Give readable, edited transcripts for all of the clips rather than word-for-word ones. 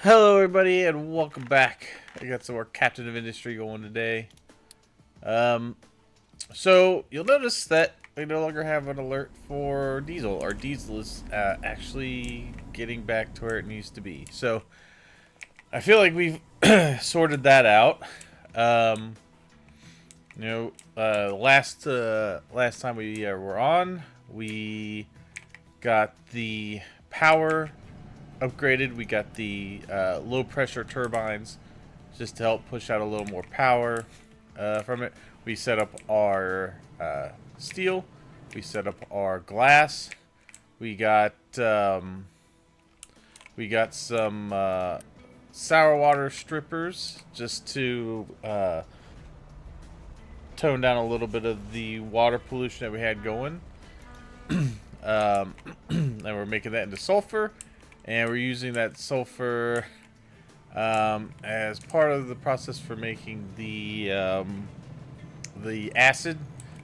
Hello everybody and welcome back. I got some more Captain of Industry going today. Um, so you'll notice that we no longer have an alert for diesel. Our diesel is actually getting back to where it needs to be. So I feel like we've sorted that out. Um, last time we were on, we got the power upgraded. We got the low pressure turbines just to help push out a little more power from it. We set up our steel. We set up our glass. We got some sour water strippers just to tone down a little bit of the water pollution that we had going. And we're making that into sulfur, and we're using that sulfur as part of the process for making the acid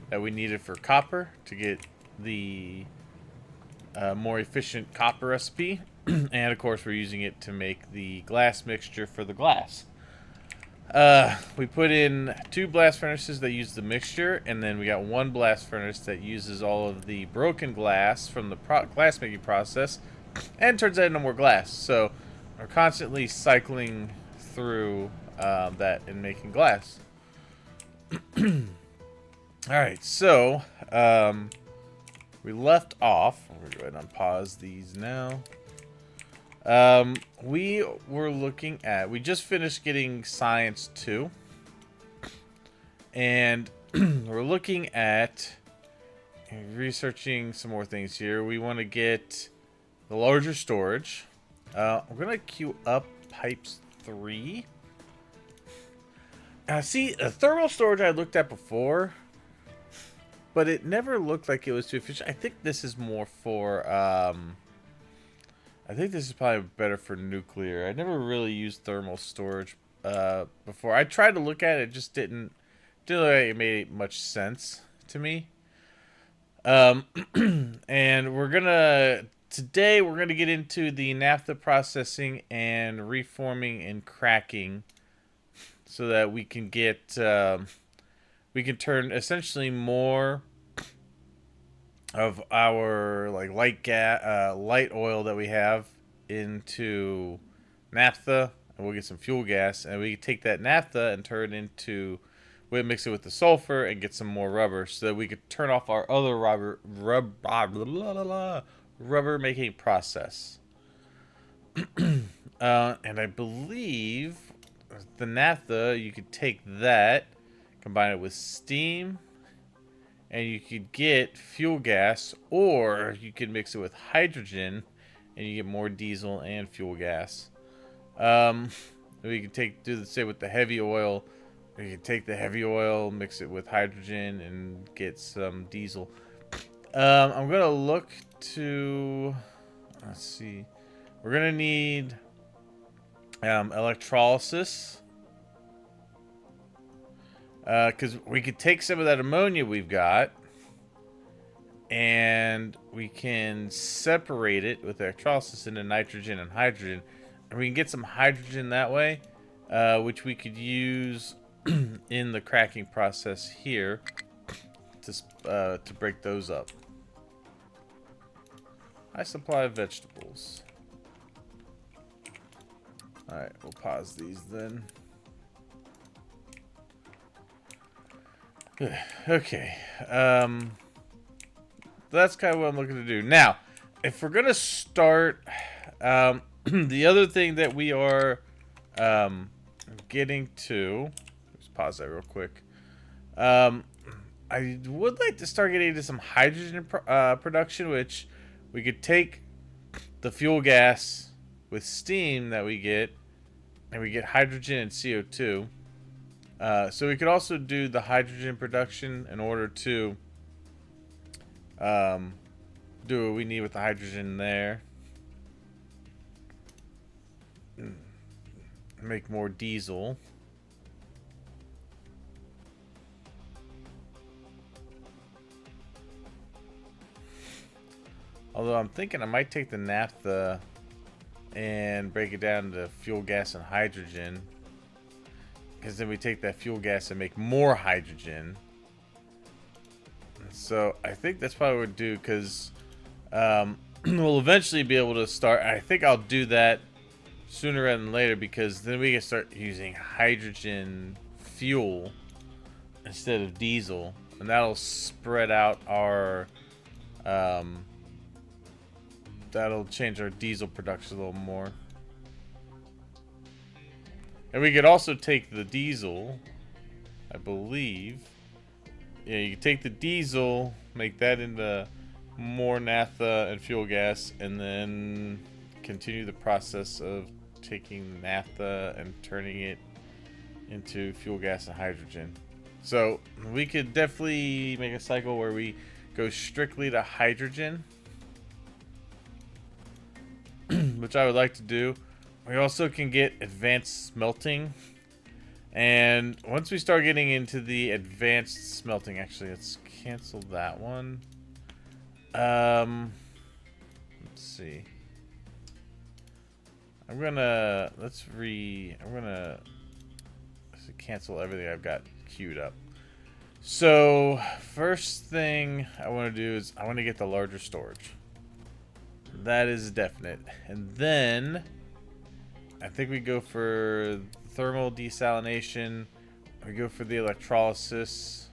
that we needed for copper to get the more efficient copper recipe. And of course we're using it to make the glass mixture for the glass. We put in 2 blast furnaces that use the mixture, and then we got 1 blast furnace that uses all of the broken glass from the glass making process and turns that into more glass. So we're constantly cycling through that and making glass. Alright, so we left off. We're going to go ahead and unpause these now. We were looking at, we just finished getting Science 2, and we're looking at researching some more things here. We want to get the larger storage. We're gonna queue up pipes 3. See, the thermal storage I looked at before, but it never looked like it was too efficient. I think this is more for I think this is probably better for nuclear. I never really used thermal storage before. I tried to look at it, just didn't look like it made much sense to me. And today we're gonna get into the naphtha processing and reforming and cracking, so that we can get we can turn essentially more of our light oil that we have into naphtha, and we'll get some fuel gas, and we can take that naphtha and turn it into, we'll mix it with the sulfur and get some more rubber, so that we could turn off our other rubber making process. And I believe the naphtha, you could take that, combine it with steam, and you could get fuel gas, or you could mix it with hydrogen and you get more diesel and fuel gas. We could do the same with the heavy oil. We could take the heavy oil, mix it with hydrogen, and get some diesel. I'm gonna look to, let's see, we're gonna need electrolysis, because we could take some of that ammonia we've got and we can separate it with electrolysis into nitrogen and hydrogen, and we can get some hydrogen that way, which we could use in the cracking process here to break those up. High supply of vegetables. Alright, we'll pause these then. Okay, that's kind of what I'm looking to do. Now, if we're gonna start, the other thing that we are getting to, let's pause that real quick. I would like to start getting into some hydrogen production, which we could take the fuel gas with steam that we get, and we get hydrogen and CO2. So we could also do the hydrogen production in order to do what we need with the hydrogen there. Make more diesel. Although I'm thinking I might take the naphtha and break it down to fuel gas and hydrogen. Because then we take that fuel gas and make more hydrogen. So I think that's probably what we'll do, because we'll eventually be able to start. I think I'll do that sooner rather than later, because then we can start using hydrogen fuel instead of diesel, and that'll spread out our that'll change our diesel production a little more. And we could also take the diesel, I believe. Yeah, you can take the diesel, make that into more naphtha and fuel gas, and then continue the process of taking naphtha and turning it into fuel gas and hydrogen. So we could definitely make a cycle where we go strictly to hydrogen, which I would like to do. We also can get advanced smelting, and once we start getting into the advanced smelting, actually let's cancel that one. Let's see. I'm gonna cancel everything I've got queued up. So first thing I want to do is I want to get the larger storage. That is definite. And then I think we go for thermal desalination. We go for the electrolysis.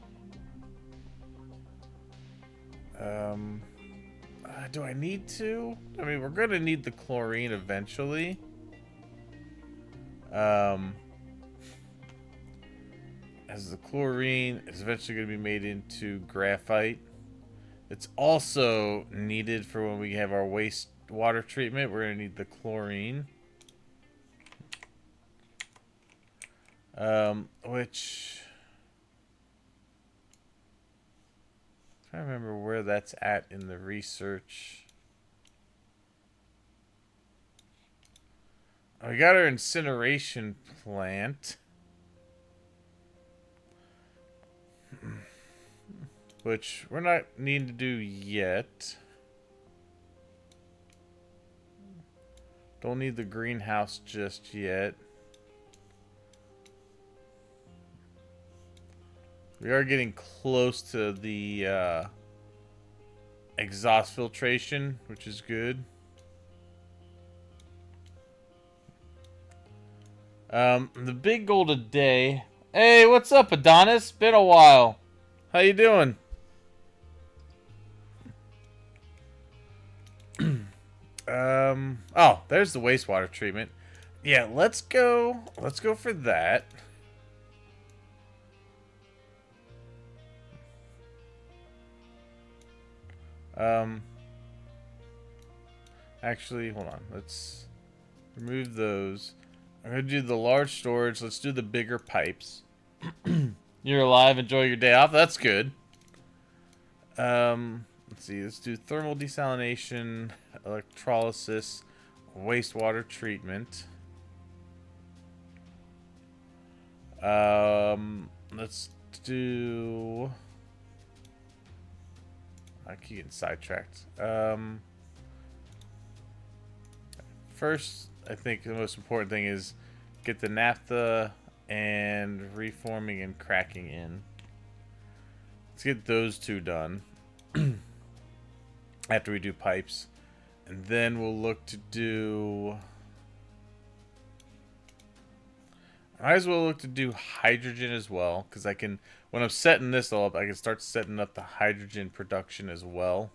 Do I need to? I mean, we're going to need the chlorine eventually. As the chlorine is eventually going to be made into graphite. It's also needed for when we have our wastewater treatment. We're going to need the chlorine. Which... I don't remember where that's at in the research. We got our incineration plant, which we're not needing to do yet. Don't need the greenhouse just yet. We are getting close to the exhaust filtration, which is good. The big goal today. Hey, what's up, Adonis? Been a while. How you doing? Oh, there's the wastewater treatment. Yeah, let's go for that. Actually, hold on. Let's remove those. I'm gonna do the large storage. Let's do the bigger pipes. You're alive. Enjoy your day off. That's good. Let's see. Let's do thermal desalination, electrolysis, wastewater treatment. Let's do... I keep getting sidetracked. First, I think the most important thing is get the naphtha and reforming and cracking in. Let's get those two done after we do pipes. And then we'll look to do... I might as well look to do hydrogen as well, because I can, when I'm setting this all up, I can start setting up the hydrogen production as well.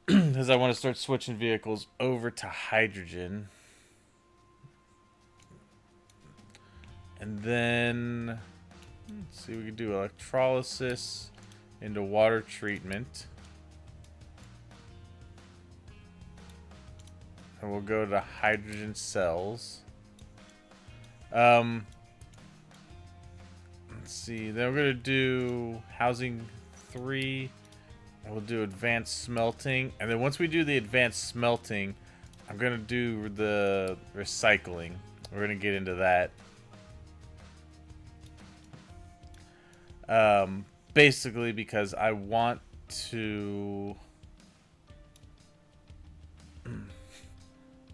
Because I want to start switching vehicles over to hydrogen. And then, let's see, we can do electrolysis into water treatment. And we'll go to hydrogen cells. Let's see, then we're going to do housing 3. We'll do advanced smelting. And then once we do the advanced smelting, I'm going to do the recycling. We're going to get into that. Basically because I want to...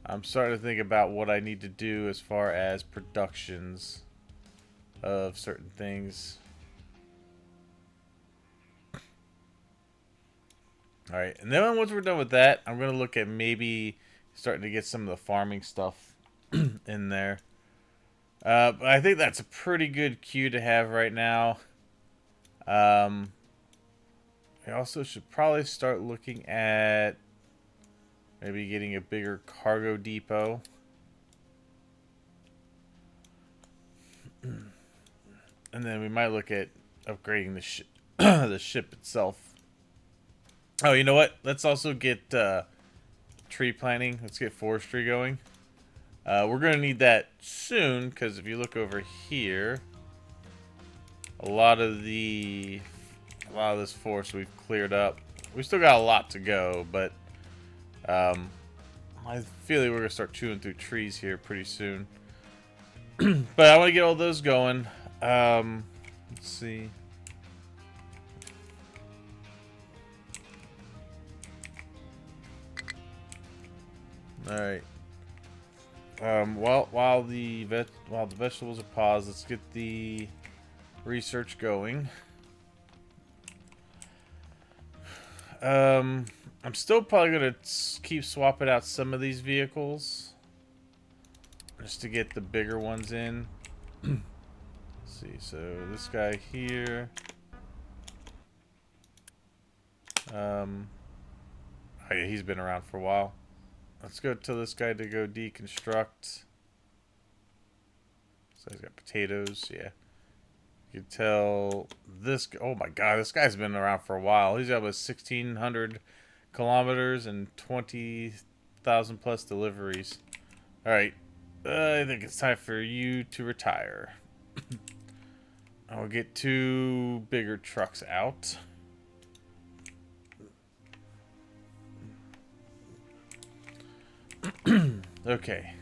I'm starting to think about what I need to do as far as productions of certain things. Alright, and then once we're done with that, I'm going to look at maybe starting to get some of the farming stuff in there. But I think that's a pretty good queue to have right now. I also should probably start looking at maybe getting a bigger cargo depot. And then we might look at upgrading the ship itself. Oh, you know what? Let's also get tree planting. Let's get forestry going. We're going to need that soon, because if you look over here, a lot of this forest we've cleared up. We still got a lot to go, but I feel like we're going to start chewing through trees here pretty soon. But I want to get all those going. Let's see. All right. While the vegetables are paused, let's get the research going. I'm still probably gonna keep swapping out some of these vehicles just to get the bigger ones in. Let's see, so this guy here. Oh yeah, he's been around for a while. Let's go tell this guy to go deconstruct. So he's got potatoes, yeah. You can tell this. Oh my god, this guy's been around for a while. He's got 1,600 kilometers and 20,000 plus deliveries. Alright, I think it's time for you to retire. I'll get 2 bigger trucks out. Okay.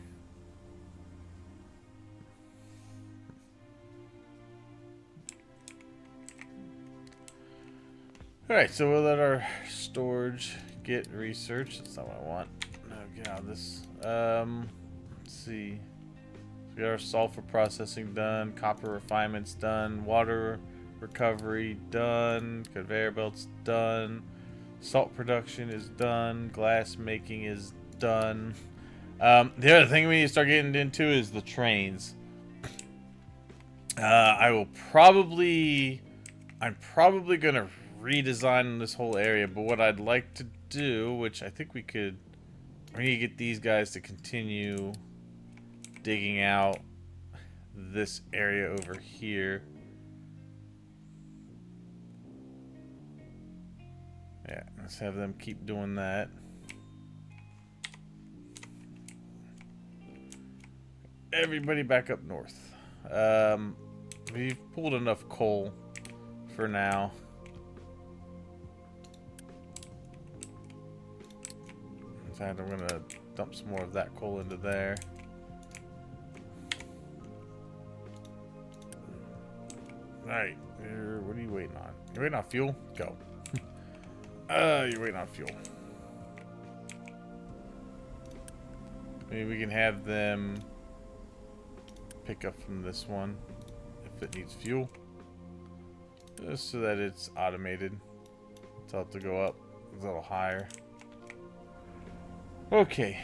Alright, so we'll let our storage get researched. That's not what I want. No, get out of this. Let's see. We got our sulfur processing done, copper refinement's done, water recovery done, conveyor belts done, salt production is done, glass making is done. The other thing we need to start getting into is the trains. I'm probably gonna redesign this whole area, but what I'd like to do, which I think we need to get these guys to continue digging out this area over here. Yeah, let's have them keep doing that. Everybody back up north. We've pulled enough coal for now. In fact, I'm gonna dump some more of that coal into there. Alright, what are you waiting on? You're waiting on fuel? Go. You're waiting on fuel. Maybe we can have them pick up from this one if it needs fuel. Just so that it's automated. Tell it to go up a little higher. Okay.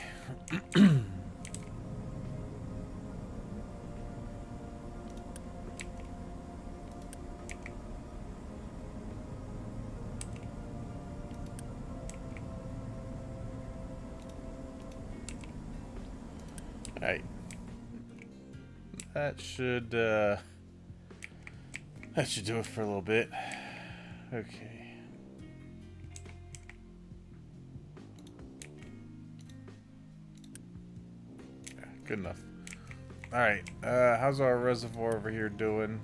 Alright. That should do it for a little bit. Okay. Yeah, good enough. Alright, how's our reservoir over here doing?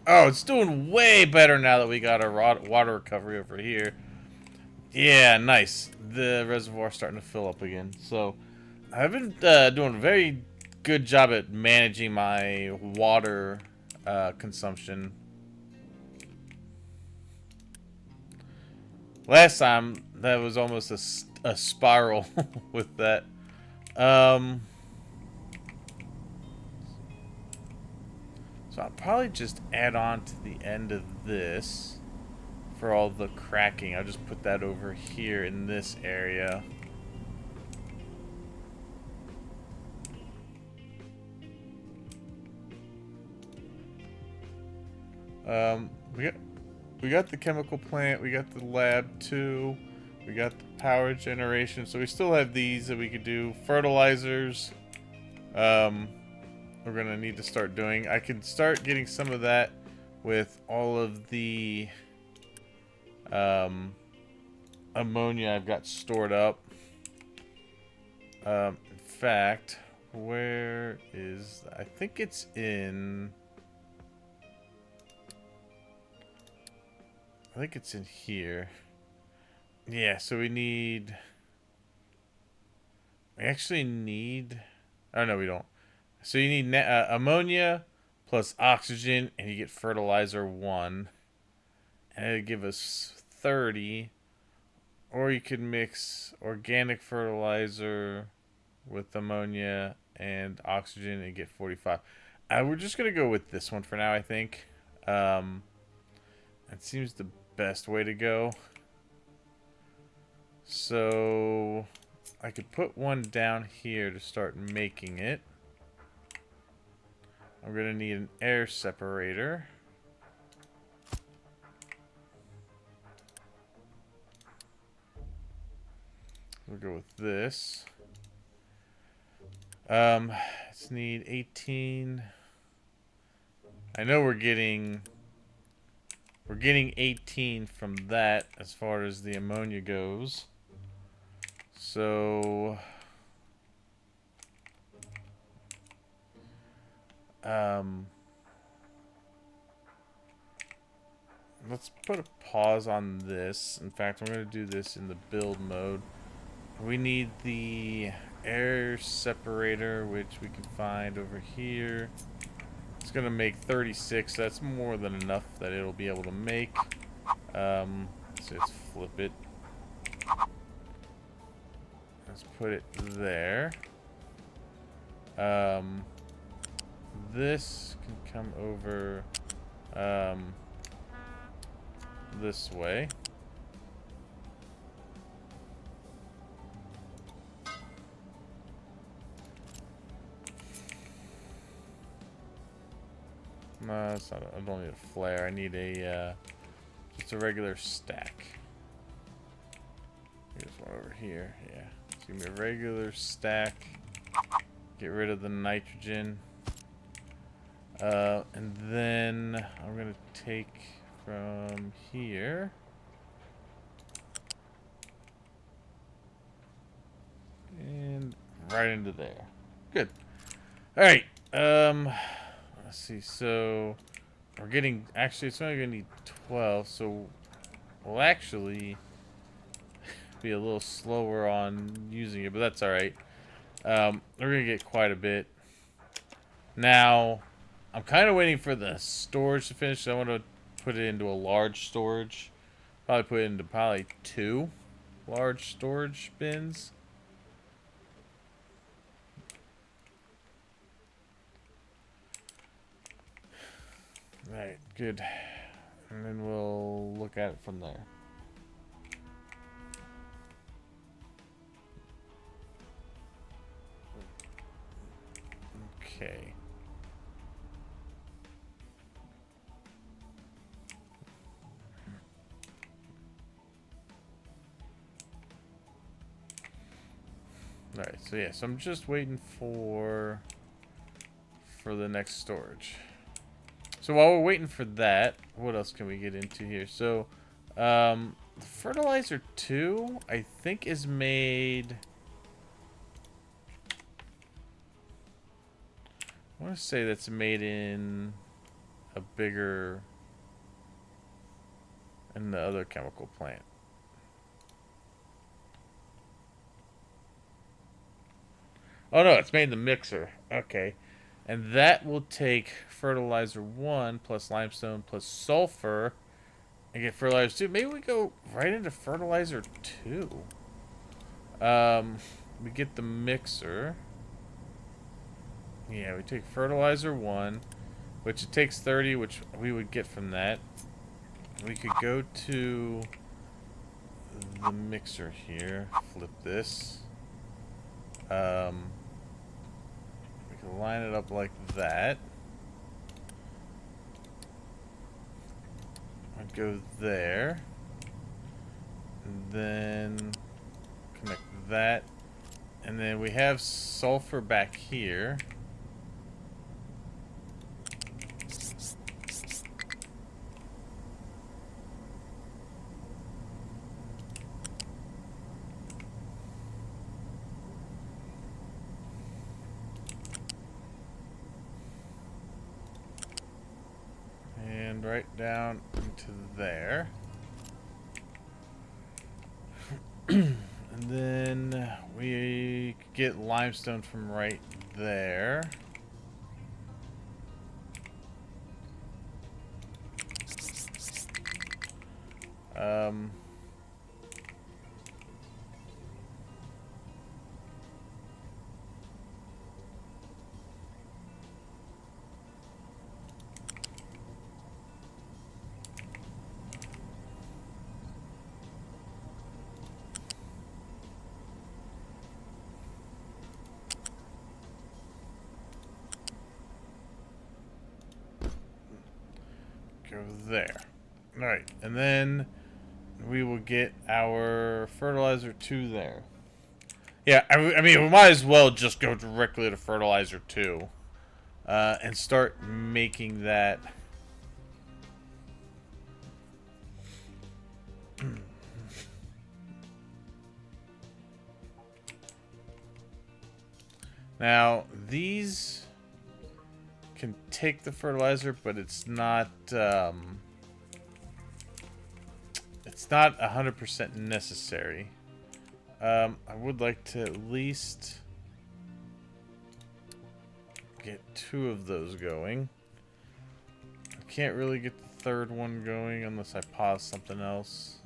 Oh, it's doing way better now that we got our water recovery over here. Yeah, nice. The reservoir's starting to fill up again. So, I've been doing a very good job at managing my water consumption. Last time, that was almost a spiral with that. So I'll probably just add on to the end of this for all the cracking. I'll just put that over here in this area. Um, we got we got the chemical plant, we got the lab too, we got the power generation. So we still have these that we could do. Fertilizers. Um, we're gonna need to start doing. I could start getting some of that with all of the ammonia I've got stored up. In fact, where is... I think it's in... I think it's in here. Yeah, so we need... We actually need... Oh, no, we don't. So you need ammonia plus oxygen, and you get fertilizer 1. And it'll give us 30. Or you could mix organic fertilizer with ammonia and oxygen and get 45. We're just going to go with this one for now, I think. That seems the best way to go. So I could put one down here to start making it. I'm going to need an air separator. We'll go with this. Let's need 18. I know we're getting 18 from that as far as the ammonia goes. So let's put a pause on this. In fact, I'm going to do this in the build mode. We need the air separator, which we can find over here. It's going to make 36. That's more than enough that it'll be able to make. So let's flip it. Let's put it there. This can come over this way. No, it's not. I don't need a flare. I need a just a regular stack. Here's one over here. Yeah, just give me a regular stack. Get rid of the nitrogen, and then I'm gonna take from here. And right into there. Good. All right. Let's see. So we're getting... Actually, it's only going to need 12. So we'll actually be a little slower on using it. But that's all right. We're going to get quite a bit. Now, I'm kind of waiting for the storage to finish. I want to put it into a large storage. Probably put it into probably 2 large storage bins. Right, good. And then we'll look at it from there. Okay. Alright, so yeah, so I'm just waiting for the next storage. So while we're waiting for that, what else can we get into here? So, fertilizer 2, I think, is made... I want to say that's made in a bigger... in the other chemical plant. Oh no, it's made in the mixer. Okay. And that will take fertilizer 1 plus limestone plus sulfur and get fertilizer 2. Maybe we go right into fertilizer 2. we get the mixer. Yeah, we take fertilizer 1, which it takes 30, which we would get from that. We could go to the mixer here, flip this. We can line it up like that. I'd go there. And then connect that. And then we have sulfur back here. And right down into there. And then we get limestone from right there. Um, go there. Alright, and then we will get our fertilizer 2 there. Yeah, I mean, we might as well just go directly to fertilizer 2 and start making that. Now, these can take the fertilizer, but it's not 100% necessary. I would like to at least get 2 of those going. I can't really get the 3rd one going unless I pause something else.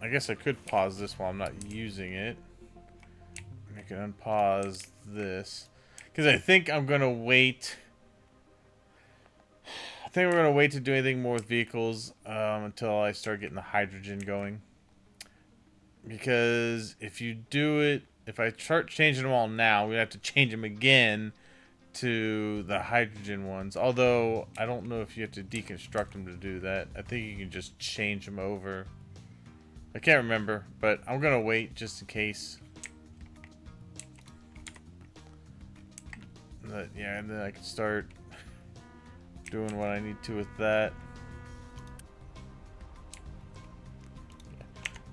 I guess I could pause this while I'm not using it. I can unpause this. Because I think I'm going to wait. I think we're going to wait to do anything more with vehicles until I start getting the hydrogen going. Because if you do it, if I start changing them all now, we have to change them again to the hydrogen ones. Although, I don't know if you have to deconstruct them to do that. I think you can just change them over. I can't remember, but I'm going to wait just in case. But, yeah, and then I can start doing what I need to with that.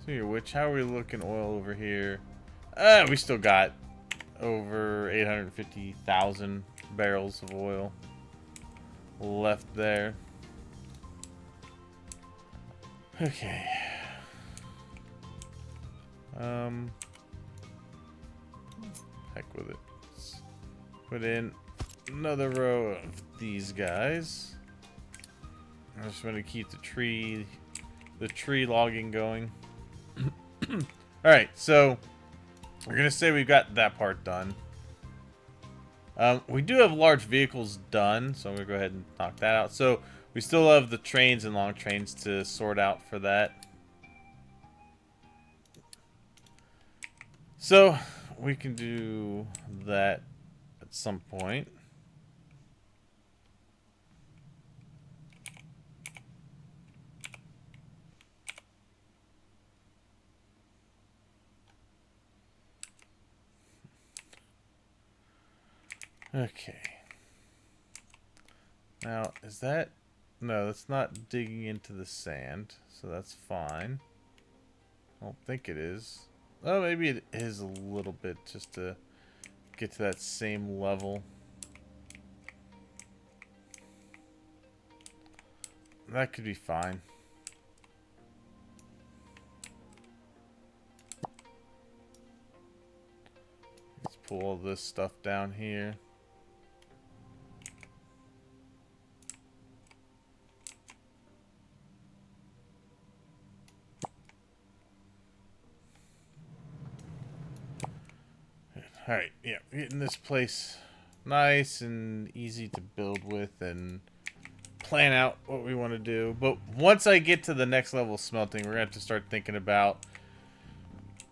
Speaking of which, how are we looking oil over here? We still got over 850,000 barrels of oil left there. Okay. Heck with it. Let's put in another row of these guys. I'm just going to keep the tree logging going. Alright, so we're going to say we've got that part done. We do have large vehicles done, so I'm going to go ahead and knock that out. So we still have the trains and long trains to sort out for that. So we can do that at some point. Okay. Now, is that... No, that's not digging into the sand, so that's fine. I don't think it is. Oh, maybe it is a little bit, just to get to that same level. That could be fine. Let's pull all this stuff down here. Alright, yeah, getting this place nice and easy to build with and plan out what we want to do. But once I get to the next level of smelting, we're going to have to start thinking about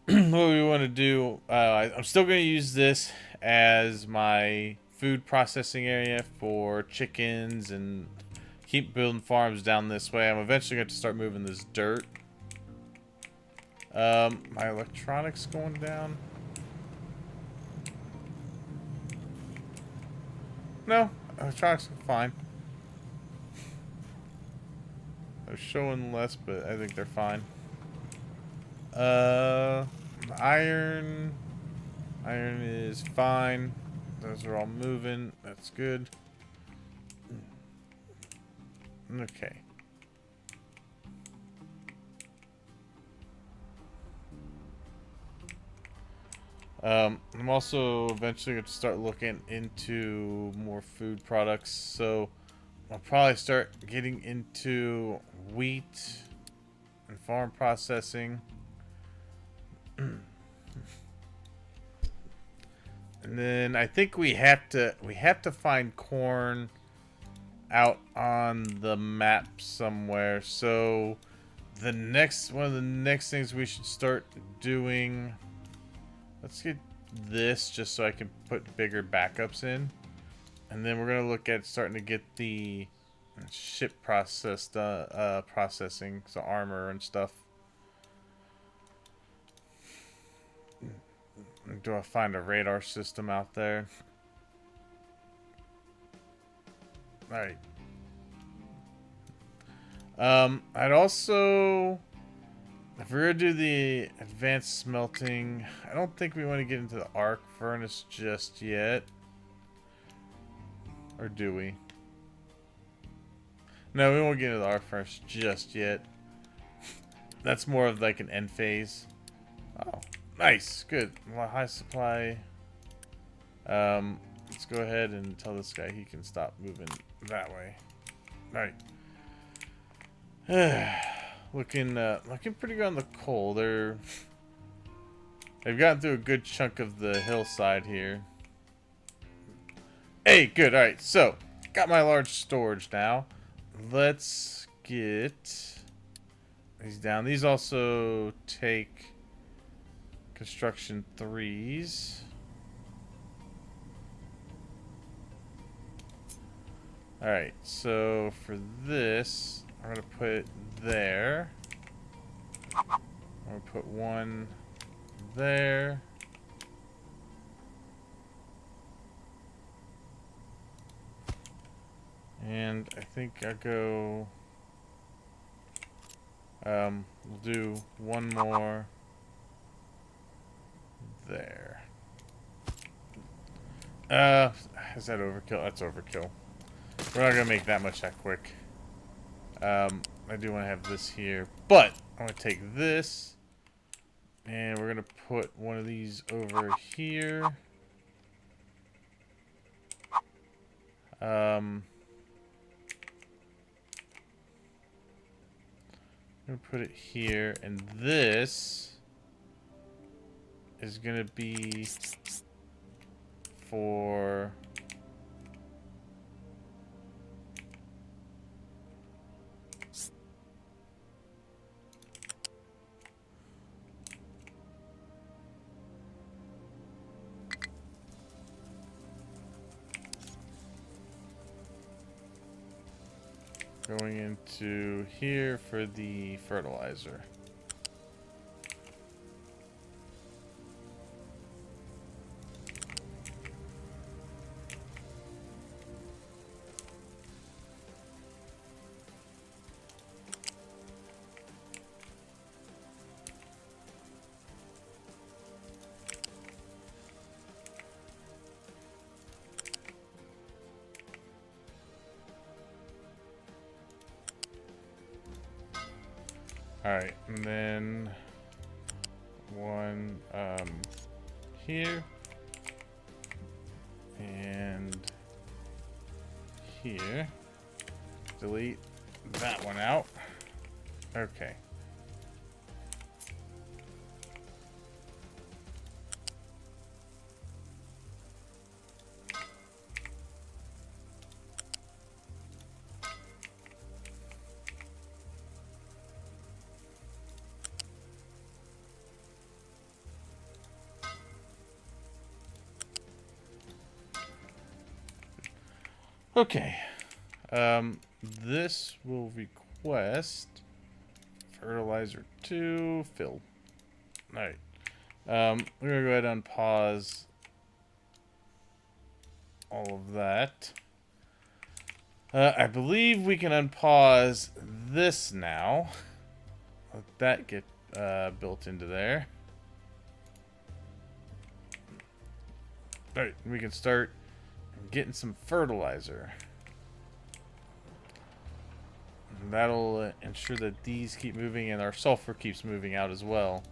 what we want to do. I'm still going to use this as my food processing area for chickens and keep building farms down this way. I'm eventually going to start moving this dirt. My electronics going down. No, electronics are fine. They're showing less, but I think they're fine. Iron. Iron is fine. Those are all moving. That's good. Okay. I'm also eventually going to start looking into more food products. So I'll probably start getting into wheat and farm processing. And then I think we have to find corn out on the map somewhere. So one of the next things we should start doing. Let's get this just so I can put bigger backups in. And then we're gonna look at starting to get the ship processing, so armor and stuff. Do I find a radar system out there? Alright. I'd also, if we're gonna do the advanced smelting, I don't think we want to get into the arc furnace just yet. Or do we? No, we won't get into the arc furnace just yet. That's more of like an end phase. Oh, nice, good. Well, high supply. Let's go ahead and tell this guy he can stop moving that way. All right. Looking pretty good on the coal. They've gotten through a good chunk of the hillside here. Hey, good. All right, so got my large storage now. Let's get these down. These also take construction 3s. All right, so for this, I'm gonna put it there. I'm gonna put one there. And I think I'll go, we'll do one more there. Is that overkill? That's overkill. We're not gonna make that much that quick. I do want to have this here, but I'm gonna take this and we're gonna put one of these over here. I'm gonna put it here, and this is gonna be for going into here for the fertilizer. Alright, and then one here and here. Delete that one out. Okay. Okay. This will request fertilizer 2 filled. Alright. We're gonna go ahead and pause all of that. I believe we can unpause this now. Let that get built into there. Alright, we can start getting some fertilizer. And that'll ensure that these keep moving and our sulfur keeps moving out as well.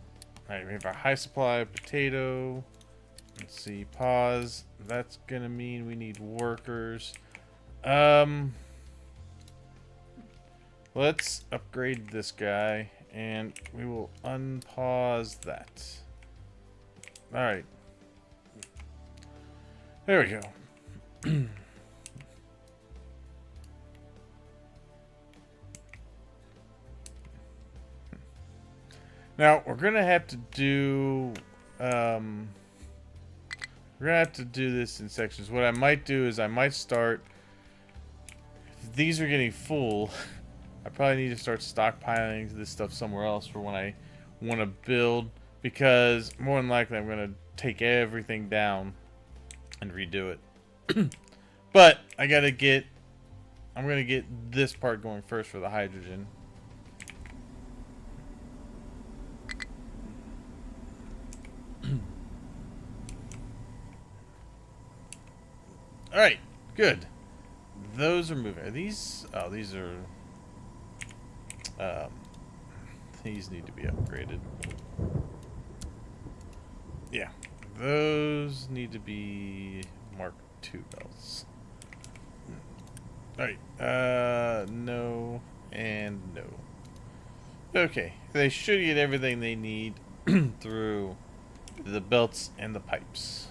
Alright, we have our high supply of potato. Let's see, pause. That's gonna mean we need workers. Let's upgrade this guy and we will unpause that. Alright. There we go. Now we're gonna have to do this in sections. What I might do is I might start, if these are getting full, I probably need to start stockpiling this stuff somewhere else for when I want to build, because more than likely I'm gonna take everything down and redo it. But I'm gonna get this part going first for the hydrogen. Alright, good. Those are moving. Are these... Oh, these are... these need to be upgraded. Yeah. Those need to be Mark II belts. Alright. No. And no. Okay. They should get everything they need through the belts and the pipes.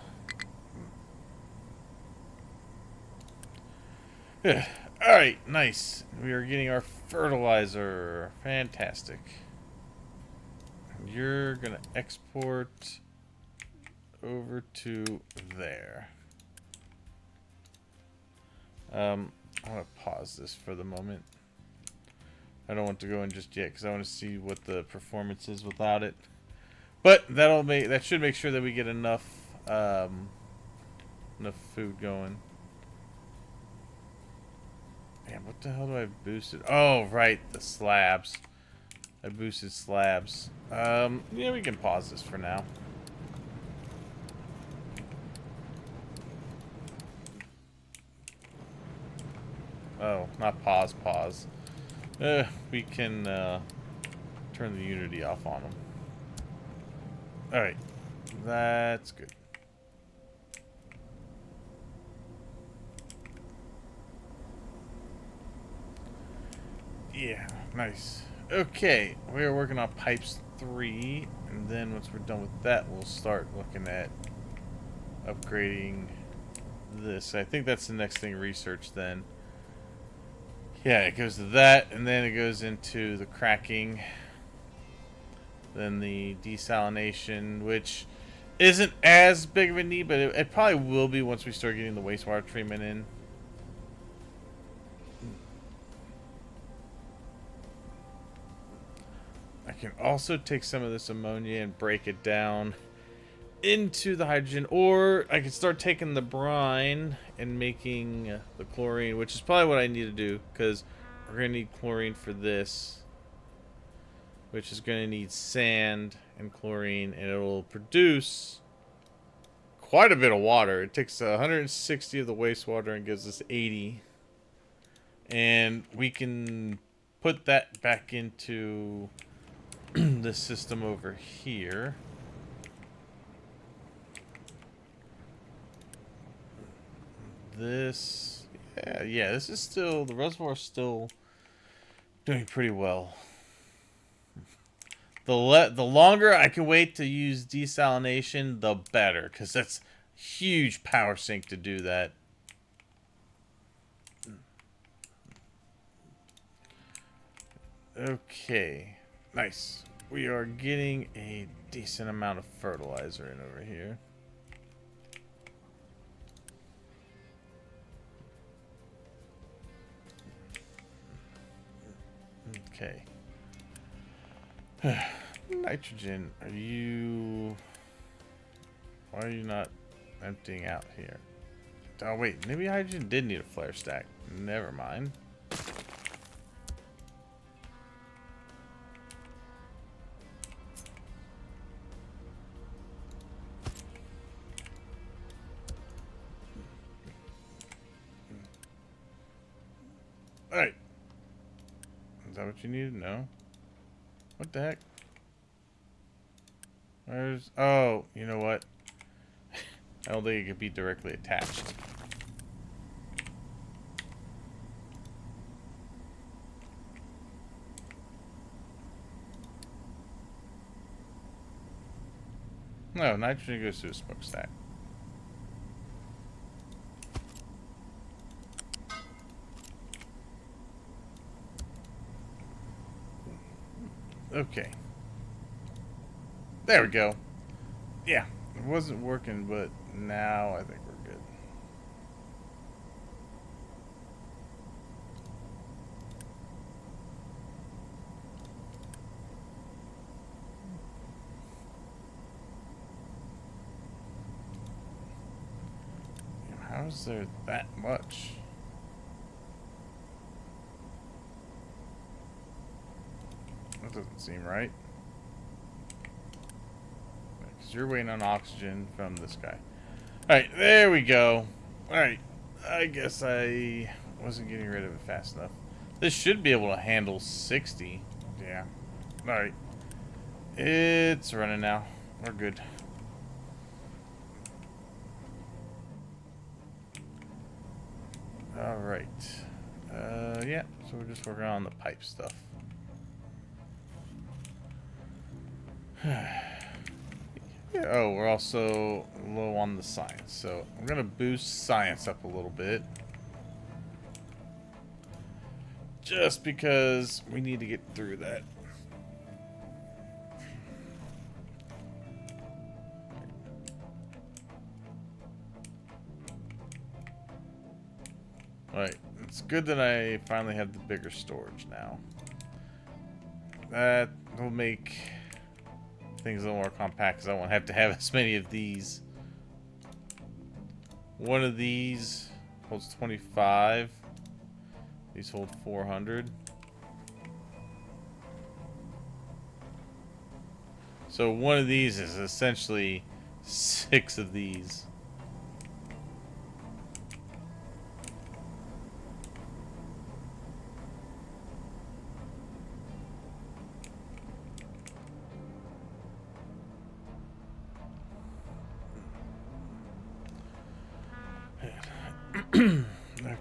Alright, nice. We are getting our fertilizer. Fantastic. You're gonna export over to there. I'm gonna pause this for the moment. I don't want to go in just yet because I want to see what the performance is without it. But that should make sure that we get enough enough food going. Man, what the hell do I have boosted? Oh, right, the slabs. I boosted slabs. Yeah, we can pause this for now. Oh, not pause, pause. We can turn the Unity off on them. Alright, that's good. Yeah, nice. Okay, we are working on pipes 3, and then once we're done with that, we'll start looking at upgrading this. I think that's the next thing, research then. Yeah, it goes to that, and then it goes into the cracking. Then the desalination, which isn't as big of a need, but it probably will be once we start getting the wastewater treatment in. I can also take some of this ammonia and break it down into the hydrogen, or I can start taking the brine and making the chlorine, which is probably what I need to do, because we're going to need chlorine for this, which is going to need sand and chlorine, and it will produce quite a bit of water. It takes 160 of the wastewater and gives us 80, and we can put that back into the system over here. This, yeah, this is still, the reservoir's still doing pretty well. The longer I can wait to use desalination, the better, because that's a huge power sink to do that. Okay, nice. We are getting a decent amount of fertilizer in over here. Okay. Nitrogen, are you... Why are you not emptying out here? Oh, wait. Maybe hydrogen did need a flare stack. Never mind. Alright. Is that what you needed? No. What the heck? Where's... Oh, you know what? I don't think it could be directly attached. No, nitrogen goes to a smokestack. Okay. There we go. Yeah, it wasn't working, but now I think we're good. How is there that much? That doesn't seem right. Because you're waiting on oxygen from this guy. Alright, there we go. Alright, I guess I wasn't getting rid of it fast enough. This should be able to handle 60. Yeah. Alright. It's running now. We're good. Alright. Yeah, so we're just working on the pipe stuff. Yeah, oh, we're also low on the science, so I'm gonna boost science up a little bit. Just because we need to get through that. Alright, it's good that I finally have the bigger storage now. That will make things a little more compact because I won't have to have as many of these. One of these holds 25. These hold 400. So one of these is essentially 6 of these.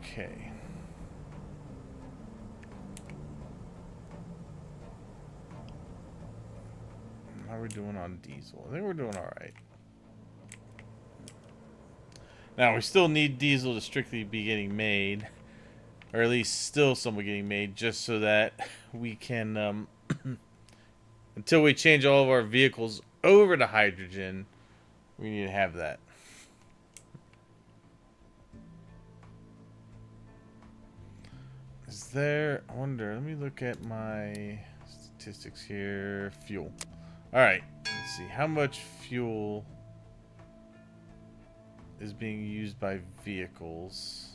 Okay. How are we doing on diesel? I think we're doing alright. Now, we still need diesel to strictly be getting made. Or at least still somewhat getting made, just so that we can, until we change all of our vehicles over to hydrogen, we need to have that. Is there... I wonder, let me look at my statistics here. Fuel. Alright, let's see. How much fuel is being used by vehicles?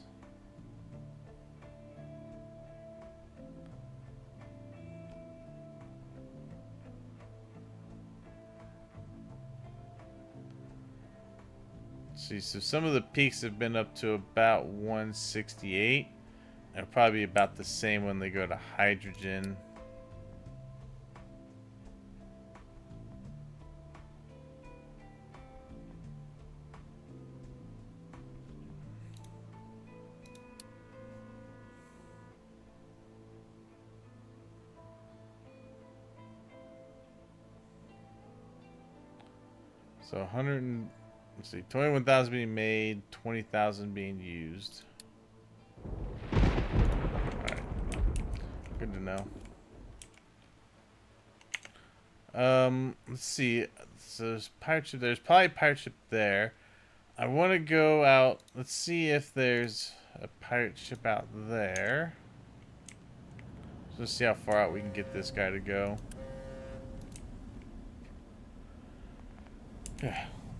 Let's see, so some of the peaks have been up to about 168. It'll probably be about the same when they go to hydrogen. So 100 and, let's see, 21,000 being made, 20,000 being used. Alright. Good to know. Let's see. So there's pirate ship. There's probably a pirate ship there. I want to go out. Let's see if there's a pirate ship out there. Let's see how far out we can get this guy to go.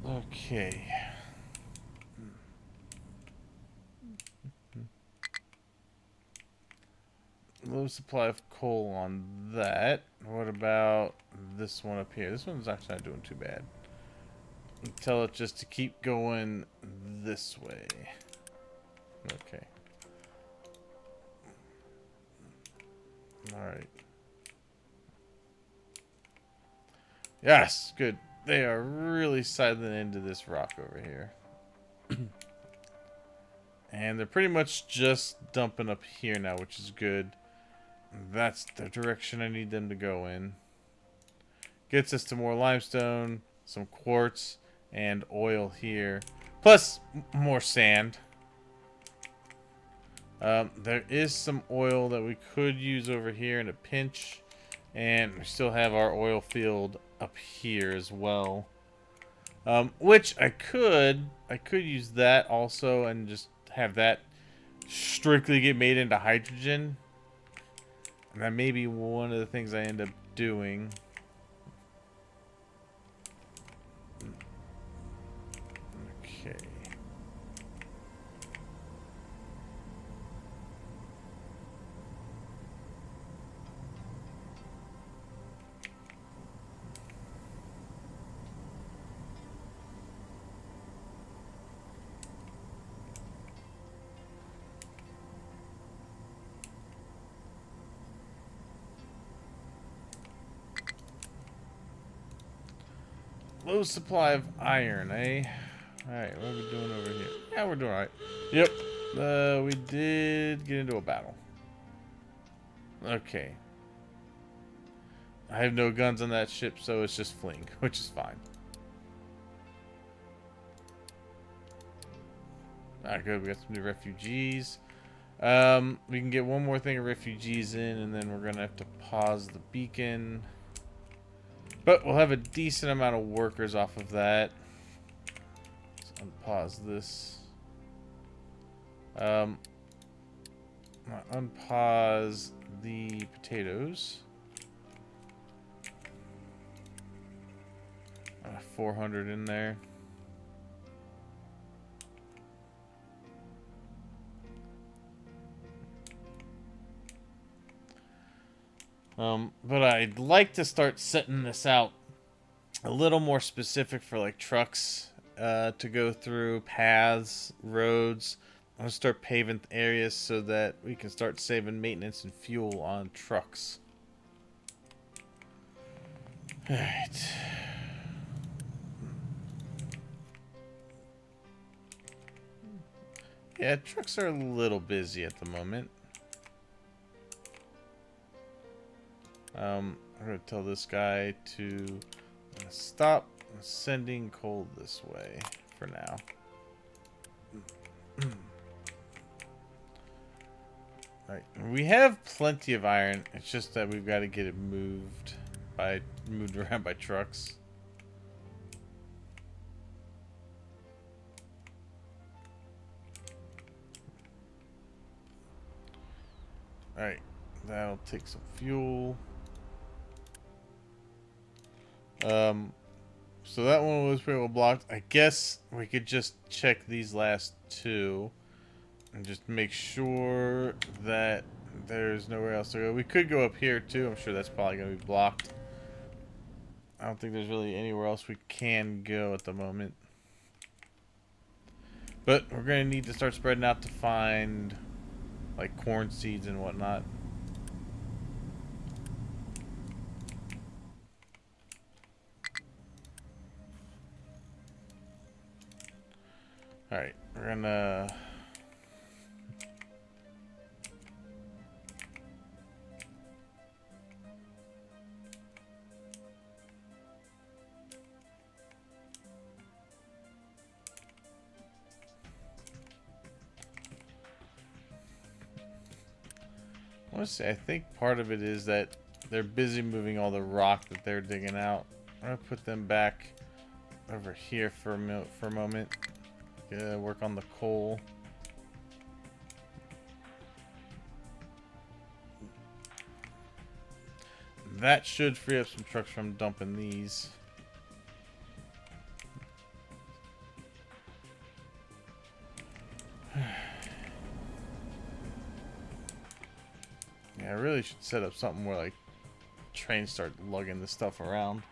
Okay. Low supply of coal on that. What about this one up here? This one's actually not doing too bad. Tell it just to keep going this way. Okay. Alright. Yes, good. They are really sidling into this rock over here. And they're pretty much just dumping up here now, which is good. That's the direction I need them to go in. Gets us to more limestone, some quartz, and oil here. Plus, more sand. There is some oil that we could use over here in a pinch. And we still have our oil field up here as well. Which I could use that also and just have that strictly get made into hydrogen. And that may be one of the things I end up doing. Okay. Low supply of iron, eh? Alright, what are we doing over here? Yeah, we're doing alright. Yep. We did get into a battle. Okay. I have no guns on that ship, so it's just fleeing, which is fine. Alright, good. We got some new refugees. We can get one more thing of refugees in, and then we're gonna have to pause the beacon. But we'll have a decent amount of workers off of that. Let's unpause this. Unpause the potatoes. 400 in there. But I'd like to start setting this out a little more specific for like trucks to go through, paths, roads. I'm gonna start paving areas so that we can start saving maintenance and fuel on trucks. Alright. Yeah, trucks are a little busy at the moment. I'm gonna tell this guy to stop sending coal this way for now. Alright, we have plenty of iron. It's just that we've got to get it moved around by trucks. Alright, that'll take some fuel. So that one was pretty well blocked. I guess we could just check these last two and just make sure that there's nowhere else to go. We could go up here too. I'm sure that's probably going to be blocked. I don't think there's really anywhere else we can go at the moment. But we're going to need to start spreading out to find like corn seeds and whatnot. Alright, we're gonna... I want to say, I think part of it is that they're busy moving all the rock that they're digging out. I'm gonna put them back over here for a moment. Work on the coal. that should free up some trucks from dumping these. Yeah, I really should set up something where like trains start lugging this stuff around.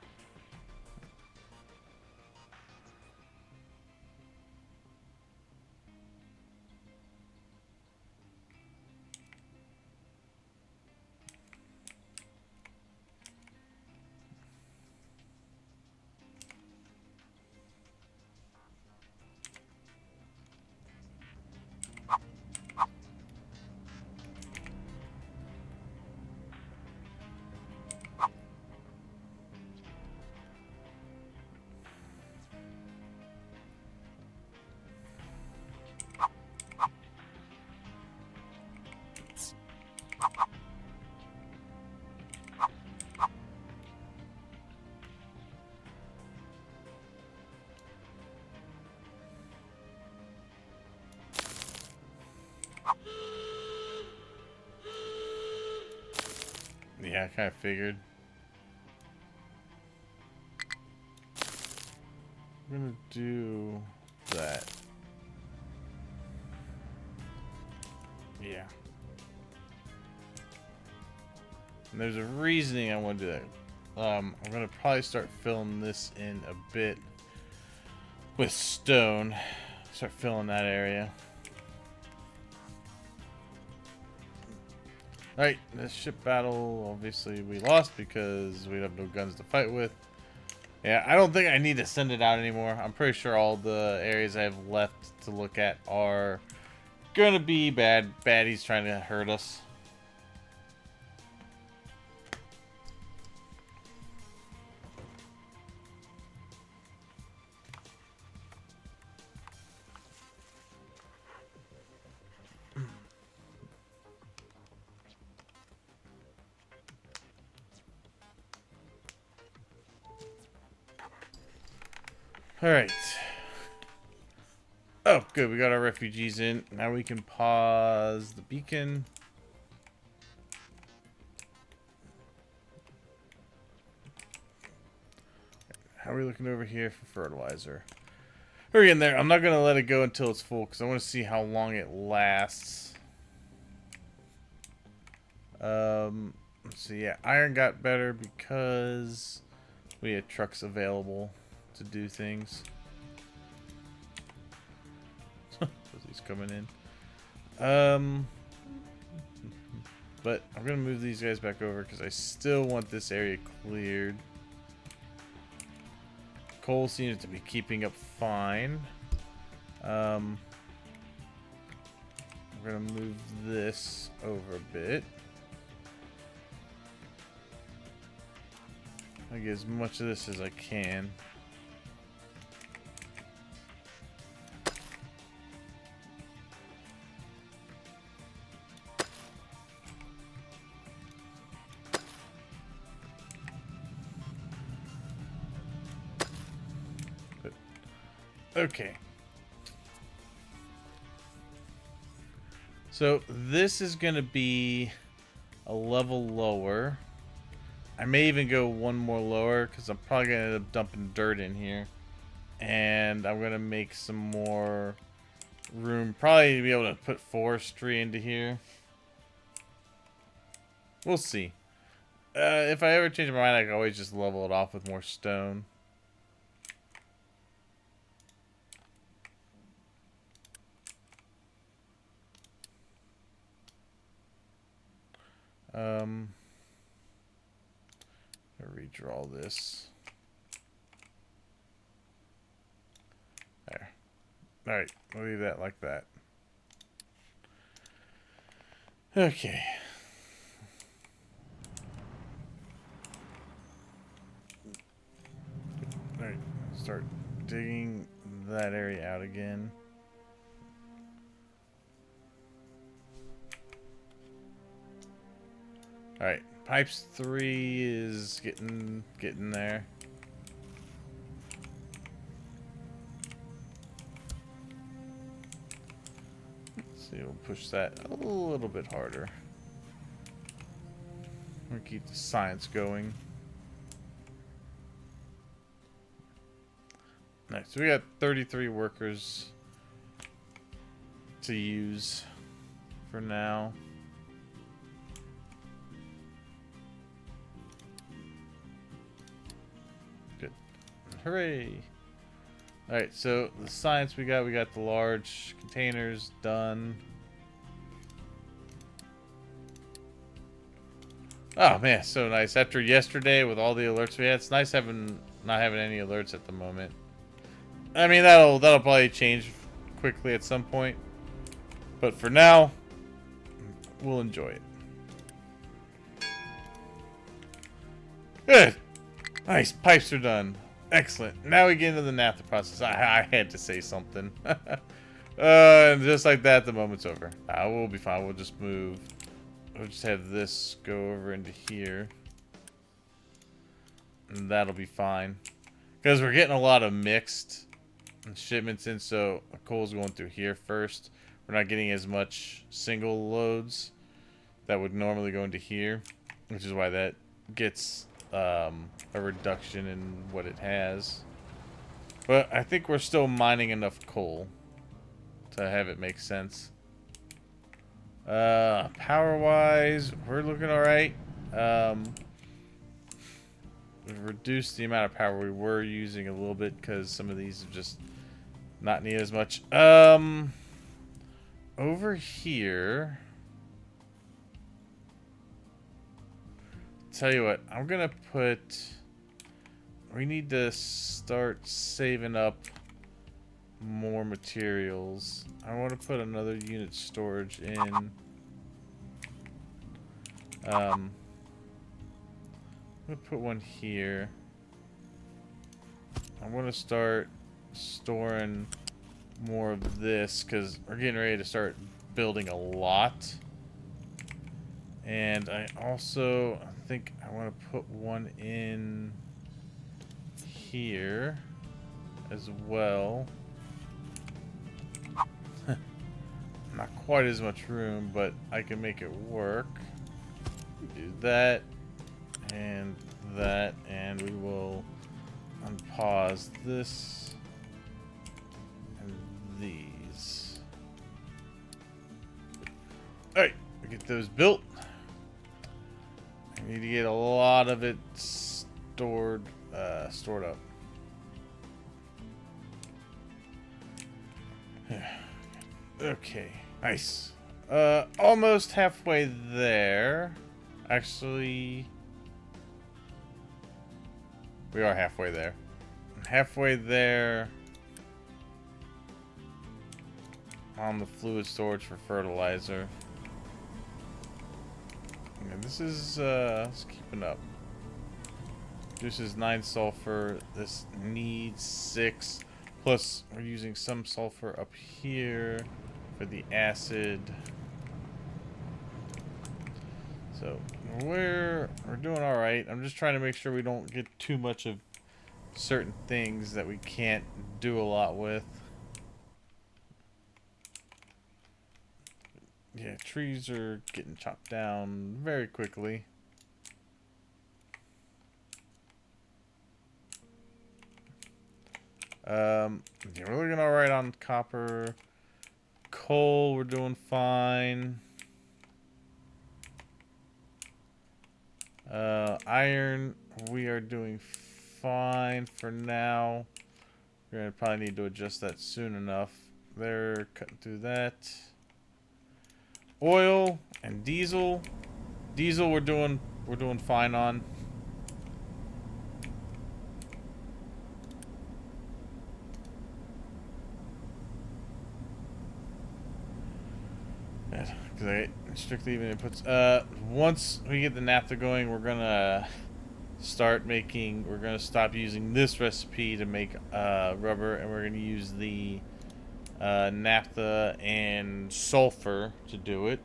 Yeah, I kind of figured. I'm gonna do that. Yeah. And there's a reasoning I want to do that. I'm gonna probably start filling this in a bit with stone. Start filling that area. Alright, this ship battle, obviously we lost because we have no guns to fight with. Yeah, I don't think I need to send it out anymore. I'm pretty sure all the areas I have left to look at are gonna be baddies trying to hurt us. Alright. Oh, good. We got our refugees in. Now we can pause the beacon. How are we looking over here for fertilizer? We're getting there. I'm not going to let it go until it's full because I want to see how long it lasts. Let's see. Yeah, iron got better because we had trucks available to do things. He's coming in. But I'm gonna move these guys back over because I still want this area cleared. Coal seems to be keeping up fine. I'm gonna move this over a bit. I get as much of this as I can. Okay. So this is going to be a level lower. I may even go one more lower because I'm probably going to end up dumping dirt in here. And I'm going to make some more room. Probably to be able to put forestry into here. We'll see. If I ever change my mind, I can always just level it off with more stone. I'll redraw this. There. Alright, we'll leave that like that. Okay. Alright, start digging that area out again. Alright, pipes 3 is getting there. Let's see, we'll push that a little bit harder. We'll keep the science going. Nice. So we got 33 workers to use for now. Good. Hooray! Alright, so the science we got the large containers done. Oh man, so nice. After yesterday with all the alerts we had, it's nice not having any alerts at the moment. I mean, that'll probably change quickly at some point. But for now, we'll enjoy it. Good. Nice. Pipes are done. Excellent. Now we get into the naphtha process. I had to say something. And just like that, the moment's over. We'll be fine. We'll just move. We'll just have this go over into here. And that'll be fine. Because we're getting a lot of mixed shipments in, so coal's going through here first. We're not getting as much single loads that would normally go into here, which is why that gets a reduction in what it has. But I think we're still mining enough coal to have it make sense. Power-wise, we're looking alright. We've reduced the amount of power we were using a little bit because some of these have just not need as much. Over here, tell you what, I'm gonna put. We need to start saving up more materials. I want to put another unit storage in. I'm gonna put one here. I want to start storing more of this because we're getting ready to start building a lot. And I also think I want to put one in here as well. Not quite as much room, but I can make it work. Do that and that, and we will unpause this and these. Alright, we get those built. I need to get a lot of it stored up. Okay, nice. Almost halfway there. Actually, we are halfway there. Halfway there on the fluid storage for fertilizer. And this is it's keeping up. Produces 9 sulfur. This needs 6. Plus, we're using some sulfur up here for the acid. So we're doing all right. I'm just trying to make sure we don't get too much of certain things that we can't do a lot with. Yeah, trees are getting chopped down very quickly. Yeah, we're looking all right on copper. Coal, we're doing fine. Iron, we are doing fine for now. We're gonna probably need to adjust that soon enough. They're cutting through that. Oil and diesel. Diesel, we're doing fine on. Because I strictly even inputs. Once we get the naphtha going, we're gonna start making. We're gonna stop using this recipe to make rubber, and we're gonna use the naphtha and sulfur to do it.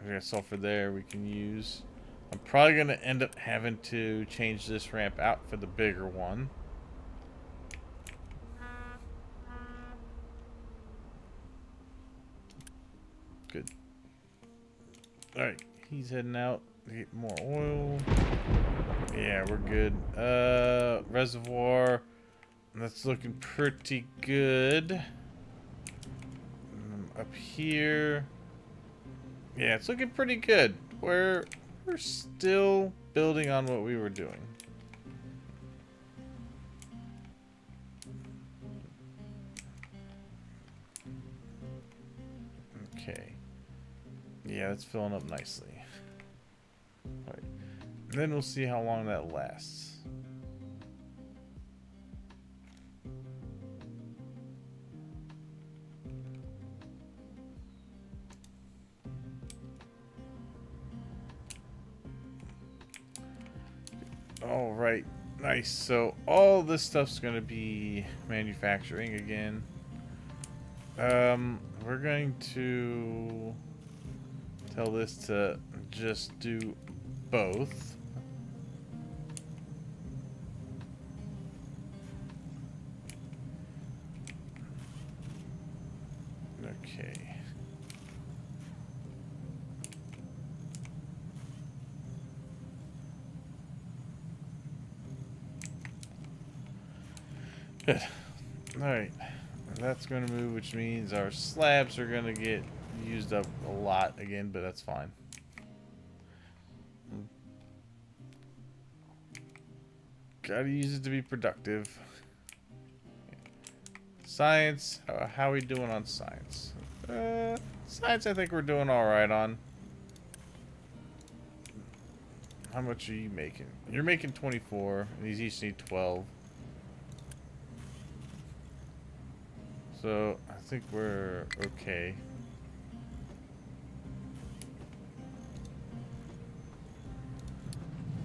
We got sulfur there we can use. I'm probably gonna end up having to change this ramp out for the bigger one. Good. Alright, he's heading out. Get more oil. Yeah, we're good. Reservoir. That's looking pretty good. Up here. Yeah, it's looking pretty good. We're still building on what we were doing. Okay. Yeah, it's filling up nicely. All right. And then we'll see how long that lasts. All right. Nice. So all this stuff's going to be manufacturing again. We're going to tell this to just do both. Okay. Good. Alright. That's going to move, which means our slabs are going to get used up a lot again, but that's fine. Gotta use it to be productive. Science. How are we doing on science? Science I think we're doing alright on. How much are you making? You're making 24, and these each need 12. So, I think we're okay.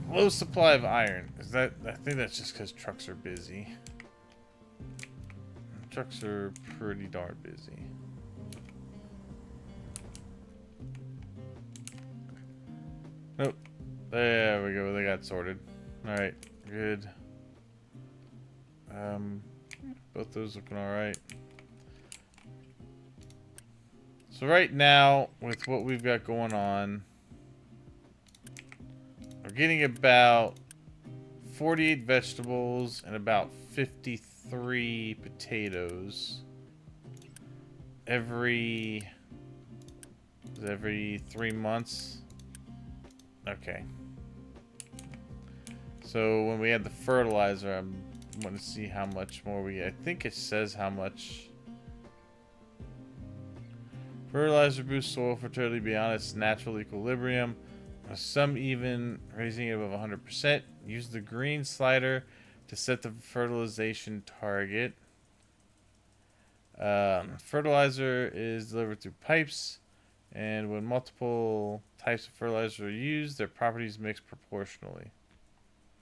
Low supply of iron. Is that? I think that's just because trucks are busy. Trucks are pretty darn busy. Nope. There we go. They got sorted. Alright. Good. Both those looking alright. So right now, with what we've got going on, we're getting about 48 vegetables and about 53 potatoes every 3 months. Okay. So when we add the fertilizer, I'm want to see how much more we. I think it says how much. Fertilizer boosts soil fertility beyond its natural equilibrium. Some even raising it above 100%. Use the green slider to set the fertilization target. Fertilizer is delivered through pipes, and when multiple types of fertilizer are used, their properties mix proportionally.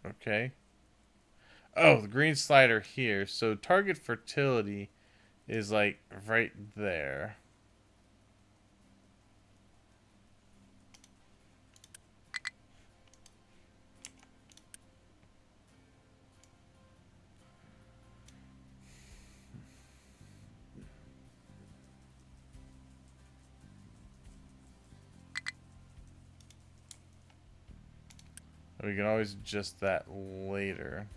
Okay. Oh, the green slider here. So target fertility is like right there. We can always adjust that later.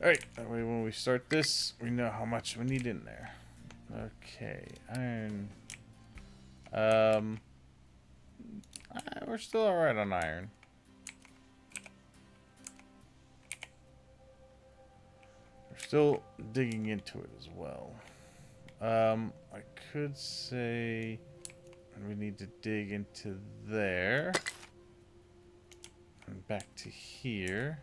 Alright, that way when we start this, we know how much we need in there. Okay, iron. We're still alright on iron. We're still digging into it as well. I could say we need to dig into there. And back to here.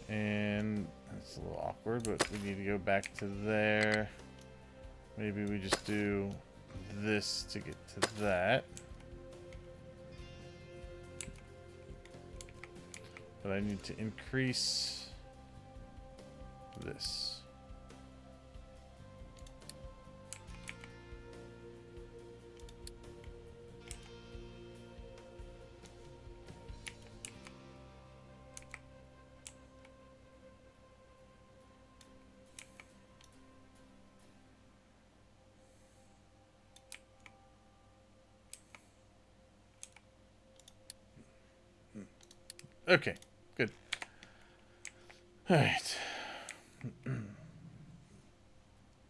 And that's a little awkward, but we need to go back to there. Maybe we just do this to get to that. But I need to increase this. Okay, good. All right.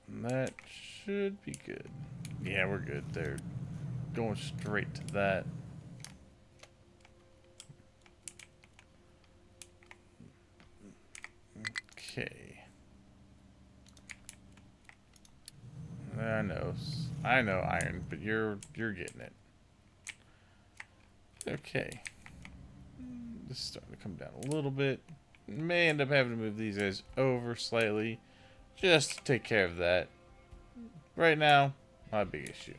That should be good. Yeah, we're good. They're going straight to that. Okay. I know iron, but you're getting it. Okay. This is starting to come down a little bit. May end up having to move these guys over slightly just to take care of that. Right now, not a big issue.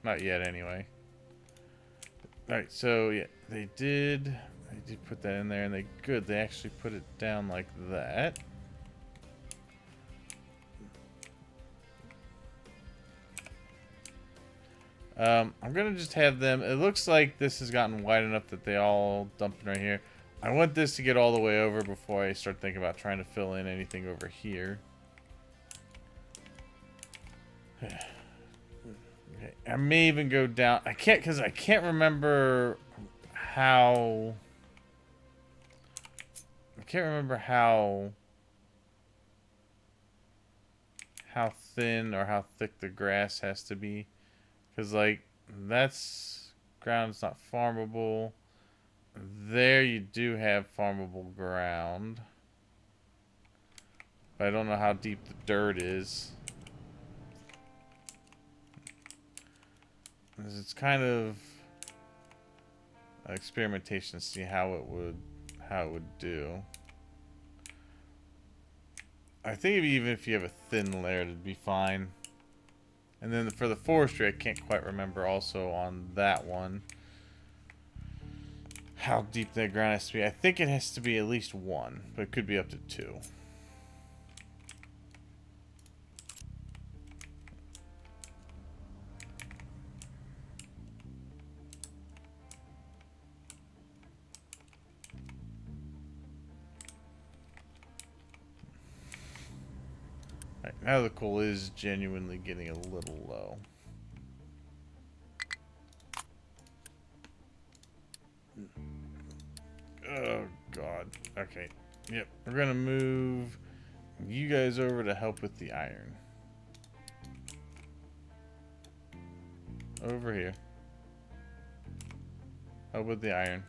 Not yet, anyway. Alright, so yeah, they did put that in there, and they actually put it down like that. I'm gonna just have them. It looks like this has gotten wide enough that they all dump in right here. I want this to get all the way over before I start thinking about trying to fill in anything over here. Okay. I may even go down. I can't because I can't remember how. I can't remember how thin or how thick the grass has to be. Because, like, that's ground's not farmable. There you do have farmable ground. But I don't know how deep the dirt is. It's kind of an experimentation to see how it would do. I think even if you have a thin layer, it'd be fine. And then for the forestry, I can't quite remember also on that one how deep that ground has to be. I think it has to be at least 1, but it could be up to 2. Right, now the coal is genuinely getting a little low. Oh, God. Okay. Yep. We're going to move you guys over to help with the iron. Over here. Help with the iron.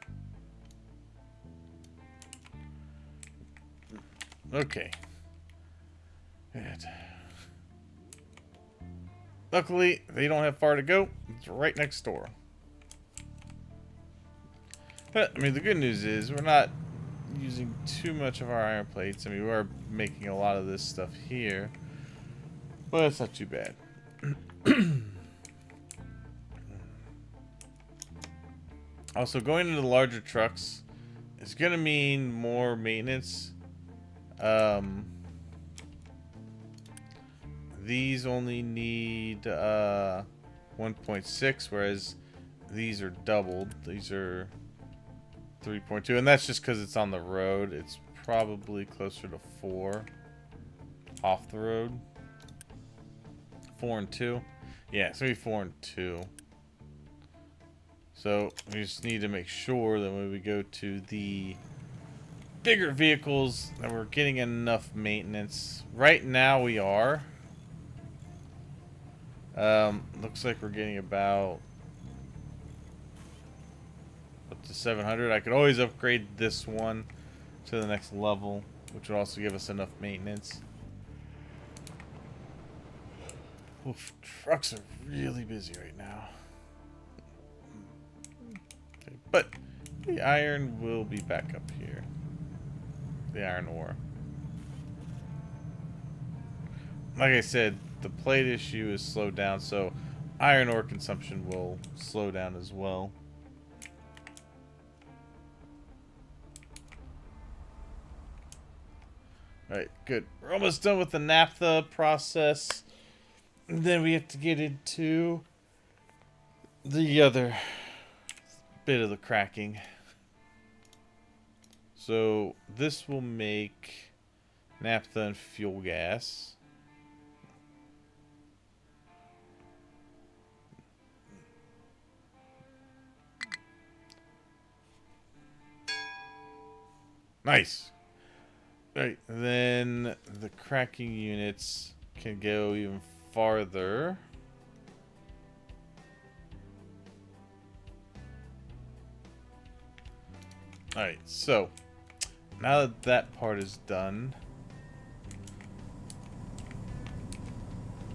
Okay. Good. Luckily, they don't have far to go. It's right next door. But, I mean, the good news is we're not using too much of our iron plates. I mean, we are making a lot of this stuff here. But it's not too bad. Also, going into the larger trucks is going to mean more maintenance. These only need 1.6, whereas these are doubled. These are 3.2, and that's just because it's on the road. It's probably closer to 4 off the road. 4 and 2. Yeah, it's going to be 4 and 2. So we just need to make sure that when we go to the bigger vehicles that we're getting enough maintenance. Right now we are. Looks like we're getting about up to 700. I could always upgrade this one to the next level, which would also give us enough maintenance. Oof, trucks are really busy right now. Okay, but the iron will be back up here. The iron ore. Like I said, the plate issue is slowed down, so iron ore consumption will slow down as well. Alright, good. We're almost done with the naphtha process. And then we have to get into the other bit of the cracking. So this will make naphtha and fuel gas. Nice. Right, then the cracking units can go even farther. Alright, so now that that part is done,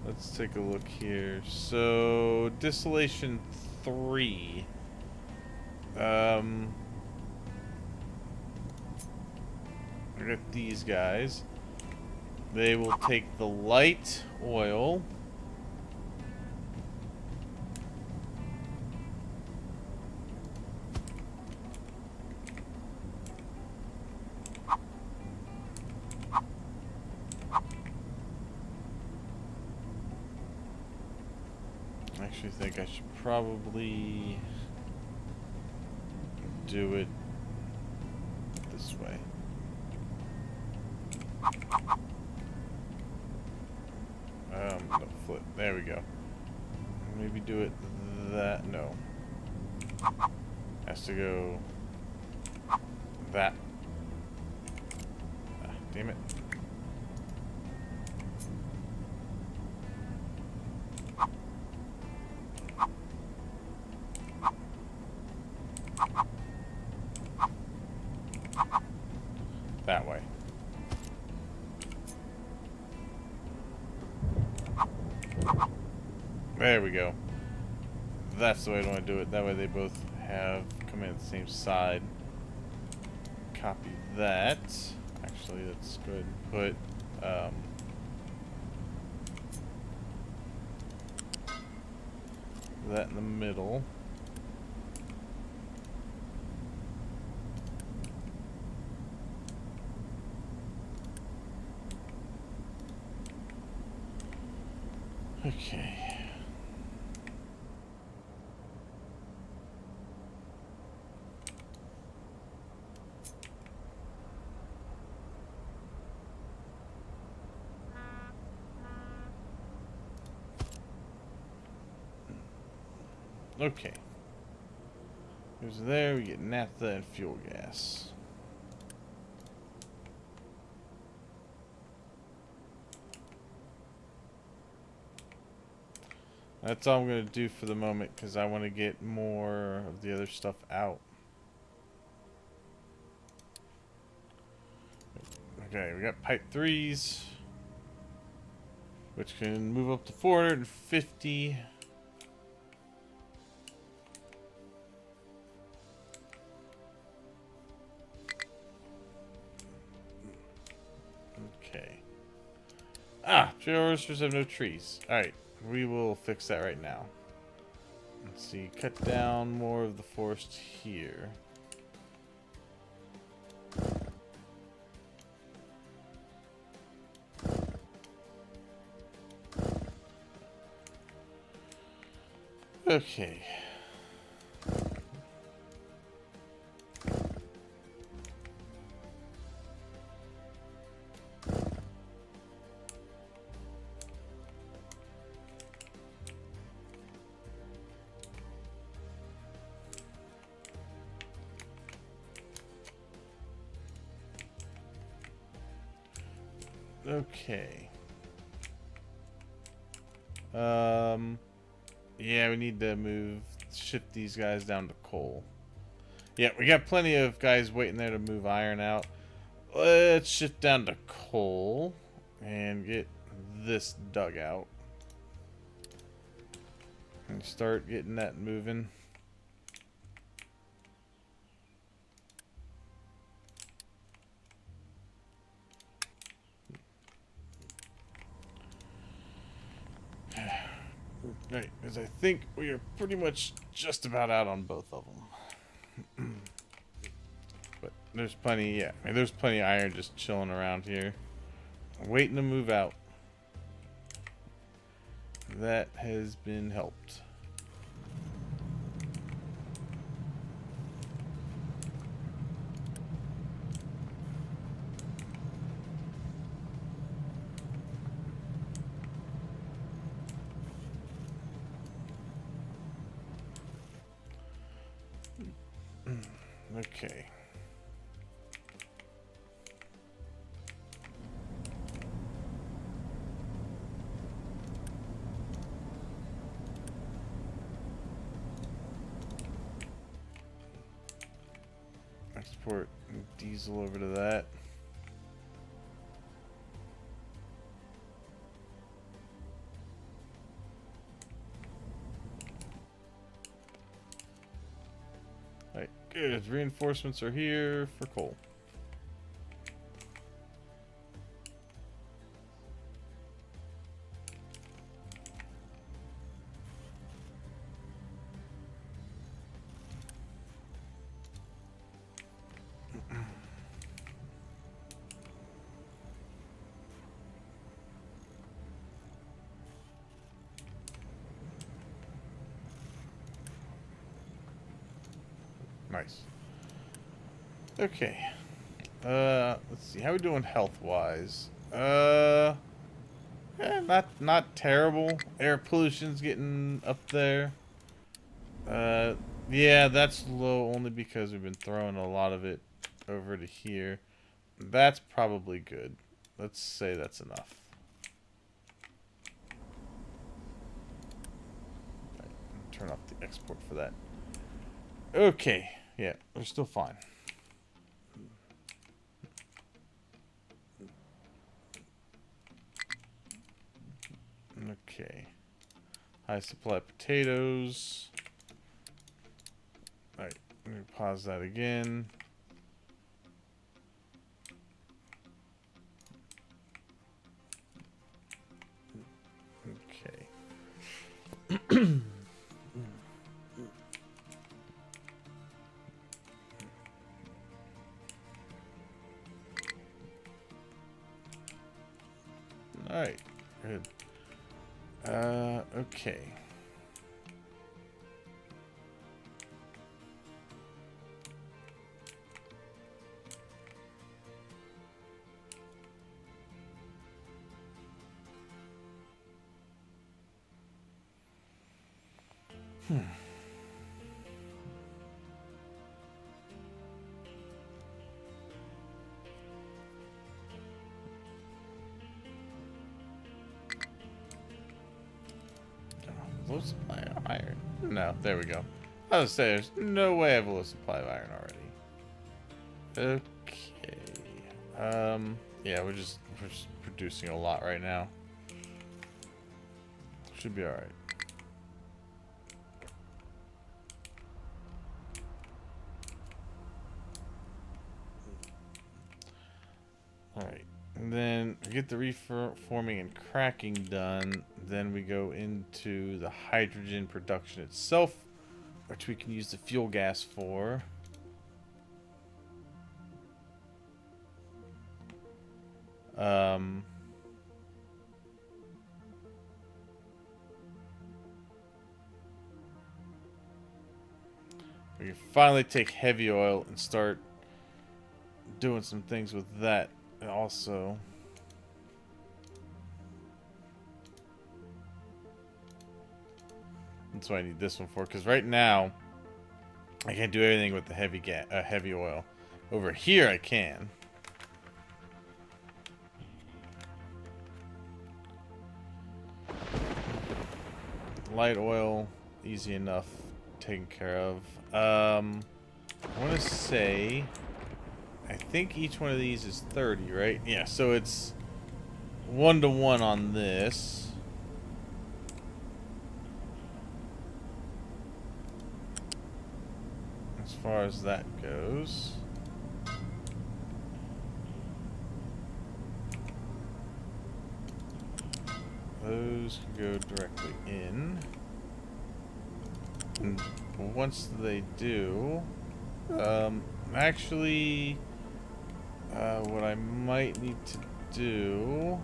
let's take a look here. So, Distillation 3. I got these guys. They will take the light oil. I actually think I should probably do it this way. No, flip. There we go. Maybe do it that. No. Has to go that. Ah, damn it. That way. There we go. That's the way I want to do it. That way they both have come in at the same side. Copy that. Actually, let's go ahead and put that in the middle. Okay. Okay. Here's there, we get naphtha and fuel gas. That's all I'm going to do for the moment because I want to get more of the other stuff out. Okay, we got pipe 3s, which can move up to 450. Okay. Ah, trail roasters have no trees. Alright, we will fix that right now. Let's see, cut down more of the forest here. Okay. Okay. Yeah, we need to shift these guys down to coal. Yeah, we got plenty of guys waiting there to move iron out. Let's shift down to coal and get this dug out. And start getting that moving. Right, because I think we are pretty much just about out on both of them. But there's plenty, yeah, there's plenty of iron just chilling around here, waiting to move out. That has been helped. Okay. Export diesel over to that. Alright, good. Reinforcements are here for coal. Nice. Okay. Let's see. How are we doing health-wise? Not terrible. Air pollution's getting up there. Yeah, that's low only because we've been throwing a lot of it over to here. That's probably good. Let's say that's enough. Right, turn off the export for that. Okay. Yeah, we're still fine. Okay. High supply of potatoes. Alright, let me pause that again. Okay. Alright, good. Okay. Low supply of iron. No, there we go. I was saying, there's no way I have a low supply of iron already. Okay. Yeah, we're just producing a lot right now. Should be alright. Alright. And then we get the reforming and cracking done. Then we go into the hydrogen production itself, which we can use the fuel gas for. We can finally take heavy oil and start doing some things with that. And also, that's what I need this one for, because right now I can't do anything with the heavy oil. Over here I can. Light oil, easy enough, taken care of. I want to say, I think each one of these is 30, right? Yeah, so it's 1-to-1 on this. As far as that goes. Those can go directly in. And once they do, actually, what I might need to do.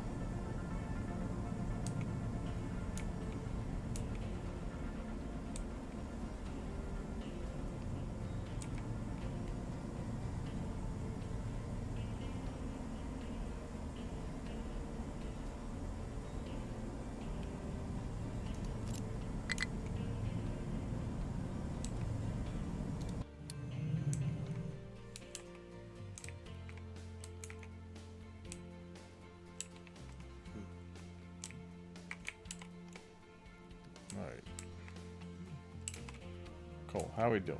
All right. Cool. How are we doing?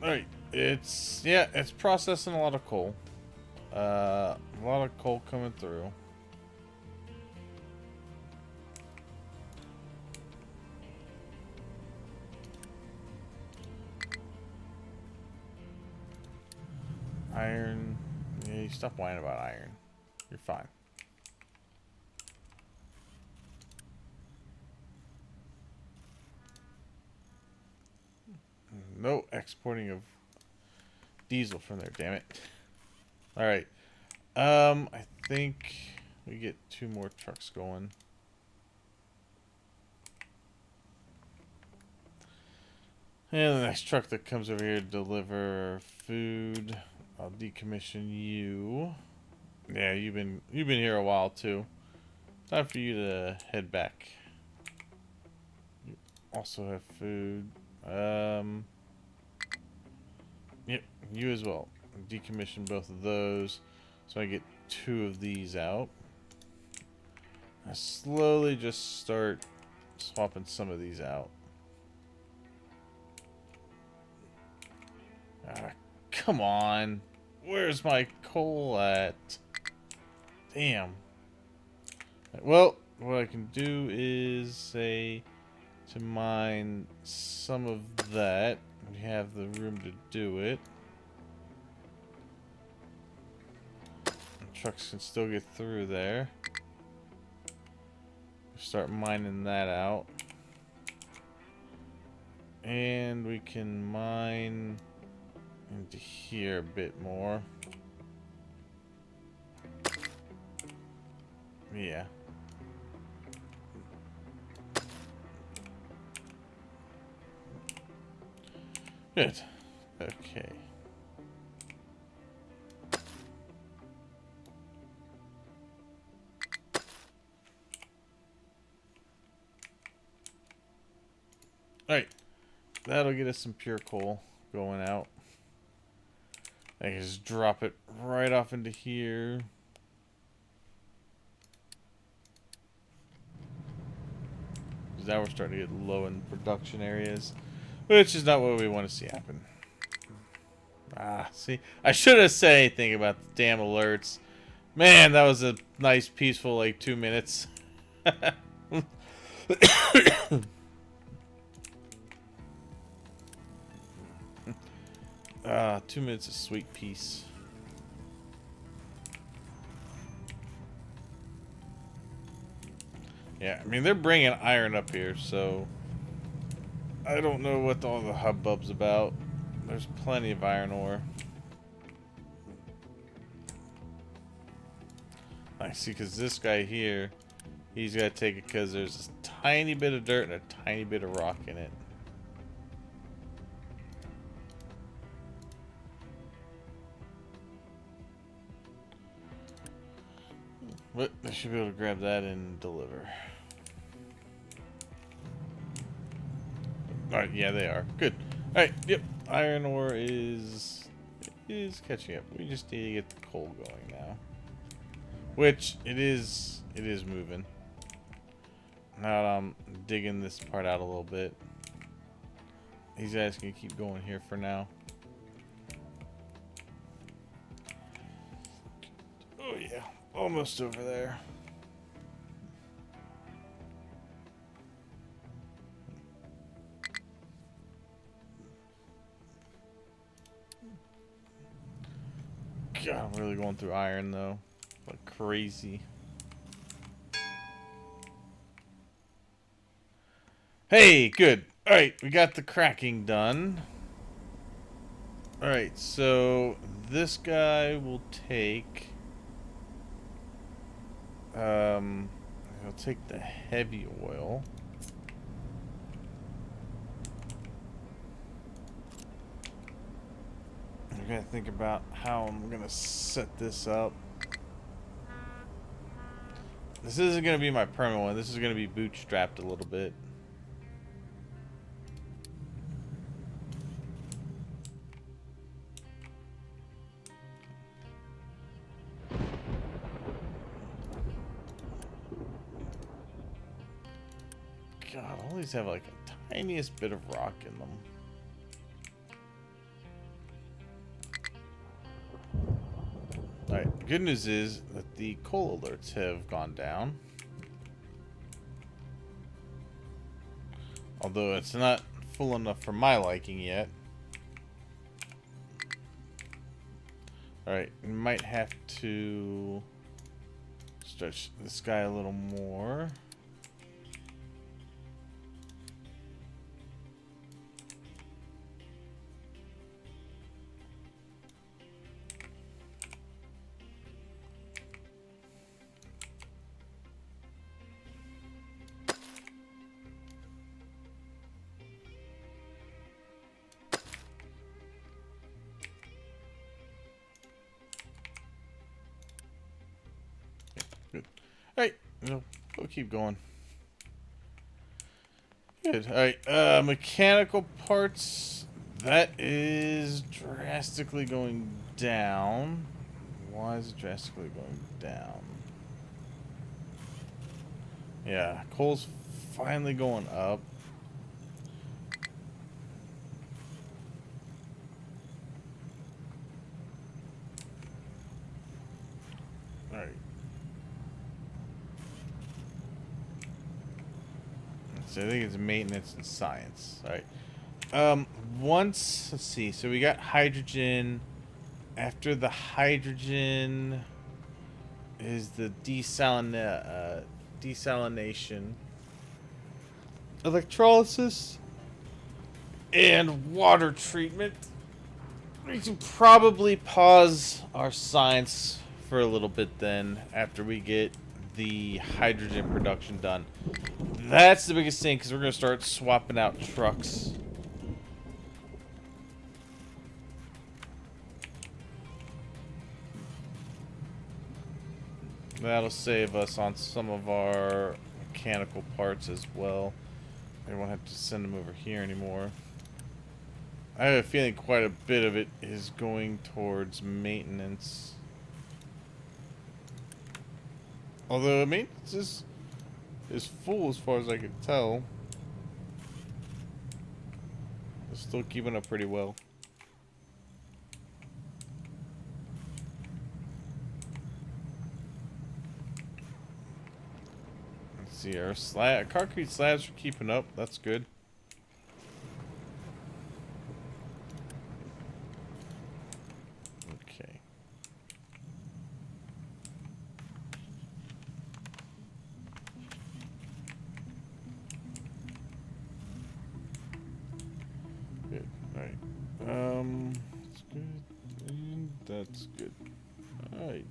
Alright, it's processing a lot of coal. A lot of coal coming through. Iron. Yeah, you stop whining about iron. You're fine. No exporting of diesel from there, damn it. Alright. I think we get 2 more trucks going. And the next truck that comes over here to deliver food, I'll decommission you. Yeah, you've been here a while too. Time for you to head back. You also have food. Yep, you as well. Decommission both of those, so I get 2 of these out. I slowly just start swapping some of these out. Ah, come on. Where's my coal at? Damn. Well, what I can do is say to mine some of that. We have the room to do it. Trucks can still get through there. Start mining that out. And we can mine into here a bit more. Yeah. Good. Okay. Alright. That'll get us some pure coal going out. I can just drop it right off into here. Because now we're starting to get low in production areas. Which is not what we want to see happen. Ah, see? I shouldn't have said anything about the damn alerts. Man, that was a nice, peaceful, like, 2 minutes. 2 minutes of sweet peace. Yeah, I mean, they're bringing iron up here, so I don't know what all the hubbub's about. There's plenty of iron ore. I see, because this guy here, he's got to take it because there's a tiny bit of dirt and a tiny bit of rock in it. But I should be able to grab that and deliver. Alright, yeah, they are. Good. Alright, yep. Iron ore is catching up. We just need to get the coal going now. Which, it is moving. Now I'm digging this part out a little bit. These guys can keep going here for now. Oh yeah, almost over there. God, I'm really going through iron though, like crazy. Hey, good. Alright, we got the cracking done. Alright, so this guy will take... he'll take the heavy oil. I gotta think about how I'm gonna set this up. This isn't gonna be my permanent one. This is gonna be bootstrapped a little bit. God, all these have like a tiniest bit of rock in them. Alright, the good news is that the coal alerts have gone down. Although it's not full enough for my liking yet. Alright, we might have to stretch this guy a little more. Good. Alright, we'll keep going. Good. Alright, mechanical parts. That is drastically going down. Why is it drastically going down? Yeah, coal's finally going up. Alright. So I think it's maintenance and science. Alright. Let's see. So we got hydrogen. After the hydrogen is the desalination, electrolysis, and water treatment. We can probably pause our science for a little bit then after we get the hydrogen production done. That's the biggest thing because we're going to start swapping out trucks. That'll save us on some of our mechanical parts as well. We won't have to send them over here anymore. I have a feeling quite a bit of it is going towards maintenance. Although maintenance is full as far as I can tell. It's still keeping up pretty well. Let's see, our concrete slabs are keeping up. That's good. Okay. Good. Alright. That's good. And that's good. Alright.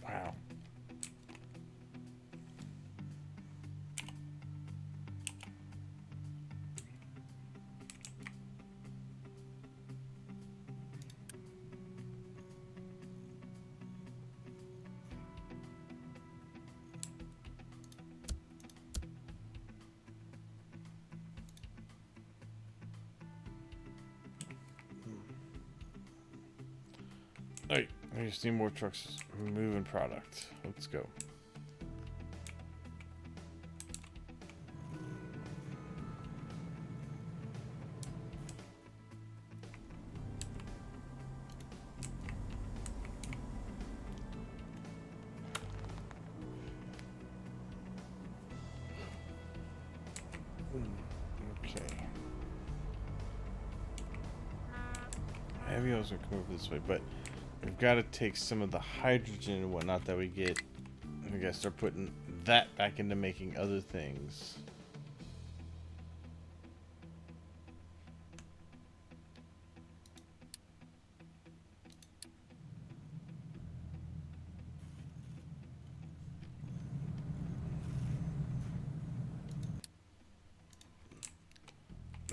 Wow. Alright, I just need more trucks moving product. Let's go. Okay. Heavy oils are coming over this way, but we've got to take some of the hydrogen and whatnot that we get. We got to start putting that back into making other things.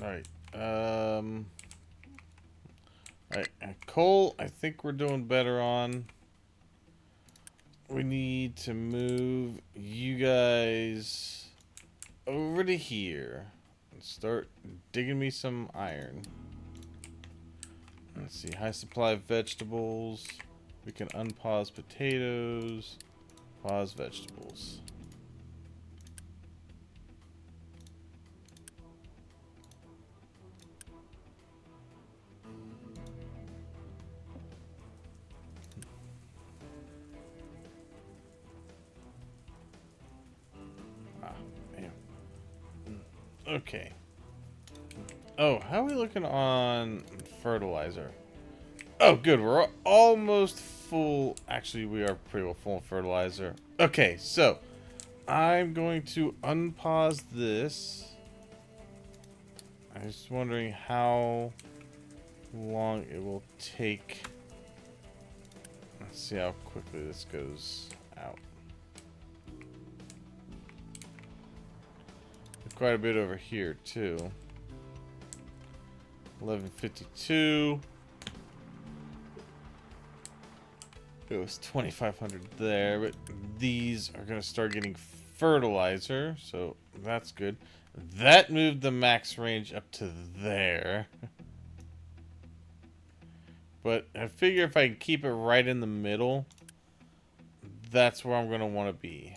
Alright. Alright. Coal, I think we're doing better on. We need to move you guys over to here and start digging me some iron. Let's see. High supply of vegetables. We can unpause potatoes. Pause vegetables. Okay. Oh, how are we looking on fertilizer? Oh, good. We're almost full. Actually, we are pretty well full of fertilizer. Okay, so I'm going to unpause this. I'm just wondering how long it will take. Let's see how quickly this goes out. Quite a bit over here too. 1152. It was 2500 there, but these are gonna start getting fertilizer, so that's good. That moved the max range up to there. But I figure if I can keep it right in the middle, that's where I'm gonna want to be.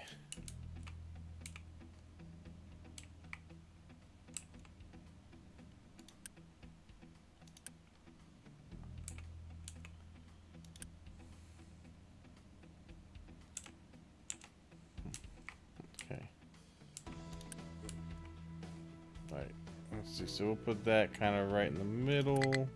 Okay. Alright. Let's see. So we'll put that kind of right in the middle.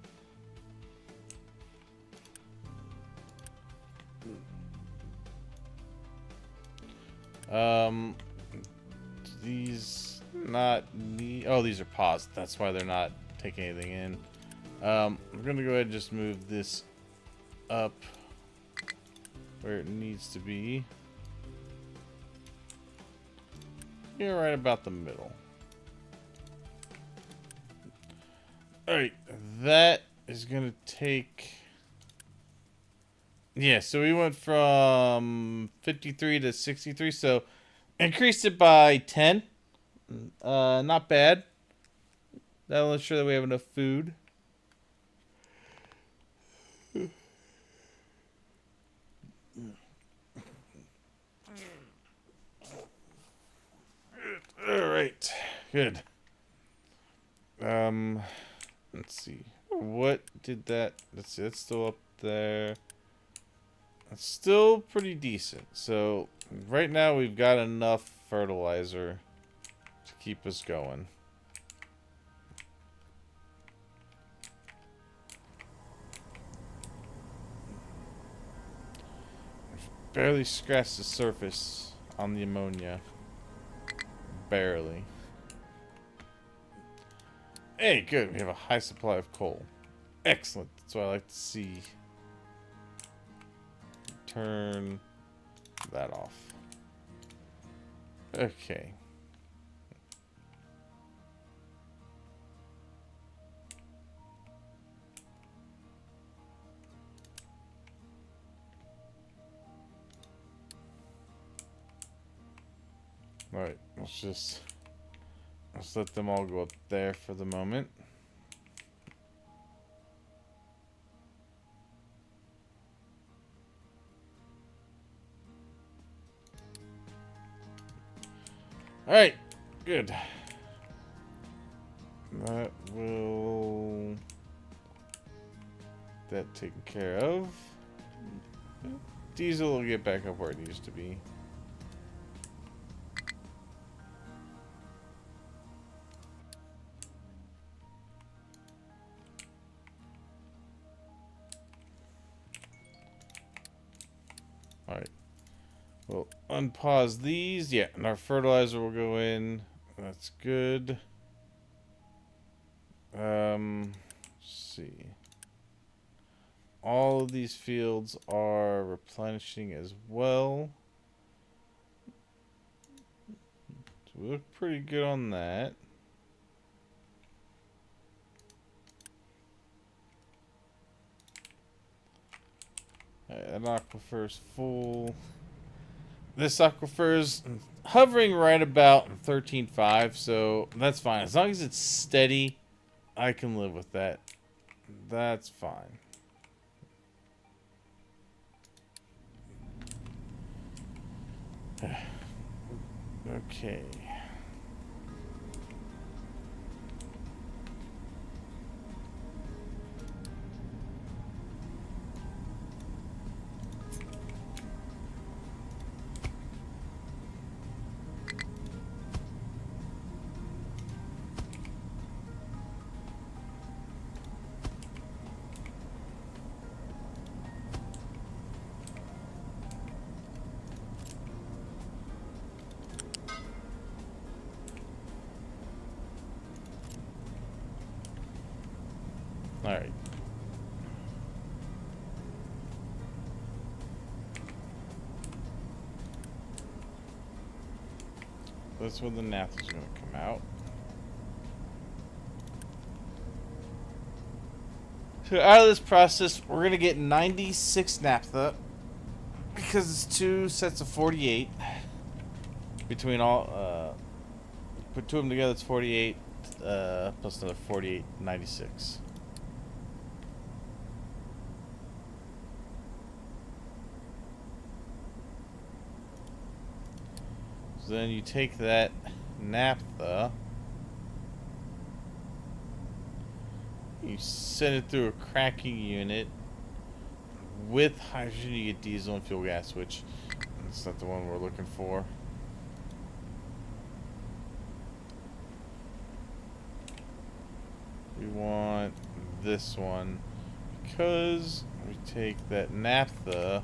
These not need. Oh, these are paused. That's why they're not taking anything in. I'm gonna go ahead and just move this up where it needs to be. Yeah, right about the middle. Alright, that is gonna take. Yeah, so we went from 53 to 63, so increased it by 10. Not bad. That'll ensure that we have enough food. Alright, good. Let's see. What did that... Let's see, that's still up there. It's still pretty decent. So, right now we've got enough fertilizer to keep us going. We've barely scratched the surface on the ammonia. Barely. Hey, good. We have a high supply of coal. Excellent. That's what I like to see. Turn that off. Okay. Alright, let's let them all go up there for the moment. Alright, good. That will... That taken care of. Diesel will get back up where it needs to be. Alright. We'll unpause these. Yeah, and our fertilizer will go in. That's good. Let's see. All of these fields are replenishing as well. So we look pretty good on that. That aquifer's full. This aquifer's hovering right about 13.5, so that's fine. As long as it's steady, I can live with that. That's fine. Okay. Alright. That's when the naphtha is going to come out. So out of this process, we're going to get 96 naphtha. Because it's 2 sets of 48. Between all, put 2 of them together, it's 48. Plus another 48, 96. So then you take that naphtha, you send it through a cracking unit with hydrogen. You get diesel and fuel gas, which that's not the one we're looking for. We want this one because we take that naphtha.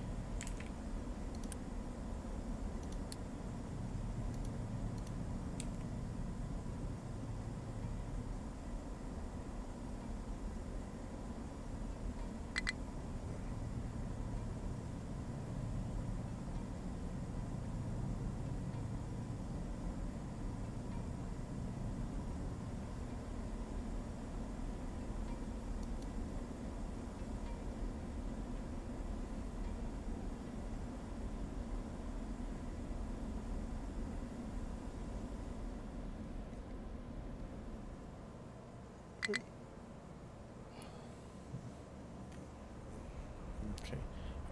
Okay.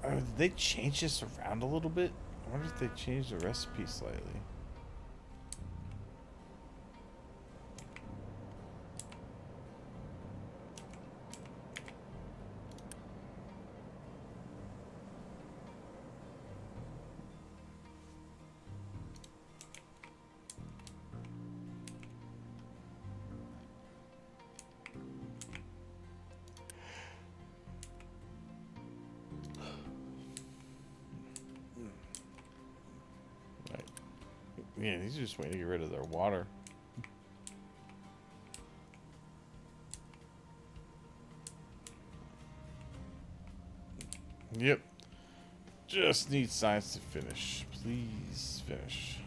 Did they change this around a little bit? I wonder if they changed the recipe slightly. Yeah, these are just waiting to get rid of their water. Yep. Just need science to finish. Please finish.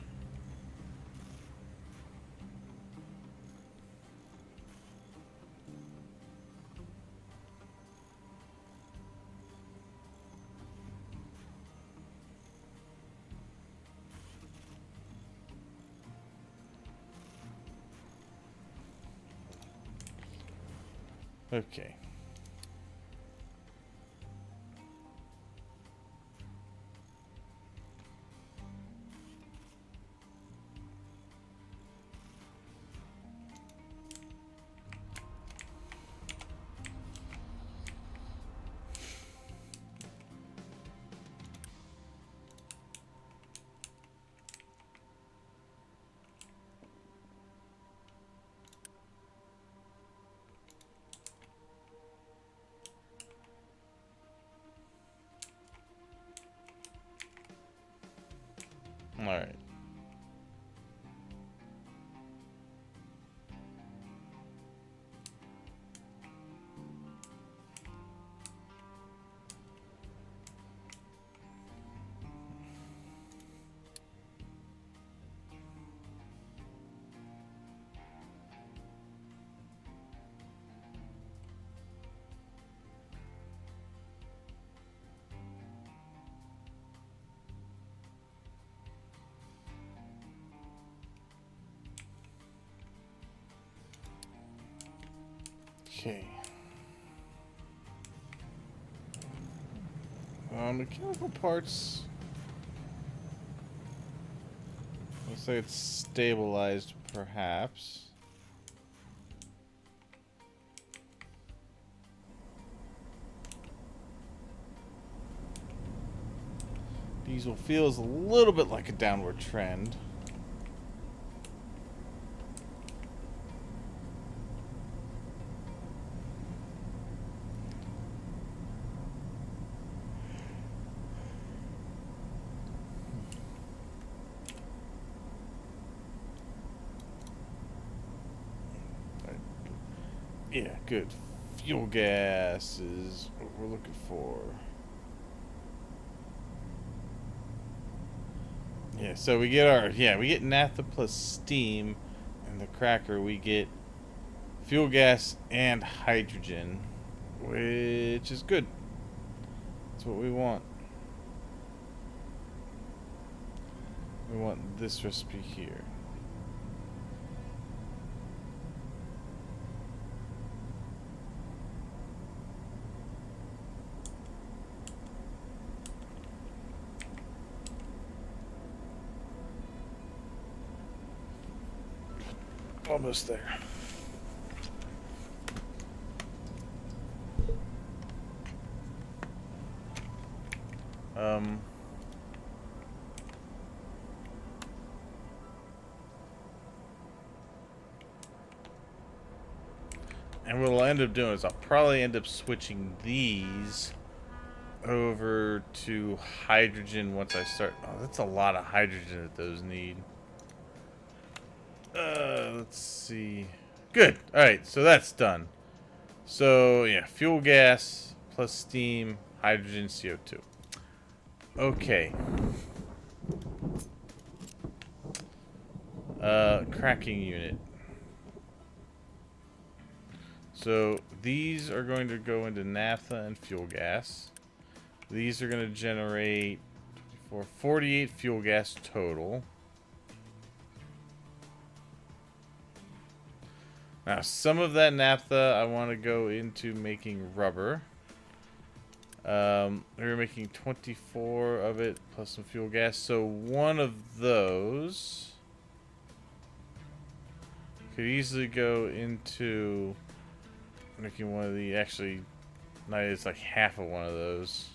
Okay. Alright. Okay. Mechanical parts. Looks like it's stabilized, perhaps. Diesel feels a little bit like a downward trend. Yeah, good. Fuel gas is what we're looking for. Yeah, so we get naphtha plus steam, and the cracker we get fuel gas and hydrogen, which is good. That's what we want. We want this recipe here. Almost there. And what I'll end up doing is I'll probably end up switching these over to hydrogen once I start. Oh, that's a lot of hydrogen that those need. Let's see. Good. Alright, so that's done. So, yeah, fuel gas plus steam, hydrogen, CO2. Okay. Cracking unit. So, these are going to go into naphtha and fuel gas. These are going to generate for 48 fuel gas total. Now, some of that naphtha I want to go into making rubber. We're making 24 of it plus some fuel gas. So one of those could easily go into making one of the, actually, no, it's like half of one of those.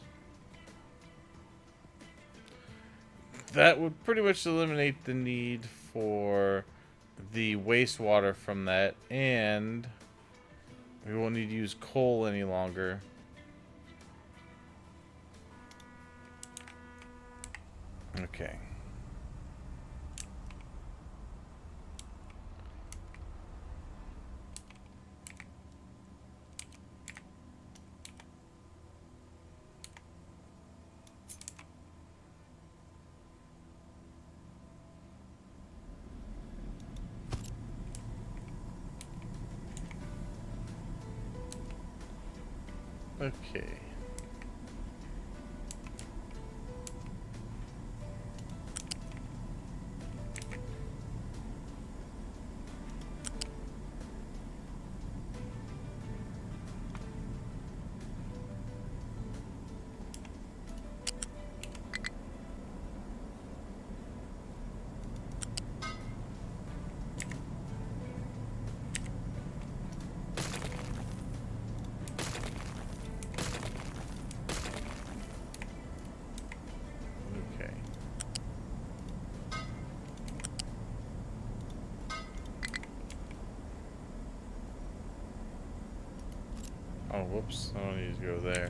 That would pretty much eliminate the need for the wastewater from that, and we won't need to use coal any longer. Okay. Okay. Okay. Oh, whoops. I don't need to go there.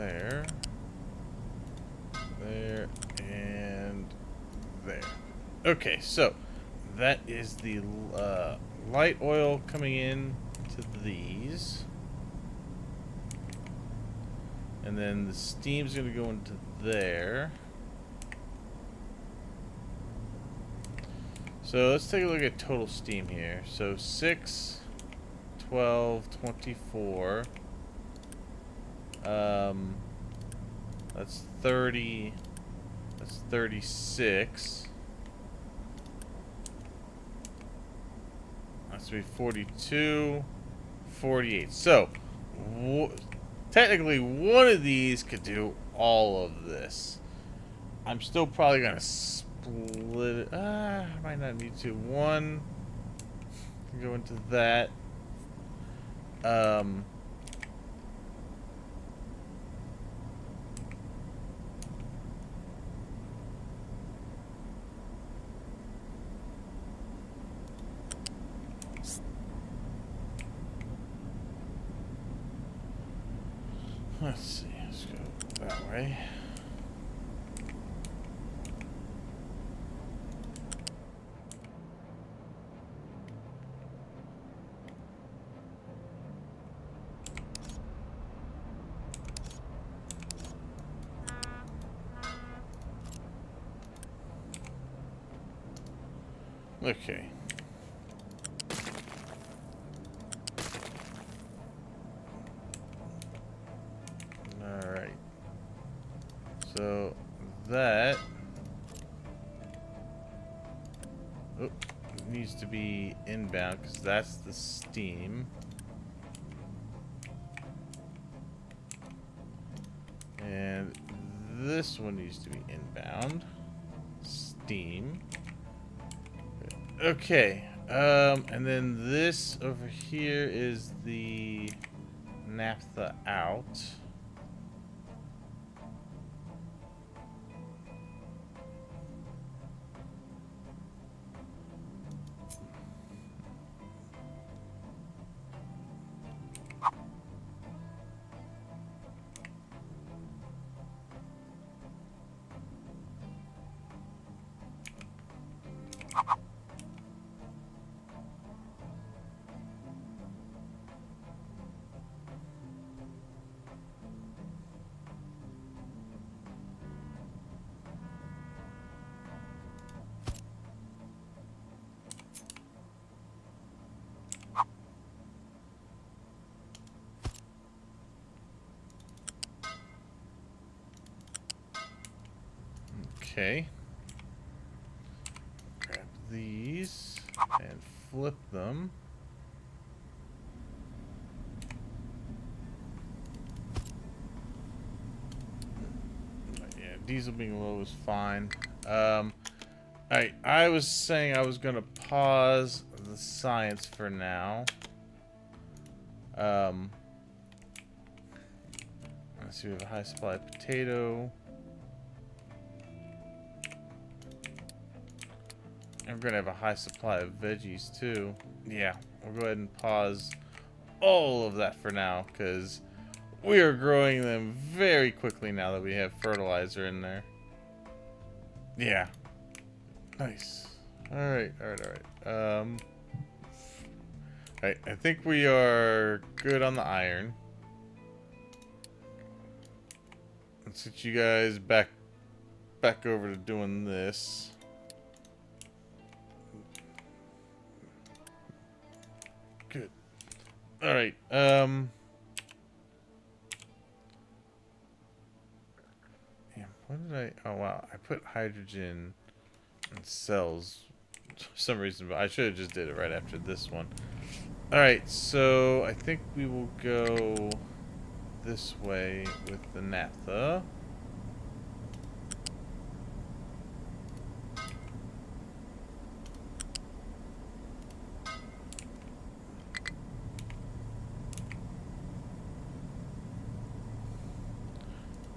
there, there, and there. Okay, so that is the light oil coming in to these. And then the steam's going to go into there. So let's take a look at total steam here. So 6, 12, 24. That's 30. That's 36. That's to be 42, 48. So, technically, one of these could do all of this. I'm still probably going to split it. I might not need to. One can go into that. Let's see. Let's go that way. Okay. Alright. So that needs to be inbound because that's the steam. And this one needs to be inbound. Steam. Okay. And then this over here is the naphtha out. Okay. Grab these and flip them. Yeah, diesel being low is fine. Alright, I was saying I was gonna pause the science for now. Let's see, we have a high supply of potato. I'm gonna have a high supply of veggies too. Yeah, we'll go ahead and pause all of that for now because we are growing them very quickly now that we have fertilizer in there. Yeah. Nice. Alright. Alright, I think we are good on the iron. Let's get you guys back over to doing this. Good. Alright, yeah, what did I... Oh, wow. I put hydrogen in cells for some reason, but I should have just did it right after this one. Alright, so I think we will go this way with the naphtha.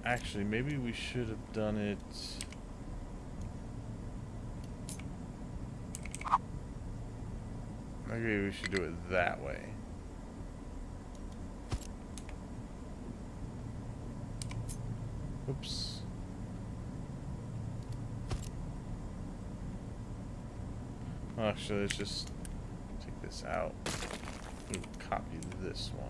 Actually, maybe we should have done it... Maybe we should do it that way. Oops. Well, actually, let's just take this out. Ooh, copy this one.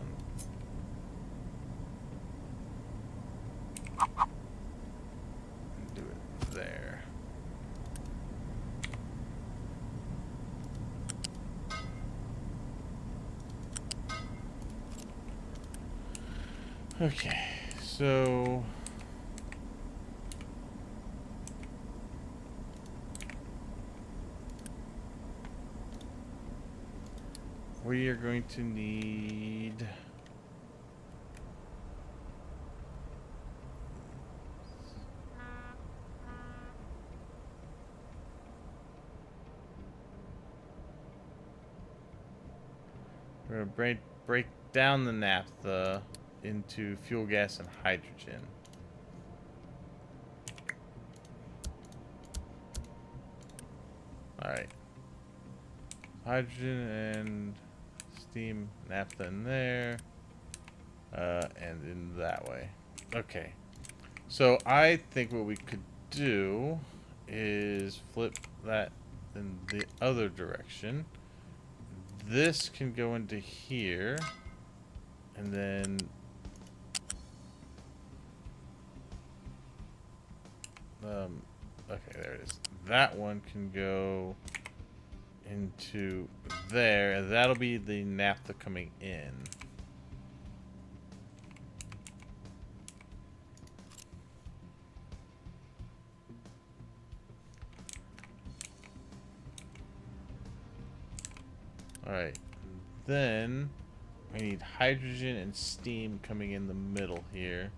And do it there. Okay, so we are going to need we're gonna break down the naphtha into fuel gas and hydrogen. Alright. Hydrogen and steam naphtha in there. And in that way. Okay. So I think what we could do is flip that in the other direction. This can go into here. And then okay, there it is. That one can go into there, and that'll be the naphtha coming in. Alright. Then we need hydrogen and steam coming in the middle here.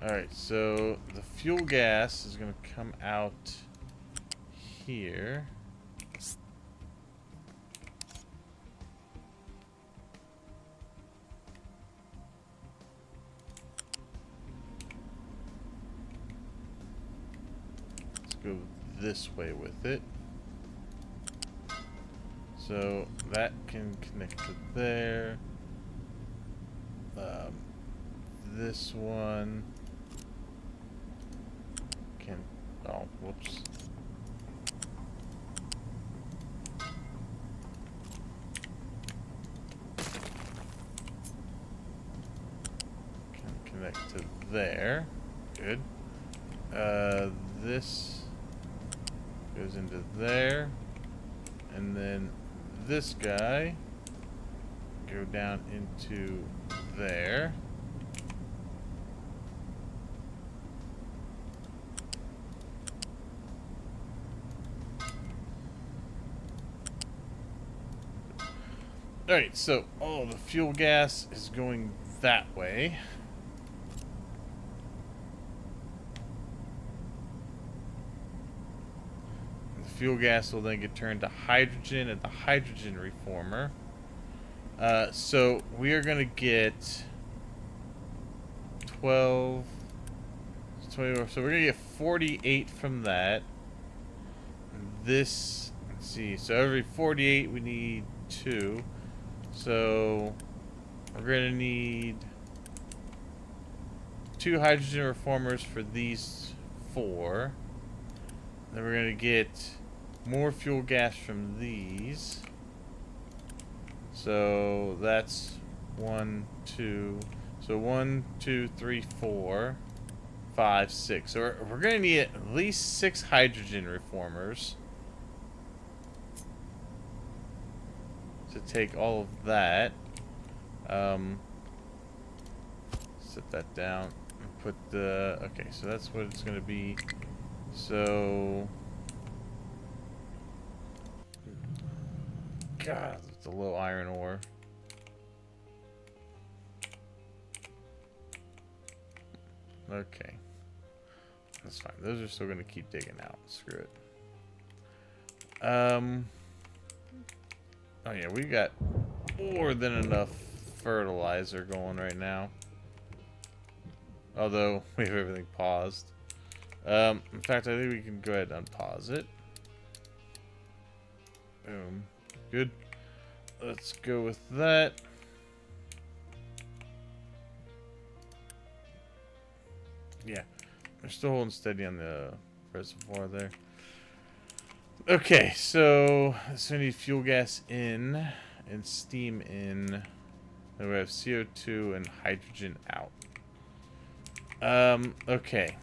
Alright, so the fuel gas is going to come out here. Let's go this way with it. So that can connect to there. This one can, oh, whoops. Can connect to there. Good. This goes into there. And then this guy go down into there. Alright, so all the fuel gas is going that way. The fuel gas will then get turned to hydrogen at the hydrogen reformer. So we are going to get 12, 24, so we're going to get 48 from that. This, let's see, so every 48 we need 2. So we're going to need 2 hydrogen reformers for these 4. Then we're going to get more fuel gas from these. So that's 1, 2. So 1, 2, 3, 4, 5, 6. So we're going to need at least 6 hydrogen reformers to take all of that. Set that down and put the, okay, so that's what it's going to be. So God, it's a low iron ore. Okay, that's fine. Those are still going to keep digging out. Screw it. Oh yeah, we got more than enough fertilizer going right now. Although we have everything paused. In fact, I think we can go ahead and unpause it. Boom. Good. Let's go with that. Yeah. They're still holding steady on the reservoir there. Okay, so I need fuel gas in and steam in. Then we have CO2 and hydrogen out. Okay.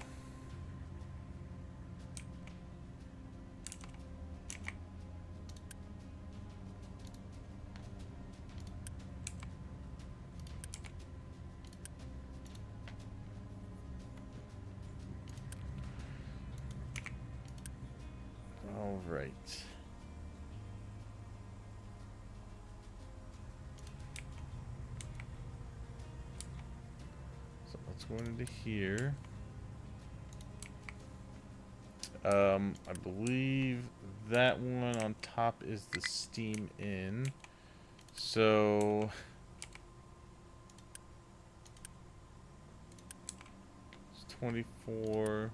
All right. So let's go into here. I believe that one on top is the steam in. So it's 24,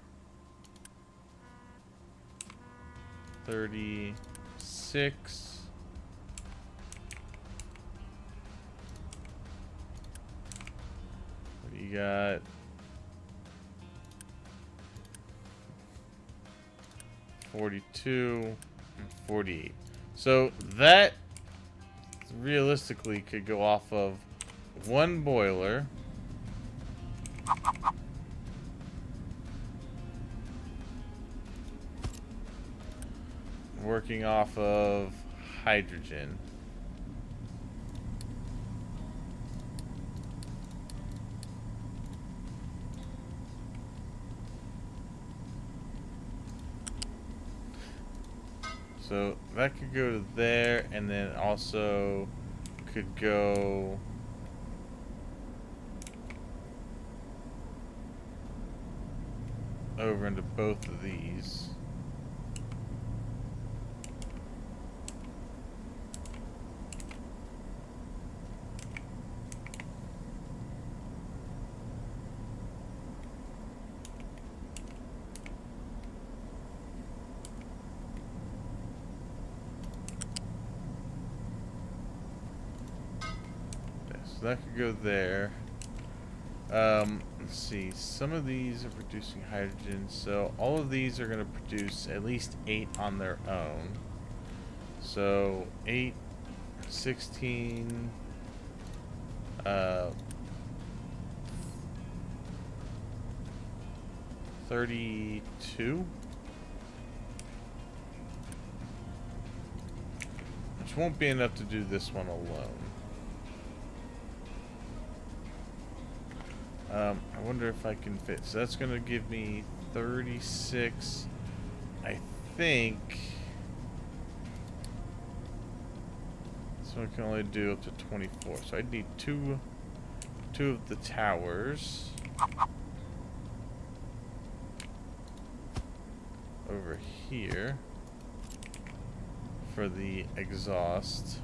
36. What do you got? 42 and 48. So that realistically could go off of one boiler. Working off of hydrogen. So that could go to there, and then also could go over into both of these. So that could go there. Let's see. Some of these are producing hydrogen, so all of these are going to produce at least 8 on their own. So 8, 16, 32, which won't be enough to do this one alone. I wonder if I can fit. So that's going to give me 36. I think this one can only do up to 24. So I'd need two of the towers over here for the exhaust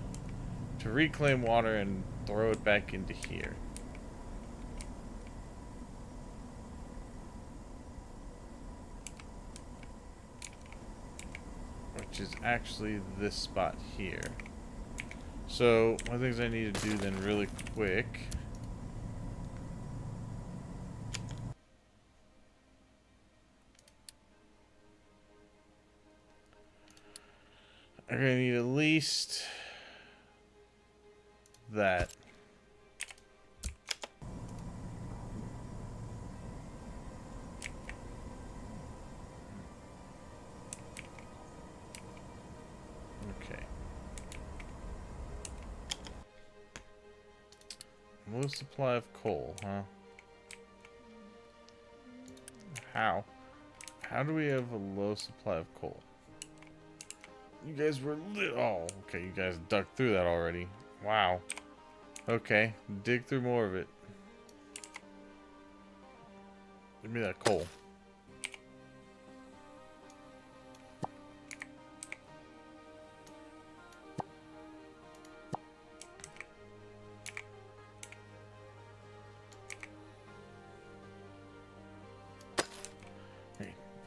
to reclaim water and throw it back into here. Which is actually this spot here. So one of the things I need to do then really quick I'm gonna need at least that. Okay. Low supply of coal, huh? How? How do we have a low supply of coal? You guys were oh, okay, you guys dug through that already. Wow. Okay, dig through more of it. Give me that coal.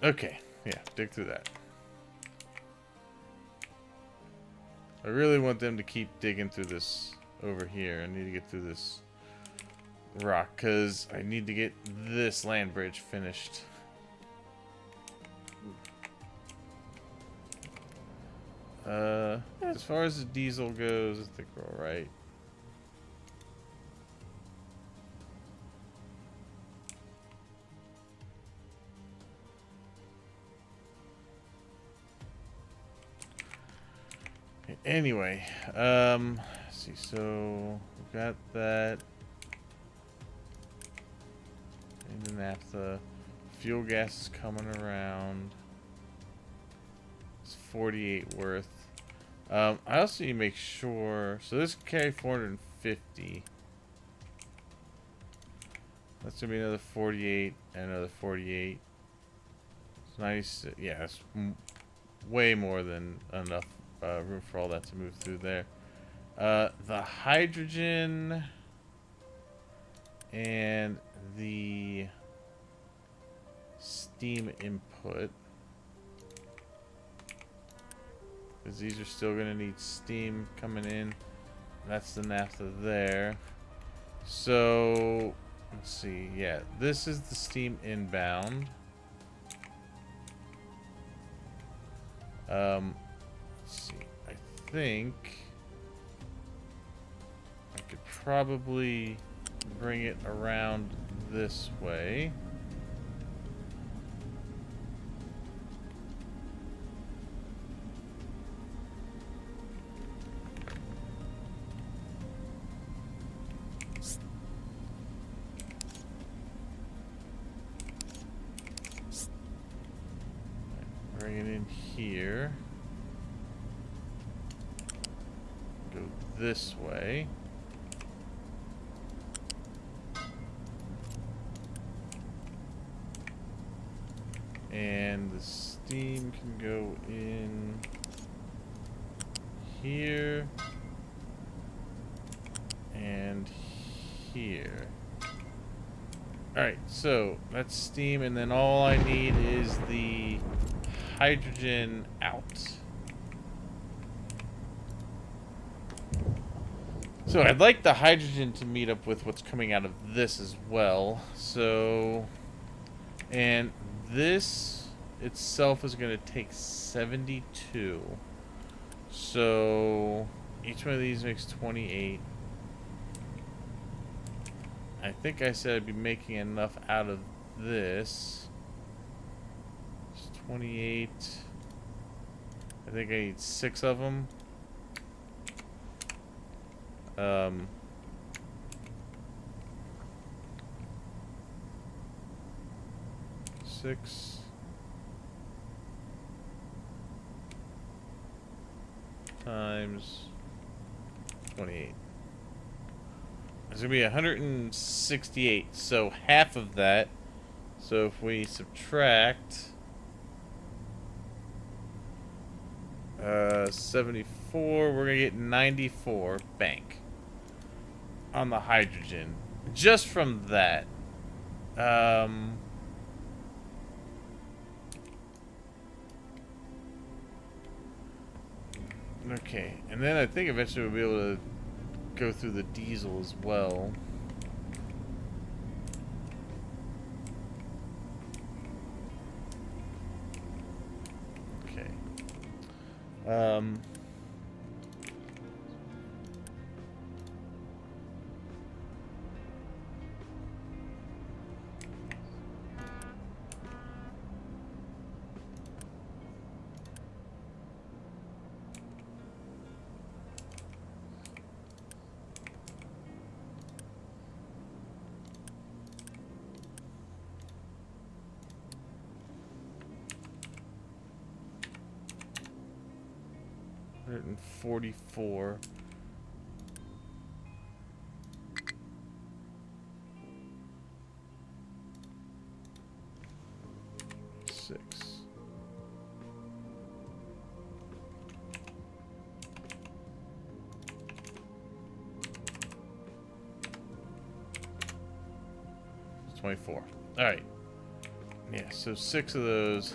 Okay, yeah, dig through that. I really want them to keep digging through this over here. I need to get through this rock because I need to get this land bridge finished. As far as the diesel goes, I think we're all right. Anyway, let's see. So we've got that. And the naphtha. Fuel gas is coming around. It's 48 worth. I also need to make sure. So this can carry 450. That's gonna be another 48 and another 48. It's 96. Yeah, it's way more than enough room for all that to move through there. The hydrogen and the steam input, because these are still going to need steam coming in. That's the naphtha there. So let's see. Yeah, this is the steam inbound. Let's see. I think I could probably bring it around this way. Bring it in here. Go this way. And the steam can go in here and here. Alright, so that's steam, and then all I need is the hydrogen out. So I'd like the hydrogen to meet up with what's coming out of this as well. So, and this itself is going to take 72. So each one of these makes 28. I think I said I'd be making enough out of this. It's 28. I think I need 6 of them. Six times 28. It's gonna be 168. So half of that. So if we subtract 74, we're gonna get 94 bank on the hydrogen just from that. Okay, and then I think eventually we'll be able to go through the diesel as well. Okay. 144. Six. It's 24. All right. Yeah, so 6 of those. 1,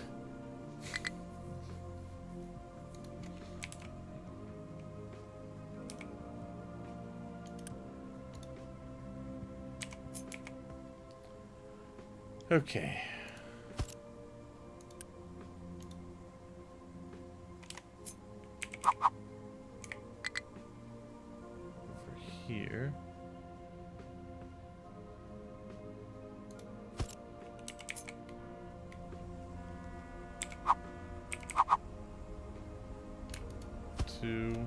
Okay. Over here. Two.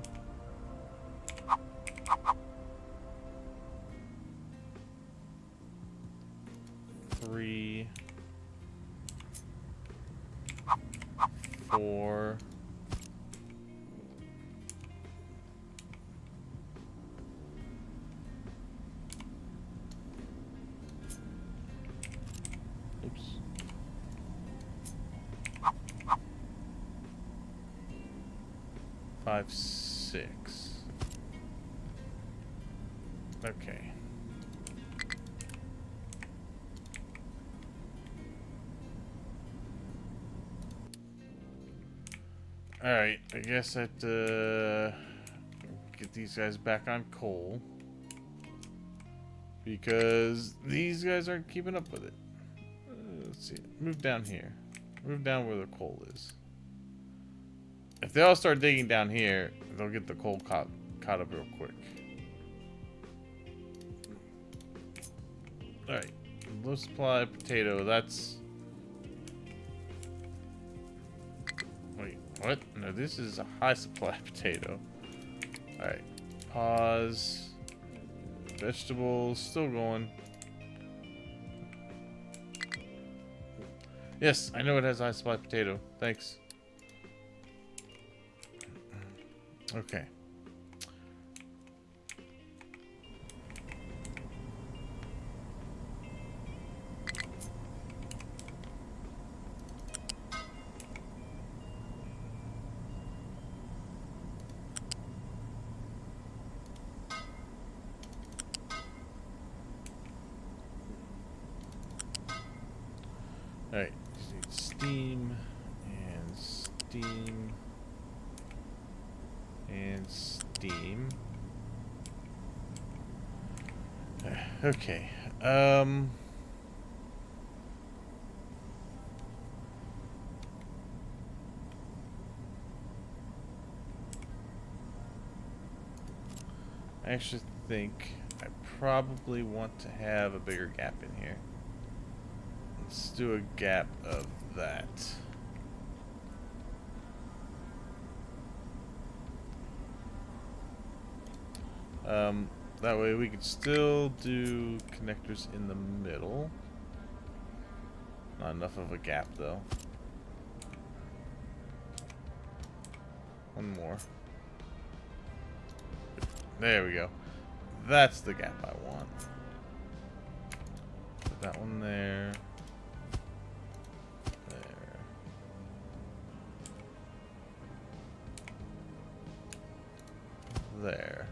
Three. Four. Oops. 5, 6. Okay. Alright, I guess I have to get these guys back on coal. Because these guys aren't keeping up with it. Let's see. Move down here. Move down where the coal is. If they all start digging down here, they'll get the coal caught up real quick. Alright. Low supply potato. That's... Wait, what? No, this is a high supply potato. Alright. Pause. Vegetables. Still going. Yes, I know it has high supply potato. Thanks. Okay. Alright, steam and steam and steam. Okay. I actually think I probably want to have a bigger gap in here. Let's do a gap of that. That way we could still do connectors in the middle. Not enough of a gap though. One more. There we go. That's the gap I want. Put that one there. There.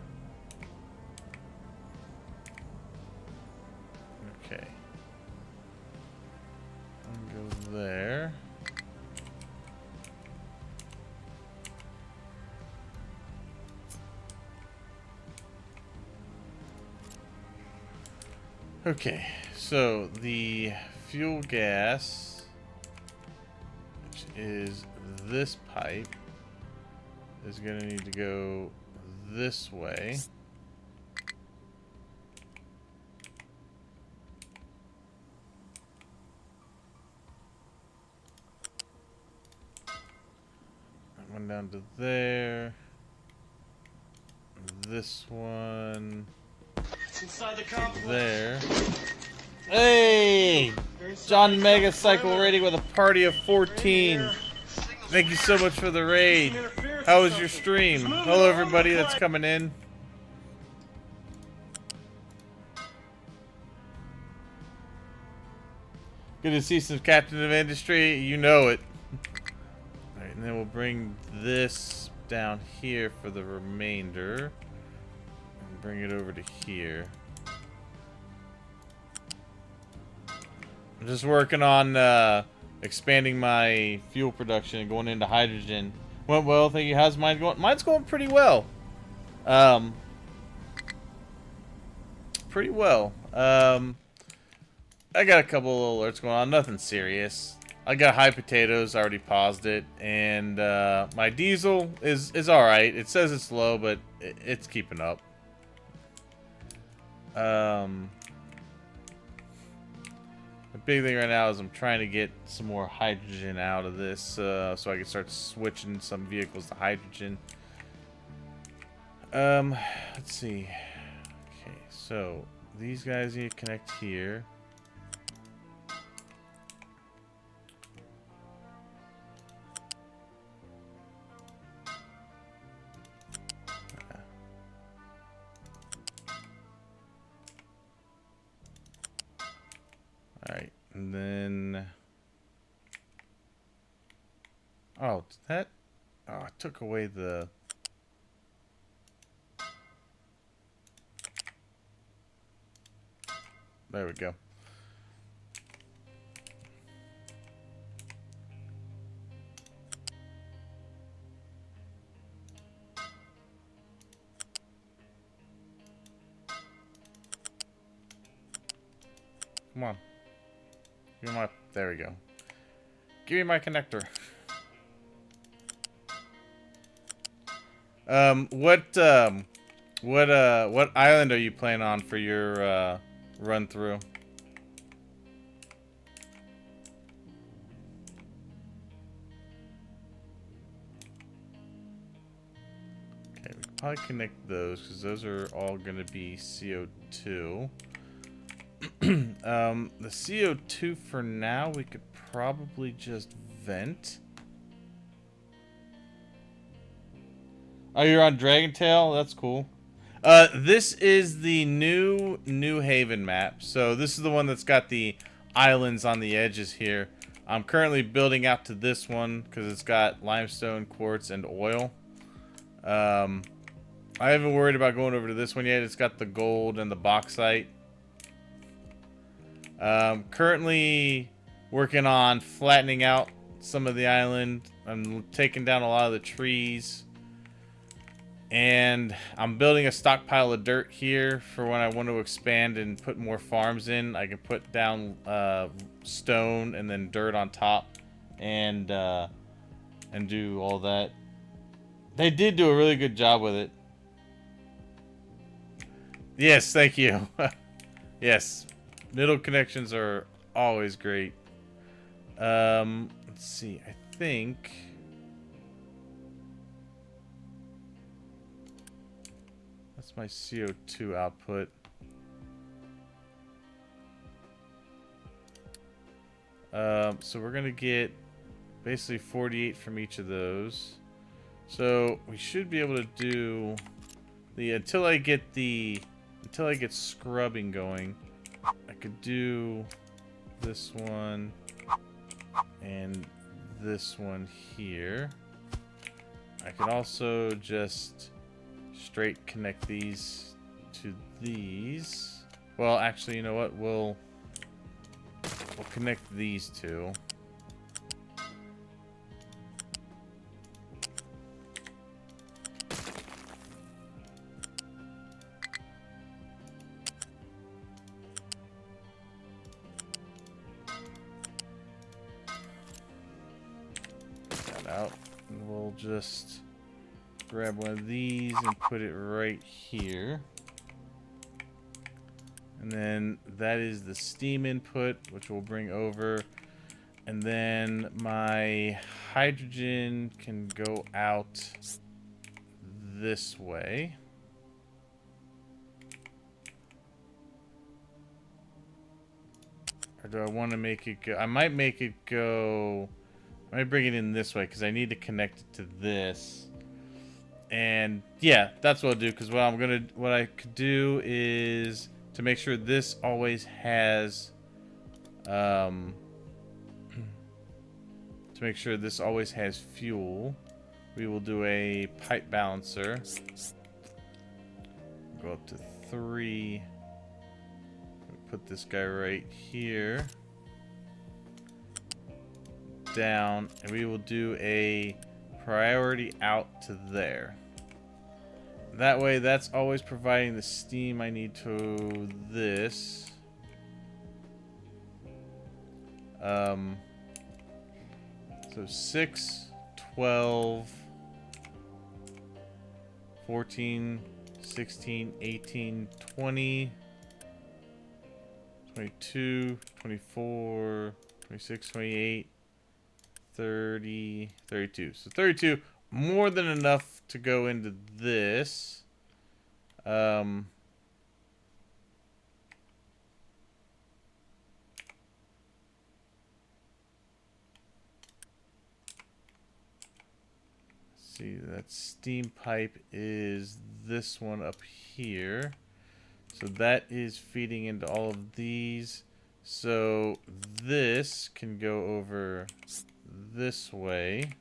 Okay. And go there. Okay, so the fuel gas, which is this pipe, is going to need to go this way. That one down to there. This one inside the complex. there. Hey! John Mega Cycle raiding with a party of 14. Thank you so much for the raid. How was your stream? Hello everybody that's coming in. Good to see some Captain of Industry. You know it. Alright, and then we'll bring this down here for the remainder. And bring it over to here. I'm just working on expanding my fuel production and going into hydrogen. Went well, thank you. How's mine going? Mine's going pretty well. Pretty well. I got a couple of alerts going on, nothing serious. I got high potatoes, I already paused it, and my diesel is alright. It says it's low, but it's keeping up. The big thing right now is I'm trying to get some more hydrogen out of this, so I can start switching some vehicles to hydrogen. Let's see. Okay, so these guys need to connect here. Alright, and then... Oh, that... Oh, I took away the... There we go. Come on. Give me my... There we go. Give me my connector. What island are you playing on for your run through? Okay, we can probably connect those because those are all going to be CO2. The CO2 for now we could probably just vent. Oh, you're on Dragontail? That's cool. This is the new New Haven map. So this is the one that's got the islands on the edges here. I'm currently building out to this one because it's got limestone, quartz, and oil. I haven't worried about going over to this one yet. It's got the gold and the bauxite. Currently working on flattening out some of the island. I'm taking down a lot of the trees. And I'm building a stockpile of dirt here for when I want to expand and put more farms in. I can put down stone and then dirt on top and do all that. They did do a really good job with it. Yes, thank you. Yes, middle connections are always great. Let's see. I think... That's my CO2 output. So we're gonna get basically 48 from each of those. So we should be able to do the until I get scrubbing going. I could do this one and this one here. I could also just straight connect these to these. Well, actually, you know what? We'll connect these two. That out. And we'll just grab one of these and put it right here. And then that is the steam input, which we'll bring over. And then my hydrogen can go out this way. Or do I want to make it go? I might make it go... I might bring it in this way because I need to connect it to this. And yeah, that's what I'll do, because what I could do is to make sure this always has fuel, we will do a pipe balancer. Go up to 3. Put this guy right here. Down, and we will do a priority out to there. That way, that's always providing the steam I need to this. So 6, 12, 14, 16, 18, 20, 22, 24, 26, 28, 30, 32. So 32, more than enough to go into this. See, that steam pipe is this one up here. So that is feeding into all of these. So this can go over this way.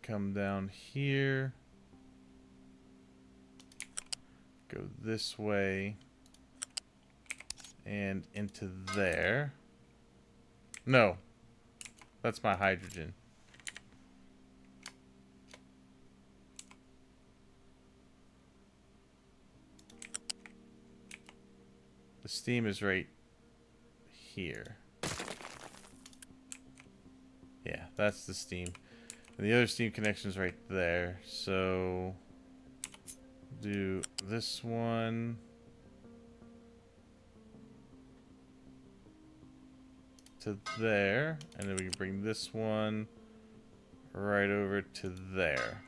Come down here. Go this way. And into there. No. That's my hydrogen. The steam is right here. Yeah, that's the steam. And the other steam connection is right there. So do this one. To there. And then we can bring this one right over to there.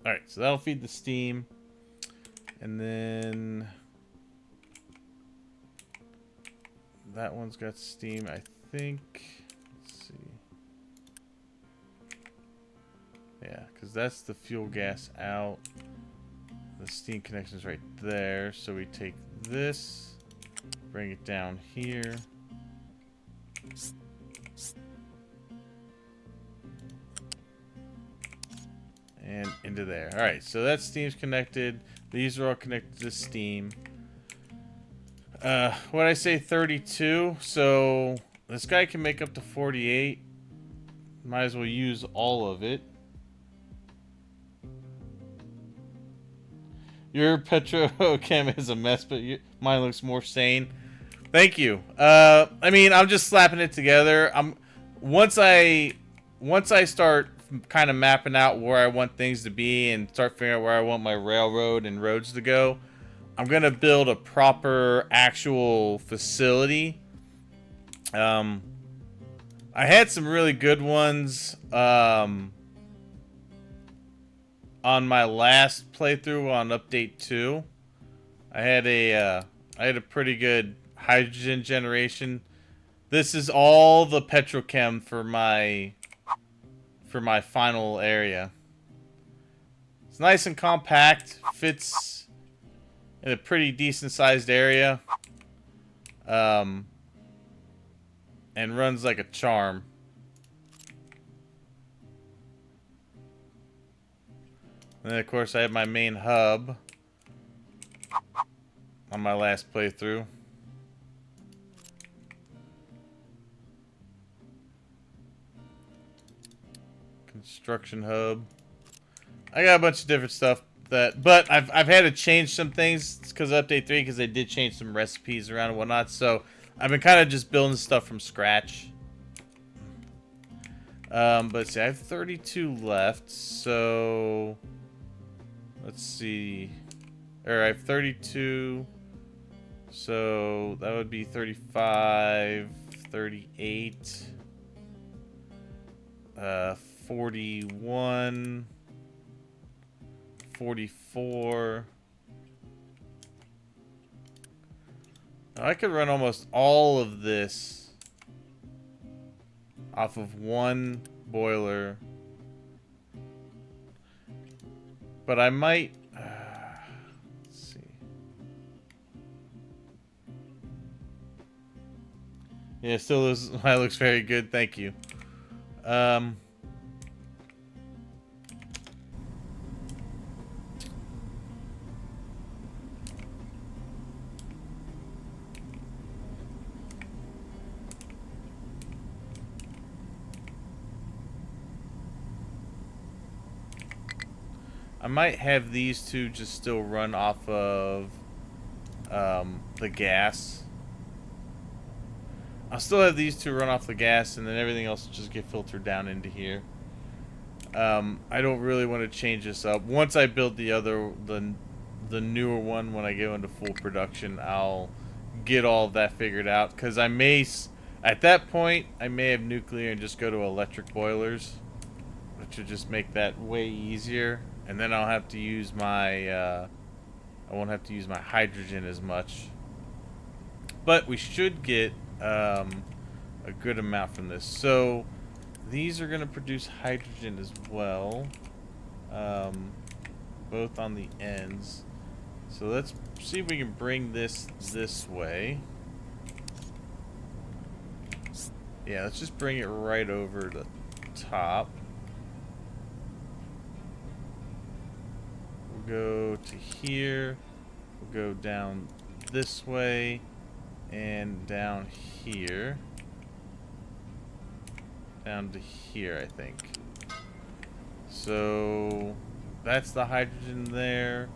Alright, so that'll feed the steam. And then that one's got steam, I think. Let's see. Yeah, because that's the fuel gas out. The steam connection's right there. So we take this, bring it down here. And into there. Alright, so that steam's connected. These are all connected to steam. What I say 32, so this guy can make up to 48. Might as well use all of it. Your petrochem is a mess, but mine looks more sane. Thank you. I mean, I'm just slapping it together. Once I start kind of mapping out where I want things to be and start figuring out where I want my railroad and roads to go, I'm gonna build a proper actual facility. I had some really good ones on my last playthrough on update 2. I had a pretty good hydrogen generation. This is all the petrochem for my final area. It's nice and compact, fits in a pretty decent sized area, and runs like a charm. And then of course I have my main hub on my last playthrough. Construction hub. I got a bunch of different stuff but I've had to change some things because of update 3, because they did change some recipes around and whatnot. So I've been kind of just building stuff from scratch. But see, I have 32 left, so let's see. Or I have 32, so that would be 35, 38, 41, 44. I could run almost all of this off of one boiler, but I might let's see. Yeah, still looks very good, thank you. I might have these two just still run off of the gas. I'll still have these two run off the gas, and then everything else will just get filtered down into here. I don't really want to change this up. Once I build the newer one, when I go into full production, I'll get all of that figured out. Because I may, at that point, I may have nuclear and just go to electric boilers, which would just make that way easier. And then I'll have to use my, I won't have to use my hydrogen as much. But we should get a good amount from this. So these are going to produce hydrogen as well, both on the ends. So let's see if we can bring this way. Yeah, let's just bring it right over the top. We'll go to here. We'll go down this way and down here. Down to here, I think. So that's the hydrogen there.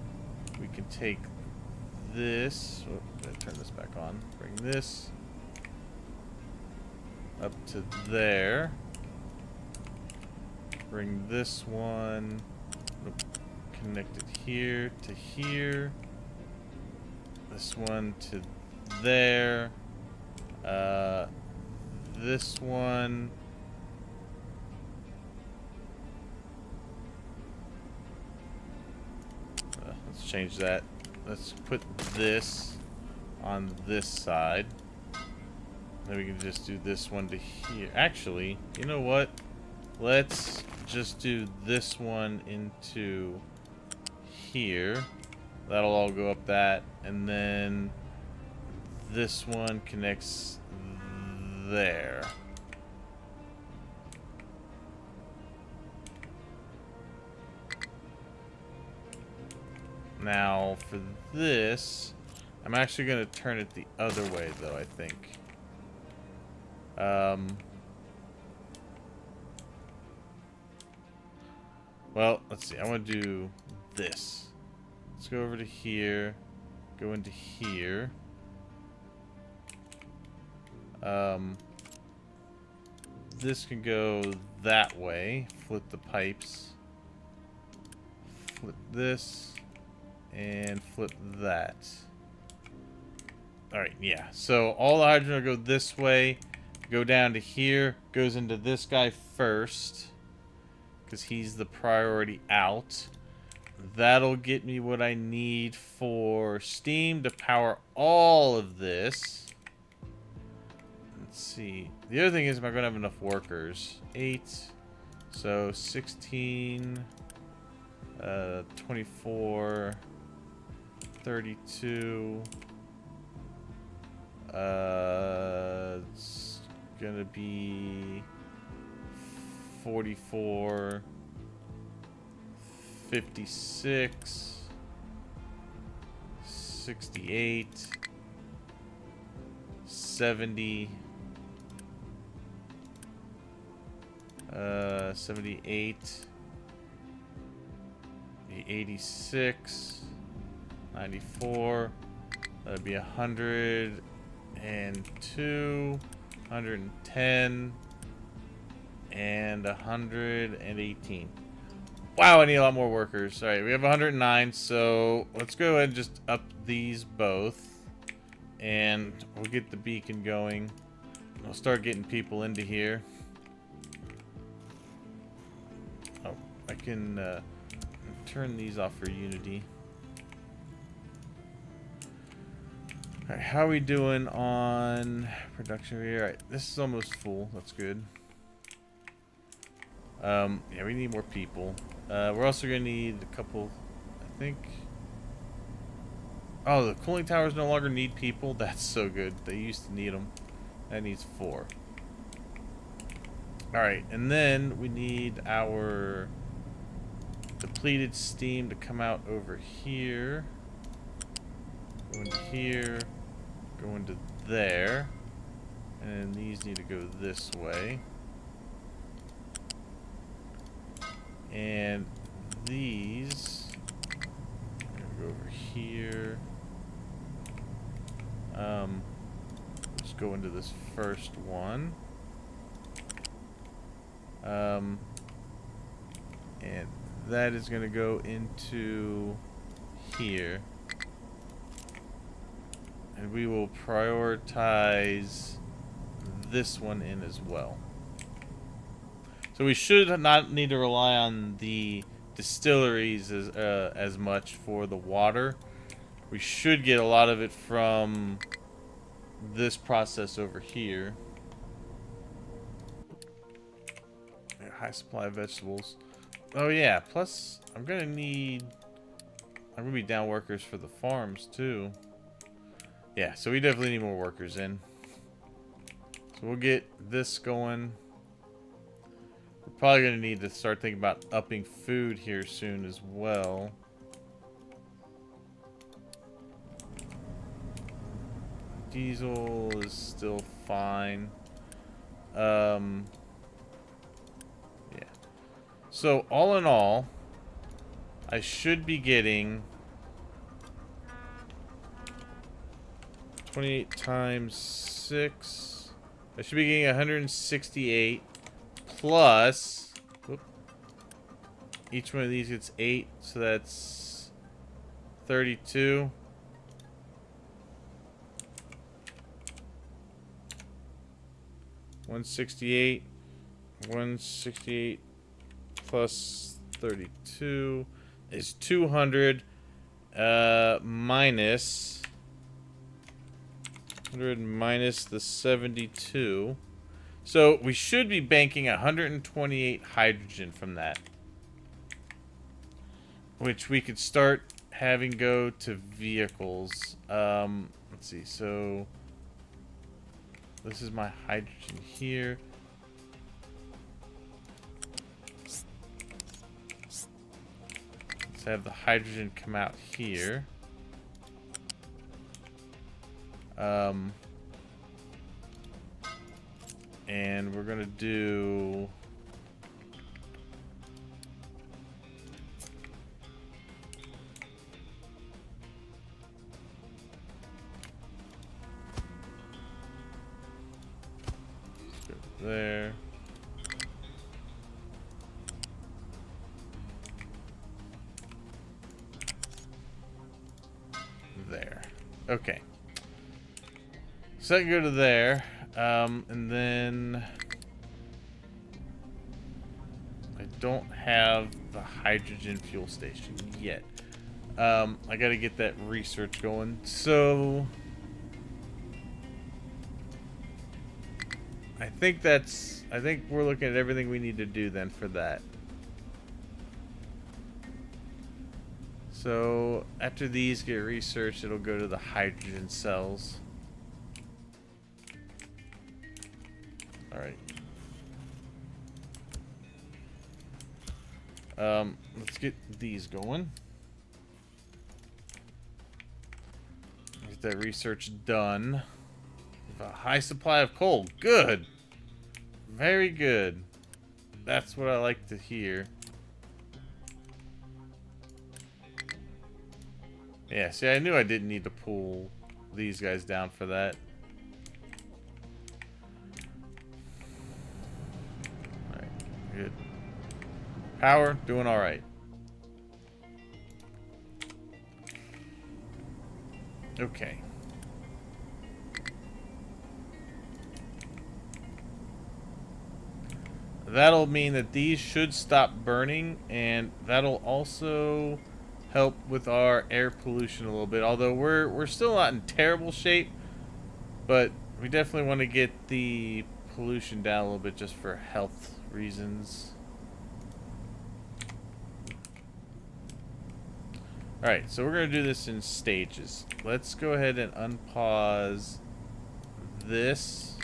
We can take this. Oh, gotta turn this back on. Bring this up to there. Bring this one. Connect it here to here. This one to there. This one. Let's change that. Let's put this on this side. Then we can just do this one to here. Actually, you know what? Let's just do this one into here. That'll all go up that. And then this one connects there. Now, for this, I'm actually going to turn it the other way, though, I think. Well, let's see. I want to do this. Let's go over to here. Go into here. This can go that way. Flip the pipes. Flip this. And flip that. Alright, yeah. So all the hydrogen will go this way. Go down to here. Goes into this guy first. Because he's the priority out. That'll get me what I need for steam to power all of this. Let's see. The other thing is, am I going to have enough workers? 8. So 16. 24. 32. It's gonna be 44. 56. 68. 70. 78. 86. 94. That'd be 102, 110, and 118. Wow, I need a lot more workers. Alright, we have 109, so let's go ahead and just up these both. And we'll get the beacon going. We'll start getting people into here. Oh, I can turn these off for Unity. Alright, how are we doing on production here? Alright, this is almost full. That's good. Yeah, we need more people. We're also going to need a couple, I think. Oh, the cooling towers no longer need people. That's so good. They used to need them. That needs 4. Alright, and then we need our depleted steam to come out over here. Go into here. Go into there. And these need to go this way. And these. I'm gonna go over here. Let's go into this first one. And that is going to go into here. And we will prioritize this one in as well. So we should not need to rely on the distilleries as much for the water. We should get a lot of it from this process over here. High supply of vegetables. Oh yeah, plus I'm gonna be down workers for the farms too. Yeah, so we definitely need more workers in. So we'll get this going. We're probably gonna need to start thinking about upping food here soon as well. Diesel is still fine. Yeah. So all in all, I should be getting 28 times 6. I should be getting 168 plus. Whoop, each one of these gets 8, so that's 32. $168 plus 32 is 200 minus 100 minus the 72. So we should be banking 128 hydrogen from that, which we could start having go to vehicles. Let's see. So this is my hydrogen here. Let's have the hydrogen come out here. And we're gonna do there. There. Okay. So I can go to there. And then I don't have the hydrogen fuel station yet. I gotta get that research going. So I think we're looking at everything we need to do then for that. So after these get researched, it'll go to the hydrogen cells. Alright. Let's get these going. Get that research done. A high supply of coal. Good. Very good. That's what I like to hear. Yeah, see, I knew I didn't need to pull these guys down for that. Alright, good. Power, doing alright. Okay. That'll mean that these should stop burning, and that'll also help with our air pollution a little bit. Although we're still not in terrible shape, but we definitely want to get the pollution down a little bit just for health reasons. Alright, so we're going to do this in stages. Let's go ahead and unpause this,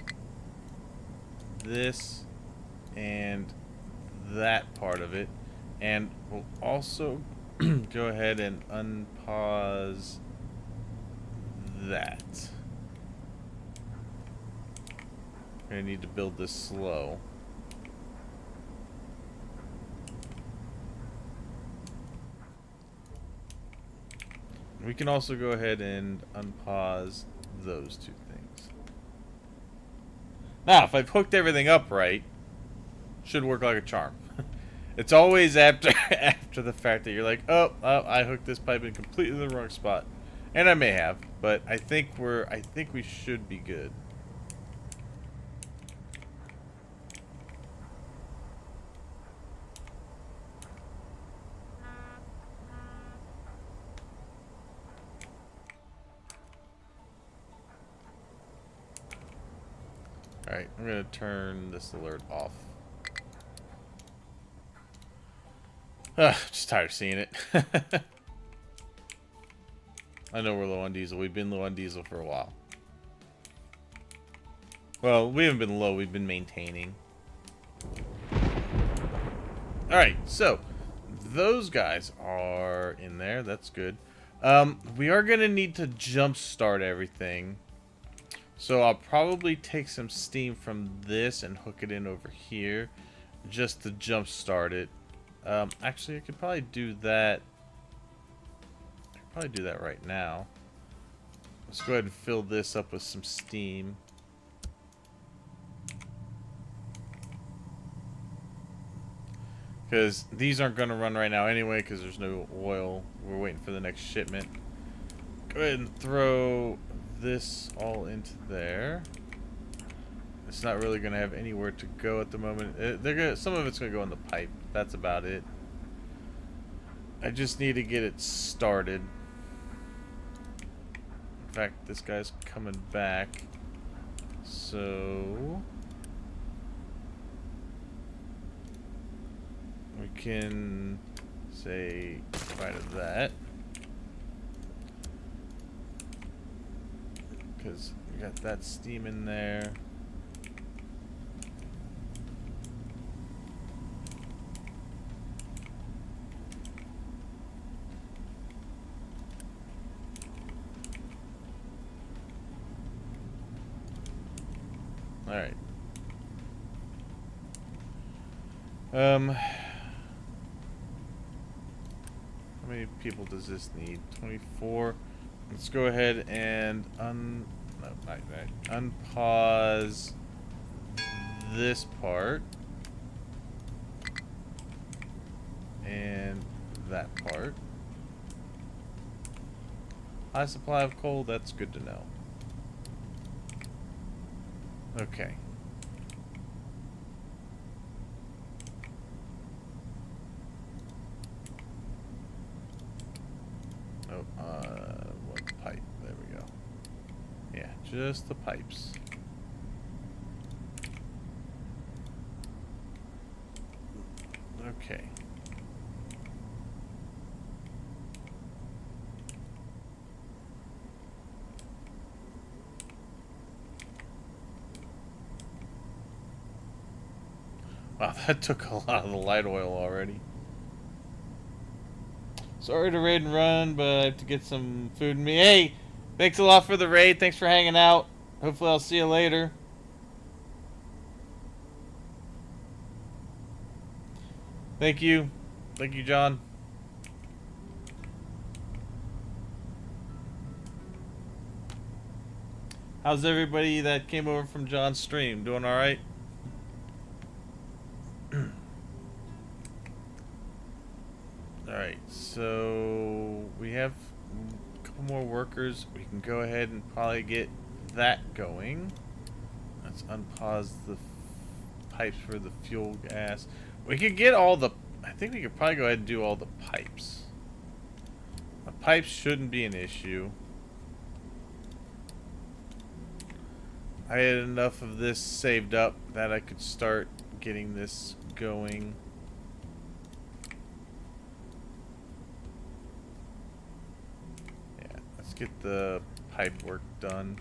and that part of it. And we'll also go ahead and unpause that. We're going to need to build this slow. We can also go ahead and unpause those two things. Now, if I've hooked everything up right, should work like a charm. It's always after after the fact that you're like, oh, I hooked this pipe in completely the wrong spot, and I may have, but I think we should be good. Alright, I'm going to turn this alert off. Just tired of seeing it. I know we're low on diesel. We've been low on diesel for a while. Well, we haven't been low. We've been maintaining. Alright, so those guys are in there. That's good. We are going to need to jump start everything. So I'll probably take some steam from this and hook it in over here just to jump start it. Actually, I could probably do that. I could probably do that right now. Let's go ahead and fill this up with some steam. Because these aren't going to run right now anyway because there's no oil. We're waiting for the next shipment. Go ahead and throw this all into there. It's not really going to have anywhere to go at the moment. Some of it's going to go in the pipe. That's about it. I just need to get it started. In fact, this guy's coming back. So we can say goodbye to that. Because we got that steam in there. Alright. How many people does this need? 24. Let's go ahead and unpause this part and that part. High supply of coal, that's good to know. Okay. One pipe. There we go. Yeah, just the pipes. Okay. Wow, that took a lot of the light oil already. Sorry to raid and run, but I have to get some food in me. Hey, thanks a lot for the raid. Thanks for hanging out. Hopefully I'll see you later. Thank you. Thank you, John. How's everybody that came over from John's stream? Doing all right? Alright, so we have a couple more workers. We can go ahead and probably get that going. Let's unpause the pipes for the fuel gas. We could get all the... I think we could probably go ahead and do all the pipes. The pipes shouldn't be an issue. I had enough of this saved up that I could start getting this going. Yeah, let's get the pipe work done.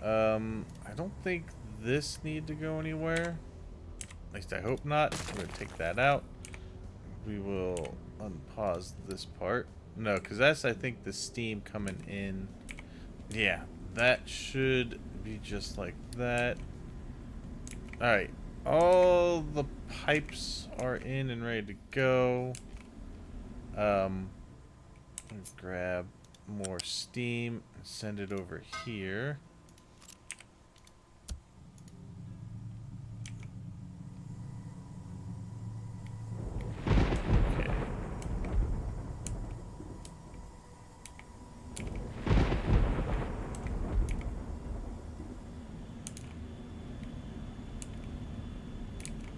I don't think this need to go anywhere. At least I hope not. I'm going to take that out. We will unpause this part. No, because that's, I think, the steam coming in. Yeah, that should be just like that. Alright, all the pipes are in and ready to go. Let's grab more steam and send it over here. Okay.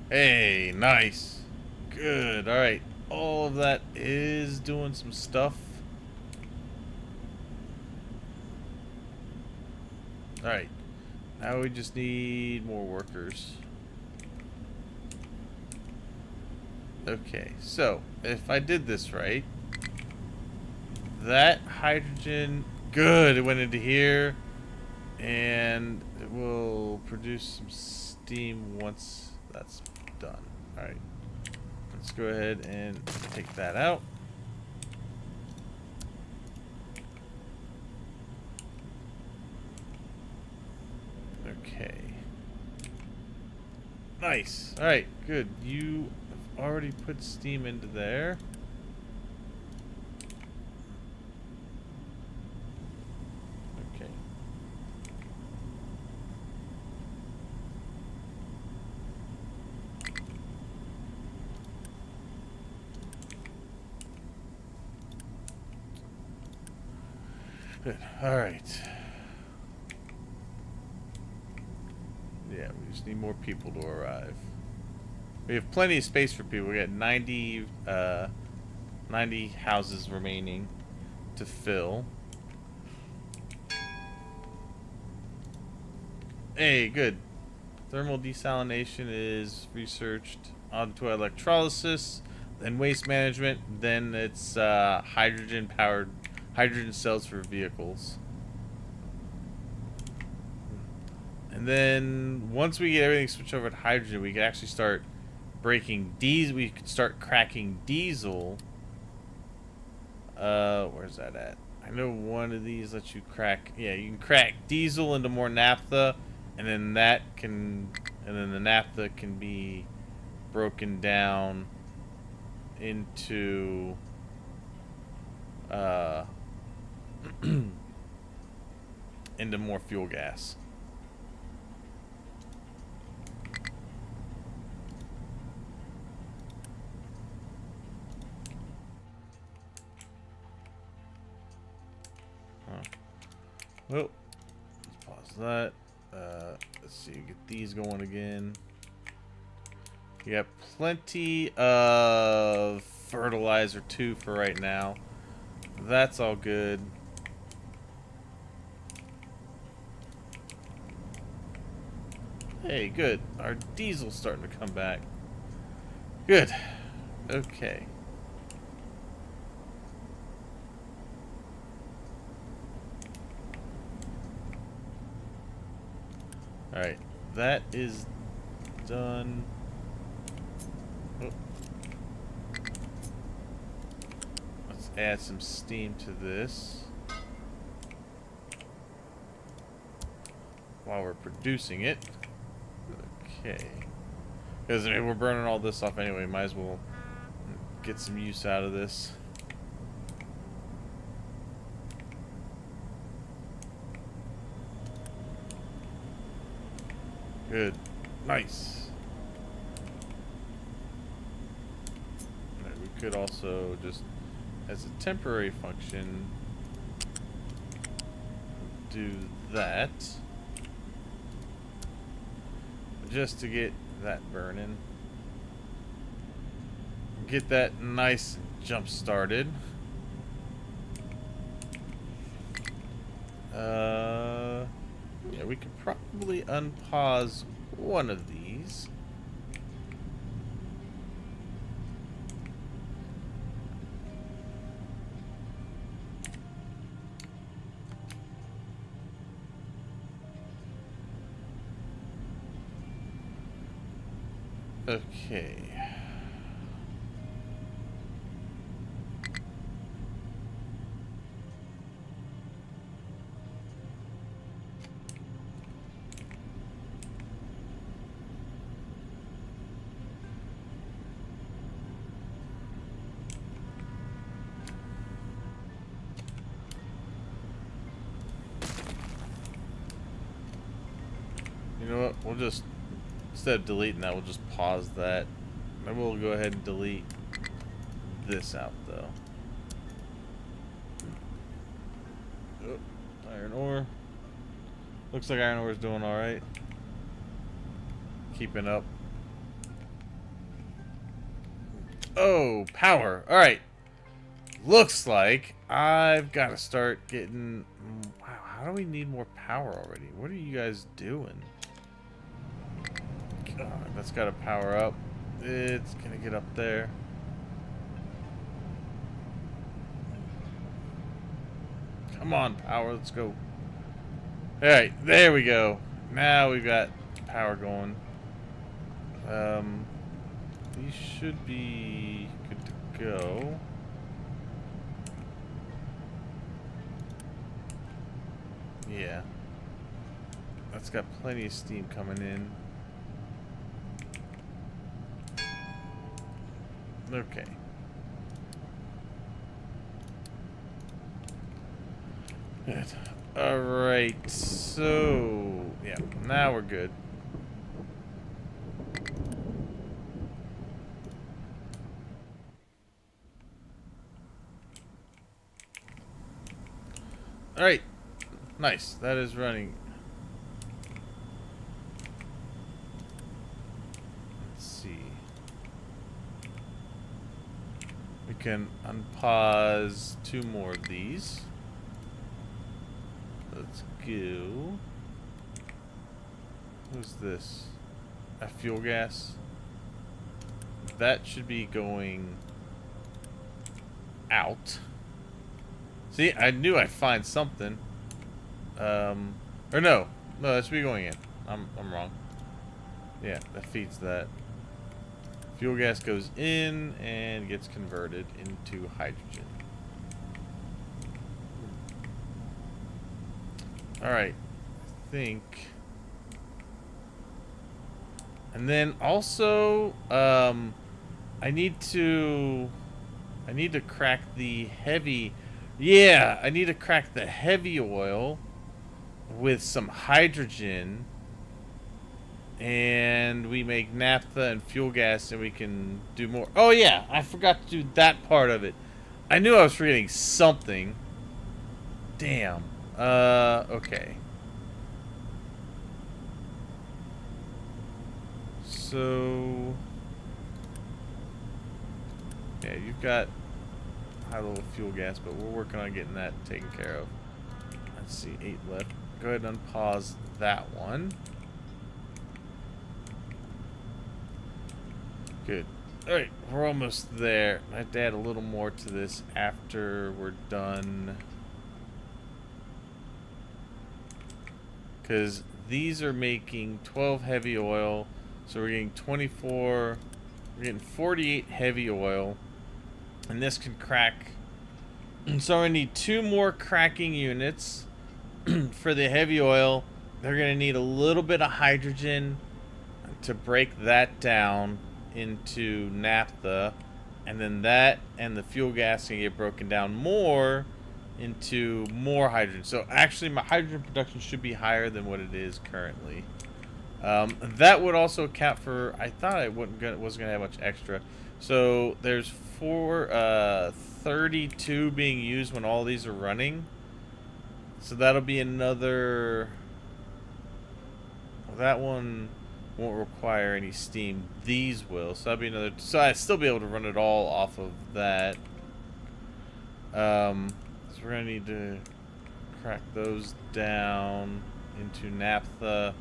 Hey, nice. Good. All right. All of that is doing some stuff. All right. Now we just need more workers. Okay. So, if I did this right, that hydrogen, good, it went into here, and it will produce some steam once that's done. All right. Let's go ahead and take that out. Okay. Nice. All right, good. You have already put steam into there. Okay. Good. All right. Yeah, we just need more people to arrive. We have plenty of space for people. We got 90 houses remaining to fill. Hey, good. Thermal desalination is researched onto electrolysis, then waste management, then it's hydrogen cells for vehicles. And then once we get everything switched over to hydrogen, we can actually start breaking diesel. We could start cracking diesel. Where's that at? I know one of these lets you crack. Yeah, you can crack diesel into more naphtha, and then the naphtha can be broken down into into more fuel gas. Well, let's pause that. Let's see, get these going again. You got plenty of fertilizer too for right now. That's all good. Hey, good. Our diesel's starting to come back. Good. Okay. Alright, that is done. Oh. Let's add some steam to this while we're producing it. Okay. Because I mean, we're burning all this off anyway, might as well get some use out of this. Good. Nice. Right, we could also just, as a temporary function, do that. Just to get that burning. Get that nice jump started. Yeah, we could probably unpause one of these. Okay. we'll just, instead of deleting that, we'll just pause that. Maybe we'll go ahead and delete this out, though. Oh, iron ore. Looks like iron ore is doing alright. Keeping up. Oh, power. Alright. Looks like I've got to start getting... Wow, how do we need more power already? What are you guys doing? God, that's got to power up. It's going to get up there. Come on, power. Let's go. Alright, there we go. Now we've got power going. These should be good to go. Yeah. That's got plenty of steam coming in. Okay. Good. Alright, so... yeah, now we're good. Alright. Nice. That is running. Let's see. We can unpause 2 more of these. Let's go. Who's this? A fuel gas? That should be going out. See, I knew I'd find something. Or no, that should be going in. I'm wrong. Yeah, that feeds that. Fuel gas goes in and gets converted into hydrogen. Alright, I think. And then also, I need to crack the heavy. Yeah, I need to crack the heavy oil with some hydrogen, and we make naphtha and fuel gas, and we can do more. Oh yeah, I forgot to do that part of it. I knew I was forgetting something. Damn. Okay. So, yeah, you've got high level fuel gas, but we're working on getting that taken care of. Let's see, 8 left. Go ahead and unpause that one. Good. Alright, we're almost there. I have to add a little more to this after we're done. Because these are making 12 heavy oil. So we're getting 24. We're getting 48 heavy oil. And this can crack. So I need 2 more cracking units for the heavy oil. They're going to need a little bit of hydrogen to break that down into naphtha. And then that and the fuel gas can get broken down more into more hydrogen. So actually my hydrogen production should be higher than what it is currently. That would also account for, I thought I wasn't gonna have much extra. So there's 32 being used when all these are running. So that'll be another. Well, that one won't require any steam. These will. So that'll be another. So I'd still be able to run it all off of that. So we're gonna need to crack those down into naphtha,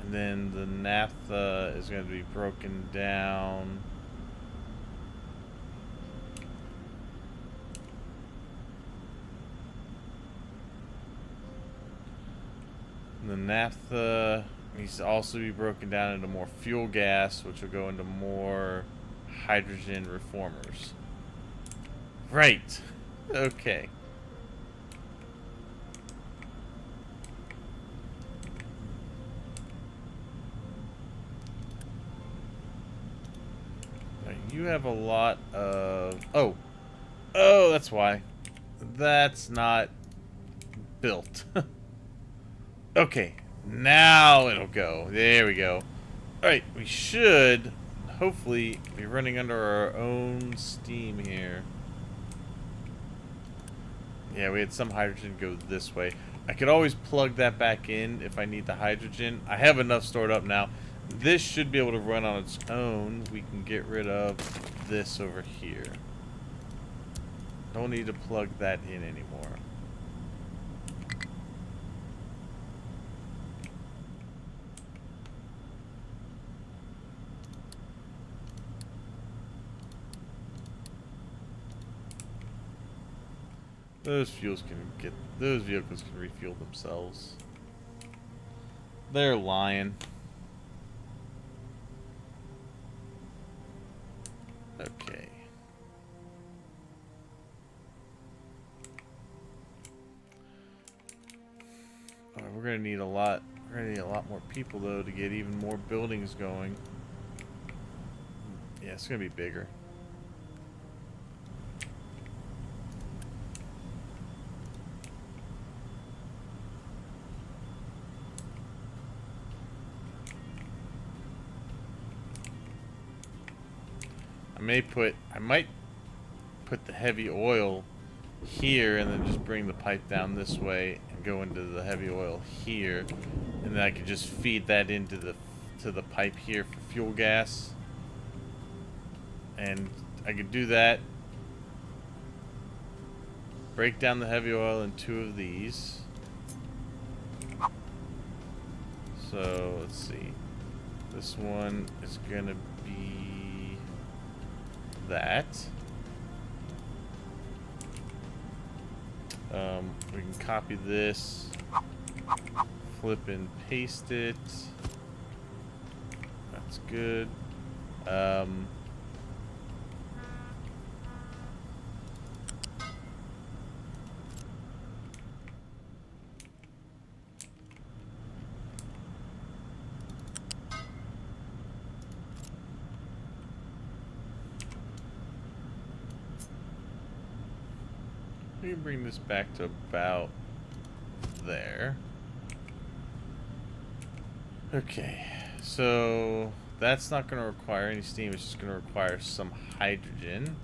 and then the naphtha is going to be broken down. And the naphtha needs to also be broken down into more fuel gas, which will go into more hydrogen reformers. Right. Okay. You have a lot of... Oh, that's why. That's not built. Okay, Now it'll go. There we go. Alright, we should hopefully be running under our own steam here. Yeah, we had some hydrogen go this way. I could always plug that back in if I need the hydrogen. I have enough stored up now. This should be able to run on its own. We can get rid of this over here. Don't need to plug that in anymore. Those vehicles can refuel themselves. They're lying. Okay. Alright, we're gonna need a lot. We're gonna need a lot more people though to get even more buildings going. Yeah, it's gonna be bigger. I might put the heavy oil here and then just bring the pipe down this way and go into the heavy oil here, and then I could just feed that into the pipe here for fuel gas. And I could do that. Break down the heavy oil in 2 of these. So let's see. This one is gonna be that. We can copy this, flip and paste it. That's good. We can bring this back to about there. Okay, so that's not going to require any steam. It's just going to require some hydrogen,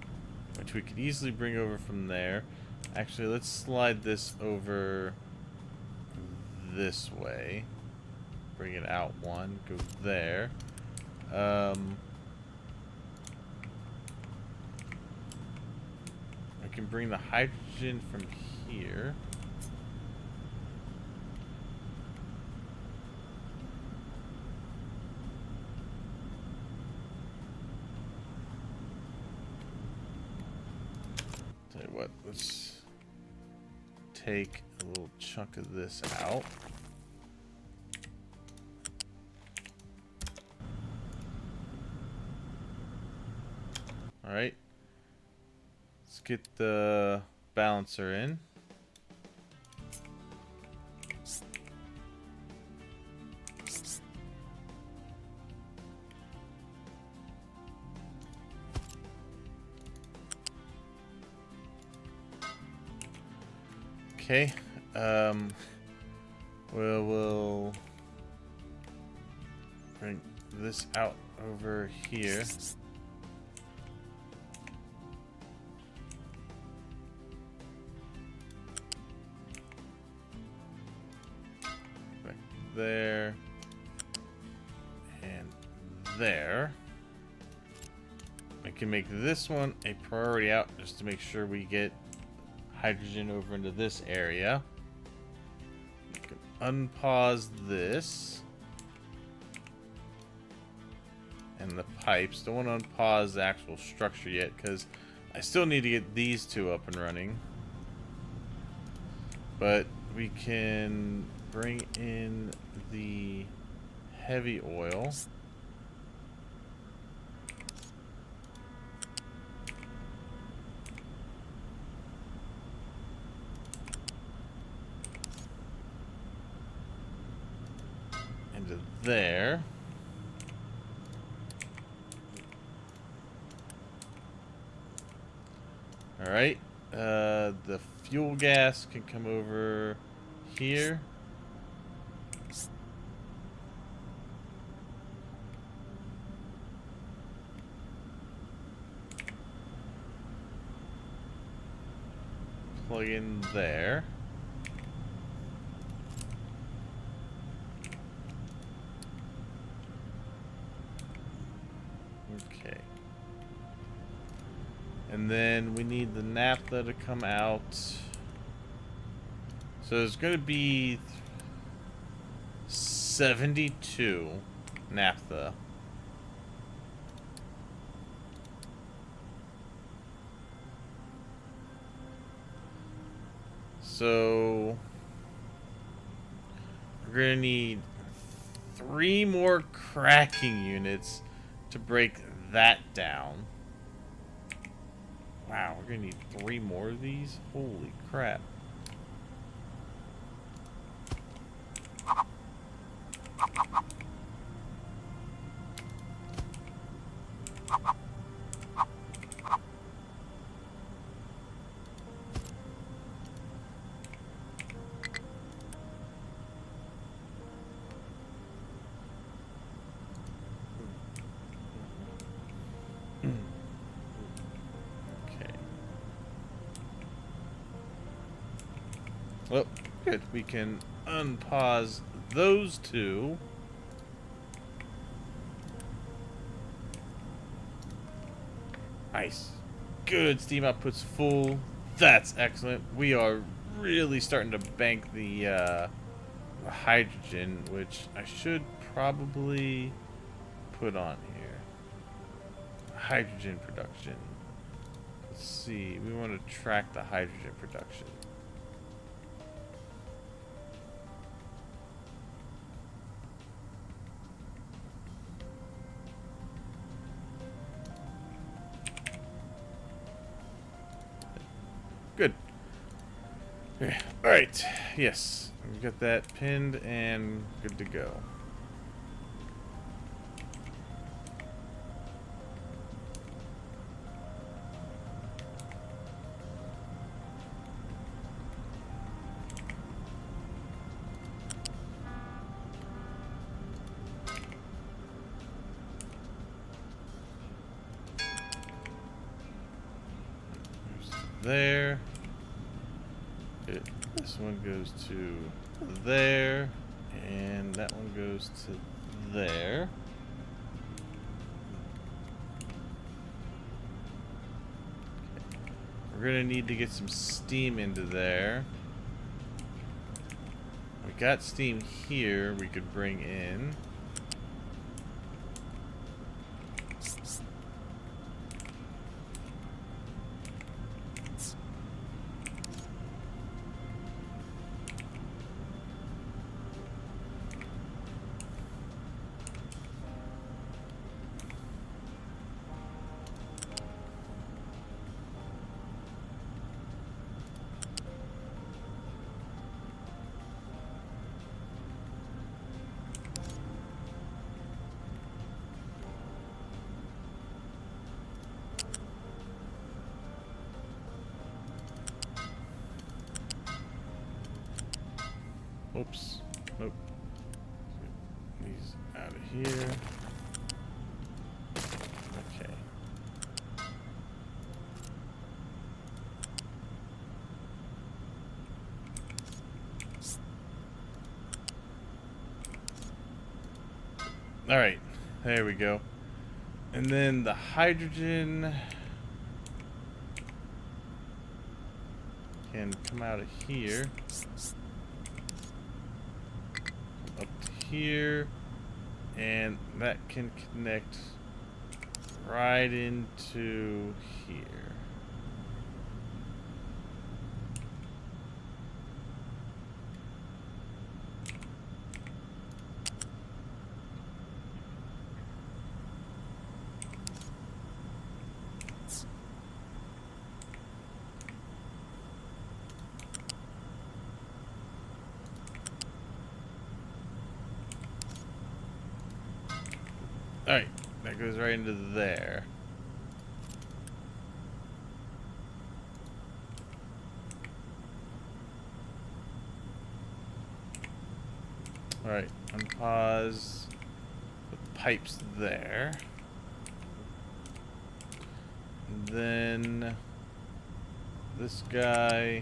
which we could easily bring over from there. Actually, let's slide this over this way. Bring it out 1, go there. I can bring the hydrogen from here. Tell you what, let's take a little chunk of this out. All right. Let's get the balancer in. Okay. We'll bring this out over here. There and there. I can make this one a priority out just to make sure we get hydrogen over into this area. You can unpause this and the pipes. Don't want to unpause the actual structure yet because I still need to get these 2 up and running. But we can bring in the heavy oil. Into there. All right. The fuel gas can come over here. plug in there. Okay. And then we need the naphtha to come out. So there's going to be 72 naphtha. So we're going to need 3 more cracking units to break that down. Wow, we're going to need 3 more of these? Holy crap. Okay. Well, good. We can unpause those 2. Nice. Good. Steam output's full. That's excellent. We are really starting to bank the hydrogen, which I should probably put on here. Hydrogen production. Let's see. We want to track the hydrogen production. Good. Okay. All right. Yes. We got that pinned and good to go. There. This one goes to there, and that one goes to there. Okay. We're gonna need to get some steam into there. We got steam here we could bring in. Oops. Nope. Get these out of here. Okay. All right. There we go. And then the hydrogen can come out of here. Up to here. And that can connect right into here. Alright, that goes right into there. Alright, unpause the pipes there. And then this guy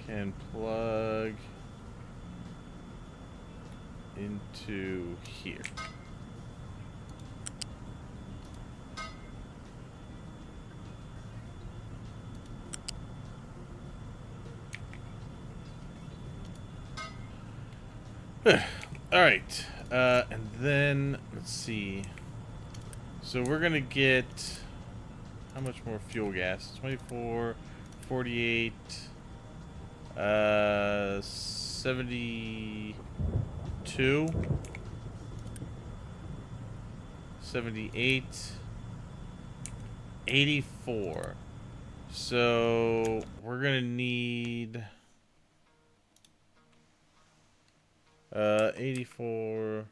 can plug into here. All right, and then let's see. So we're gonna get how much more fuel gas? 24, 48, 72, 78, 84. So we're gonna need 84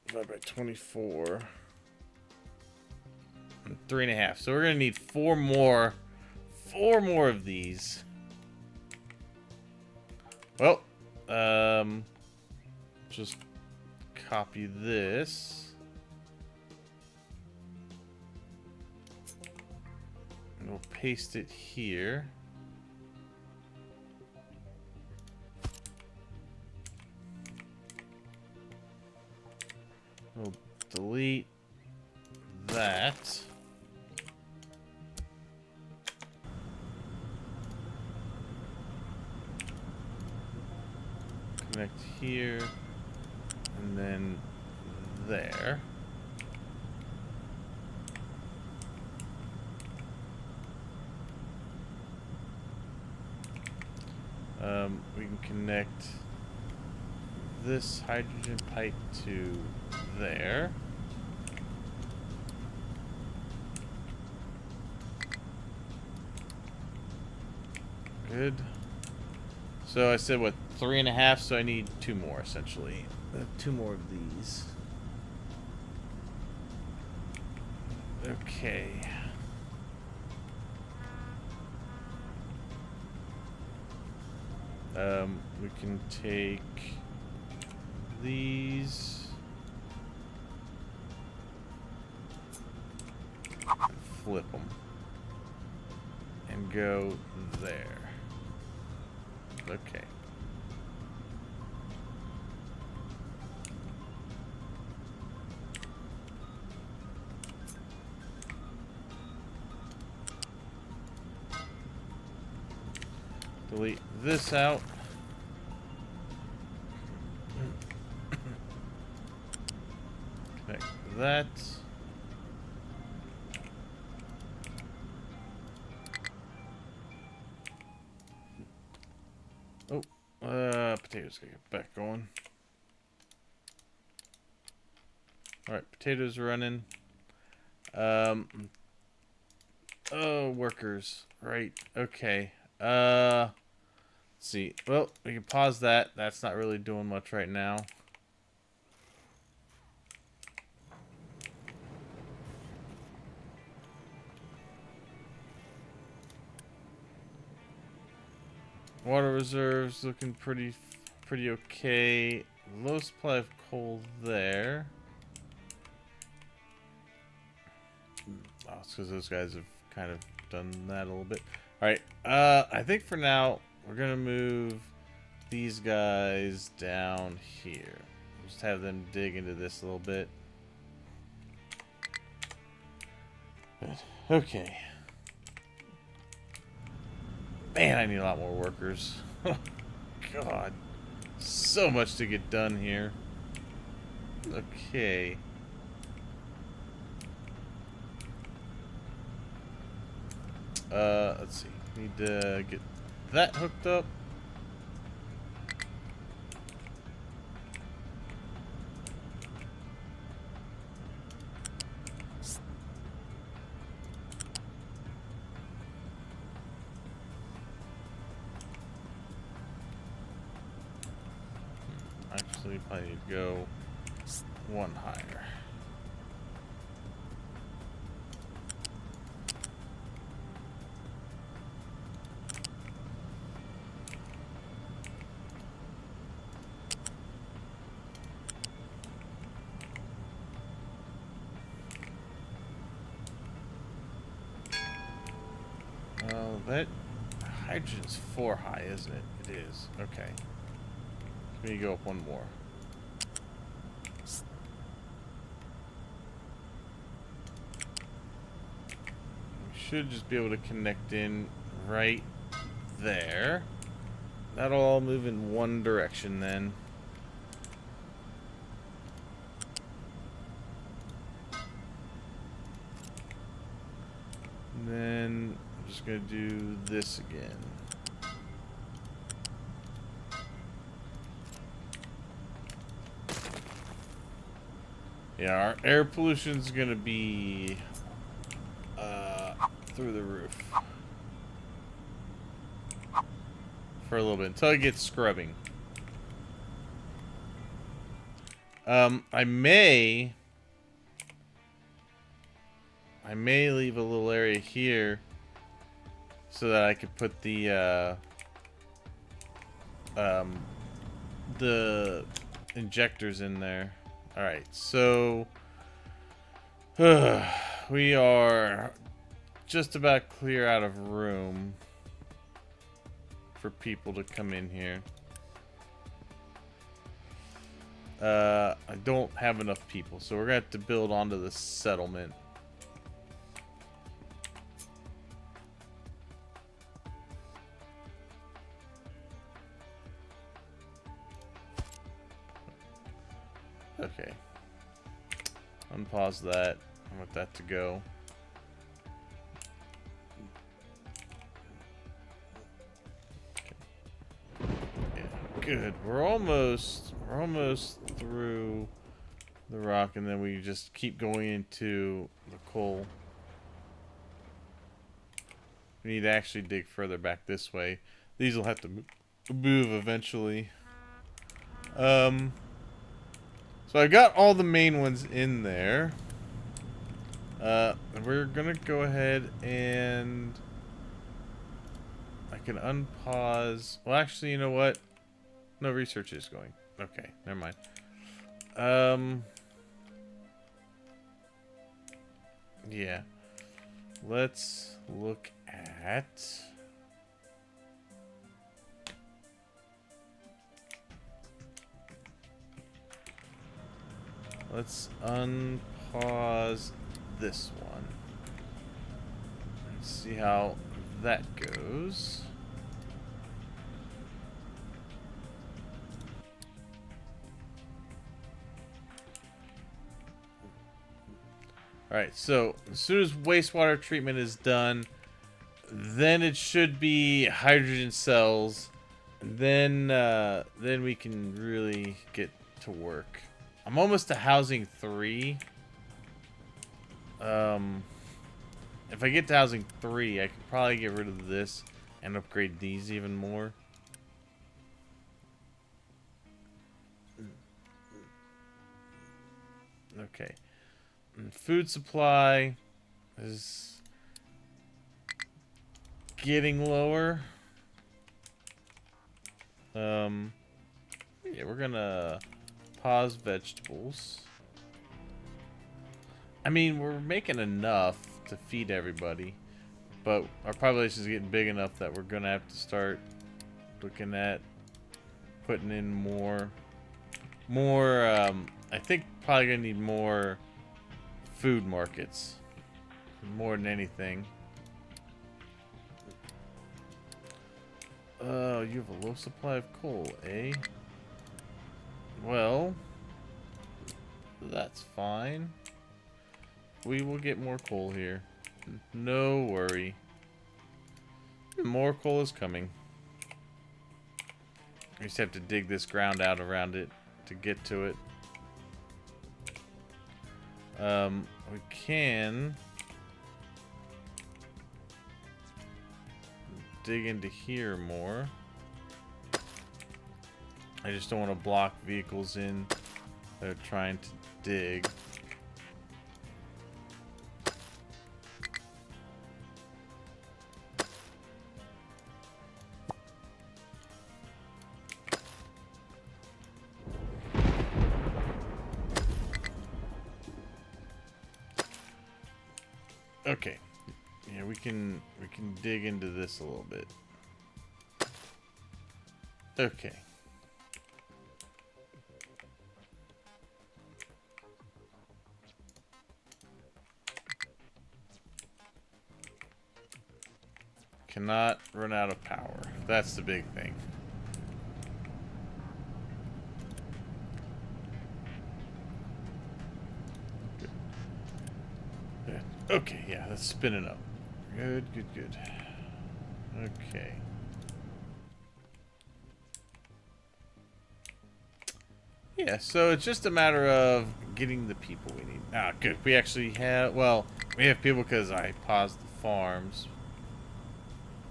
divided by 24. 3.5. So we're gonna need four more of these. Well, just copy this, and we'll paste it here. We'll delete that. Connect here, and then there. We can connect this hydrogen pipe to there. Good. So I said, what, 3.5? So I need 2 more, essentially. 2 more of these. Okay. We can take these and flip them and go there. Okay. Delete this out. Connect that. Oh, potatoes gotta get back going. Alright, potatoes running. Oh, workers. Right, okay. Let's see. Well, we can pause that. That's not really doing much right now. Water reserves looking pretty okay. Low supply of coal there. Oh, it's because those guys have kind of done that a little bit. Alright, I think for now, we're going to move these guys down here. Just have them dig into this a little bit. Good. Okay. Man, I need a lot more workers. God. So much to get done here. Okay. Let's see. Need to get that hooked up. Actually, probably need to go one higher. That Hydrogen's 4 high, isn't it? It is. Okay. Let me go up one more. We should just be able to connect in right there. That'll all move in one direction then. And then I'm just going to do this again. Yeah, our air pollution's going to be through the roof. For a little bit, until it gets scrubbing. I may leave a little area here so that I could put the injectors in there. Alright, so we are just about clear out of room for people to come in here. I don't have enough people, so we're gonna have to build onto the settlement. Okay. Unpause that. I want that to go. Good. We're almost through the rock, and then we just keep going into the coal. We need to actually dig further back this way. These will have to move eventually. So I got all the main ones in there. We're gonna go ahead and I can unpause. Well, actually, you know what? No research is going. Okay, never mind. Yeah. Let's look at... Let's unpause this one. Let's see how that goes. Alright, so as soon as wastewater treatment is done, then it should be hydrogen cells. Then we can really get to work. I'm almost to housing 3. If I get to housing 3, I could probably get rid of this and upgrade these even more. Okay. And food supply is getting lower. Yeah, we're gonna pause vegetables. I mean, we're making enough to feed everybody, but our population is getting big enough that we're gonna have to start looking at putting in more. I think probably gonna need more food markets, more than anything. You have a low supply of coal, eh? Well, that's fine. We will get more coal here. No worry. More coal is coming. We just have to dig this ground out around it to get to it. We can dig into here more. I just don't want to block vehicles in that are trying to dig. Okay. Yeah, we can dig into this a little bit. Okay. Cannot run out of power. That's the big thing. Good. Good. Okay, yeah, that's spinning up. Good, good, good. Okay. Yeah, so it's just a matter of getting the people we need. Ah, good. We actually have, well, we have people because I paused the farms.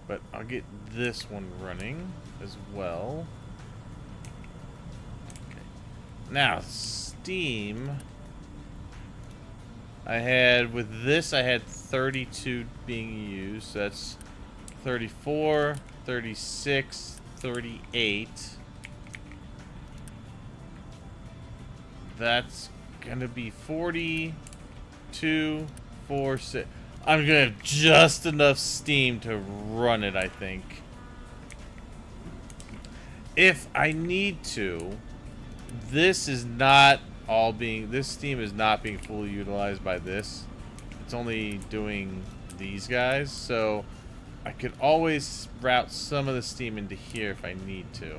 But I'll get this one running as well. Okay. Now, Steam. I had, with this, I had 32 being used. So that's 34, 36, 38. That's gonna be 42, 4, 6. I'm gonna have just enough steam to run it, I think. If I need to, this is not all being, this steam is not being fully utilized by this. It's only doing these guys, so I could always route some of the steam into here if I need to.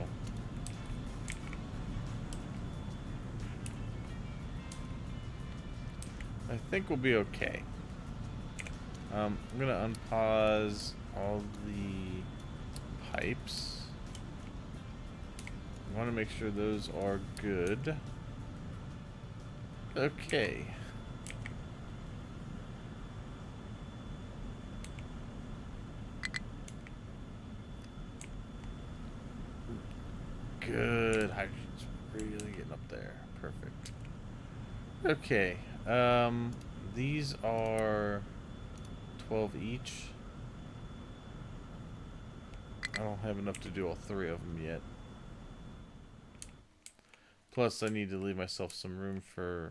I think we'll be okay. I'm gonna unpause all the pipes. I want to make sure those are good. Okay. Good. Hydrogen's really getting up there. Perfect. Okay. These are 12 each. I don't have enough to do all 3 of them yet. Plus, I need to leave myself some room for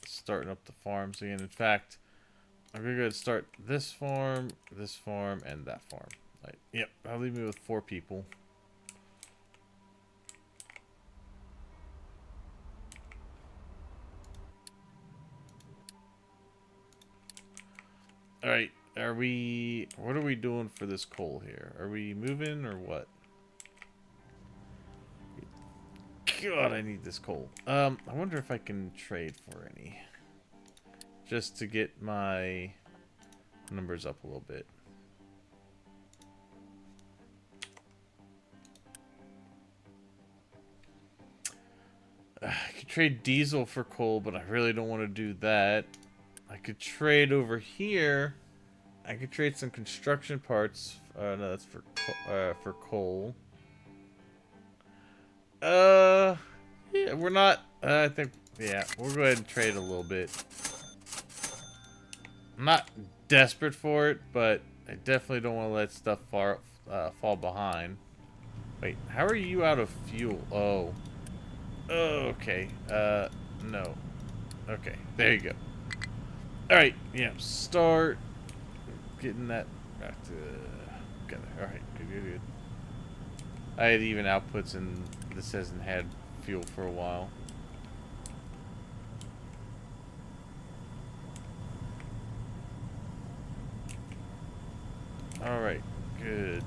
starting up the farms again. In fact, I'm gonna go ahead and start this farm, and that farm. Like, yep, that'll leave me with 4 people. Alright, what are we doing for this coal here? Are we moving or what? God, I need this coal. I wonder if I can trade for any. Just to get my numbers up a little bit. I could trade diesel for coal, but I really don't want to do that. I could trade over here. I could trade some construction parts. No, that's for coal. Yeah, we're not. I think. Yeah, we'll go ahead and trade a little bit. I'm not desperate for it, but I definitely don't want to let stuff fall behind. Wait, how are you out of fuel? Oh. Okay. No. Okay, there you go. Alright, yeah, start getting that back together. Alright, good, good, good. I had even outputs and this hasn't had fuel for a while. Alright, good.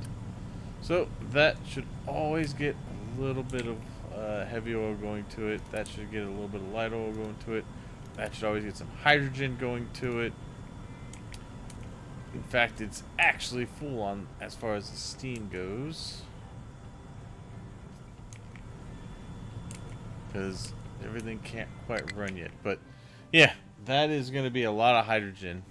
So, that should always get a little bit of heavy oil going to it. That should get a little bit of light oil going to it. That should always get some hydrogen going to it. In fact, it's actually full on as far as the steam goes. Because everything can't quite run yet. But, yeah, that is going to be a lot of hydrogen.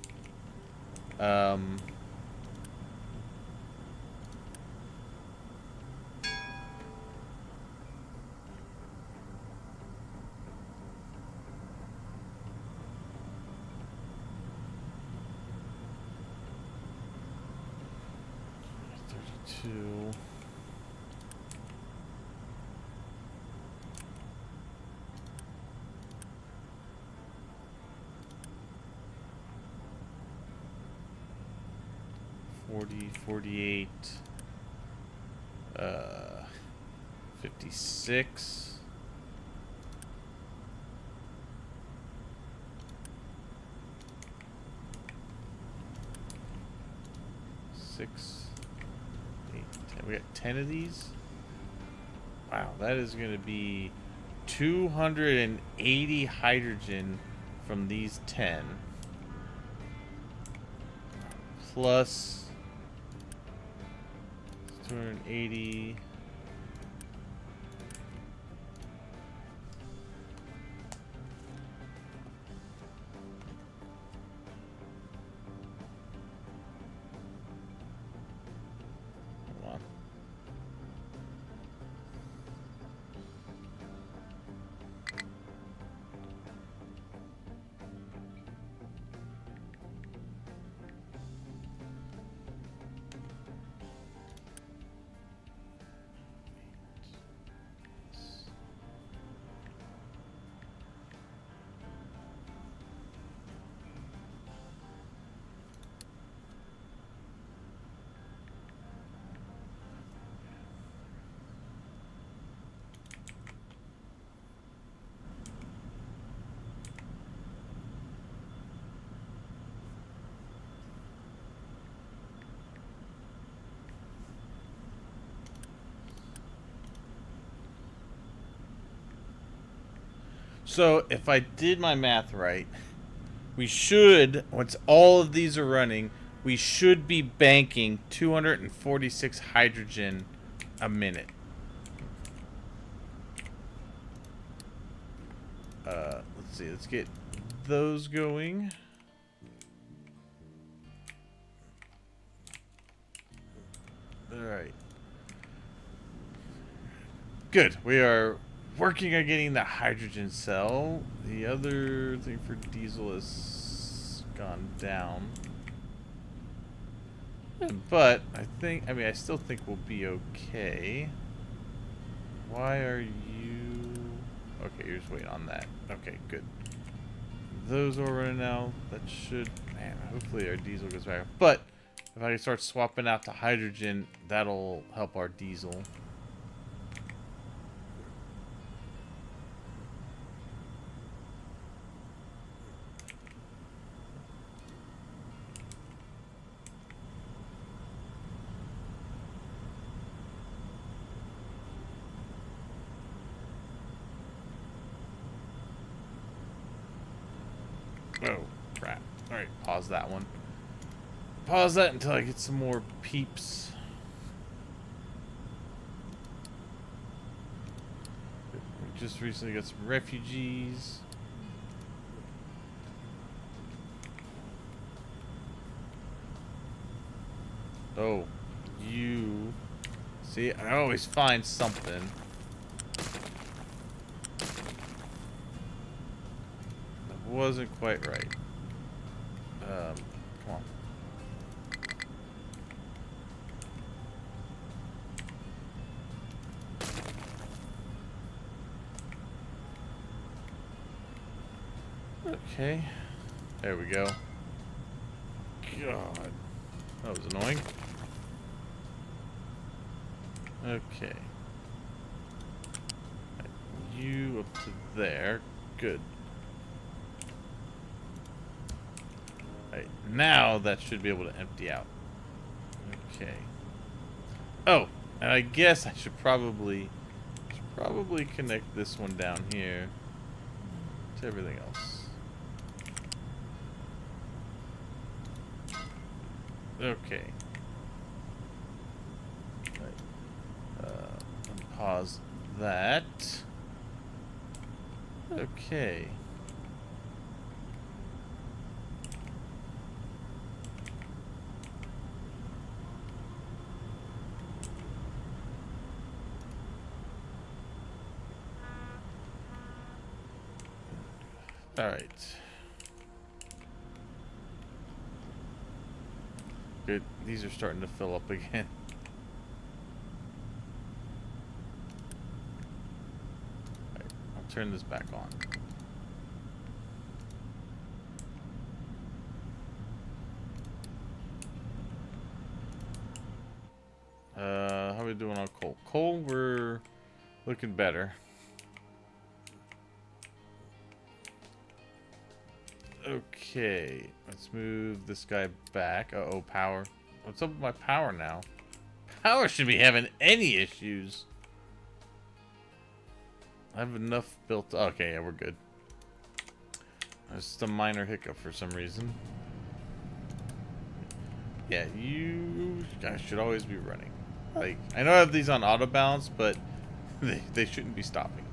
32. $40, $48. 56. Six, 8, 10. We got 10 of these. Wow, that is going to be 280 hydrogen from these 10. Plus 280. Hold on. So, if I did my math right, we should, once all of these are running, we should be banking 246 hydrogen a minute. Let's see, let's get those going. Alright. Good. We are working on getting the hydrogen cell. The other thing for diesel has gone down. But I still think we'll be okay. Why are you... Okay, you're just waiting on that. Okay, good. Those are running now. That should... Man, hopefully our diesel goes back. But if I can start swapping out to hydrogen, that'll help our diesel. Oh, crap. Alright, pause that one. Pause that until I get some more peeps. We just recently got some refugees. Oh, you... See, I always find something. Wasn't quite right. Come on. Okay. There we go. God. That was annoying. Okay. You up to there. Good. Right, now that should be able to empty out. Okay. Oh, and I guess I should probably connect this one down here to everything else. Okay. Right. Pause that. Okay. All right. Good. These are starting to fill up again. All right. I'll turn this back on. How are we doing on coal? Coal, we're Looking better. Okay, let's move this guy back. Uh-oh, power. What's up with my power now? Power should be having any issues. I have enough built. Okay, yeah, we're good. There's just a minor hiccup for some reason. Yeah, you guys should always be running. Like, I know I have these on auto balance, but they shouldn't be stopping.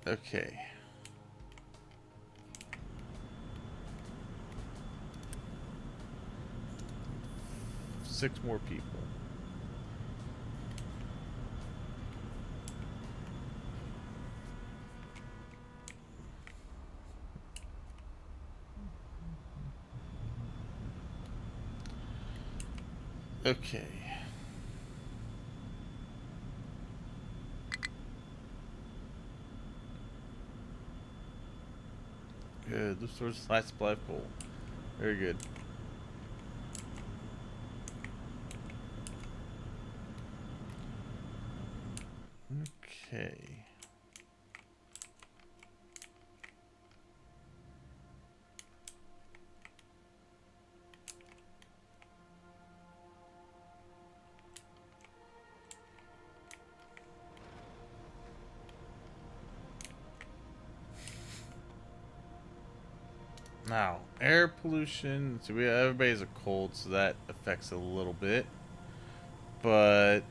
Okay. Six more people. Okay. Good. This source high supply of coal. Very good. Okay. Now, air pollution. So everybody's a cold, so that affects a little bit. But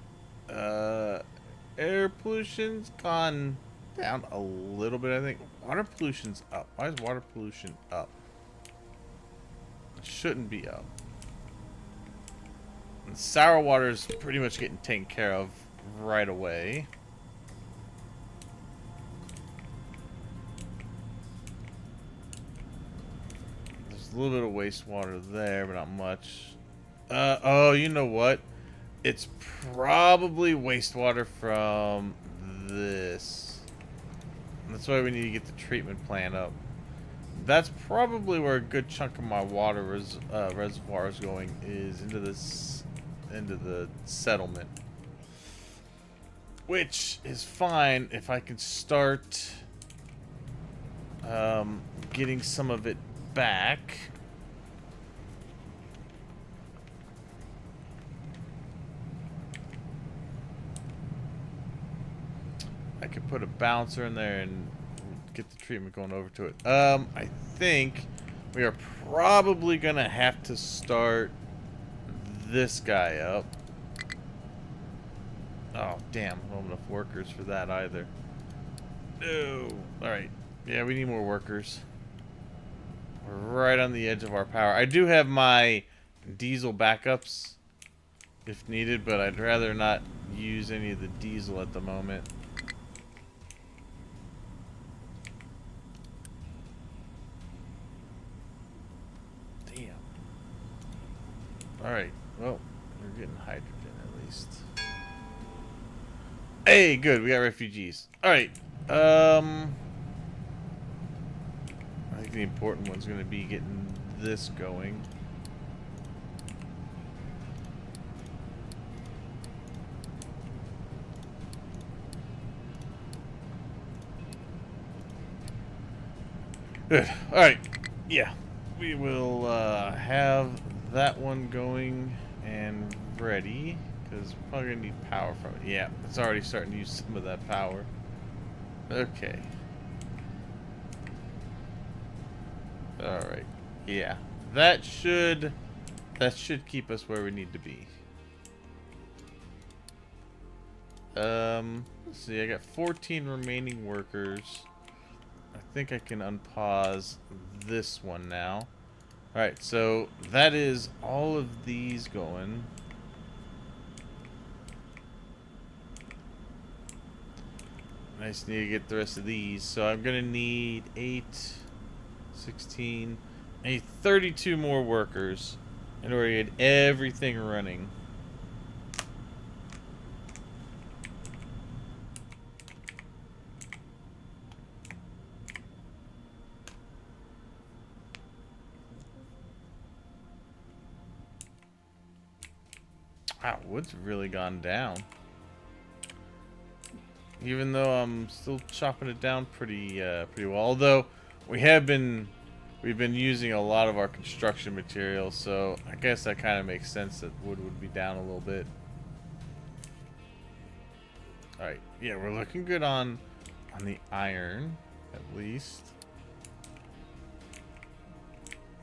air pollution's gone down a little bit, I think. Water pollution's up. Why is water pollution up? It shouldn't be up. And sour water is pretty much getting taken care of right away. There's a little bit of wastewater there, but not much. Oh, you know what? It's probably wastewater from this. That's why we need to get the treatment plant up. That's probably where a good chunk of my water reservoir is going, is into the settlement. Which is fine if I can start getting some of it back. I could put a bouncer in there and get the treatment going over to it. I think we are probably gonna have to start this guy up. Oh, damn. I don't have enough workers for that either. No. Alright. Yeah, we need more workers. We're right on the edge of our power. I do have my diesel backups if needed, but I'd rather not use any of the diesel at the moment. Damn. Alright. Well, we're getting hydrogen at least. Hey, good. We got refugees. Alright. I think the important one's going to be getting this going. Good. Alright. Yeah. We will have that one going and ready. Because we're probably going to need power from it. Yeah. It's already starting to use some of that power. Okay. Alright. Yeah. That should keep us where we need to be. Let's see, I got 14 remaining workers. I think I can unpause this one now. Alright, so that is all of these going. I just need to get the rest of these. So I'm gonna need 8, 16, I need 32 more workers in order to get everything running. Wow, wood's really gone down. even though I'm still chopping it down pretty well. Although we've been using a lot of our construction materials, so I guess that kind of makes sense that wood would be down a little bit. All right, yeah, we're looking good on the iron, at least.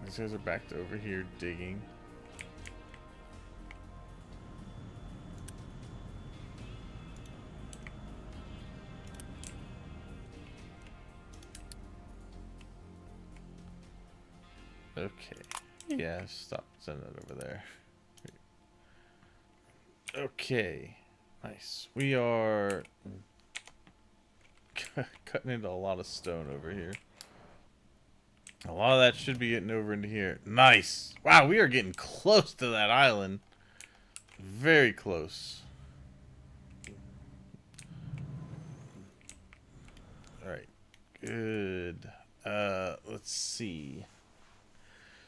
These guys are back to over here digging. Okay. Yeah, stop sending it over there. Okay. Nice. We are cutting into a lot of stone over here. A lot of that should be getting over into here. Nice. Wow, we are getting close to that island. Very close. Alright. Good. Let's see.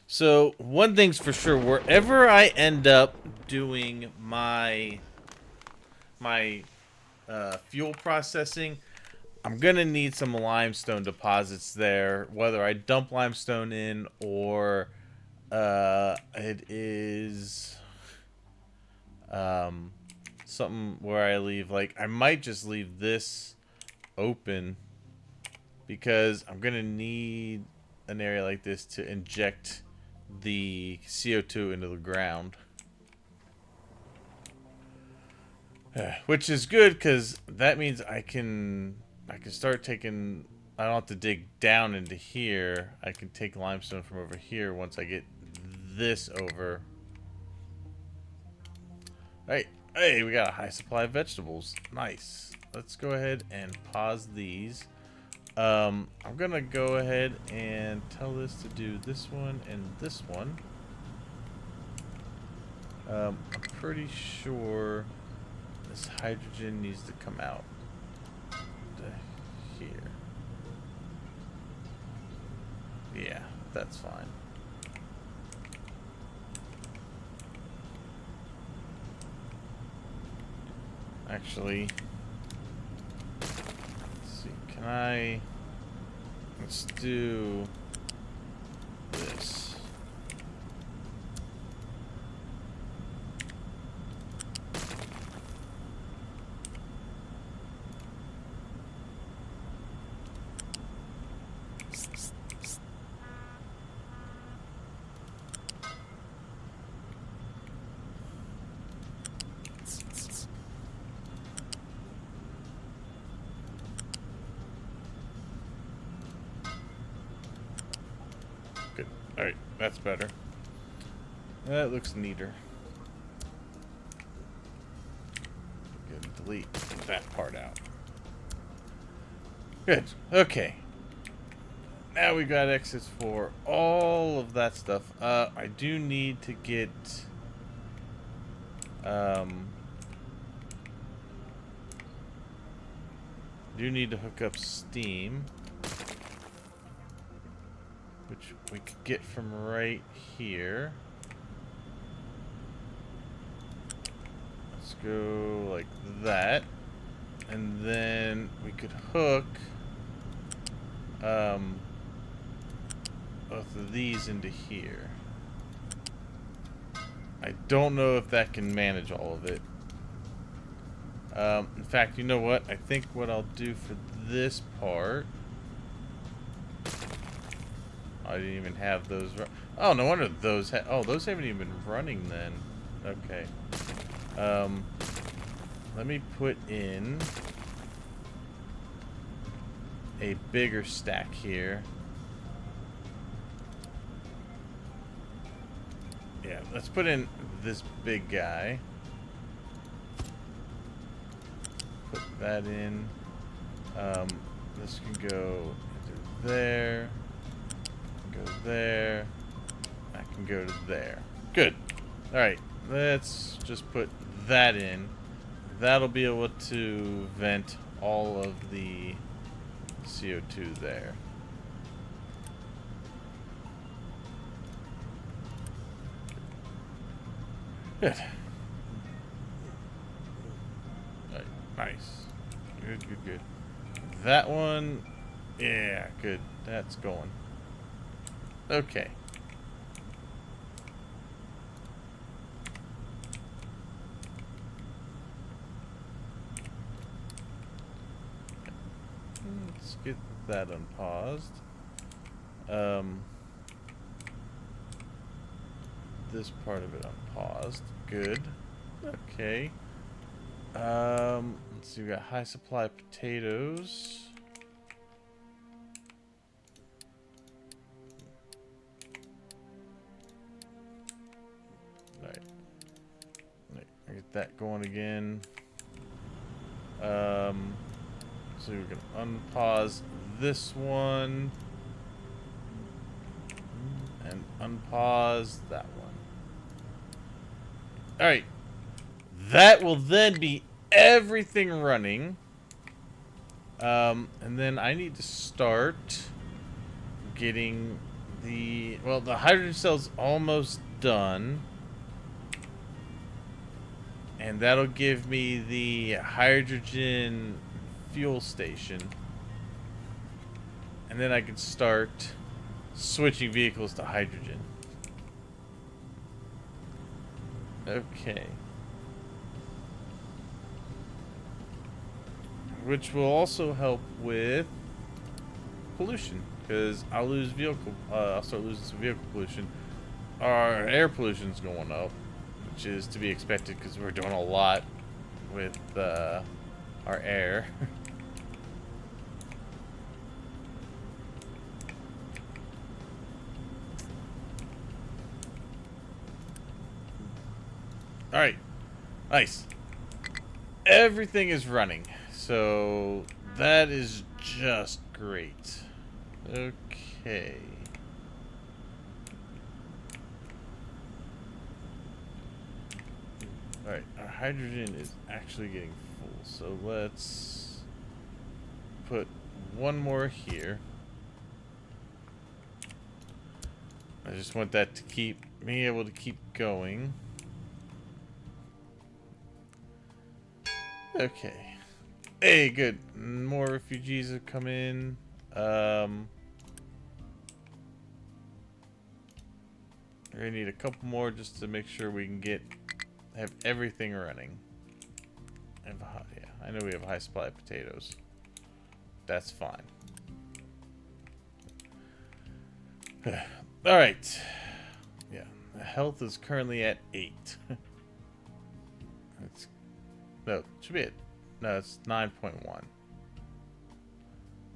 So, one thing's for sure. Wherever I end up doing my fuel processing, I'm gonna need some limestone deposits there, whether I dump limestone in or it is something where I leave, like, I might just leave this open because I'm gonna need an area like this to inject the CO2 into the ground. Which is good because that means I can start taking. I don't have to dig down into here. I can take limestone from over here once I get this over. Hey, hey, we got a high supply of vegetables. Nice. Let's go ahead and pause these. I'm gonna go ahead and tell this to do this one and this one. I'm pretty sure this hydrogen needs to come out to here. Yeah, that's fine. Actually, let's see, let's do this. Good. Alright, that's better. That looks neater. Good. Delete that part out. Good. Okay. Now we got exits for all of that stuff. I do need to get do need to hook up Steam, which we could get from right here. Let's go like that, and then we could hook both of these into here. I don't know if that can manage all of it. In fact, you know what? I think what I'll do for this part... I didn't even have those... Oh, no wonder those... Oh, those haven't even been running then. Okay. Let me put in a bigger stack here. Yeah, let's put in this big guy. Put that in. This can go into there. Go there. That can go to there. Good. Alright, let's just put that in. That'll be able to vent all of the CO2 there. Good. Right, nice. Good, good, good. That one, yeah, good. That's going. Okay. Let's get that unpaused. This part of it unpaused. Good. Okay. Let's see. We got high supply of potatoes. Right. I get that going again. So we're gonna unpause this one and unpause that one. All right. That will then be everything running. And then I need to start getting the hydrogen cell's almost done. And that'll give me the hydrogen fuel station. And then I can start switching vehicles to hydrogen. Okay. Which will also help with pollution, because I'll lose vehicle. I'll start losing some vehicle pollution. Our air pollution's going up, which is to be expected because we're doing a lot with our air. All right, nice. Everything is running. So that is just great. Okay. Alright, our hydrogen is actually getting full. So let's put one more here. I just want that to keep me able to keep going. Okay. Hey, good. More refugees have come in. We're gonna need a couple more just to make sure we can have everything running. Yeah, I know we have a high supply of potatoes. That's fine. All right. Yeah, the health is currently at 8. It should be at. No, it's 9.1.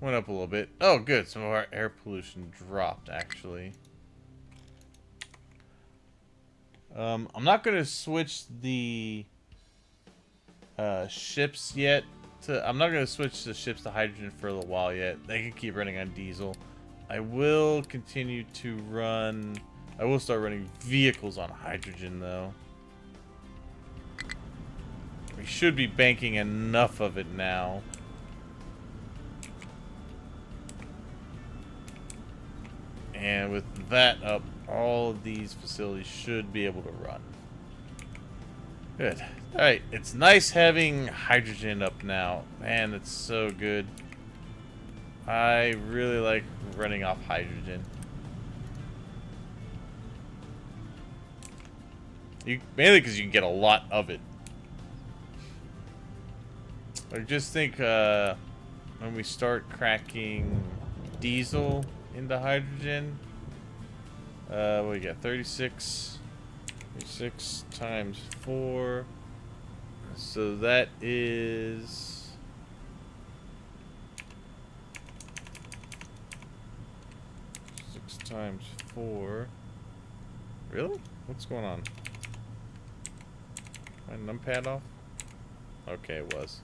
Went up a little bit. Oh, good. Some of our air pollution dropped, actually. I'm not going to switch the ships yet. I'm not going to switch the ships to hydrogen for a little while yet. They can keep running on diesel. I will continue to run... I will start running vehicles on hydrogen, though. We should be banking enough of it now. And with that up, all of these facilities should be able to run. Good. Alright, it's nice having hydrogen up now. Man, it's so good. I really like running off hydrogen. Mainly because you can get a lot of it. I just think when we start cracking diesel into hydrogen, what we got? 36 times 4. So that is 6 times 4. Really? What's going on? My numpad off? Okay, it was.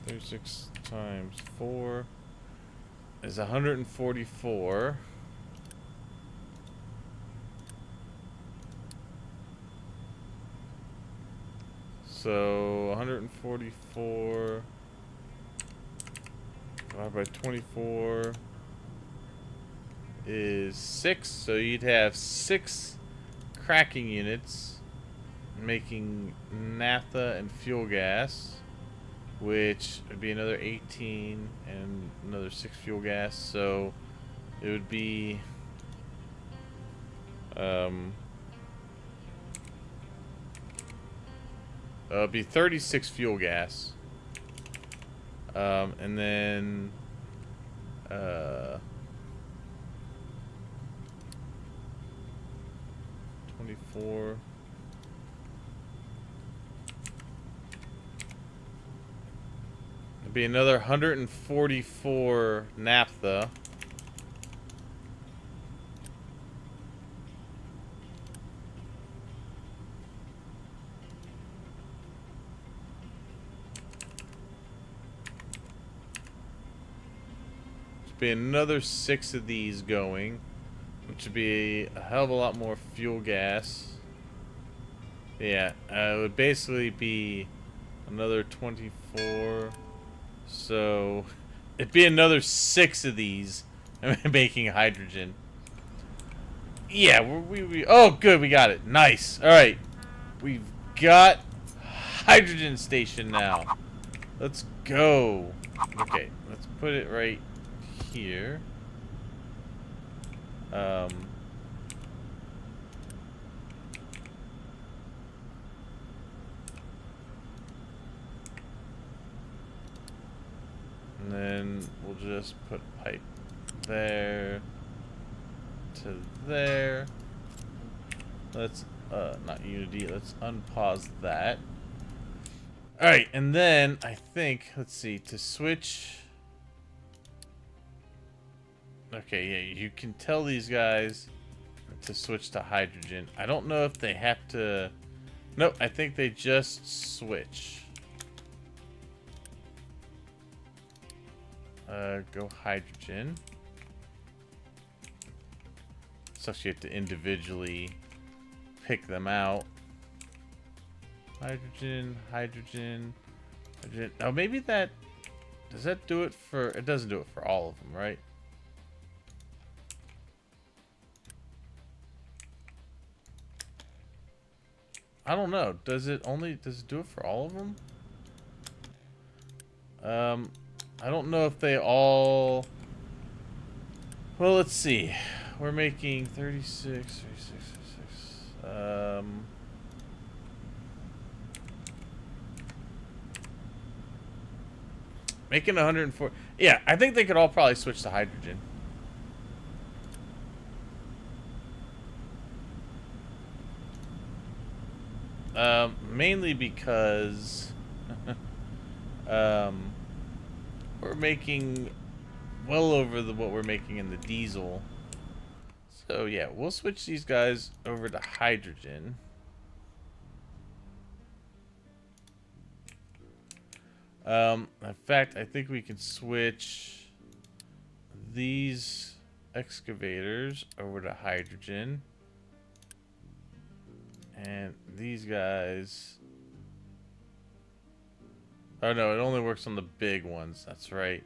36 times 4 is 144. So 144 divided by 24 is 6. So you'd have 6 cracking units making naphtha and fuel gas, which would be another 18 and another 6 fuel gas. So it would be it'd be 36 fuel gas. And then 24. It'd be another 144 naphtha. Be another 6 of these going, which would be a hell of a lot more fuel gas. Yeah, it would basically be another 24. So it'd be another 6 of these making hydrogen. Yeah, oh good, we got it. Nice. All right, we've got hydrogen station now. Let's go. Okay, let's put it right here. And then we'll just put pipe there to there. Let's not Unity, let's unpause that. Alright, and then I think, let's see, to switch. Okay, yeah, you can tell these guys to switch to hydrogen. I don't know if they have to. Nope, I think they just switch. Go hydrogen. So you have to individually pick them out. Hydrogen, hydrogen, hydrogen. Oh, maybe that. Does that do it for. It doesn't do it for all of them, right? I don't know. Does it do it for all of them? I don't know if they all. Well, let's see. We're making 36, 36. Making 104. Yeah, I think they could all probably switch to hydrogen. Mainly because we're making well over what we're making in the diesel. So yeah, we'll switch these guys over to hydrogen. In fact, I think we can switch these excavators over to hydrogen. And these guys. Oh no, it only works on the big ones. That's right.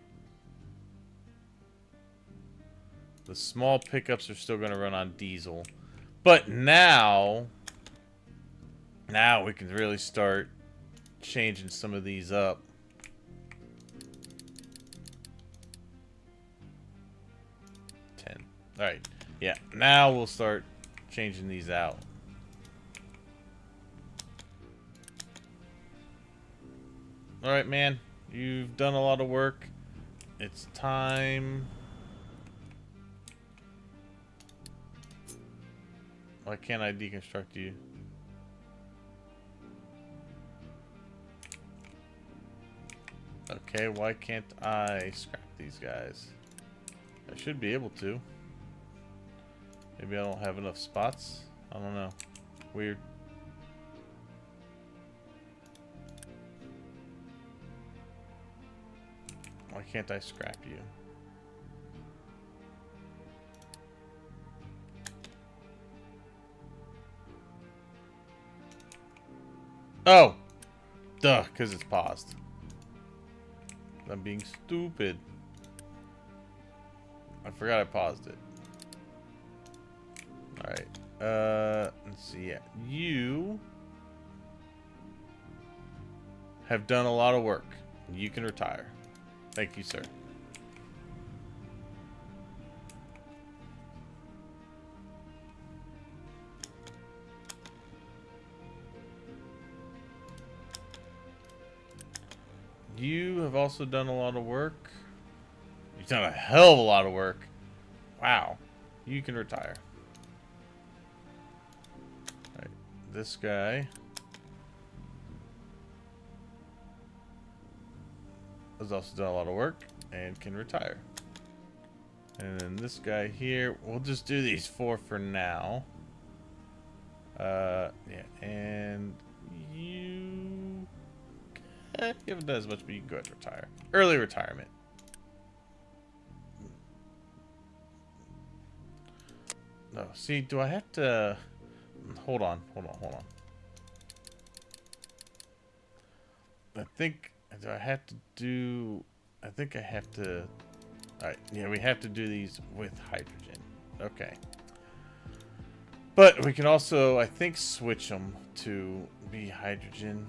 The small pickups are still going to run on diesel. But now we can really start changing some of these up. Alright. Yeah, now we'll start changing these out. Alright, man. You've done a lot of work. It's time. Why can't I deconstruct you? Okay, why can't I scrap these guys? I should be able to. Maybe I don't have enough spots? I don't know. Weird. Why can't I scrap you? Oh! Duh, because it's paused. I'm being stupid. I forgot I paused it. Alright. Let's see. Yeah. You have done a lot of work. You can retire. Thank you, sir. You have also done a lot of work. You've done a hell of a lot of work. Wow. You can retire. Alright, this guy has also done a lot of work and can retire. And then this guy here, we'll just do these 4 for now. Yeah, and you haven't done as much, but you can go ahead and retire. Early retirement. No, see, do I have to... Hold on. I think... Do I have to do... I think I have to... Alright, yeah, we have to do these with hydrogen. Okay. But we can also, I think, switch them to be hydrogen.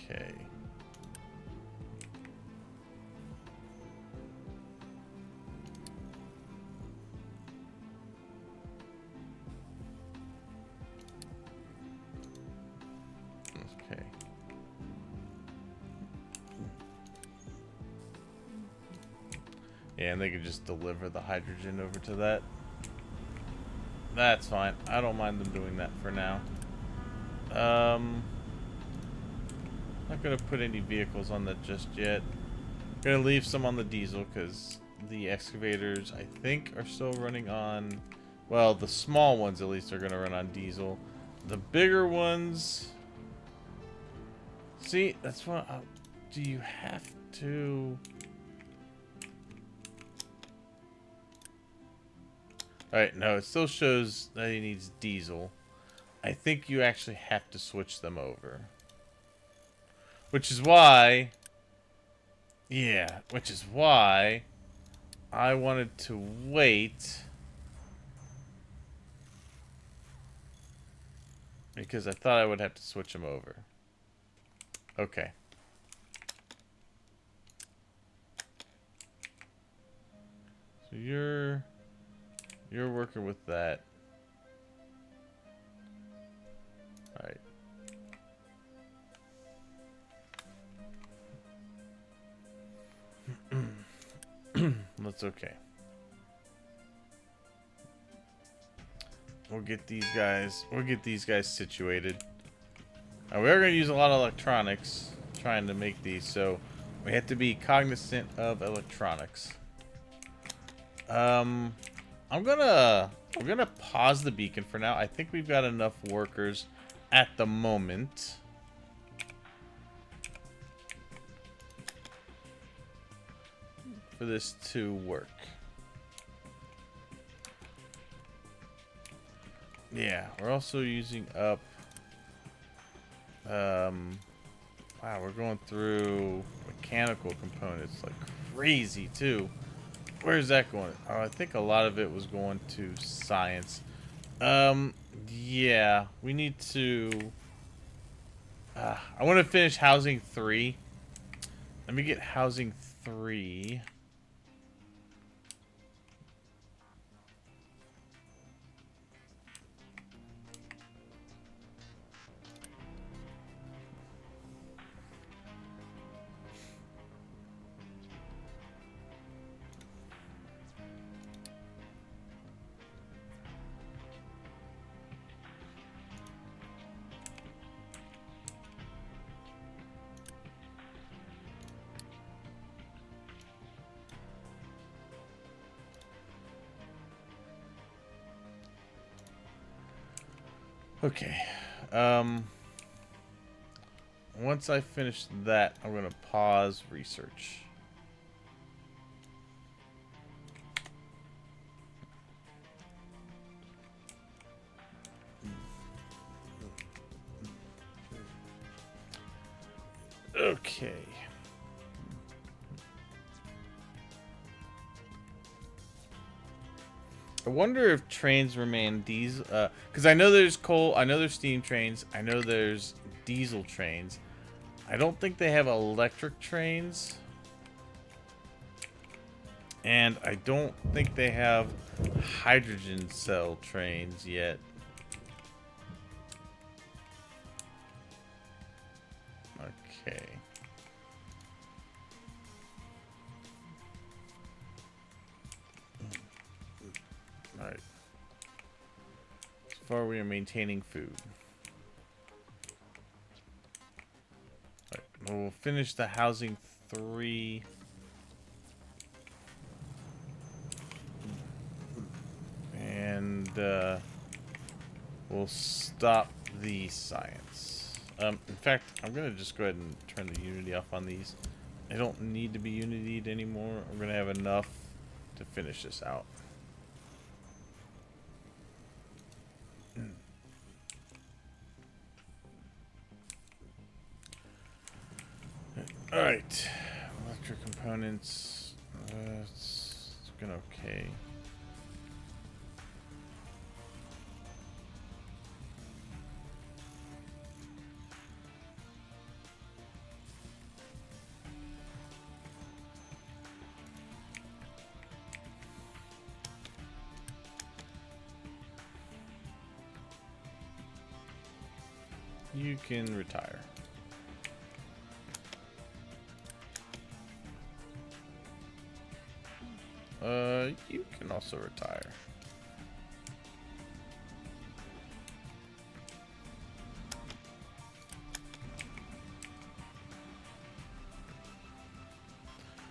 Okay. Okay. Yeah, and they could just deliver the hydrogen over to that. That's fine. I don't mind them doing that for now. Not gonna put any vehicles on that just yet. Gonna leave some on the diesel because the excavators, I think, are still running on... Well, the small ones at least are gonna run on diesel. The bigger ones... See, that's what... do you have to... Alright, no, it still shows that he needs diesel. I think you actually have to switch them over. Which is why... Yeah, which is why I wanted to wait. Because I thought I would have to switch them over. Okay. So you're working with that. Alright. That's okay. We'll get these guys situated. Now, we are going to use a lot of electronics trying to make these, so we have to be cognizant of electronics. I'm gonna pause the beacon for now. I think we've got enough workers at the moment. For this to work. Yeah, we're also using up... wow, we're going through mechanical components like crazy, too. Where's that going? Oh, I think a lot of it was going to science. Yeah, we need to... I want to finish Housing 3. Let me get Housing 3. Okay. Once I finish that, I'm going to pause research. Okay. I wonder if trains remain diesel, because I know there's coal, I know there's steam trains, I know there's diesel trains. I don't think they have electric trains. And I don't think they have hydrogen cell trains yet. Okay. Alright. So far we are maintaining food. Alright, we'll finish the housing 3. And we'll stop the science. In fact, I'm gonna just go ahead and turn the Unity off on these. I don't need to be Unitied anymore. I'm gonna have enough to finish this out. Alright. Electric components. It's going okay. You can retire. You can also retire.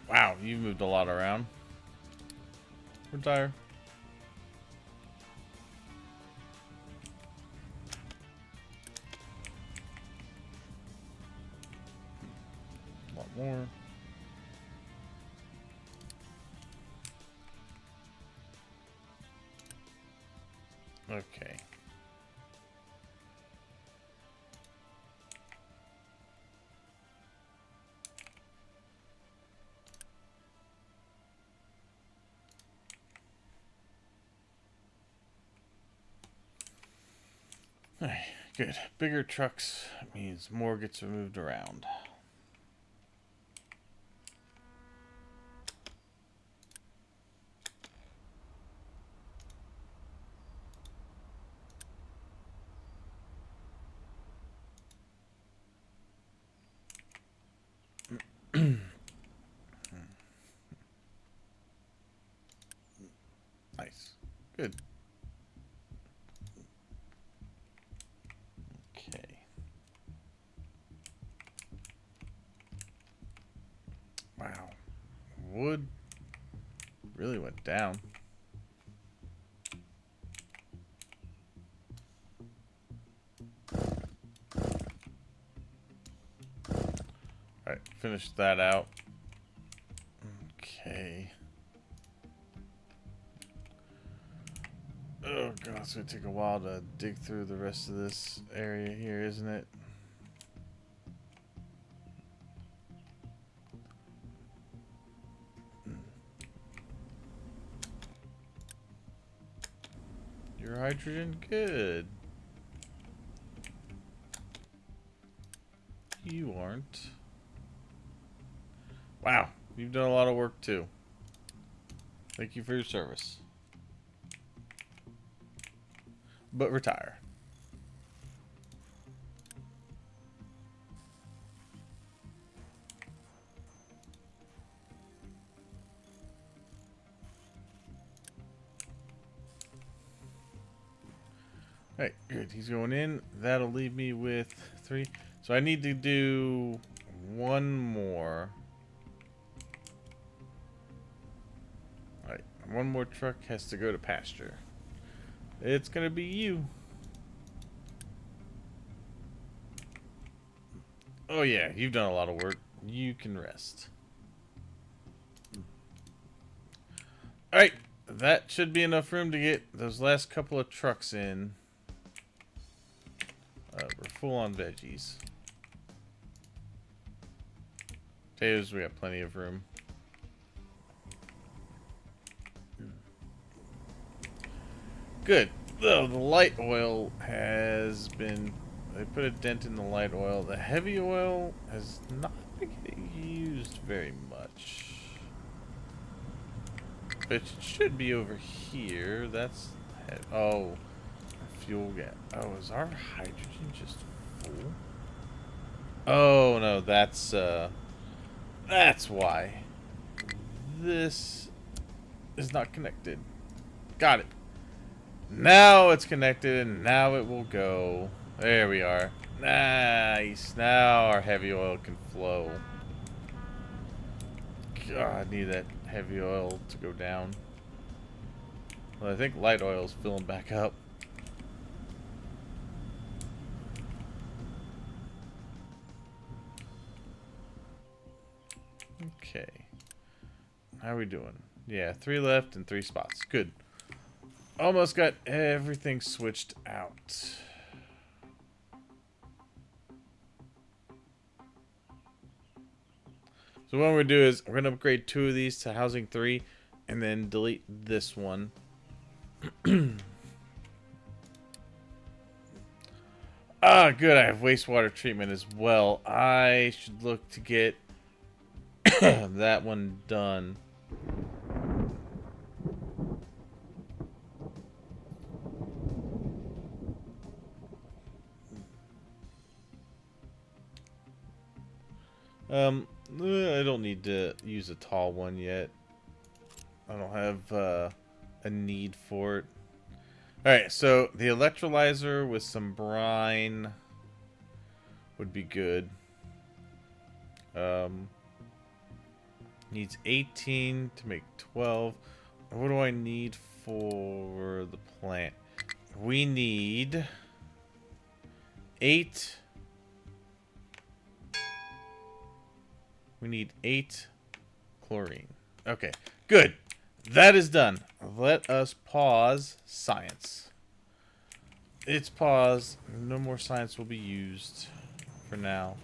Wow, you moved a lot around. Retire. A lot more. Okay. Alright, good. Bigger trucks means more gets moved around. Nice. Good. Okay. Wow. Wood really went down. Alright, finish that out. Okay. Oh god, it's gonna take a while to dig through the rest of this area here, isn't it? Your hydrogen? Good. You aren't. Wow, you've done a lot of work too. Thank you for your service. But retire. Alright, good. He's going in. That'll leave me with 3. So I need to do one more. Alright, one more truck has to go to pasture. It's gonna be you. Oh yeah, you've done a lot of work. You can rest. Alright, that should be enough room to get those last couple of trucks in. We're full on veggies. Potatoes, we got plenty of room. Good. Though the light oil has been... They put a dent in the light oil. The heavy oil has not been getting used very much. But it should be over here. That's... Oh. Fuel gas. Oh, is our hydrogen just full? Oh, no. That's why. This is not connected. Got it. Now it's connected, and now it will go. There we are. Nice. Now our heavy oil can flow. God, I need that heavy oil to go down. Well, I think light oil is filling back up. Okay. How are we doing? Yeah, 3 left and 3 spots. Good. Almost got everything switched out. So what we're going to do is we're going to upgrade 2 of these to housing 3 and then delete this one. Ah, good. I have wastewater treatment as well. I should look to get that one done. I don't need to use a tall one yet. I don't have a need for it. Alright, so the electrolyzer with some brine would be good. Needs 18 to make 12. What do I need for the plant? We need 8. We need 8 chlorine. Okay, good. That is done. Let us pause science. It's paused. No more science will be used for now.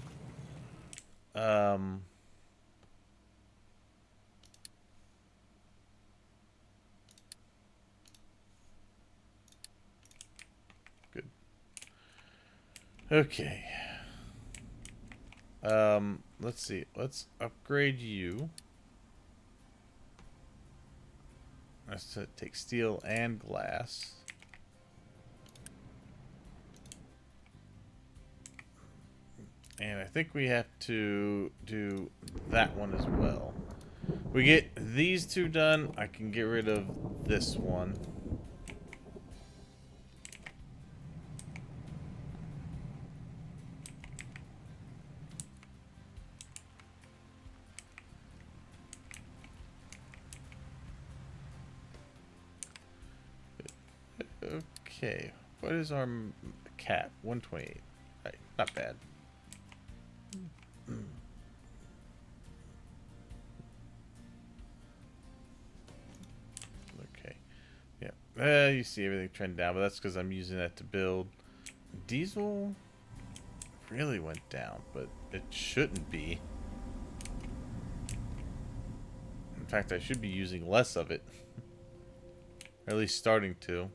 Good. Okay. Let's see. Let's upgrade you. Let's take steel and glass. And I think we have to do that one as well. We get these 2 done, I can get rid of this one. Okay, what is our cap? 128. Right, not bad. Okay, yeah. You see everything trend down, but that's because I'm using that to build. Diesel really went down, but it shouldn't be. In fact, I should be using less of it. Or at least starting to.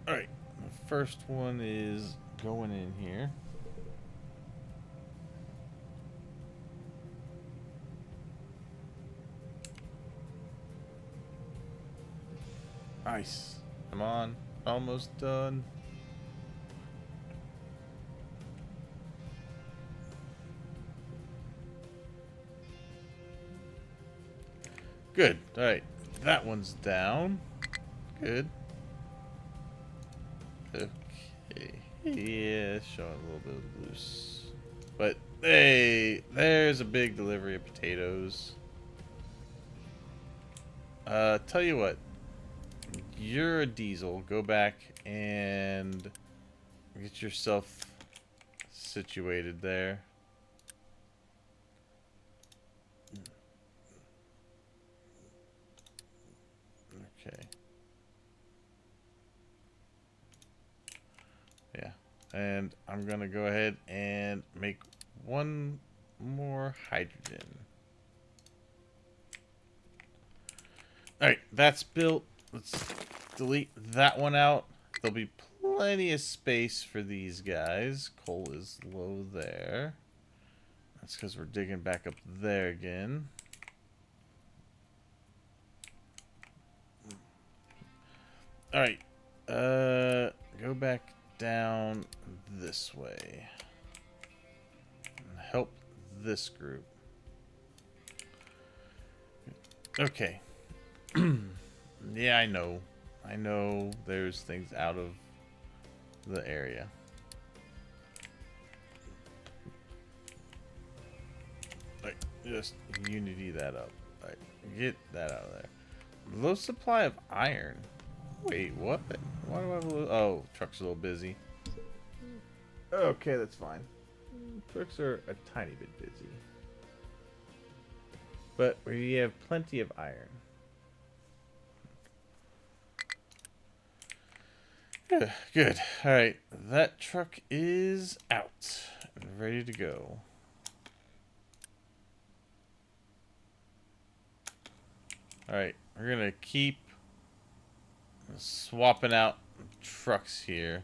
Alright, the first one is going in here. Nice. Come on. Almost done. Good. Alright. That one's down. Good. Okay. Yeah, showing a little bit of loose. But, hey, there's a big delivery of potatoes. Tell you what. You're a diesel. Go back and get yourself situated there. Okay. Yeah. And I'm going to go ahead and make 1 more hydrogen. Alright, that's built. Let's delete that one out. There'll be plenty of space for these guys. Coal is low there. That's because we're digging back up there again. Alright. Go back down this way. And help this group. Okay. Yeah, I know. I know there's things out of the area. Like, just unity that up. Like, get that out of there. Low supply of iron. Wait, what? Why do I have a little... Oh, truck's a little busy. Okay, that's fine. Trucks are a tiny bit busy. But we have plenty of iron. Good. Alright, that truck is out and ready to go. Alright, we're gonna keep swapping out trucks here.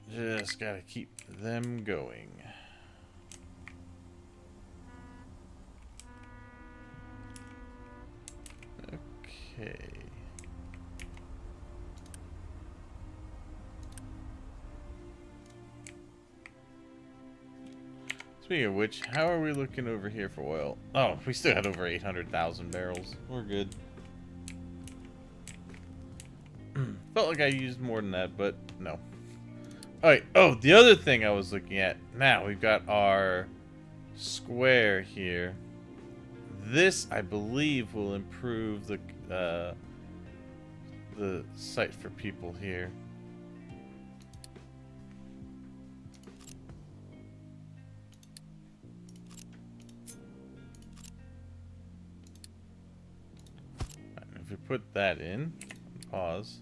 Just gotta keep them going. Okay. Speaking of which, how are we looking over here for oil? Oh, we still had over 800,000 barrels. We're good. Felt like I used more than that, but no. Alright, oh, the other thing I was looking at. Now, we've got our square here. This, I believe, will improve the site for people here. If we put that in, pause.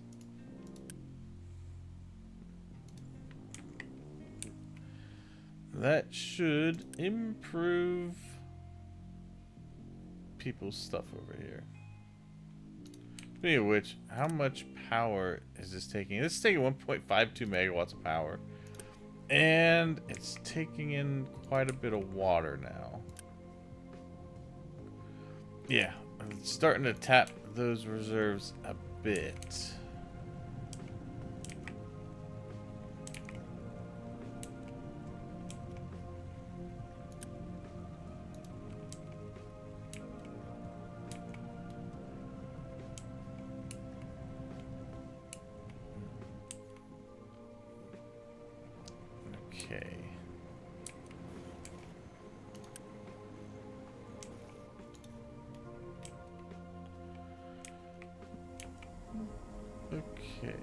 That should improve people's stuff over here. Speaking of which, how much power is this taking? This is taking 1.52 megawatts of power. And it's taking in quite a bit of water now. Yeah, it's starting to tap those reserves a bit. Okay. Okay.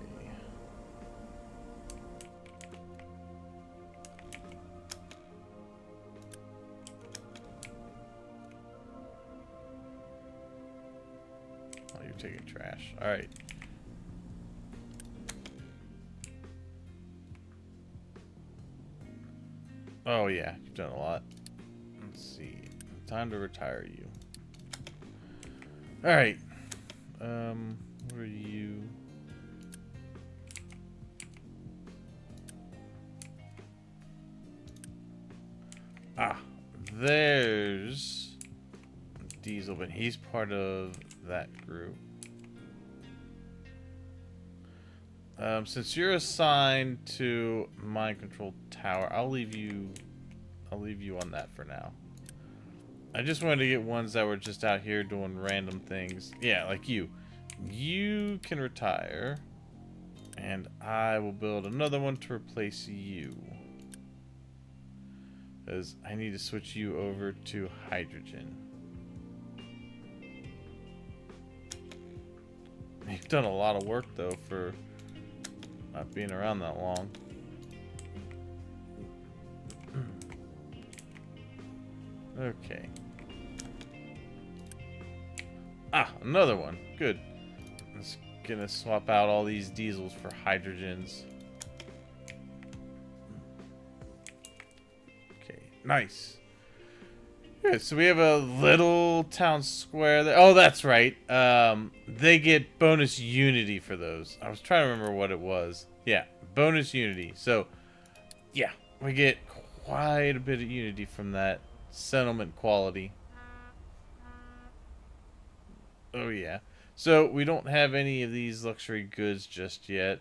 Oh, you're taking trash. All right. Oh yeah, you've done a lot. Let's see. Time to retire you. All right. What are you? Ah, there's Diesel, but he's part of that group. Since you're assigned to mind control tower, I'll leave you on that for now. I just wanted to get ones that were just out here doing random things. Yeah, like you. You can retire, and I will build another one to replace you. Because I need to switch you over to hydrogen. You've done a lot of work, though, for not being around that long. Okay. Ah, another one. Good. Let's gonna swap out all these diesels for hydrogens. Okay, nice. Okay, so we have a little town square there. Oh, that's right. They get bonus unity for those. I was trying to remember what it was. Yeah, bonus unity. So, yeah, we get quite a bit of unity from that settlement quality. Oh, yeah. So, we don't have any of these luxury goods just yet.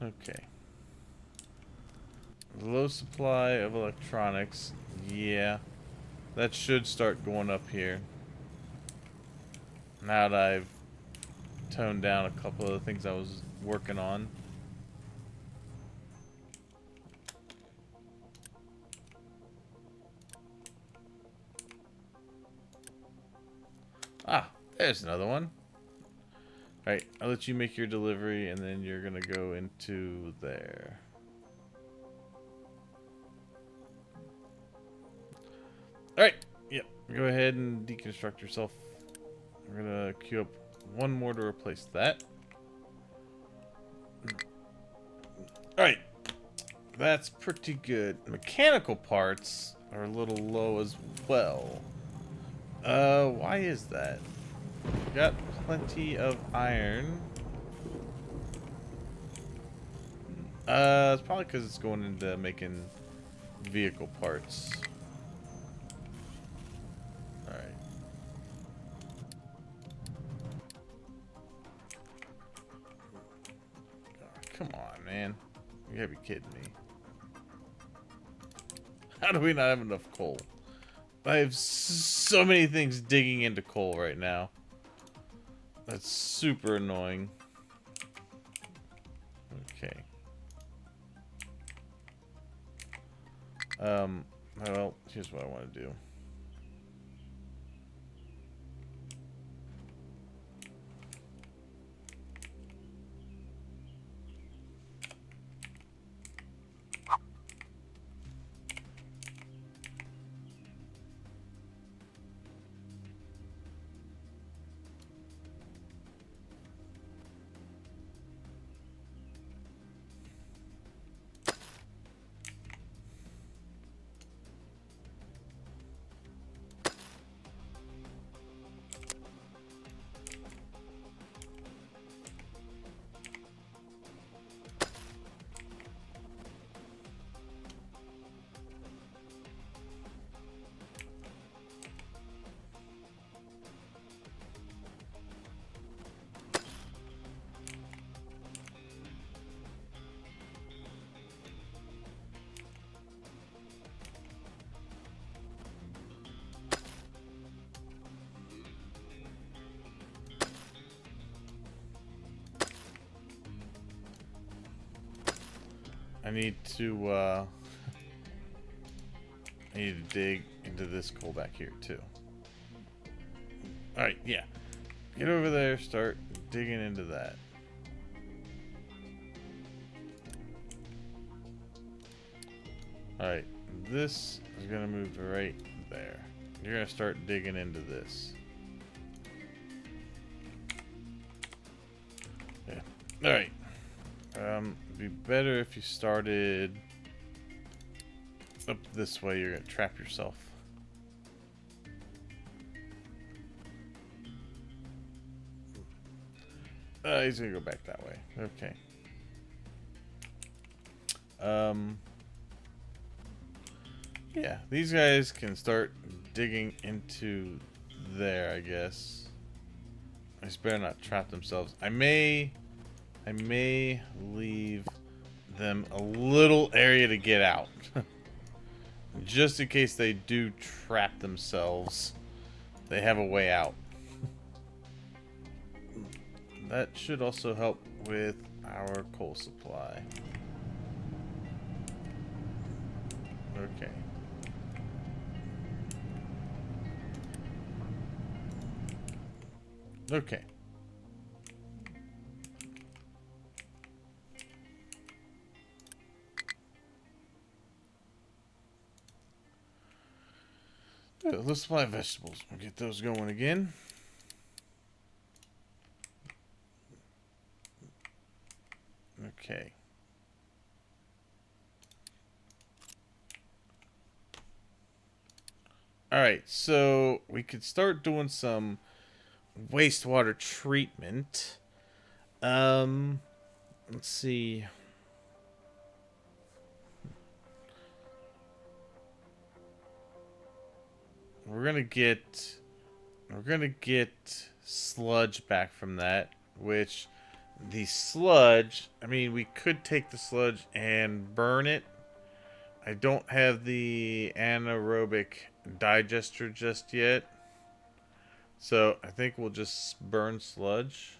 Okay. Low supply of electronics. Yeah. That should start going up here. Now that I've toned down a couple of the things I was working on. Ah, there's another one. Alright, I'll let you make your delivery and then you're gonna go into there. Alright, yep. Go ahead and deconstruct yourself. We're gonna queue up one more to replace that. Alright. That's pretty good. Mechanical parts are a little low as well. Why is that? We got plenty of iron. It's probably because it's going into making vehicle parts. Alright. Come on, man. You gotta be kidding me. How do we not have enough coal? I have so many things digging into coal right now. That's super annoying. Okay. Well, here's what I want to do. I need to, I need to dig into this coal back here, too. Alright, yeah. Get over there, start digging into that. Alright, this is going to move right there. You're going to start digging into this. Yeah. Alright. It'd be better if you started up this way. You're going to trap yourself. He's going to go back that way. Okay. Yeah, these guys can start digging into there, I guess. I just better not trap themselves. I may leave them a little area to get out. Just in case they do trap themselves. They have a way out. That should also help with our coal supply. Okay. Okay. Let's supply vegetables. We'll get those going again. Okay. Alright, so we could start doing some wastewater treatment. Let's see. We're gonna get sludge back from that, which the sludge, I mean, we could take the sludge and burn it. I don't have the anaerobic digester just yet. So I think we'll just burn sludge.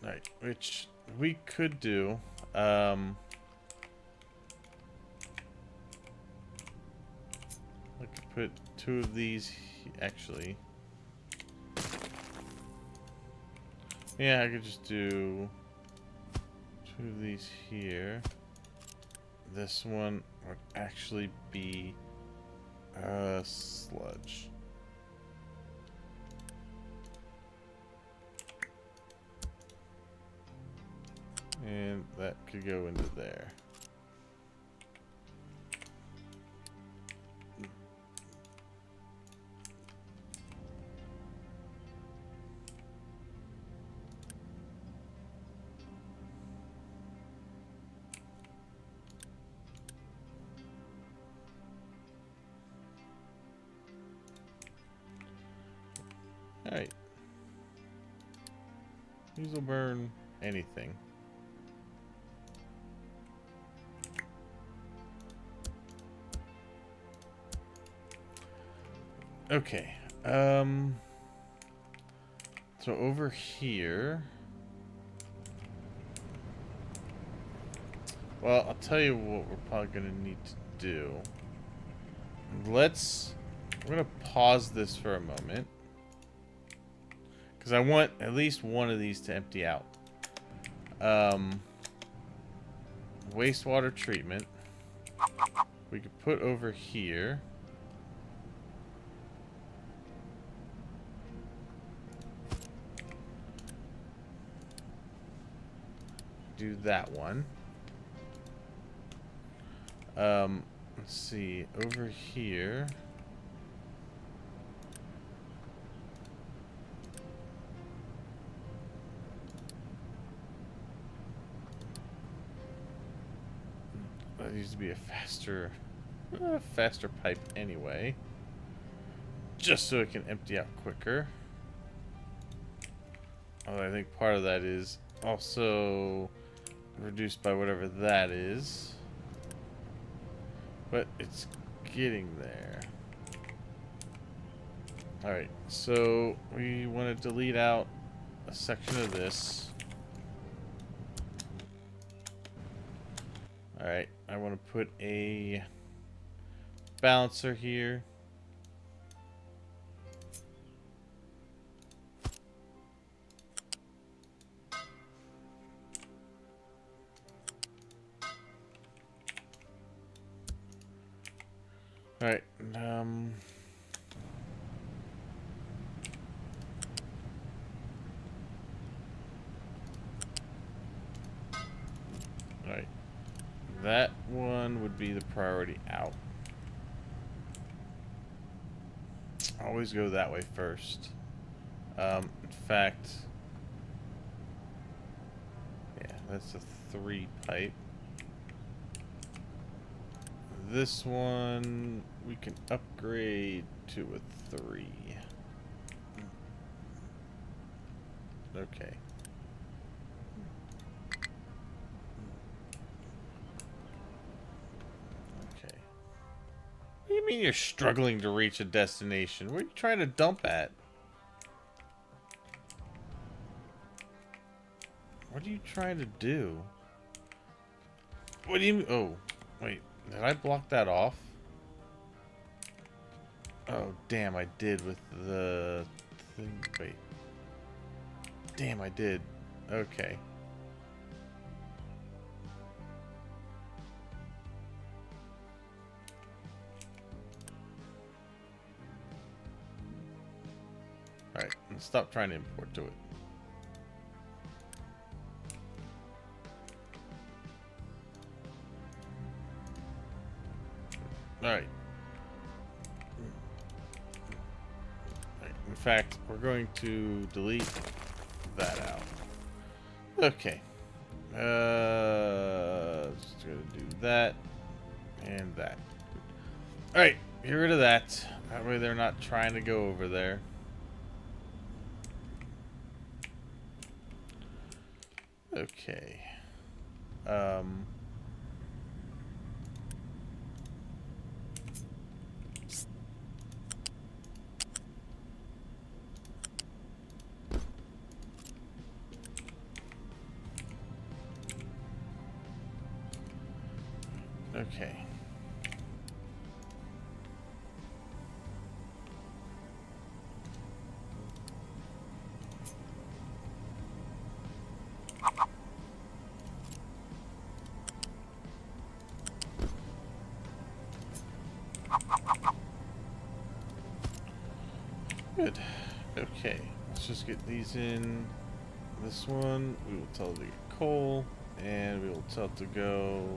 Right, which we could do. I could put 2 of these, actually. Yeah, I could just do 2 of these here. This one would actually be sludge. And that could go into there. Alright. These will burn anything. Okay. So over here. Well, I'll tell you what we're probably gonna need to do. We're gonna pause this for a moment. Because I want at least one of these to empty out. Wastewater treatment. We could put over here. Do that one. Let's see. Over here. That needs to be a faster pipe anyway. Just so it can empty out quicker. Although I think part of that is also reduced by whatever that is. But it's getting there. Alright, so we want to delete out a section of this. Alright, I want to put a balancer here. Alright, Alright. That one would be the priority out. Always go that way first. In fact, yeah, that's a 3 pipe. This one we can upgrade to a 3. Okay. Okay. What do you mean you're struggling to reach a destination? Where are you trying to dump at? What are you trying to do? What do you... Oh, wait. Did I block that off? Oh, damn, I did with the thing. Wait. Damn, I did. Okay. Alright, and stop trying to import to it. Alright. In fact, we're going to delete that out. Okay. Just gonna do that and that. Alright, get rid of that. That way they're not trying to go over there. Okay. Okay. Good. Okay. Let's just get these in. This one, we will tell it to get coal, and we will tell it to go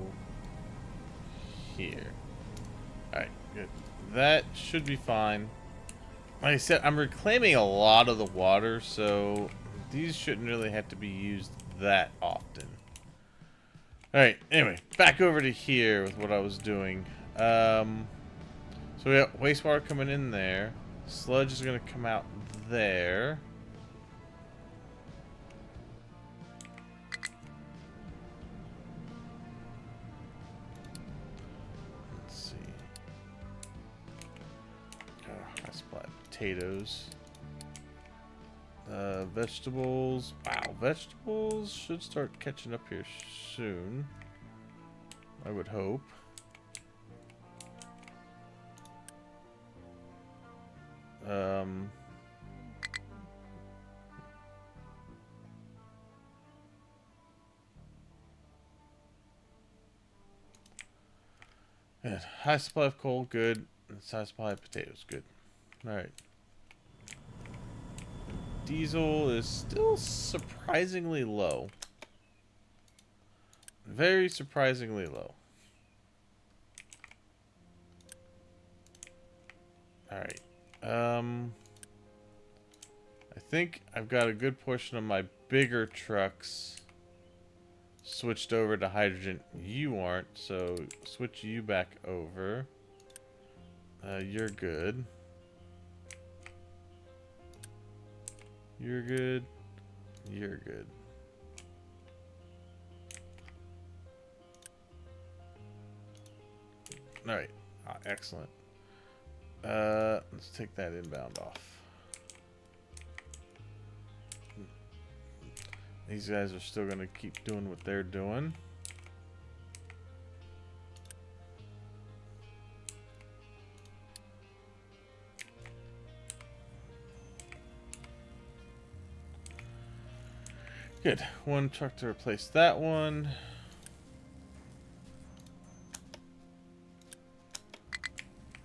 here. Alright, good. That should be fine. Like I said, I'm reclaiming a lot of the water, so these shouldn't really have to be used that often. Alright, anyway, back over to here with what I was doing. So we got wastewater coming in there. Sludge is going to come out there. Let's see. I supply potatoes. Vegetables. Wow, vegetables should start catching up here soon. I would hope. Good. High supply of coal, good. High supply of potatoes, good. Alright. Diesel is still surprisingly low. Very surprisingly low. Alright. I think I've got a good portion of my bigger trucks switched over to hydrogen. You aren't, so switch you back over. You're good. You're good. You're good. Alright. Excellent. Let's take that inbound off. These guys are still going to keep doing what they're doing. Good. One truck to replace that one.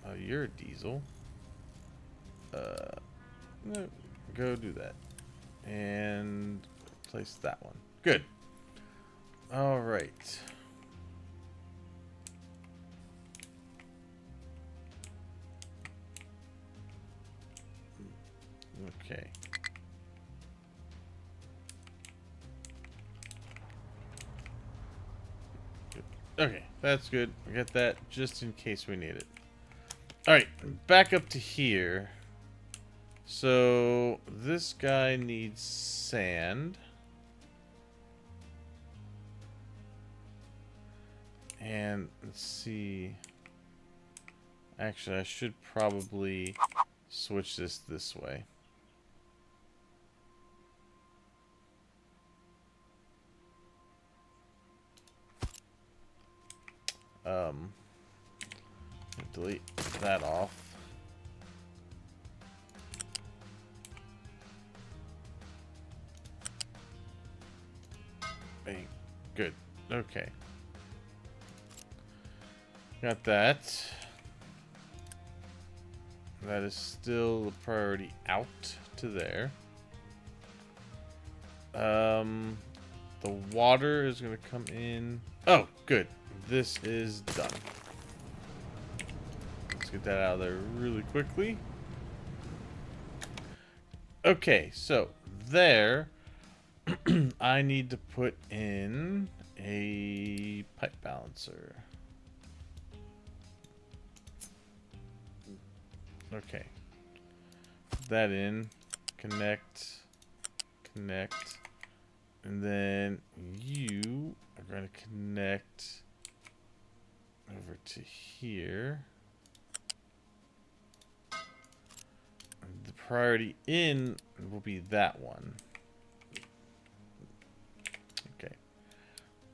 Oh, you're a diesel. No, go do that. And replace that one. Good. All right. Okay. Good. Okay, that's good. We got that just in case we need it. All right, back up to here. So this guy needs sand. And let's see. Actually, I should probably switch this way. Delete that off. Hey, good. Okay. Got that. That is still the priority out to there. The water is going to come in. Oh, good. This is done. Let's get that out of there really quickly. Okay, so there, I need to put in a pipe balancer. Okay. Put that in. Connect. Connect. And then you are going to connect over to here. The priority in will be that one. Okay.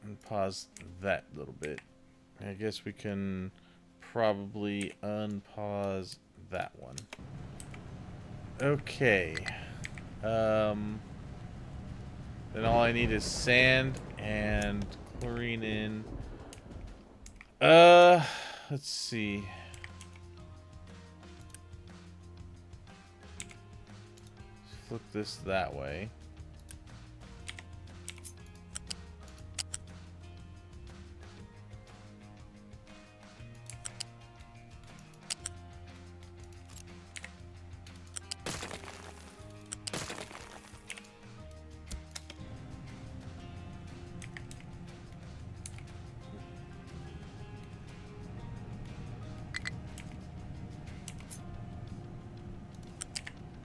And pause that little bit. I guess we can probably unpause that one. Okay. Then all I need is sand and chlorine in. Let's see. Flip this that way.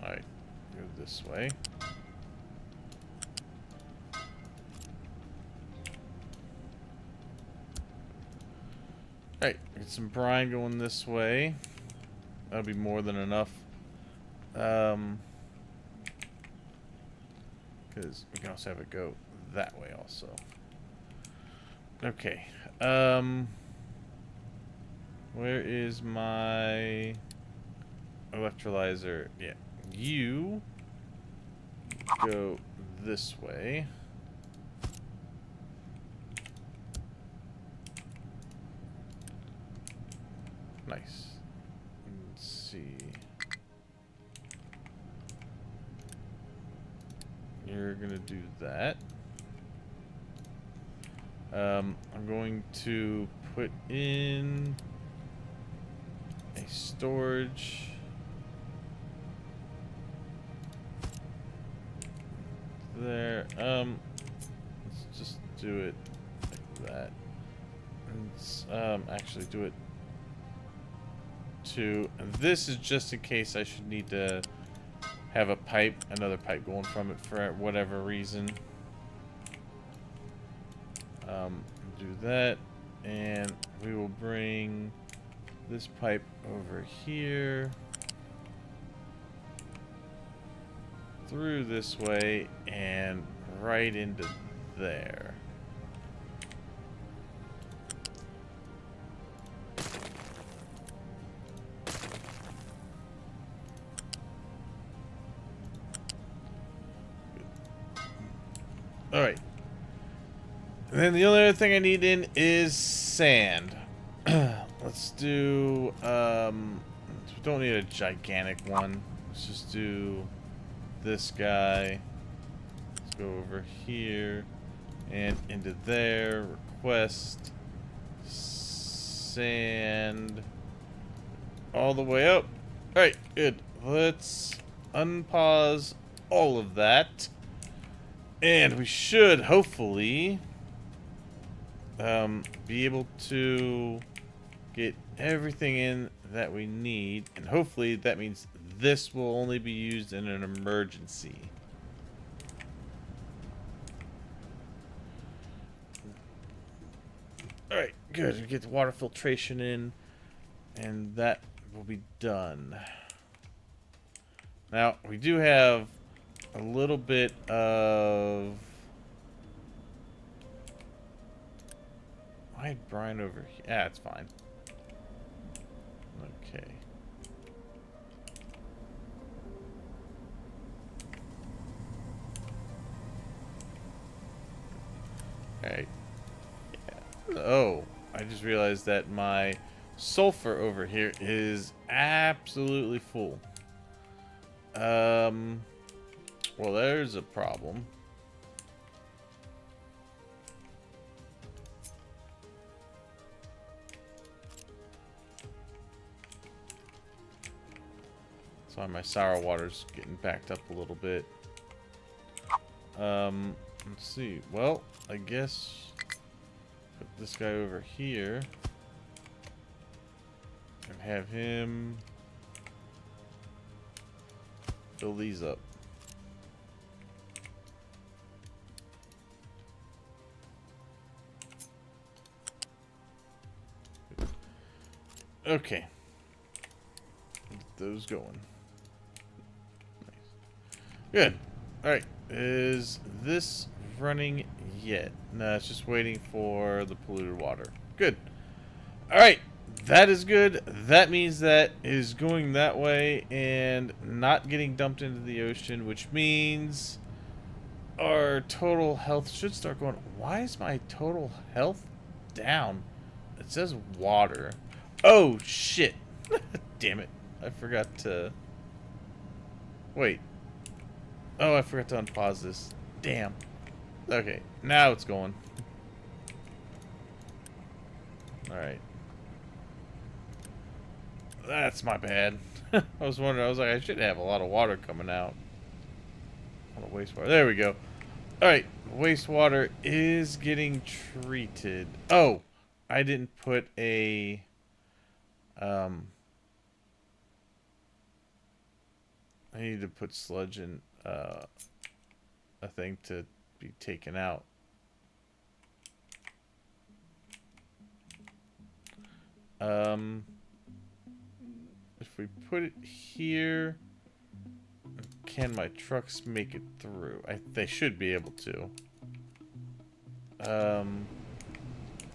Alright, go this way. Alright, get some brine going this way. That'll be more than enough. Because we can also have it go that way also. Okay. Where is my electrolyzer? Yeah. You go this way. Nice. Let's see. You're gonna do that. I'm going to put in a storage. There. Let's just do it like that. Let's actually do it to. And this is just in case I should need to have a pipe, another pipe going from it for whatever reason. Do that, and we will bring this pipe over here through this way and right into there. All right. And then the only other thing I need in is sand. Let's do, we don't need a gigantic one. Let's just do this guy. Let's go over here and into there. Request sand all the way up. All right, good. Let's unpause all of that. And we should hopefully be able to get everything in that we need, and hopefully that means this will only be used in an emergency. Alright, good. We get the water filtration in, and that will be done. Now, we do have a little bit of... I had brine over here. Yeah, it's fine. Okay. Alright. Yeah. Oh, I just realized that my sulfur over here is absolutely full. Well, there's a problem. That's why my sour water's getting backed up a little bit. Let's see. Well, I guess put this guy over here and have him fill these up. Okay. Get those going. Nice. Good. Alright. Is this running yet? No, it's just waiting for the polluted water. Good. Alright. That is good. That means that is going that way and not getting dumped into the ocean, which means our total health should start going. Why is my total health down? It says water. Oh, shit. Damn it. I forgot to... Wait. Oh, I forgot to unpause this. Damn. Okay, now it's going. Alright. That's my bad. I was wondering, I was like, I should have a lot of water coming out. A lot of wastewater. There we go. Alright, wastewater is getting treated. Oh, I didn't put a... I need to put sludge in a thing to be taken out. If we put it here, can my trucks make it through? They should be able to.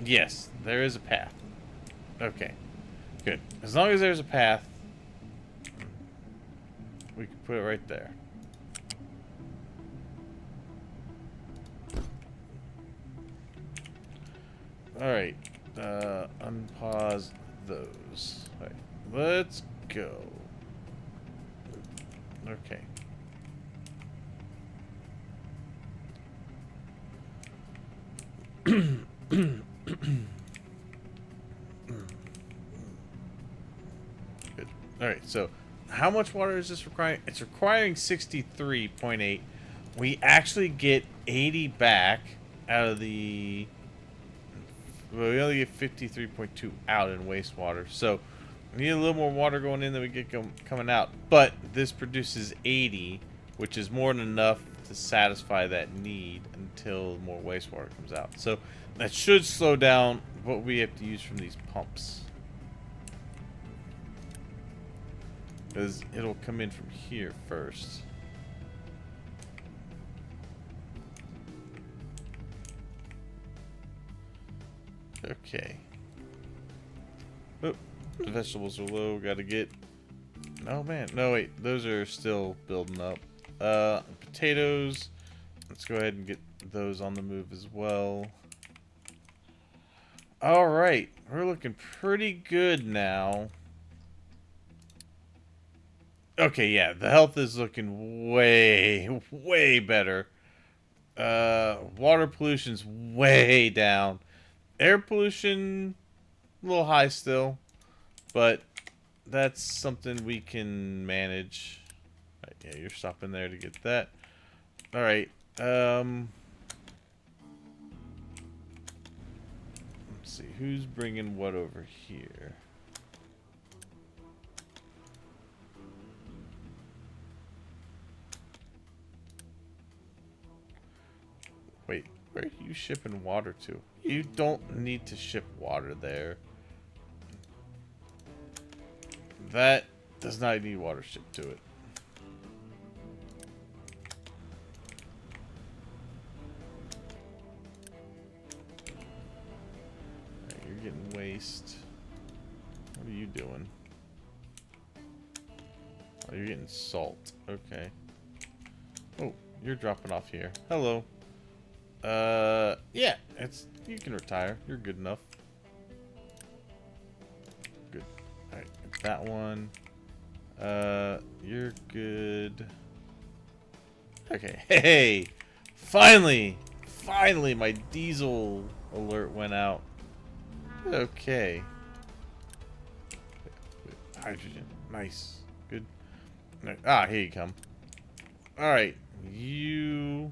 Yes, there is a path. Okay, good. As long as there's a path, we can put it right there. Alright, unpause those. Alright, let's go. Okay. Good. Alright, so how much water is this requiring? It's requiring 63.8. We actually get 80 back out of the... Well, we only get 53.2 out in wastewater. So we need a little more water going in than we get coming out. But this produces 80, which is more than enough to satisfy that need until more wastewater comes out. So that should slow down what we have to use from these pumps. Because it'll come in from here first. Okay. Oh, the vegetables are low. Gotta get... Oh, man. No, wait. Those are still building up. Potatoes. Let's go ahead and get those on the move as well. Alright. We're looking pretty good now. Okay, yeah. The health is looking way, way better. Water pollution's way down. Air pollution, a little high still, but that's something we can manage. Right, yeah, you're stopping there to get that. All right. Let's see who's bringing what over here. Wait, where are you shipping water to? You don't need to ship water there. That does not need water shipped to it. Right, you're getting waste. What are you doing? Oh, you're getting salt. Okay. Oh, you're dropping off here. Hello. Yeah, you can retire. You're good enough. Good. Alright, that one. You're good. Okay, hey! Finally! Finally, my diesel alert went out. Okay. Hydrogen. Nice. Good. Ah, here you come. Alright, you...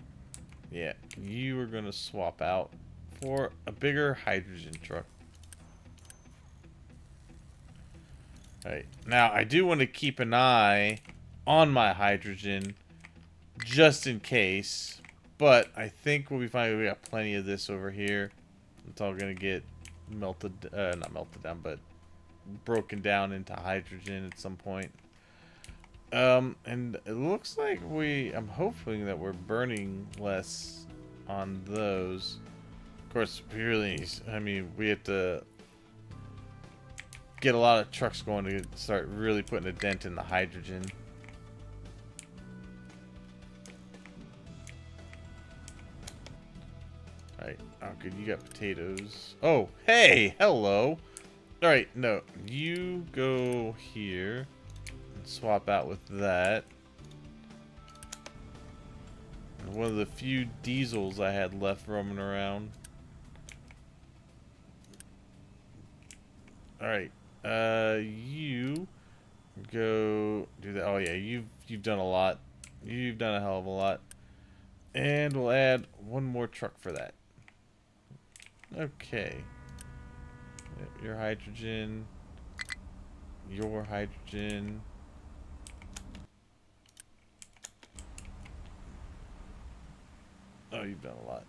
Yeah, you are gonna swap out for a bigger hydrogen truck. Alright, now I do want to keep an eye on my hydrogen just in case, but I think we'll be fine. We got plenty of this over here. It's all gonna get melted, not melted down, but broken down into hydrogen at some point. And it looks like I'm hoping that we're burning less on those. Of course, we really, I mean, we have to get a lot of trucks going to start really putting a dent in the hydrogen. Alright, oh good, you got potatoes. Oh, hey, hello. Alright, no, you go here and swap out with that. And one of the few diesels I had left roaming around. Alright, you go do that. Oh yeah, you've done a lot. You've done a hell of a lot. And we'll add one more truck for that. Okay. Your hydrogen. Your hydrogen. Oh, you've done a lot.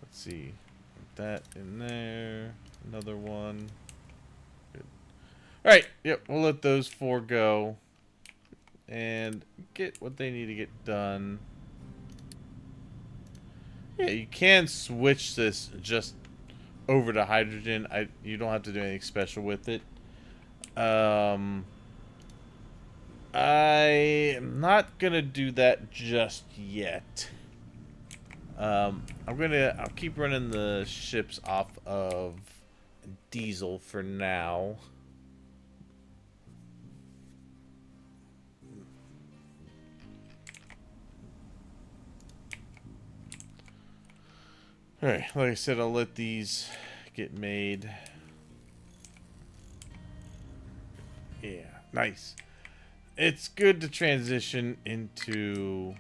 Let's see. That in there. Another one. Good. Alright, yep, we'll let those four go. And get what they need to get done. Yeah, you can switch this just over to hydrogen. You don't have to do anything special with it. I am not gonna do that just yet. I'll keep running the ships off of diesel for now. Alright, like I said, I'll let these get made. Yeah, nice. It's good to transition into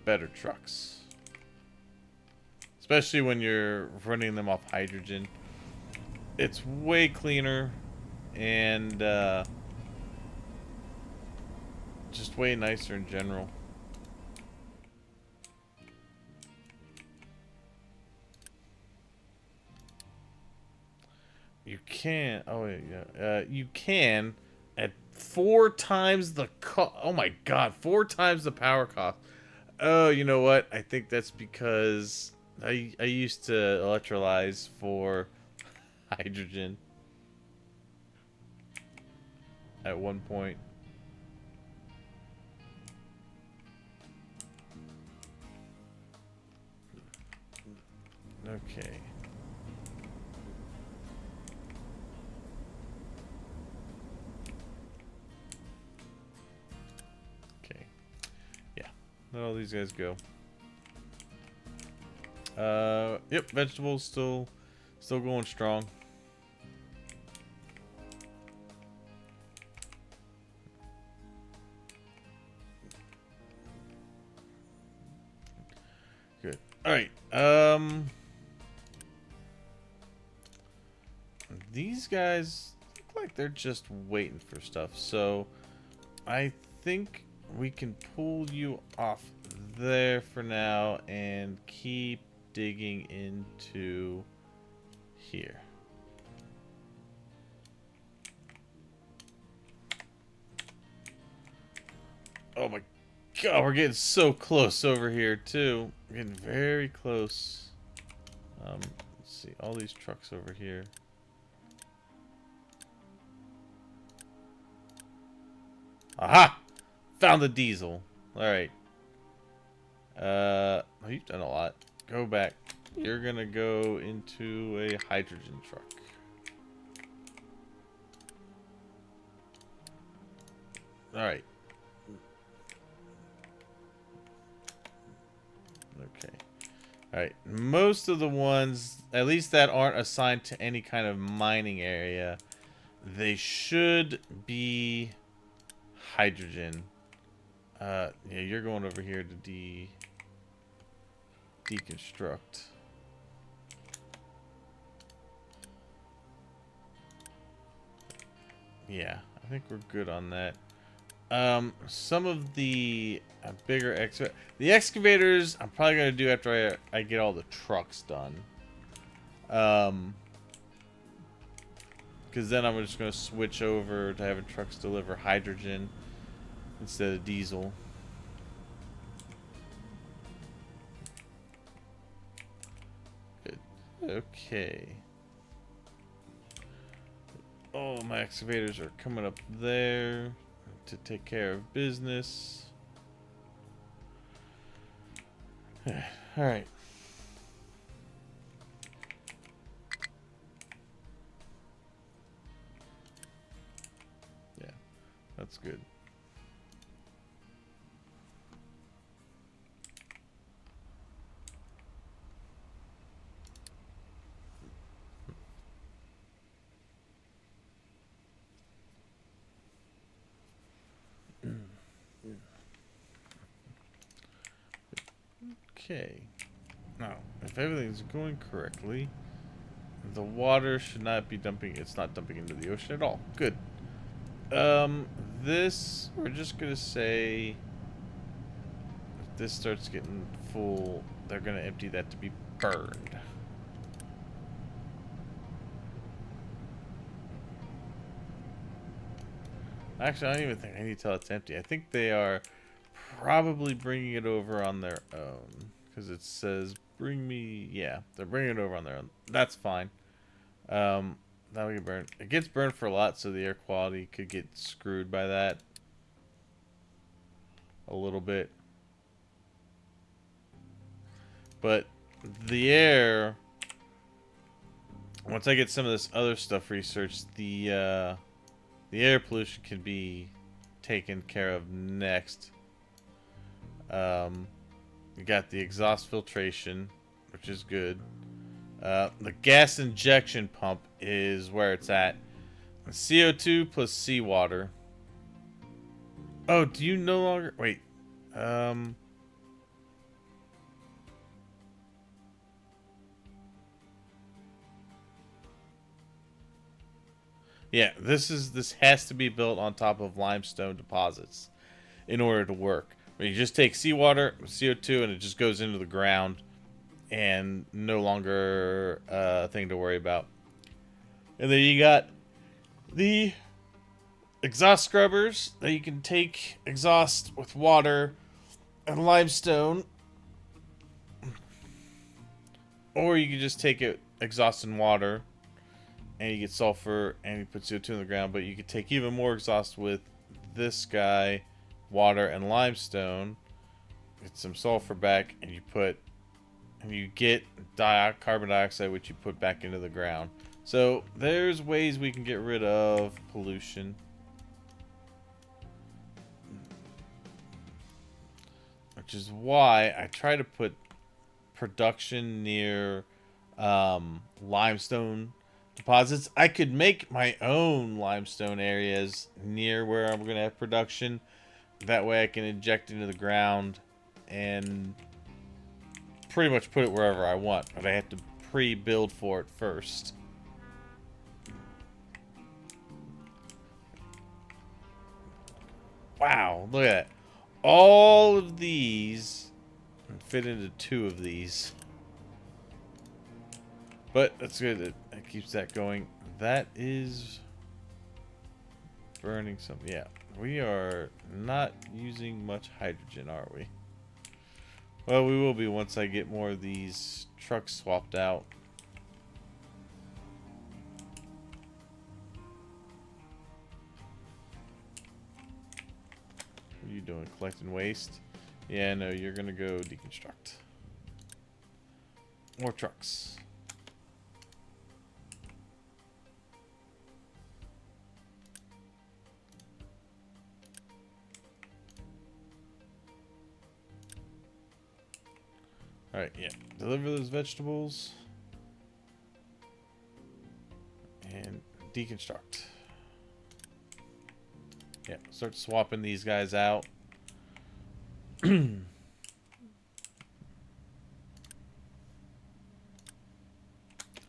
better trucks. Especially when you're running them off hydrogen. It's way cleaner and just way nicer in general. You can, oh yeah, you can at 4 times the cost. Oh my god, 4 times the power cost. Oh, you know what? I think that's because I used to electrolyze for hydrogen at one point. Okay. Okay. Yeah. Let all these guys go. Yep, vegetables still going strong. Good. All right. These guys look like they're just waiting for stuff. So I think we can pull you off there for now and keep digging into here. Oh my god, we're getting so close over here too. We're getting very close. Let's see, all these trucks over here. Aha! Found the diesel. Alright. Oh, you've done a lot. go back. You're gonna go into a hydrogen truck. Alright. Okay. Alright. Most of the ones, at least that aren't assigned to any kind of mining area, they should be hydrogen. Yeah, you're going over here to deconstruct. Yeah, I think we're good on that. Some of the bigger the excavators I'm probably gonna do after I get all the trucks done. Because then I'm just gonna switch over to having trucks deliver hydrogen instead of diesel. Good. Okay. Oh, my excavators are coming up there to take care of business. Alright. Yeah, that's good. Okay. Now, if everything's going correctly, the water should not be dumping. It's not dumping into the ocean at all. Good. This, we're just gonna say, if this starts getting full, they're gonna empty that to be burned. Actually, I don't even think I need to tell it's empty. I think they are probably bringing it over on their own. Because it says, bring me... Yeah, they're bringing it over on their own. That's fine. That we can burn. It gets burned for a lot, so the air quality could get screwed by that. A little bit. But the air... Once I get some of this other stuff researched, the air pollution can be taken care of next. We got the exhaust filtration, which is good. The gas injection pump is where it's at. CO2 plus seawater. Oh, do you no longer... Wait. Yeah, this has to be built on top of limestone deposits in order to work. You just take seawater, CO2, and it just goes into the ground, and no longer a thing to worry about. And then you got the exhaust scrubbers that you can take exhaust with water and limestone, or you can just take it exhaust and water, and you get sulfur, and you put CO2 in the ground. But you could take even more exhaust with this guy, water and limestone, get some sulfur back, and you get carbon dioxide, which you put back into the ground. So there's ways we can get rid of pollution. Which is why I try to put production near limestone deposits. I could make my own limestone areas near where I'm going to have production. That way I can inject into the ground and pretty much put it wherever I want. But I have to pre-build for it first. Wow, look at that. All of these fit into 2 of these. But that's good. It keeps that going. That is burning some. Yeah, we are not using much hydrogen, are we? Well, we will be once I get more of these trucks swapped out. What are you doing? Collecting waste? Yeah, no, you're gonna go deconstruct. More trucks. Alright, yeah. Deliver those vegetables. And deconstruct. Yeah, start swapping these guys out.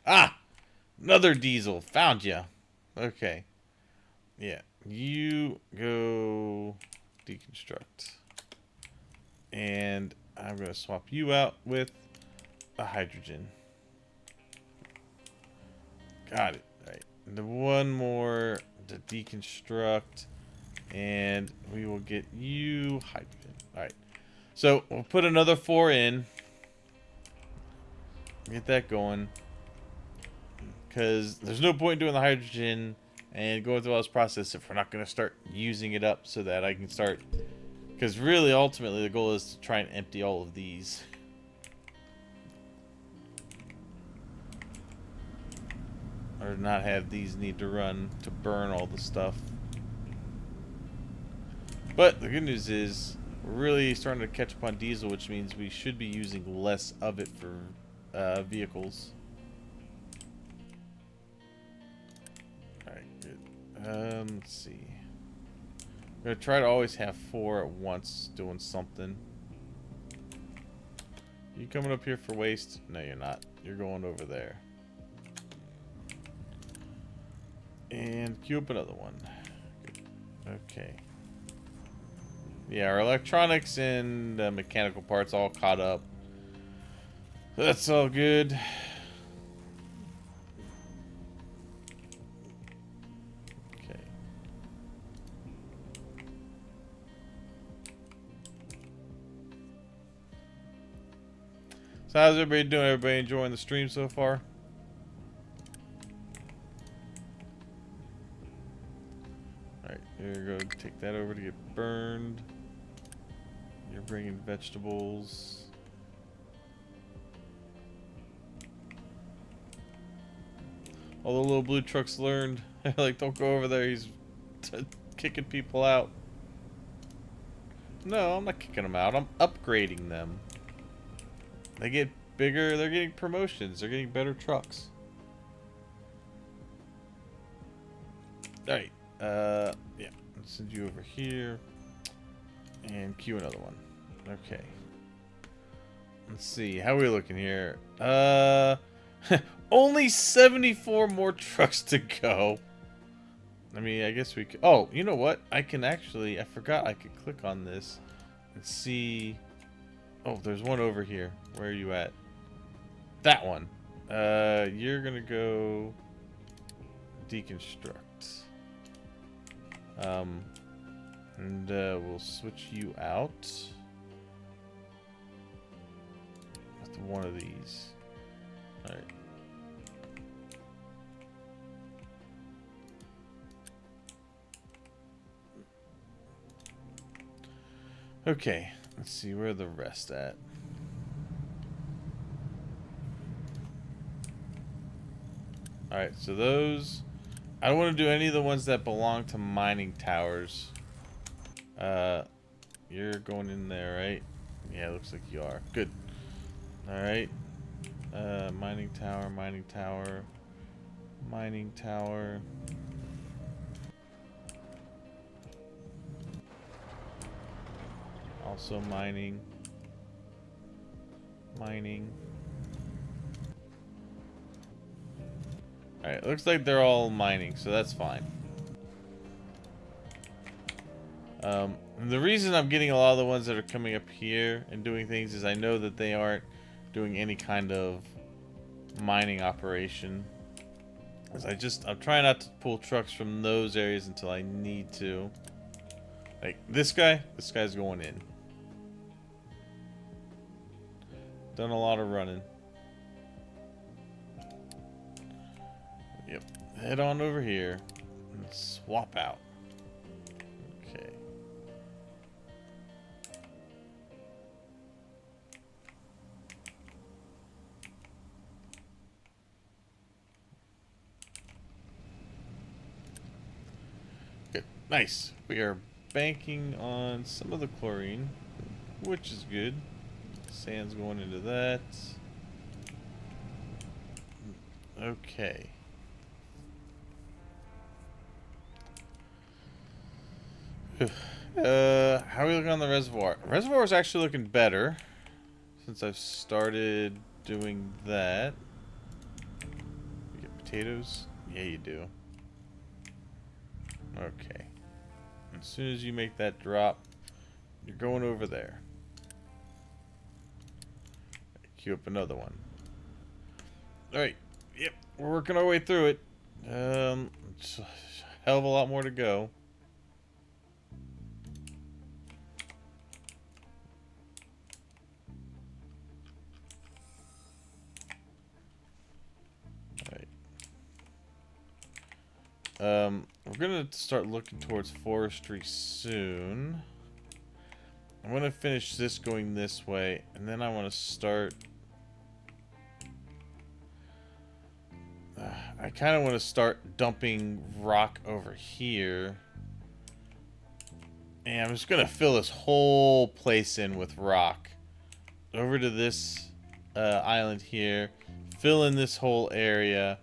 Ah! Another diesel. Found ya. Okay. Yeah. You go deconstruct. And I'm going to swap you out with a hydrogen. Got it. All right. The one more to deconstruct. And we will get you hydrogen. All right. So we'll put another 4 in. Get that going. Because there's no point doing the hydrogen and going through all this process if we're not going to start using it up so that I can start. Because really, ultimately, the goal is to try and empty all of these. Or not have these need to run to burn all the stuff. But the good news is we're really starting to catch up on diesel, which means we should be using less of it for vehicles. Alright, good. Let's see. I'm going to try to always have 4 at once doing something. You coming up here for waste? No, you're not. You're going over there. And queue up another one. Good. Okay. Yeah, our electronics and mechanical parts all caught up. That's all good. Okay. So how's everybody doing? Everybody enjoying the stream so far? Alright, here you go. Take that over to get burned. You're bringing vegetables. All the little blue trucks learned. Like, don't go over there. He's kicking people out. No, I'm not kicking them out. I'm upgrading them. They get bigger. They're getting promotions. They're getting better trucks. Alright. Yeah. Let's send you over here. And queue another one. Okay. Let's see. How are we looking here? Only 74 more trucks to go. I mean, I guess we could... Oh, you know what? I can actually... I forgot I could click on this and see... Oh, there's one over here. Where are you at? That one. You're gonna go... deconstruct. And we'll switch you out with one of these. Alright. Okay, let's see where the rest at. Alright, so those... I don't want to do any of the ones that belong to mining towers. You're going in there, right? Yeah, looks like you are. Good. Alright. Mining tower, mining tower, mining tower. Also mining. Mining. Alright, looks like they're all mining, so that's fine. The reason I'm getting a lot of the ones that are coming up here and doing things is I know that they aren't doing any kind of mining operation. Because I'm trying not to pull trucks from those areas until I need to. Like this guy's going in. Done a lot of running. Yep. Head on over here and swap out. Okay. Nice. We are banking on some of the chlorine, which is good. Sand's going into that. Okay. How are we looking on the reservoir? Reservoir is actually looking better since I've started doing that. You get potatoes? Yeah, you do. Okay. As soon as you make that drop, you're going over there. Queue up another one. Alright. Yep. We're working our way through it. It's a hell of a lot more to go. We're gonna start looking towards forestry soon. I'm gonna finish this going this way, and then I want to start. I kind of want to start dumping rock over here, and I'm just gonna fill this whole place in with rock. Over to this island here, fill in this whole area.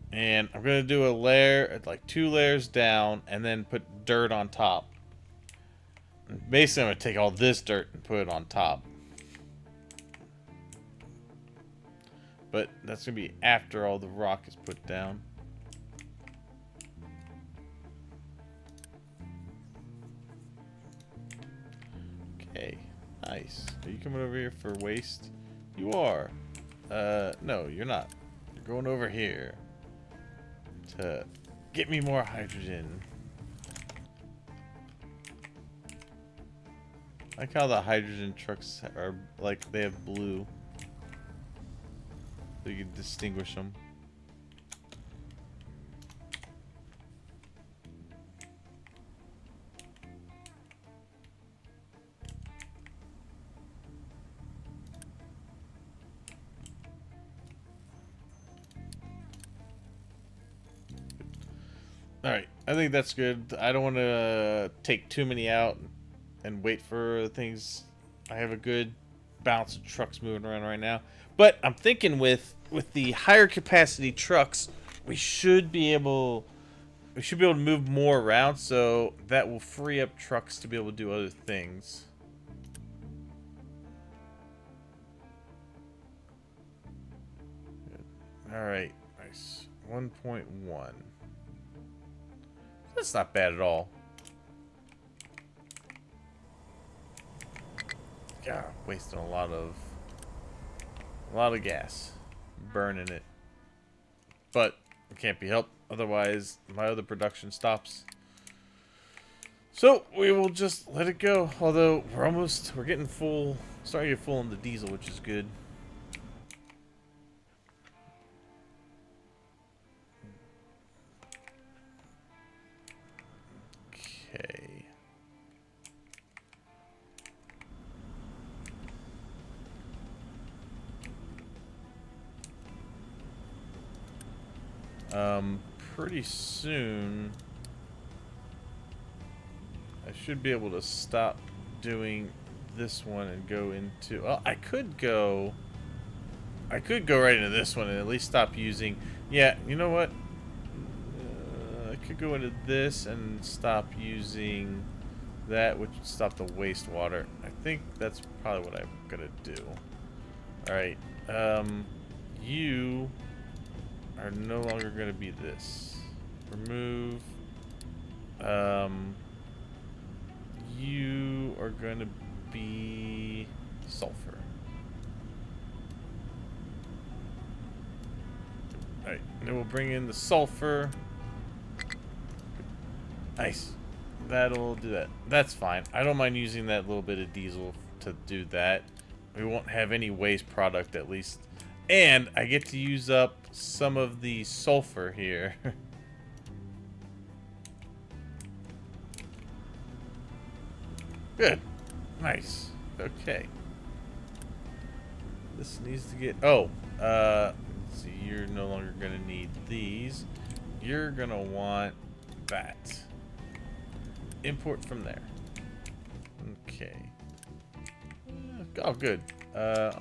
And I'm going to do a layer, like 2 layers down, and then put dirt on top. Basically, I'm going to take all this dirt and put it on top. But that's going to be after all the rock is put down. Okay, nice. Are you coming over here for waste? You are. No, you're not. You're going over here to get me more hydrogen. I like how the hydrogen trucks are like they have blue, so you can distinguish them. Alright, I think that's good. I don't want to take too many out and wait for things. I have a good balance of trucks moving around right now. But I'm thinking with the higher capacity trucks, we should be able to move more around, so that will free up trucks to be able to do other things. Alright, nice. 1.1. That's not bad at all. Yeah, wasting a lot of gas, burning it. But it can't be helped, otherwise my other production stops. So we will just let it go. Although we're getting full, starting to get full on the diesel, which is good. Okay. Pretty soon I should be able to stop doing this one and go into, well, I could go right into this one and at least stop using, yeah, you know what? I could go into this and stop using that, which would stop the wastewater. I think that's probably what I'm gonna do. Alright, you are no longer gonna be this. Remove. You are gonna be sulfur. Alright, then we'll bring in the sulfur. Nice. That'll do that. That's fine. I don't mind using that little bit of diesel to do that. We won't have any waste product at least. And I get to use up some of the sulfur here. Good. Nice. Okay. This needs to get... Oh. Let's see. You're no longer going to need these. You're going to want that. import from there. Okay. Oh, good. Oh,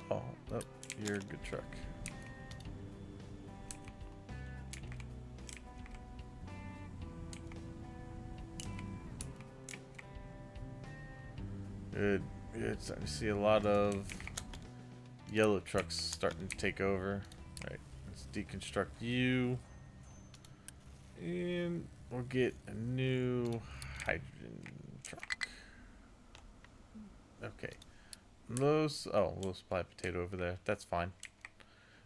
you're a good truck. Good. Good. Starting to see a lot of yellow trucks starting to take over. All right. Let's deconstruct you. And we'll get a new hydrogen truck. Okay. Low supply potato over there. That's fine.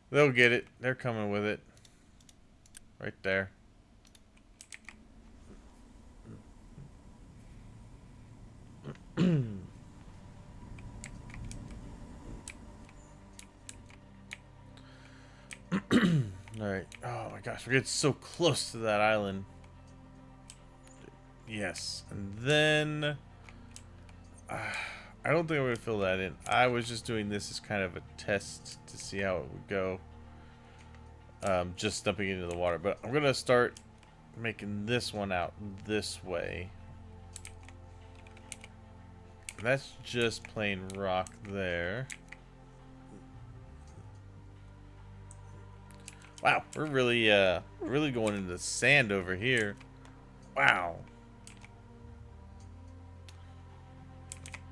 They'll get it. They're coming with it. Right there. Alright. Oh my gosh, we're getting so close to that island. Yes. And then I don't think I'm going to fill that in. I was just doing this as kind of a test to see how it would go. Just dumping it into the water. But I'm going to start making this one out this way. And that's just plain rock there. Wow, we're really going into the sand over here. Wow.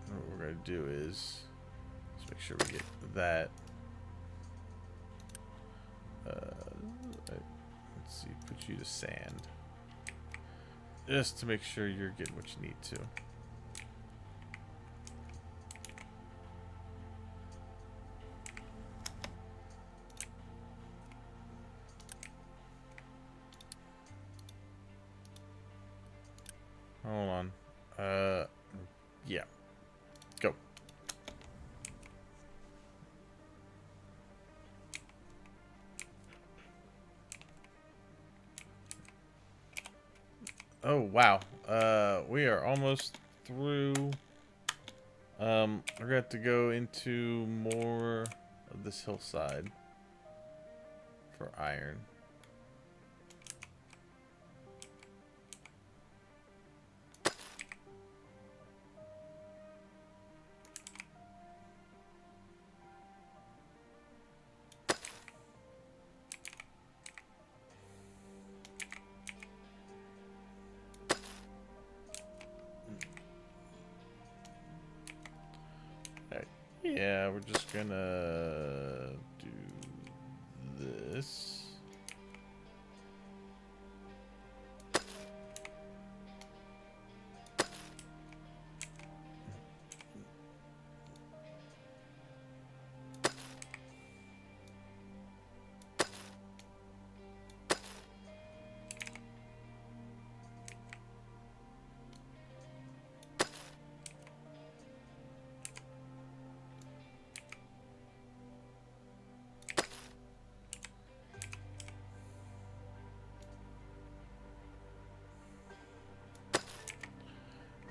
What we're gonna do is let's make sure we get that. Let's see, put you to sand, just to make sure you're getting what you need to. Hold on. Yeah. Go. Oh, wow. We are almost through. We're gonna have to go into more of this hillside for iron. Yeah, we're just gonna do this.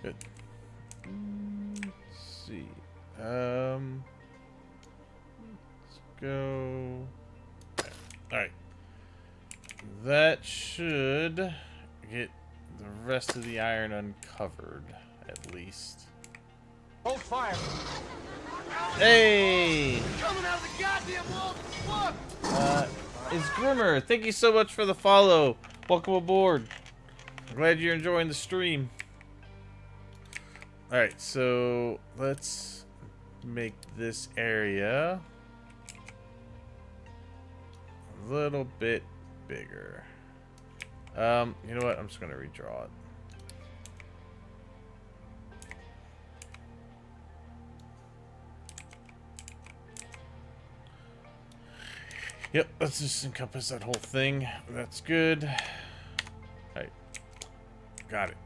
Good. Let's see. Let's go. All right. That should get the rest of the iron uncovered, at least. Hold fire. Hey! Coming out of the goddamn wall. Look. It's Grimmer. Thank you so much for the follow. Welcome aboard. I'm glad you're enjoying the stream. Alright, so let's make this area a little bit bigger. You know what? I'm just gonna redraw it. Yep, let's just encompass that whole thing. That's good. Alright. Got it.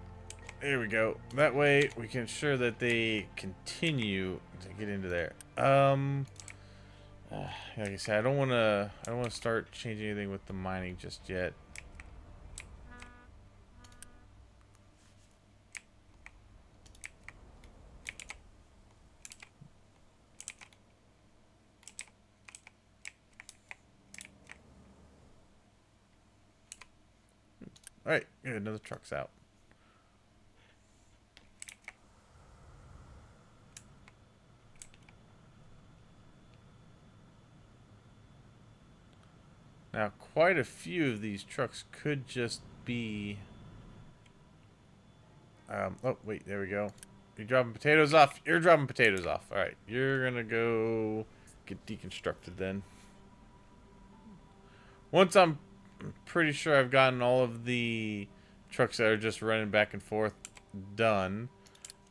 There we go. That way we can ensure that they continue to get into there. Like I said, I don't wanna start changing anything with the mining just yet. Alright, good, another truck's out. Now, quite a few of these trucks could just be... oh, wait, there we go. You're dropping potatoes off. You're dropping potatoes off. All right, you're going to go get deconstructed then. Once I'm pretty sure I've gotten all of the trucks that are just running back and forth done,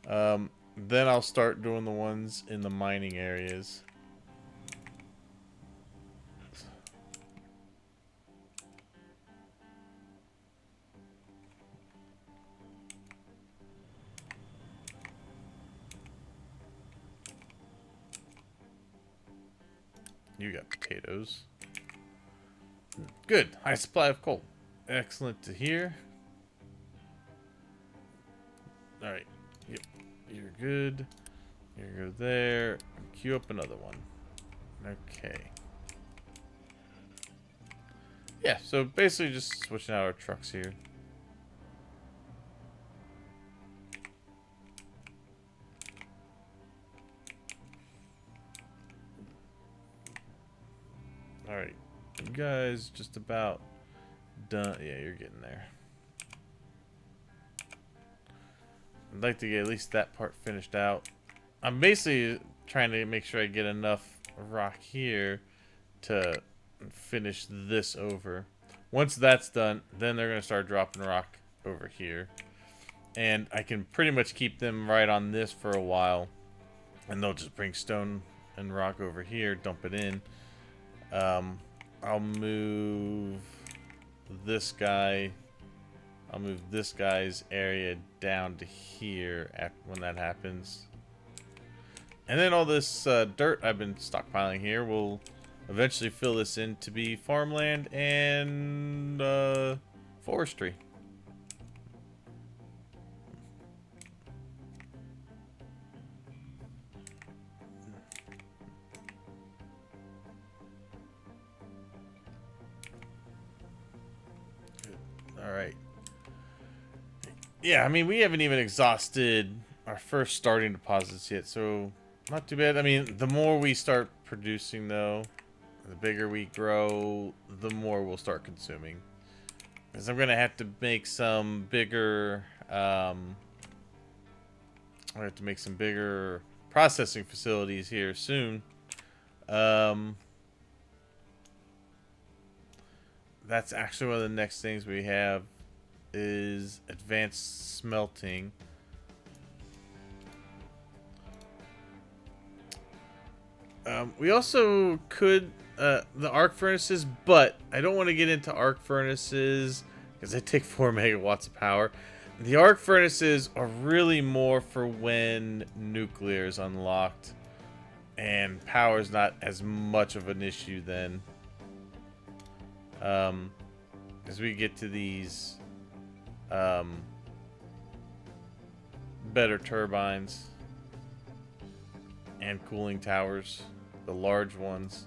then I'll start doing the ones in the mining areas. You got potatoes. Good. High supply of coal. Excellent to hear. Alright. Yep. You're good. You go there. Queue up another one. Okay. Yeah, so basically just switching out our trucks here. Alright. You guys just about done. Yeah, you're getting there. I'd like to get at least that part finished out. I'm basically trying to make sure I get enough rock here to finish this over. Once that's done, then they're going to start dropping rock over here. And I can pretty much keep them right on this for a while. And they'll just bring stone and rock over here, dump it in. I'll move this guy. I'll move this guy's area down to here when that happens. And then all this dirt I've been stockpiling here will eventually fill this in to be farmland and forestry. All right. Yeah, I mean, we haven't even exhausted our first starting deposits yet, so not too bad. I mean, the more we start producing, though, the bigger we grow, the more we'll start consuming. Because I'm going to have to make some bigger, I have to make some bigger processing facilities here soon. That's actually one of the next things we have is advanced smelting. We also could the arc furnaces, but I don't want to get into arc furnaces because they take 4 megawatts of power. The arc furnaces are really more for when nuclear is unlocked and power is not as much of an issue then. As we get to these better turbines and cooling towers, the large ones,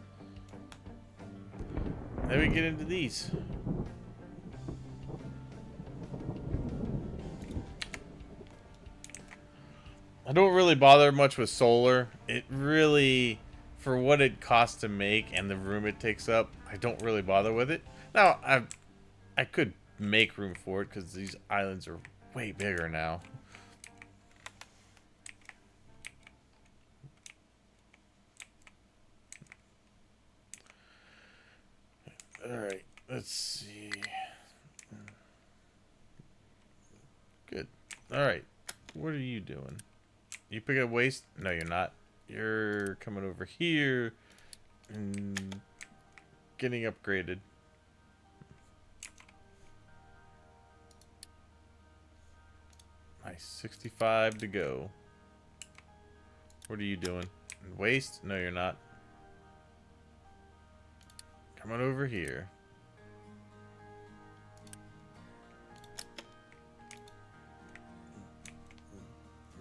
then we get into these. I don't really bother much with solar. It really, for what it costs to make and the room it takes up, I don't really bother with it. Now, I could make room for it because these islands are way bigger now. Alright, let's see. Good. Alright, what are you doing? You pick up waste? No, you're not. You're coming over here and getting upgraded. Nice, 65 to go. What are you doing? Waste? No, you're not. Coming over here.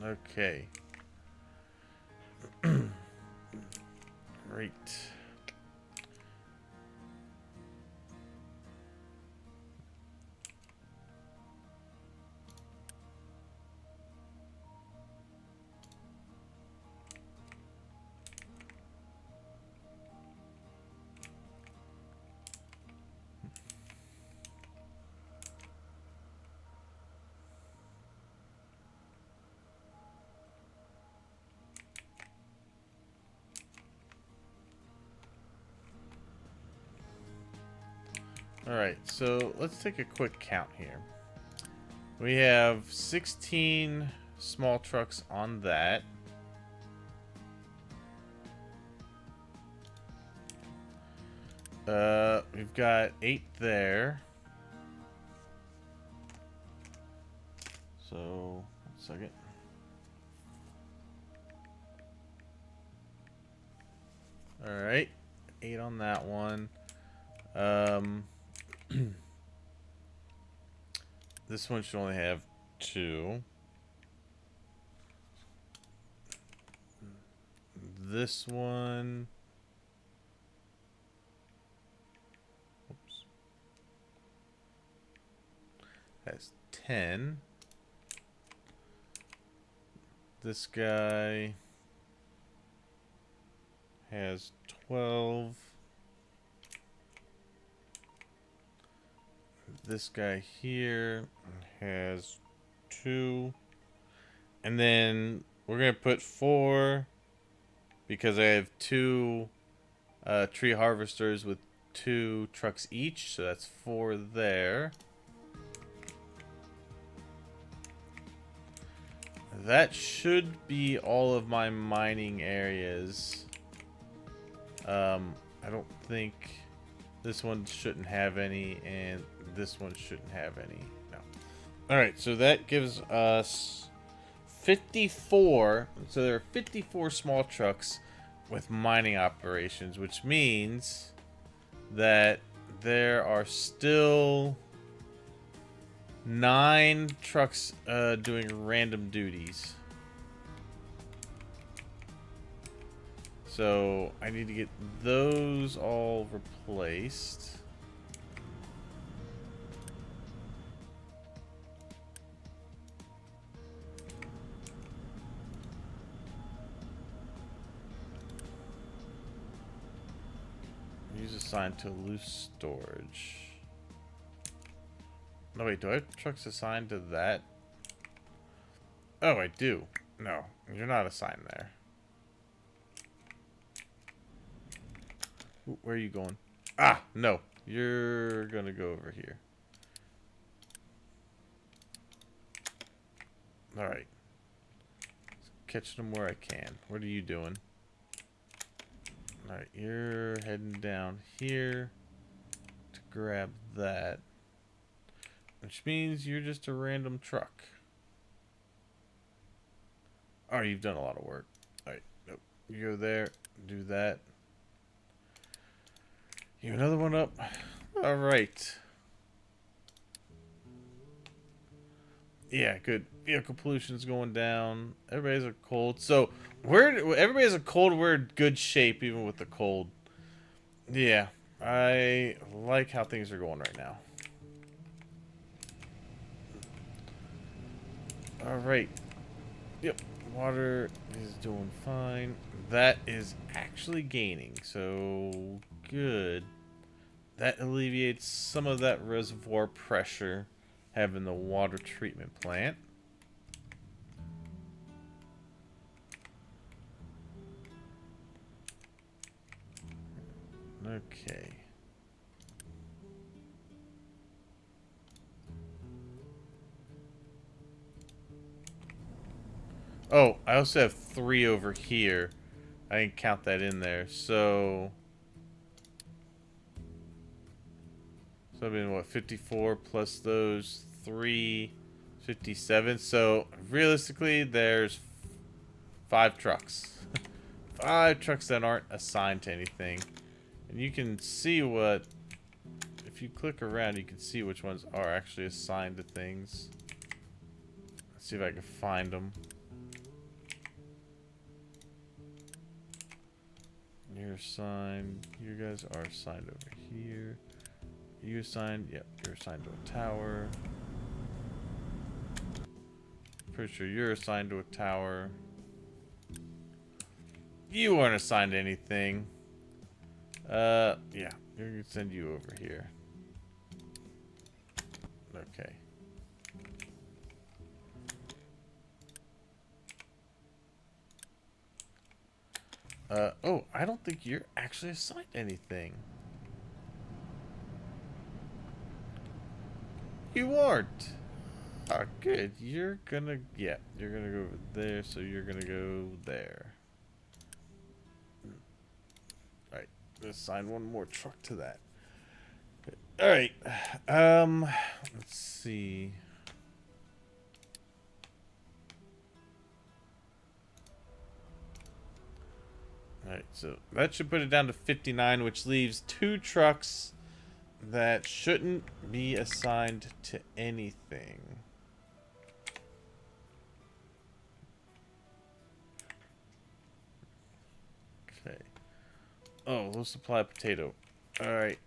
Okay. Great. Alright, so let's take a quick count here. We have 16 small trucks on that. We've got 8 there. So, 1 second. Alright, 8 on that one. This one should only have 2. This one... Oops. Has 10. This guy has 12. This guy here has 2. And then we're going to put 4 because I have 2 tree harvesters with 2 trucks each. So that's 4 there. That should be all of my mining areas. I don't think this one shouldn't have any, and this one shouldn't have any. No. Alright, so that gives us 54. So there are 54 small trucks with mining operations, which means that there are still 9 trucks doing random duties. So I need to get those all replaced. Use assigned to loose storage. No, wait, do I have trucks assigned to that? Oh, I do. No, you're not assigned there. Ooh, where are you going? Ah, no. You're gonna go over here. Alright. Catch them where I can. What are you doing? Alright, you're heading down here to grab that. Which means you're just a random truck. Oh, you've done a lot of work. Alright, nope. You go there, do that. You another one up. Alright. Yeah, good. Vehicle pollution's going down. Everybody's a cold. So everybody has a cold. We're in good shape even with the cold. Yeah, I like how things are going right now. Alright. Yep. Water is doing fine. That is actually gaining. So good. That alleviates some of that reservoir pressure having the water treatment plant. Okay. Oh, I also have 3 over here. I didn't count that in there. So I mean, what, 54 plus those 3, 57. So realistically, there's 5 trucks. 5 trucks that aren't assigned to anything. And you can see what, if you click around, you can see which ones are actually assigned to things. Let's see if I can find them. You're assigned. You guys are assigned over here. You assigned? Yep, you're assigned to a tower. Pretty sure you're assigned to a tower. You aren't assigned to anything. Yeah, you're gonna send you over here. Okay. Oh, I don't think you're actually assigned anything. You aren't. Ah, good. You're gonna, yeah, you're gonna go over there, so you're gonna go there. Alright, let's assign one more truck to that. Alright, let's see. Alright, so that should put it down to 59, which leaves 2 trucks that shouldn't be assigned to anything. Okay. Oh, low supply of potato. Alright.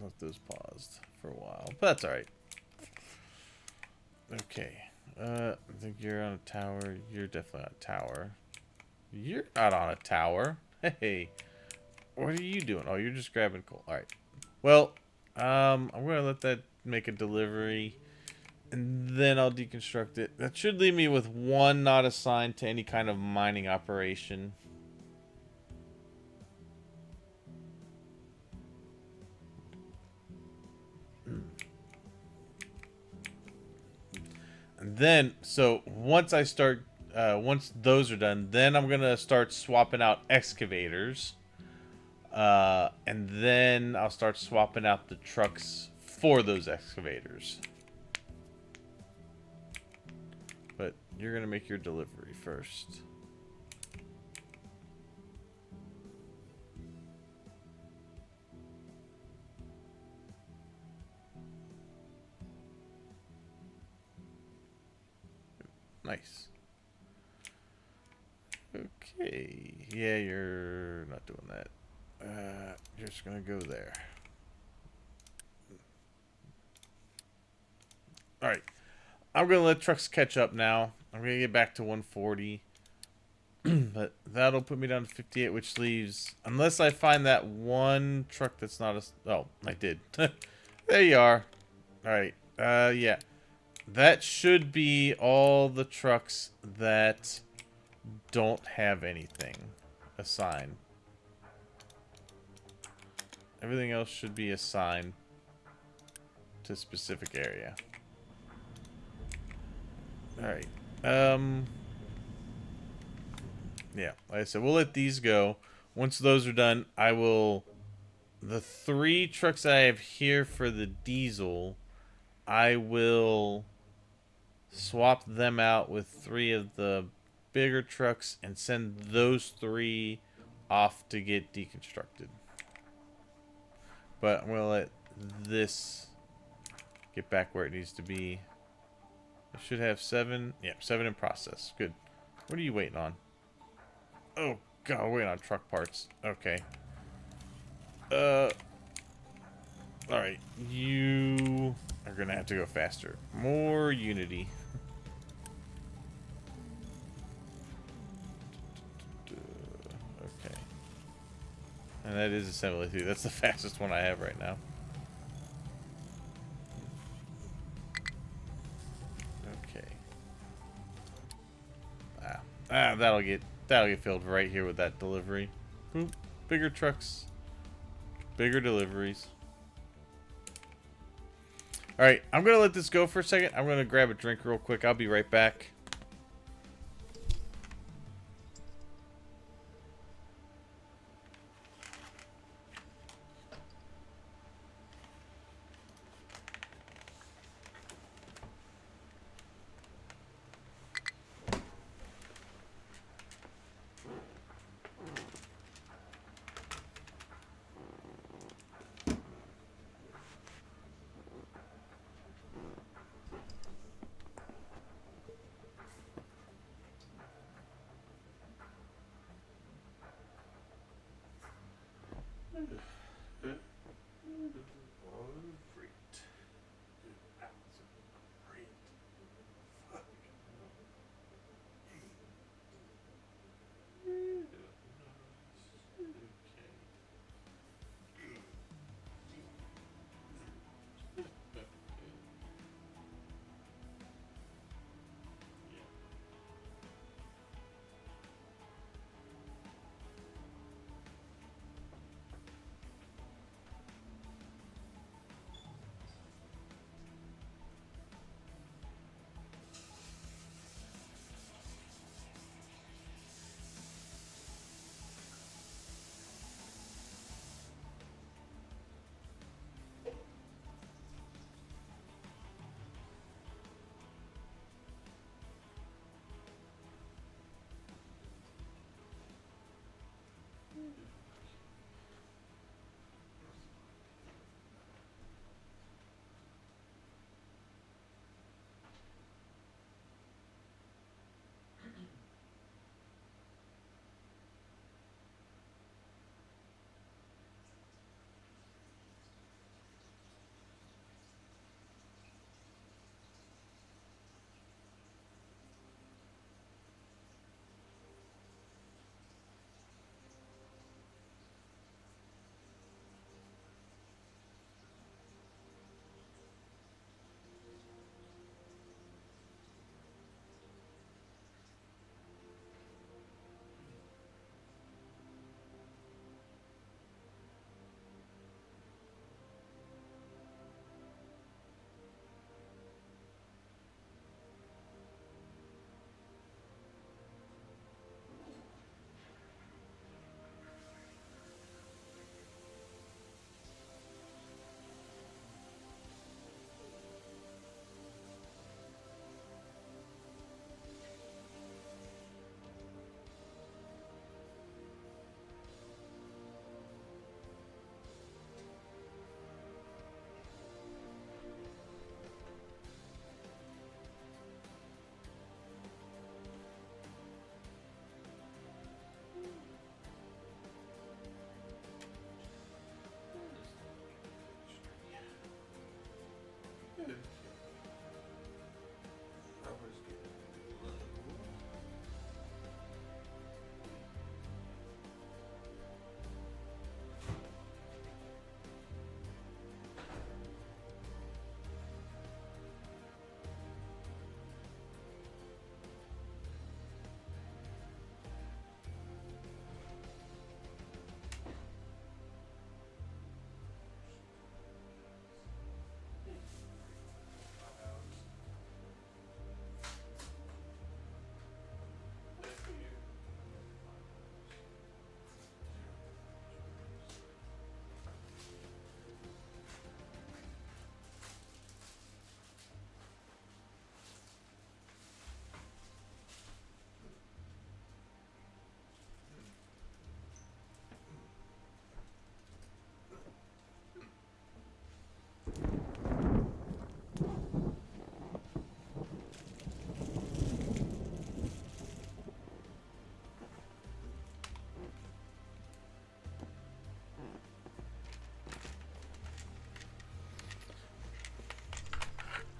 Left those paused for a while, but that's alright. Okay. I think you're on a tower. You're definitely on a tower. You're not on a tower. Hey. What are you doing? Oh, you're just grabbing coal. Alright. Well, I'm gonna let that make a delivery. And then I'll deconstruct it. That should leave me with 1 not assigned to any kind of mining operation. And then, so once I start, once those are done, then I'm going to start swapping out excavators. And then I'll start swapping out the trucks for those excavators. But you're going to make your delivery first. Nice. Okay. Yeah, you're not doing that. You're just going to go there. Alright. I'm going to let trucks catch up now. I'm going to get back to 140. But that'll put me down to 58, which leaves... Unless I find that one truck that's not a... Oh, I did. There you are. Alright. Yeah. That should be all the trucks that don't have anything assigned. Everything else should be assigned to a specific area. Alright. Yeah, like I said, we'll let these go. Once those are done, I will... The 3 trucks I have here for the diesel, I will swap them out with 3 of the bigger trucks and send those 3 off to get deconstructed. But I'm going to let this get back where it needs to be. I should have 7. Yeah, 7 in process. Good. What are you waiting on? Oh, God, we're waiting on truck parts. Okay. Alright. You are going to have to go faster. More Unity. Okay. And that is assembly 2. That's the fastest one I have right now. Okay. That'll get filled right here with that delivery. Boop. Bigger trucks. Bigger deliveries. Alright, I'm going to let this go for a second. I'm going to grab a drink real quick. I'll be right back.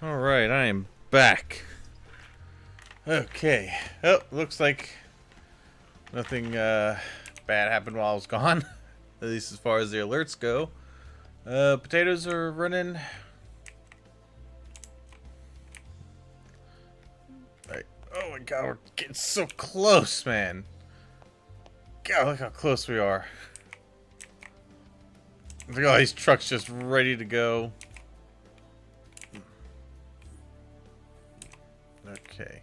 Alright, I am back. Okay. Oh, looks like nothing bad happened while I was gone. At least as far as the alerts go. Potatoes are running. Right. Oh my god, we're getting so close, man. God, look how close we are. Look at all these trucks just ready to go. Okay.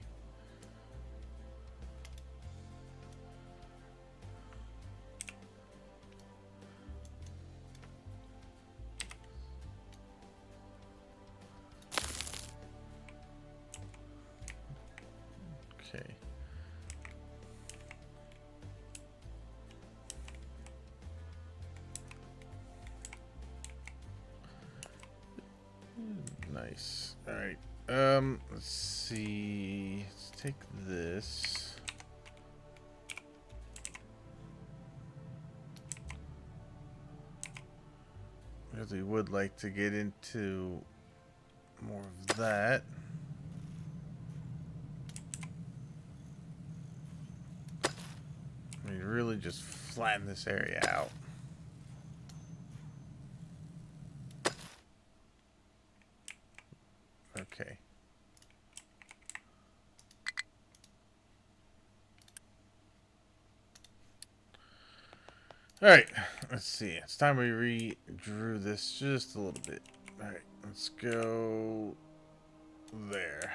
Okay. Nice. All right. Let's see. Let's take this. Really would like to get into more of that. I mean, really just flatten this area out. Okay. Alright, let's see. It's time we redrew this just a little bit. Alright, let's go there.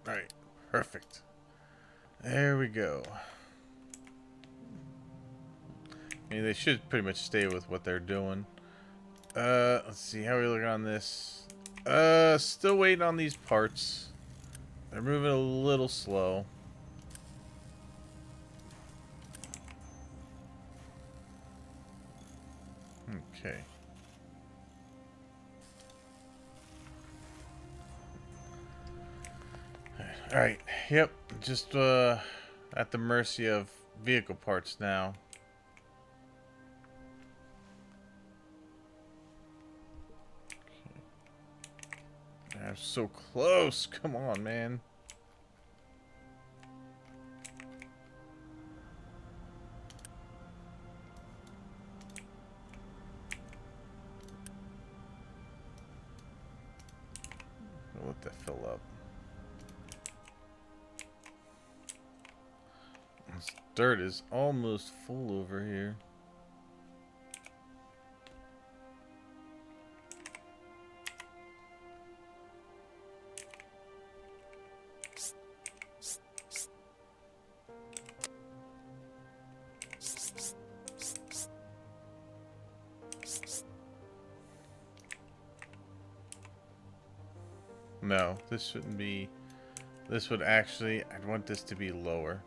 Alright, perfect. There we go. I mean, they should pretty much stay with what they're doing. Let's see. How are we looking on this? Still waiting on these parts. They're moving a little slow. Okay. Alright. Yep. Just, at the mercy of vehicle parts now. I'm so close. Come on, man. I'll let that fill up. This dirt is almost full over here. No, this shouldn't be. This would actually, I'd want this to be lower.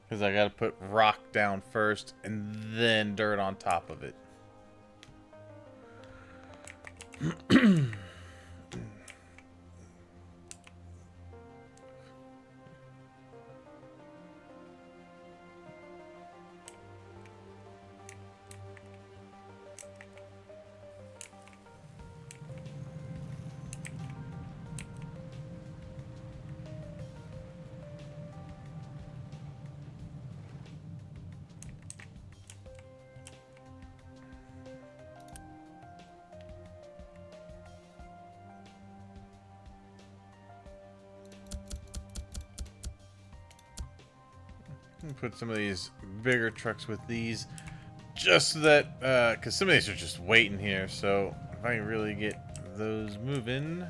Because I gotta put rock down first and then dirt on top of it. Put some of these bigger trucks with these, just so that, because some of these are just waiting here. So if I can really get those moving,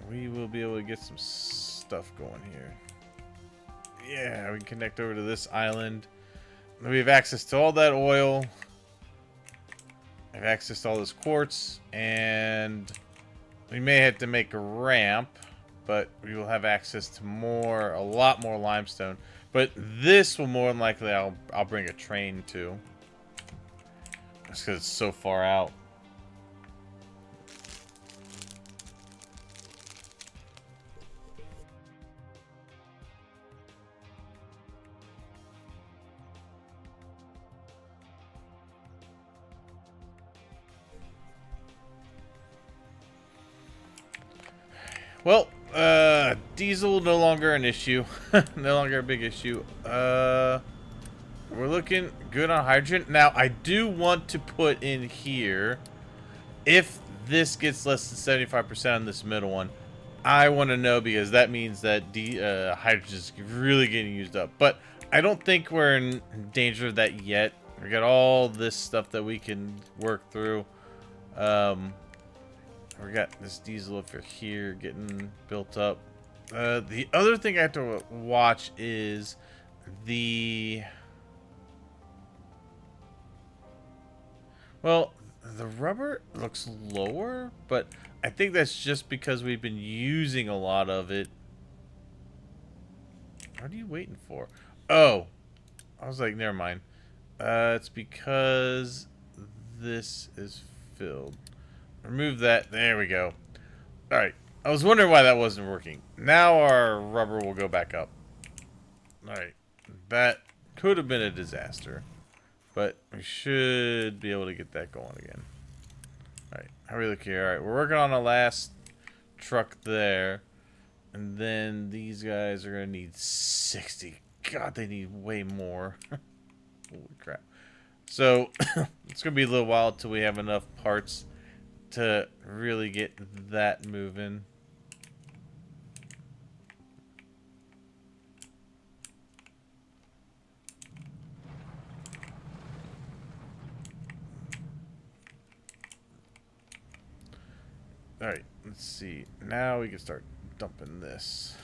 we will be able to get some stuff going here. Yeah, we can connect over to this island. We have access to all that oil. I have access to all this quartz, and we may have to make a ramp, but we will have access to a lot more limestone. But this will more than likely I'll bring a train to. Just because it's so far out. Well, diesel no longer an issue. No longer a big issue. We're looking good on hydrogen. Now, I do want to put in here, if this gets less than 75% on this middle one, I want to know, because that means that hydrogen is really getting used up. But I don't think we're in danger of that yet. We got all this stuff that we can work through. We got this diesel over here getting built up. The other thing I have to watch is the... Well, the rubber looks lower, but I think that's just because we've been using a lot of it. What are you waiting for? Oh, I was like, never mind. It's because this is filled. Remove that. There we go. Alright. I was wondering why that wasn't working. Now our rubber will go back up. Alright. That could have been a disaster. But we should be able to get that going again. Alright. How do we look here? Alright. We're working on the last truck there. And then these guys are going to need 60. God, they need way more. Holy crap. So, it's going to be a little while until we have enough parts to really get that moving. Alright, let's see. Now we can start dumping this.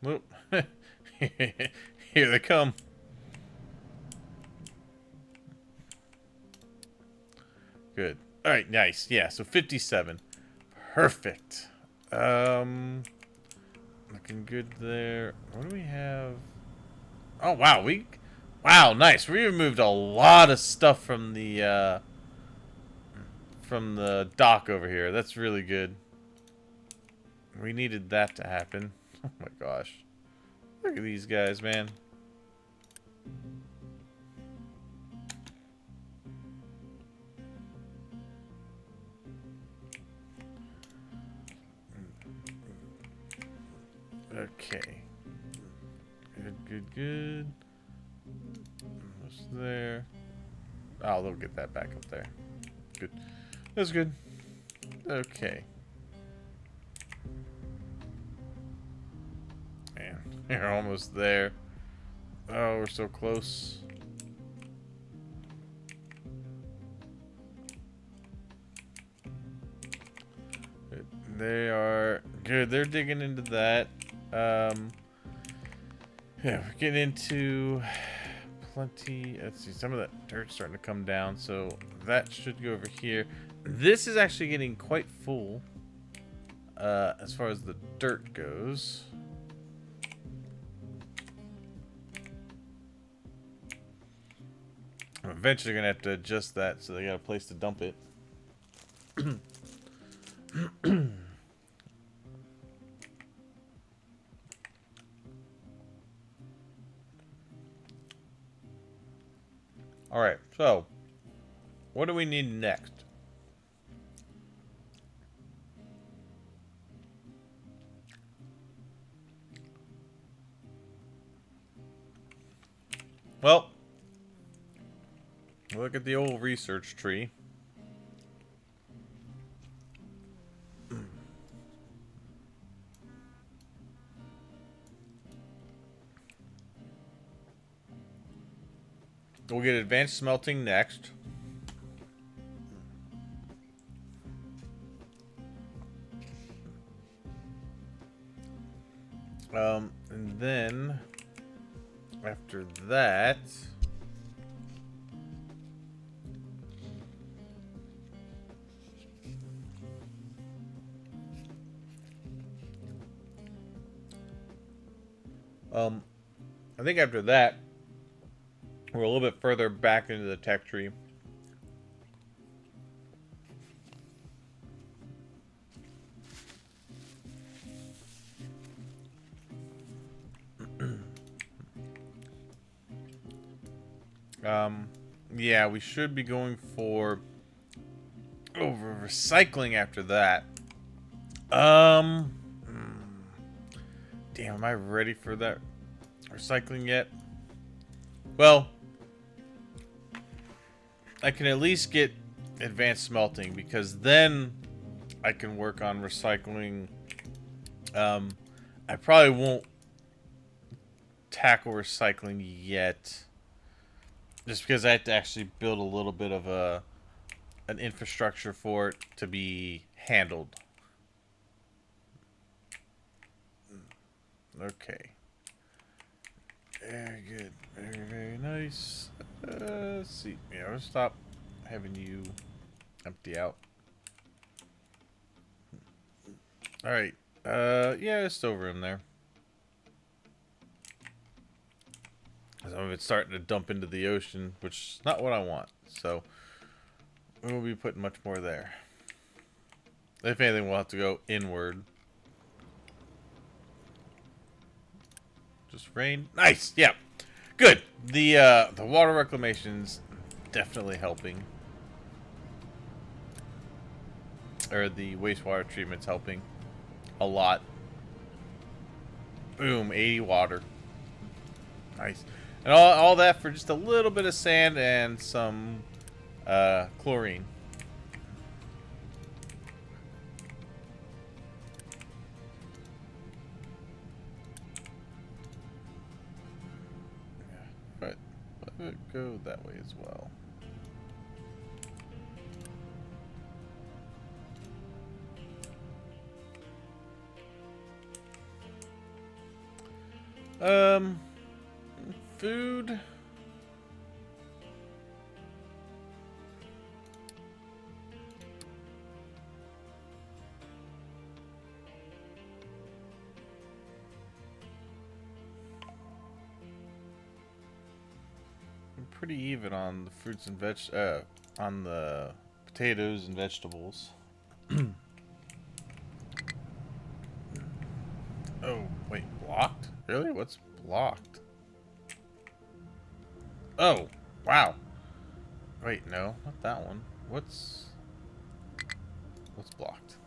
Whoop. Here they come. Good. Alright, nice. Yeah, so 57. Perfect. Looking good there. What do we have? Oh, wow. Wow, nice. We removed a lot of stuff from the dock over here. That's really good. We needed that to happen. Oh my gosh. Look at these guys, man. Okay. Good. Almost there. Oh, they'll get that back up there. Good. That's good. Okay. Man, we're almost there. Oh, we're so close. Good. They are good. They're digging into that. Yeah, we're getting into plenty. Let's see, some of that dirt's starting to come down, so that should go over here. This is actually getting quite full as far as the dirt goes. I'm eventually gonna have to adjust that so they got a place to dump it. Alright, so what do we need next? Well, look at the old research tree. We'll get advanced smelting next. And then after that, I think after that, we're a little bit further back into the tech tree. Yeah, we should be going for recycling after that. Damn, am I ready for that recycling yet? Well, I can at least get advanced smelting because then I can work on recycling. I probably won't tackle recycling yet, just because I have to actually build a little bit of an infrastructure for it to be handled. Okay. Very good. Very, very nice. Let's see. Yeah, I'll stop having you empty out. Alright. Yeah, it's still room there. Some of it's starting to dump into the ocean, which is not what I want. So, we will be putting much more there. If anything, we'll have to go inward. Just rain. Nice. Yeah. Good. The water reclamation's definitely helping. Or the wastewater treatment's helping a lot. Boom, 80 water. Nice. And all that for just a little bit of sand and some chlorine. But let it go that way as well. Food. I'm pretty even on the fruits and on the potatoes and vegetables. Oh, wait, blocked? Really? What's blocked? Oh, wow. Wait, no, not that one. What's blocked?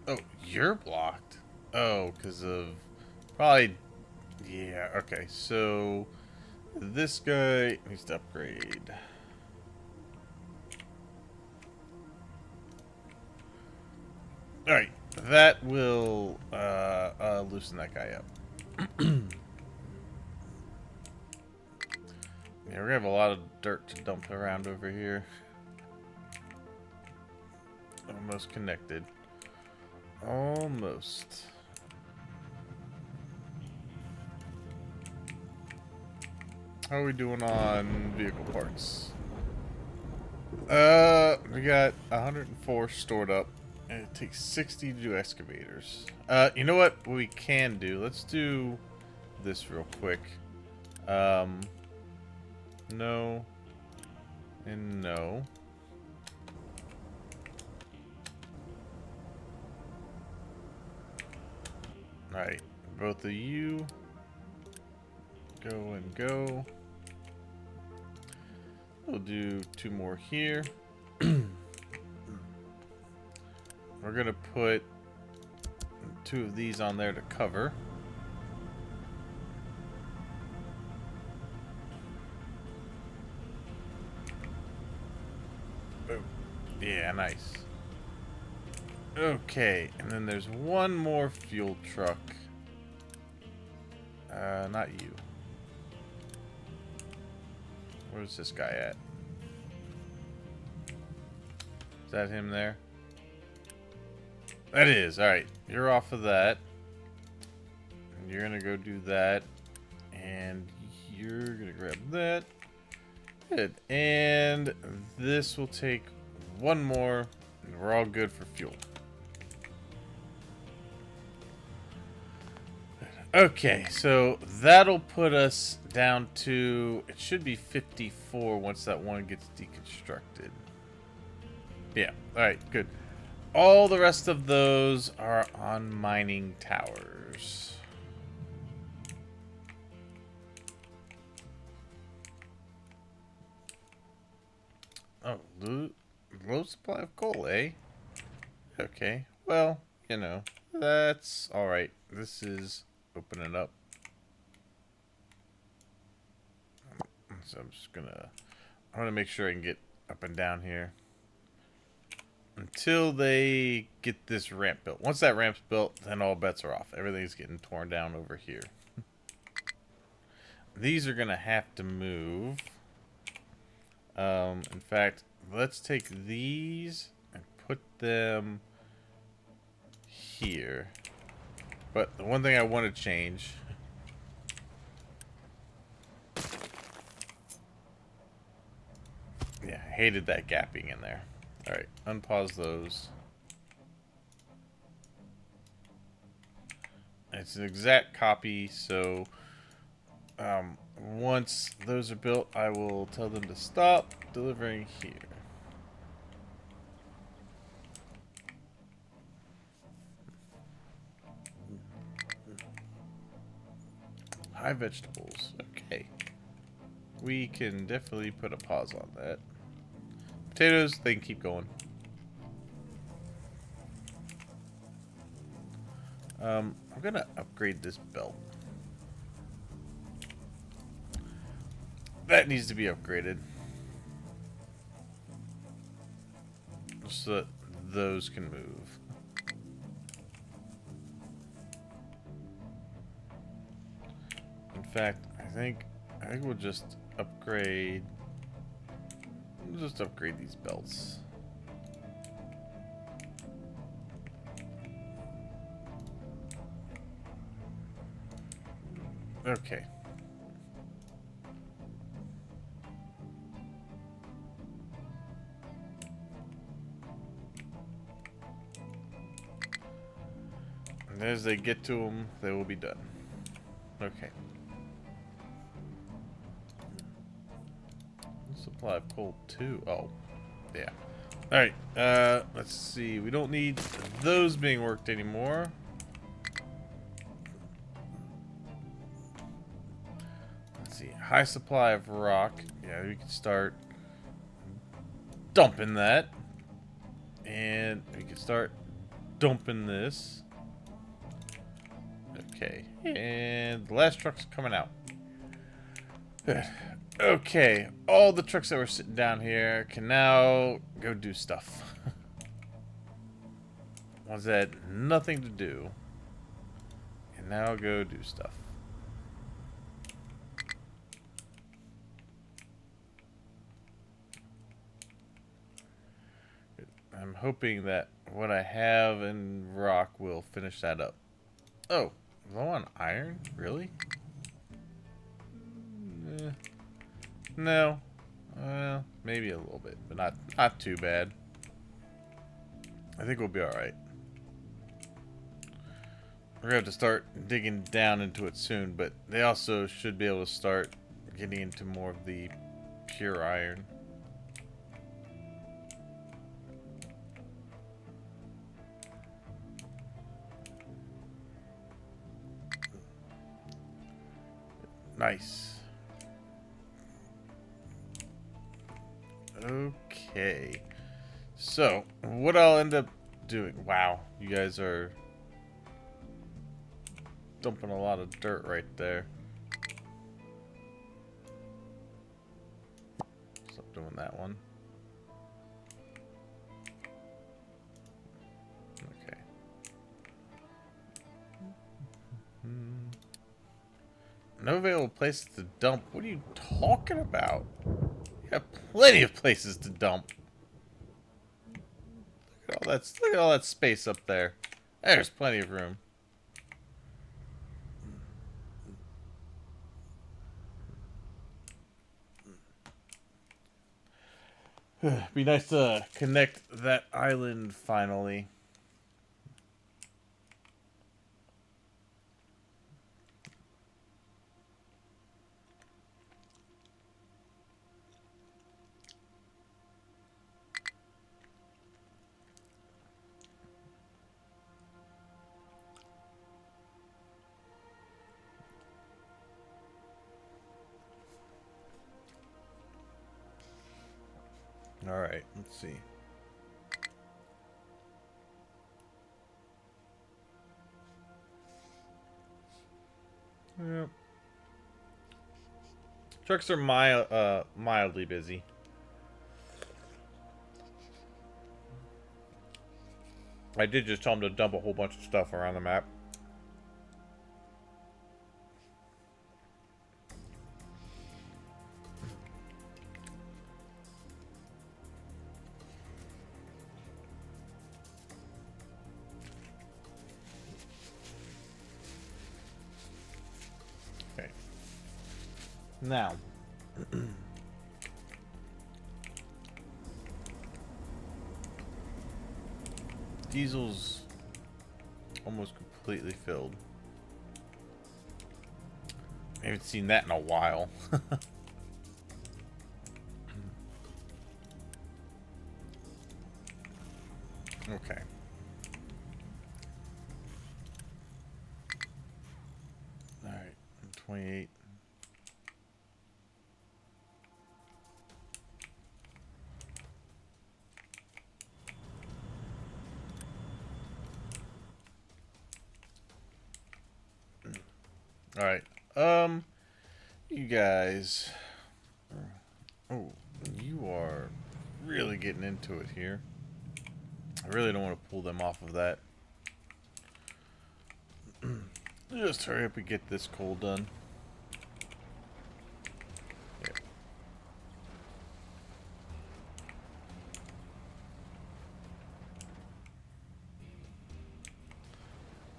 Oh, you're blocked. Oh, because of probably. Yeah. Okay. So this guy needs to upgrade. All right. That will loosen that guy up. Yeah, we're gonna have a lot of dirt to dump around over here. Almost connected. Almost. How are we doing on vehicle parts? We got 104 stored up. And it takes 60 to do excavators. You know what we can do? Let's do this real quick. No. And no. Alright. Both of you. Go and go. We'll do 2 more here. We're going to put 2 of these on there to cover. Boom. Yeah, nice. Okay, and then there's one more fuel truck. Not you. Where's this guy at? Is that him there? That is. Alright, you're off of that. And you're gonna go do that. And you're gonna grab that. Good. And this will take one more. And we're all good for fuel. Okay, so that'll put us down to, it should be 54 once that one gets deconstructed. Yeah, alright, good. All the rest of those are on mining towers. Oh, low supply of coal, eh? Okay. Well, you know, that's alright. This is opening up. So I want to make sure I can get up and down here. Until they get this ramp built. Once that ramp's built, then all bets are off. Everything's getting torn down over here. These are going to have to move. In fact, let's take these and put them here. But the one thing I want to change... Yeah, I hated that gapping in there. Alright, unpause those. It's an exact copy, so once those are built, I will tell them to stop delivering here. High vegetables. Okay. We can definitely put a pause on that. Potatoes, they can keep going. I'm gonna upgrade this belt. That needs to be upgraded. So that those can move. In fact, I think we'll just upgrade. We'll just upgrade these belts. Okay. And as they get to them, they will be done. Okay. Supply of coal too. Oh, yeah. All right. Let's see. We don't need those being worked anymore. Let's see. High supply of rock. Yeah, we can start dumping that, and we can start dumping this. Okay. And the last truck's coming out. Good. Okay, all the trucks that were sitting down here can now go do stuff. Ones that had nothing to do can now go do stuff. I'm hoping that what I have in rock will finish that up. Oh, low on iron? Really? No. Maybe a little bit, but not too bad. I think we'll be alright. We're going to have to start digging down into it soon, but they also should be able to start getting into more of the pure iron. Nice. Okay. So, what I'll end up doing... Wow, you guys are dumping a lot of dirt right there. Stop doing that one. Okay. No available places to dump. What are you talking about? You have plenty of places to dump. Look at all that space up there. There's plenty of room. Be nice to connect that island finally. All right, let's see. Yep. Trucks are mildly busy. I did just tell them to dump a whole bunch of stuff around the map. Okay. Now. Diesel's almost completely filled. I haven't seen that in a while. Okay. Alright, 28. Alright. You guys. Oh, you are really getting into it here. I really don't want to pull them off of that. Just hurry up and get this coal done. Here.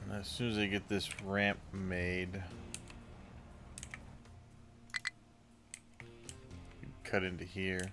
And as soon as I get this ramp made, cut into here.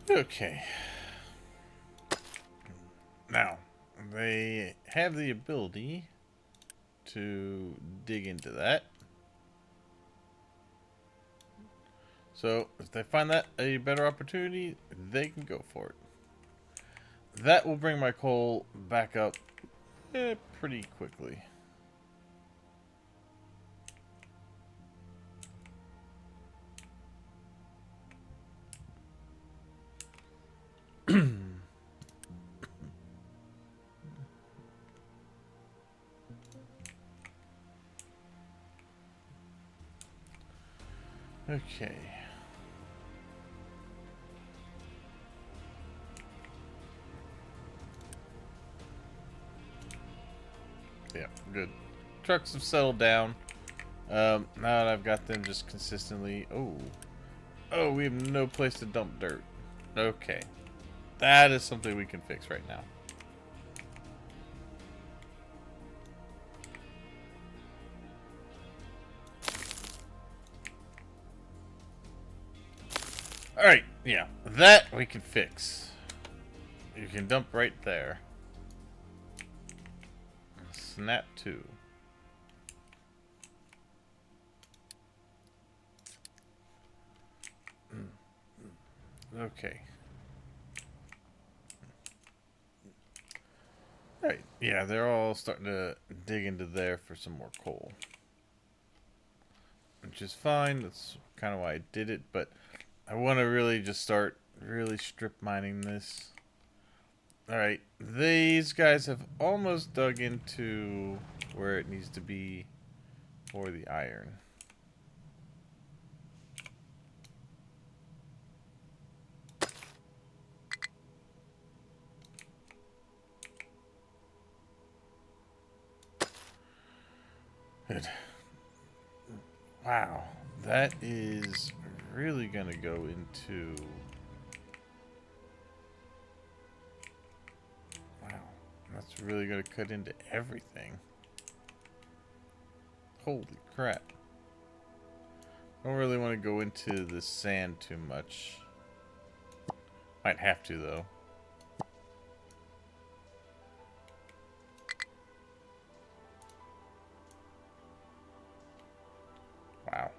Okay. Now, they have the ability to dig into that. So, if they find that a better opportunity, they can go for it. That will bring my coal back up pretty quickly. Okay. Yeah, good. Trucks have settled down. Now that I've got them just consistently... Oh, we have no place to dump dirt. Okay. That is something we can fix right now. Alright, yeah. That we can fix. You can dump right there. Snap 2. Okay. Right. Yeah, they're all starting to dig into there for some more coal. Which is fine. That's kind of why I did it, but I want to really just start really strip mining this. Alright, these guys have almost dug into where it needs to be for the iron. Good. Wow, that is really going to go into... Wow. That's really going to cut into everything. Holy crap. I don't really want to go into the sand too much. Might have to, though. Wow.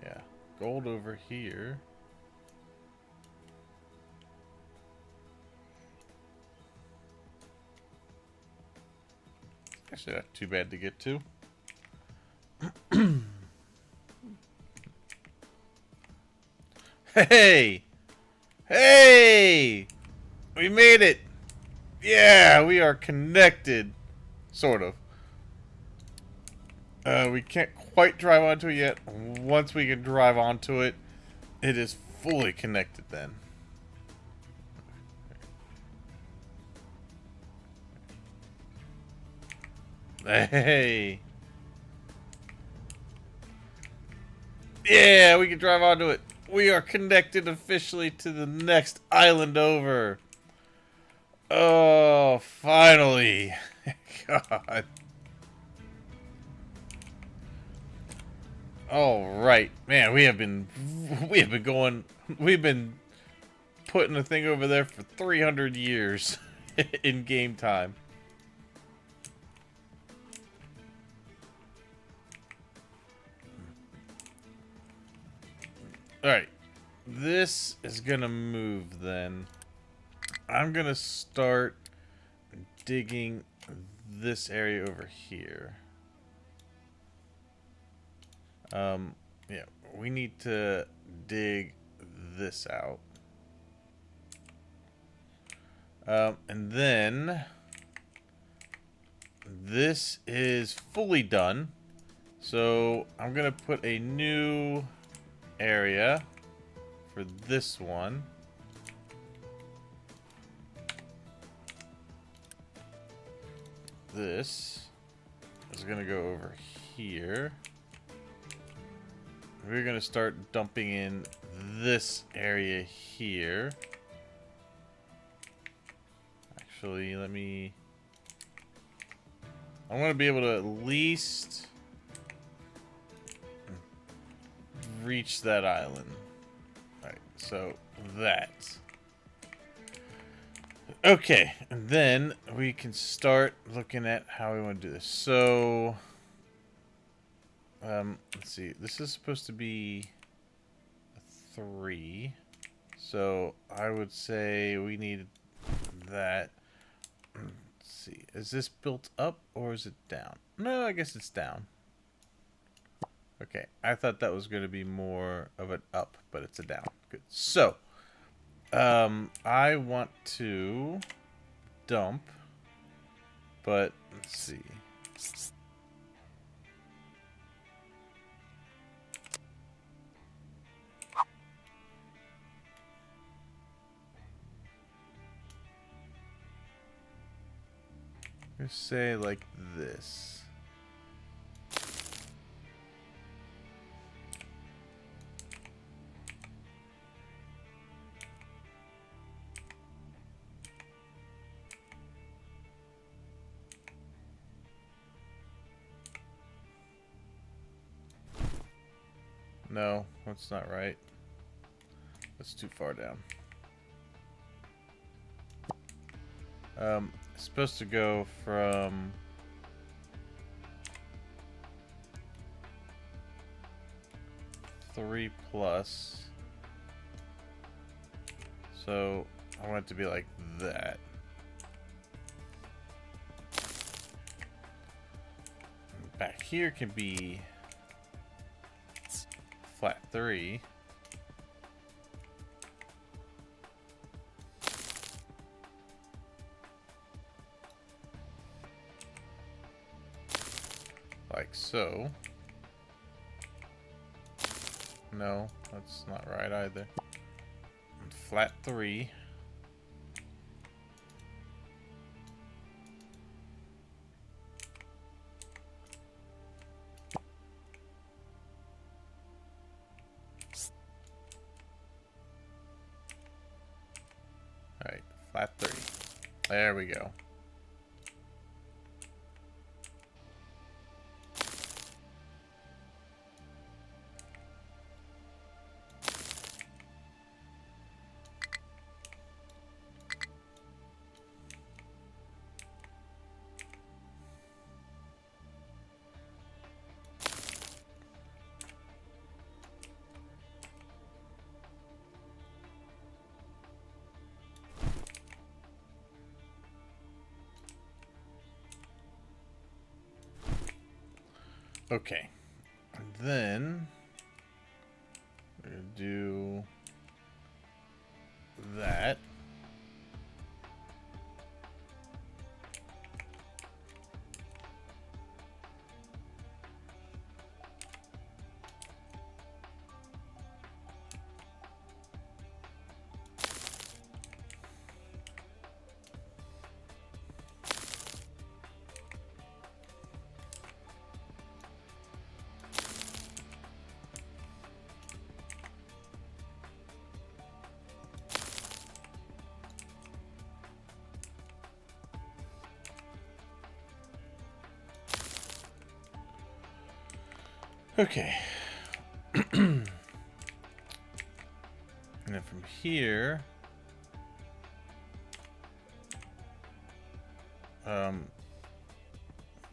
Yeah. Gold over here. Actually, not too bad to get to. Hey! Hey! We made it! Yeah, we are connected. Sort of. We can't quite drive onto it yet. Once we can drive onto it, it is fully connected then. Hey! Yeah, we can drive onto it. We are connected officially to the next island over. Oh, finally. God. All right. Man, we've been putting the thing over there for 300 years in game time. All right. This is going to move then. I'm going to start digging this area over here. Yeah, we need to dig this out. And then this is fully done. So I'm gonna put a new area for this one. This is gonna go over here. We're gonna start dumping in this area here. Actually, I want to be able to at least reach that island. Alright, so that. Okay, and then we can start looking at how we want to do this. So, let's see. This is supposed to be a 3. So, I would say we need that. Let's see. Is this built up or is it down? No, I guess it's down. Okay, I thought that was going to be more of an up, but it's a down. Good. So, I want to dump, but let's see. Let's say like this. No, that's not right. That's too far down. It's supposed to go from 3 plus. So I want it to be like that. Back here can be flat 3. Like so. No, that's not right either. Flat 3. Flat 30. There we go. Okay, and then we're gonna do that. Okay. And then from here,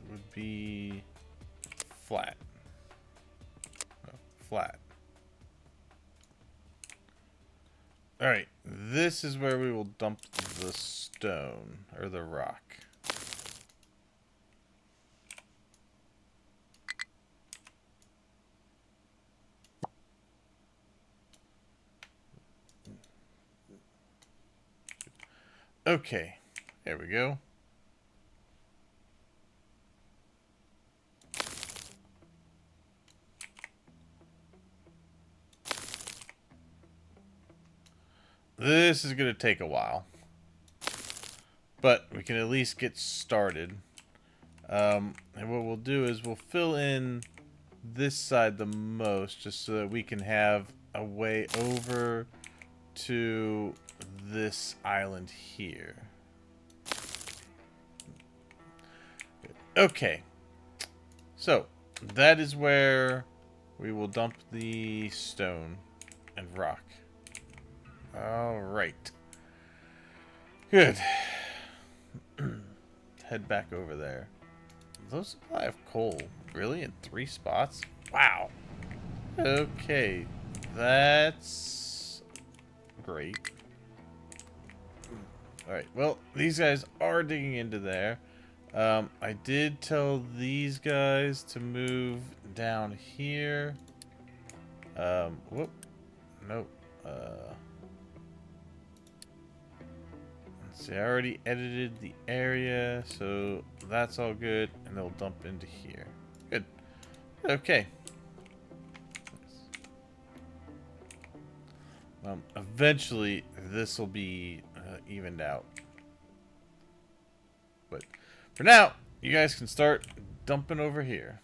would be flat. No, flat. All right, this is where we will dump the stone or the rock. Okay, there we go. This is going to take a while, but we can at least get started. And what we'll do is we'll fill in this side the most, just so that we can have a way over to this island here. Okay, so that is where we will dump the stone and rock. All right, good. Head back over there. Those supply of coal, really, in 3 spots? Wow. Okay, that's great. Alright, well, these guys are digging into there. I did tell these guys to move down here. Whoop. Nope. Let's see, I already edited the area, so that's all good, and they'll dump into here. Good. Okay. Eventually, this will be evened out. But for now, you guys can start dumping over here.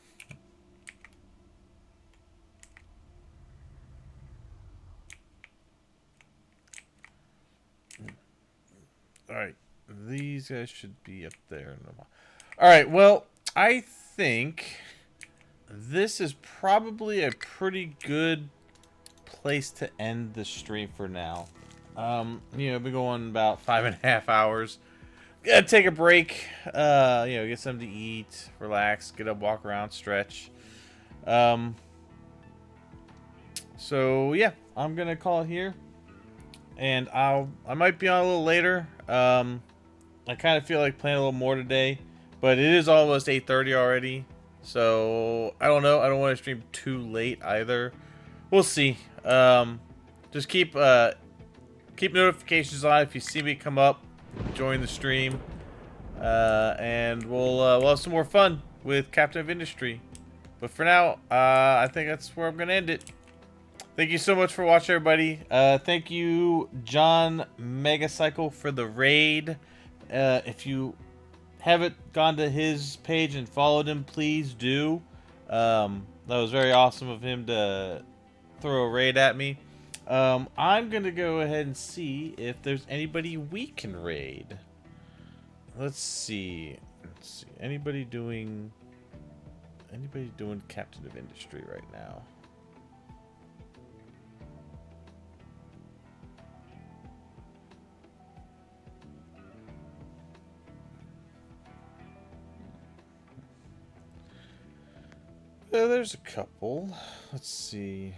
Alright, these guys should be up there. Alright, well, I think this is probably a pretty good place to end the stream for now. You know, been going about 5.5 hours. Gotta take a break. You know, get something to eat, relax, get up, walk around, stretch. So yeah, I'm gonna call it here, and I might be on a little later. I kind of feel like playing a little more today, but it is almost 8:30 already, so I don't know. I don't want to stream too late either. We'll see. Just keep notifications on if you see me come up, join the stream, and we'll have some more fun with Captain of Industry. But for now, I think that's where I'm gonna end it. Thank you so much for watching, everybody. Thank you, John Megacycle, for the raid. If you haven't gone to his page and followed him, please do. That was very awesome of him to throw a raid at me. I'm gonna go ahead and see if there's anybody we can raid. Let's see. Anybody doing Captain of Industry right now? There's a couple. Let's see.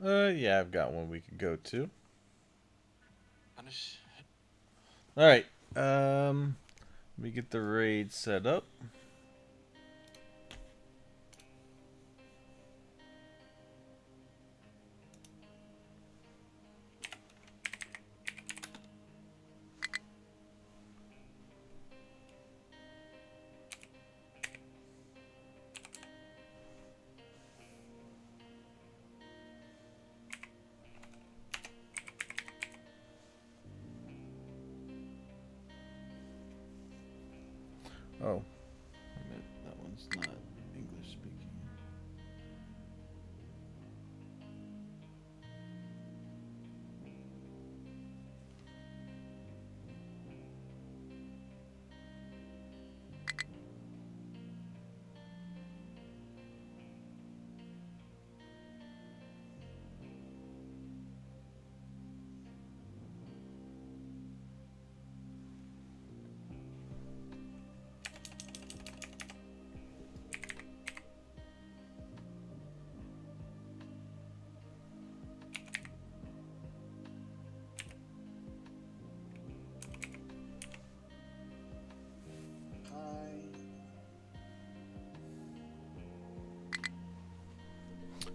Yeah, I've got one we could go to. All right. Let me get the raid set up. Oh, I meant that one's not English speaking.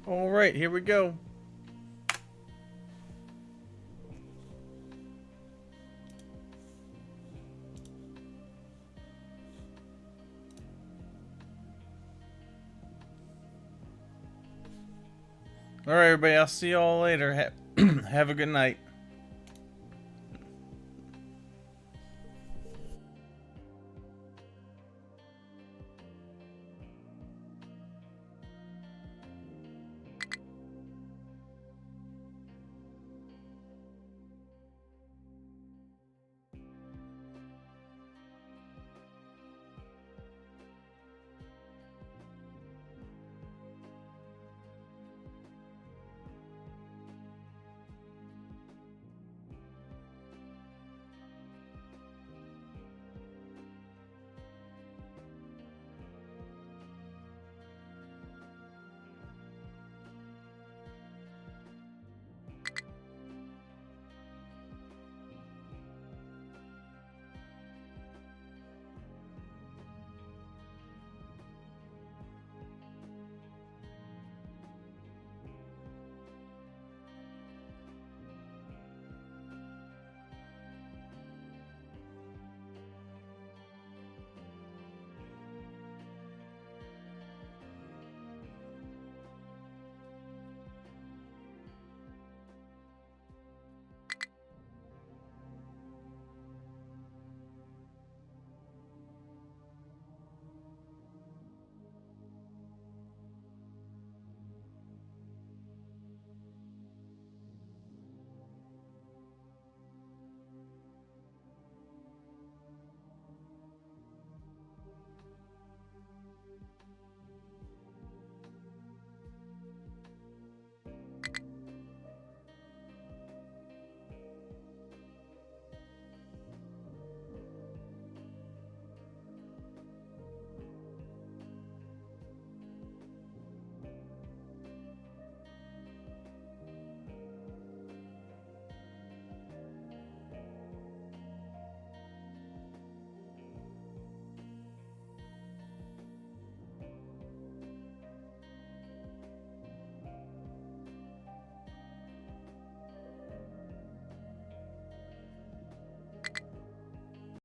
All right, here we go. All right, everybody. I'll see you all later. Have a good night.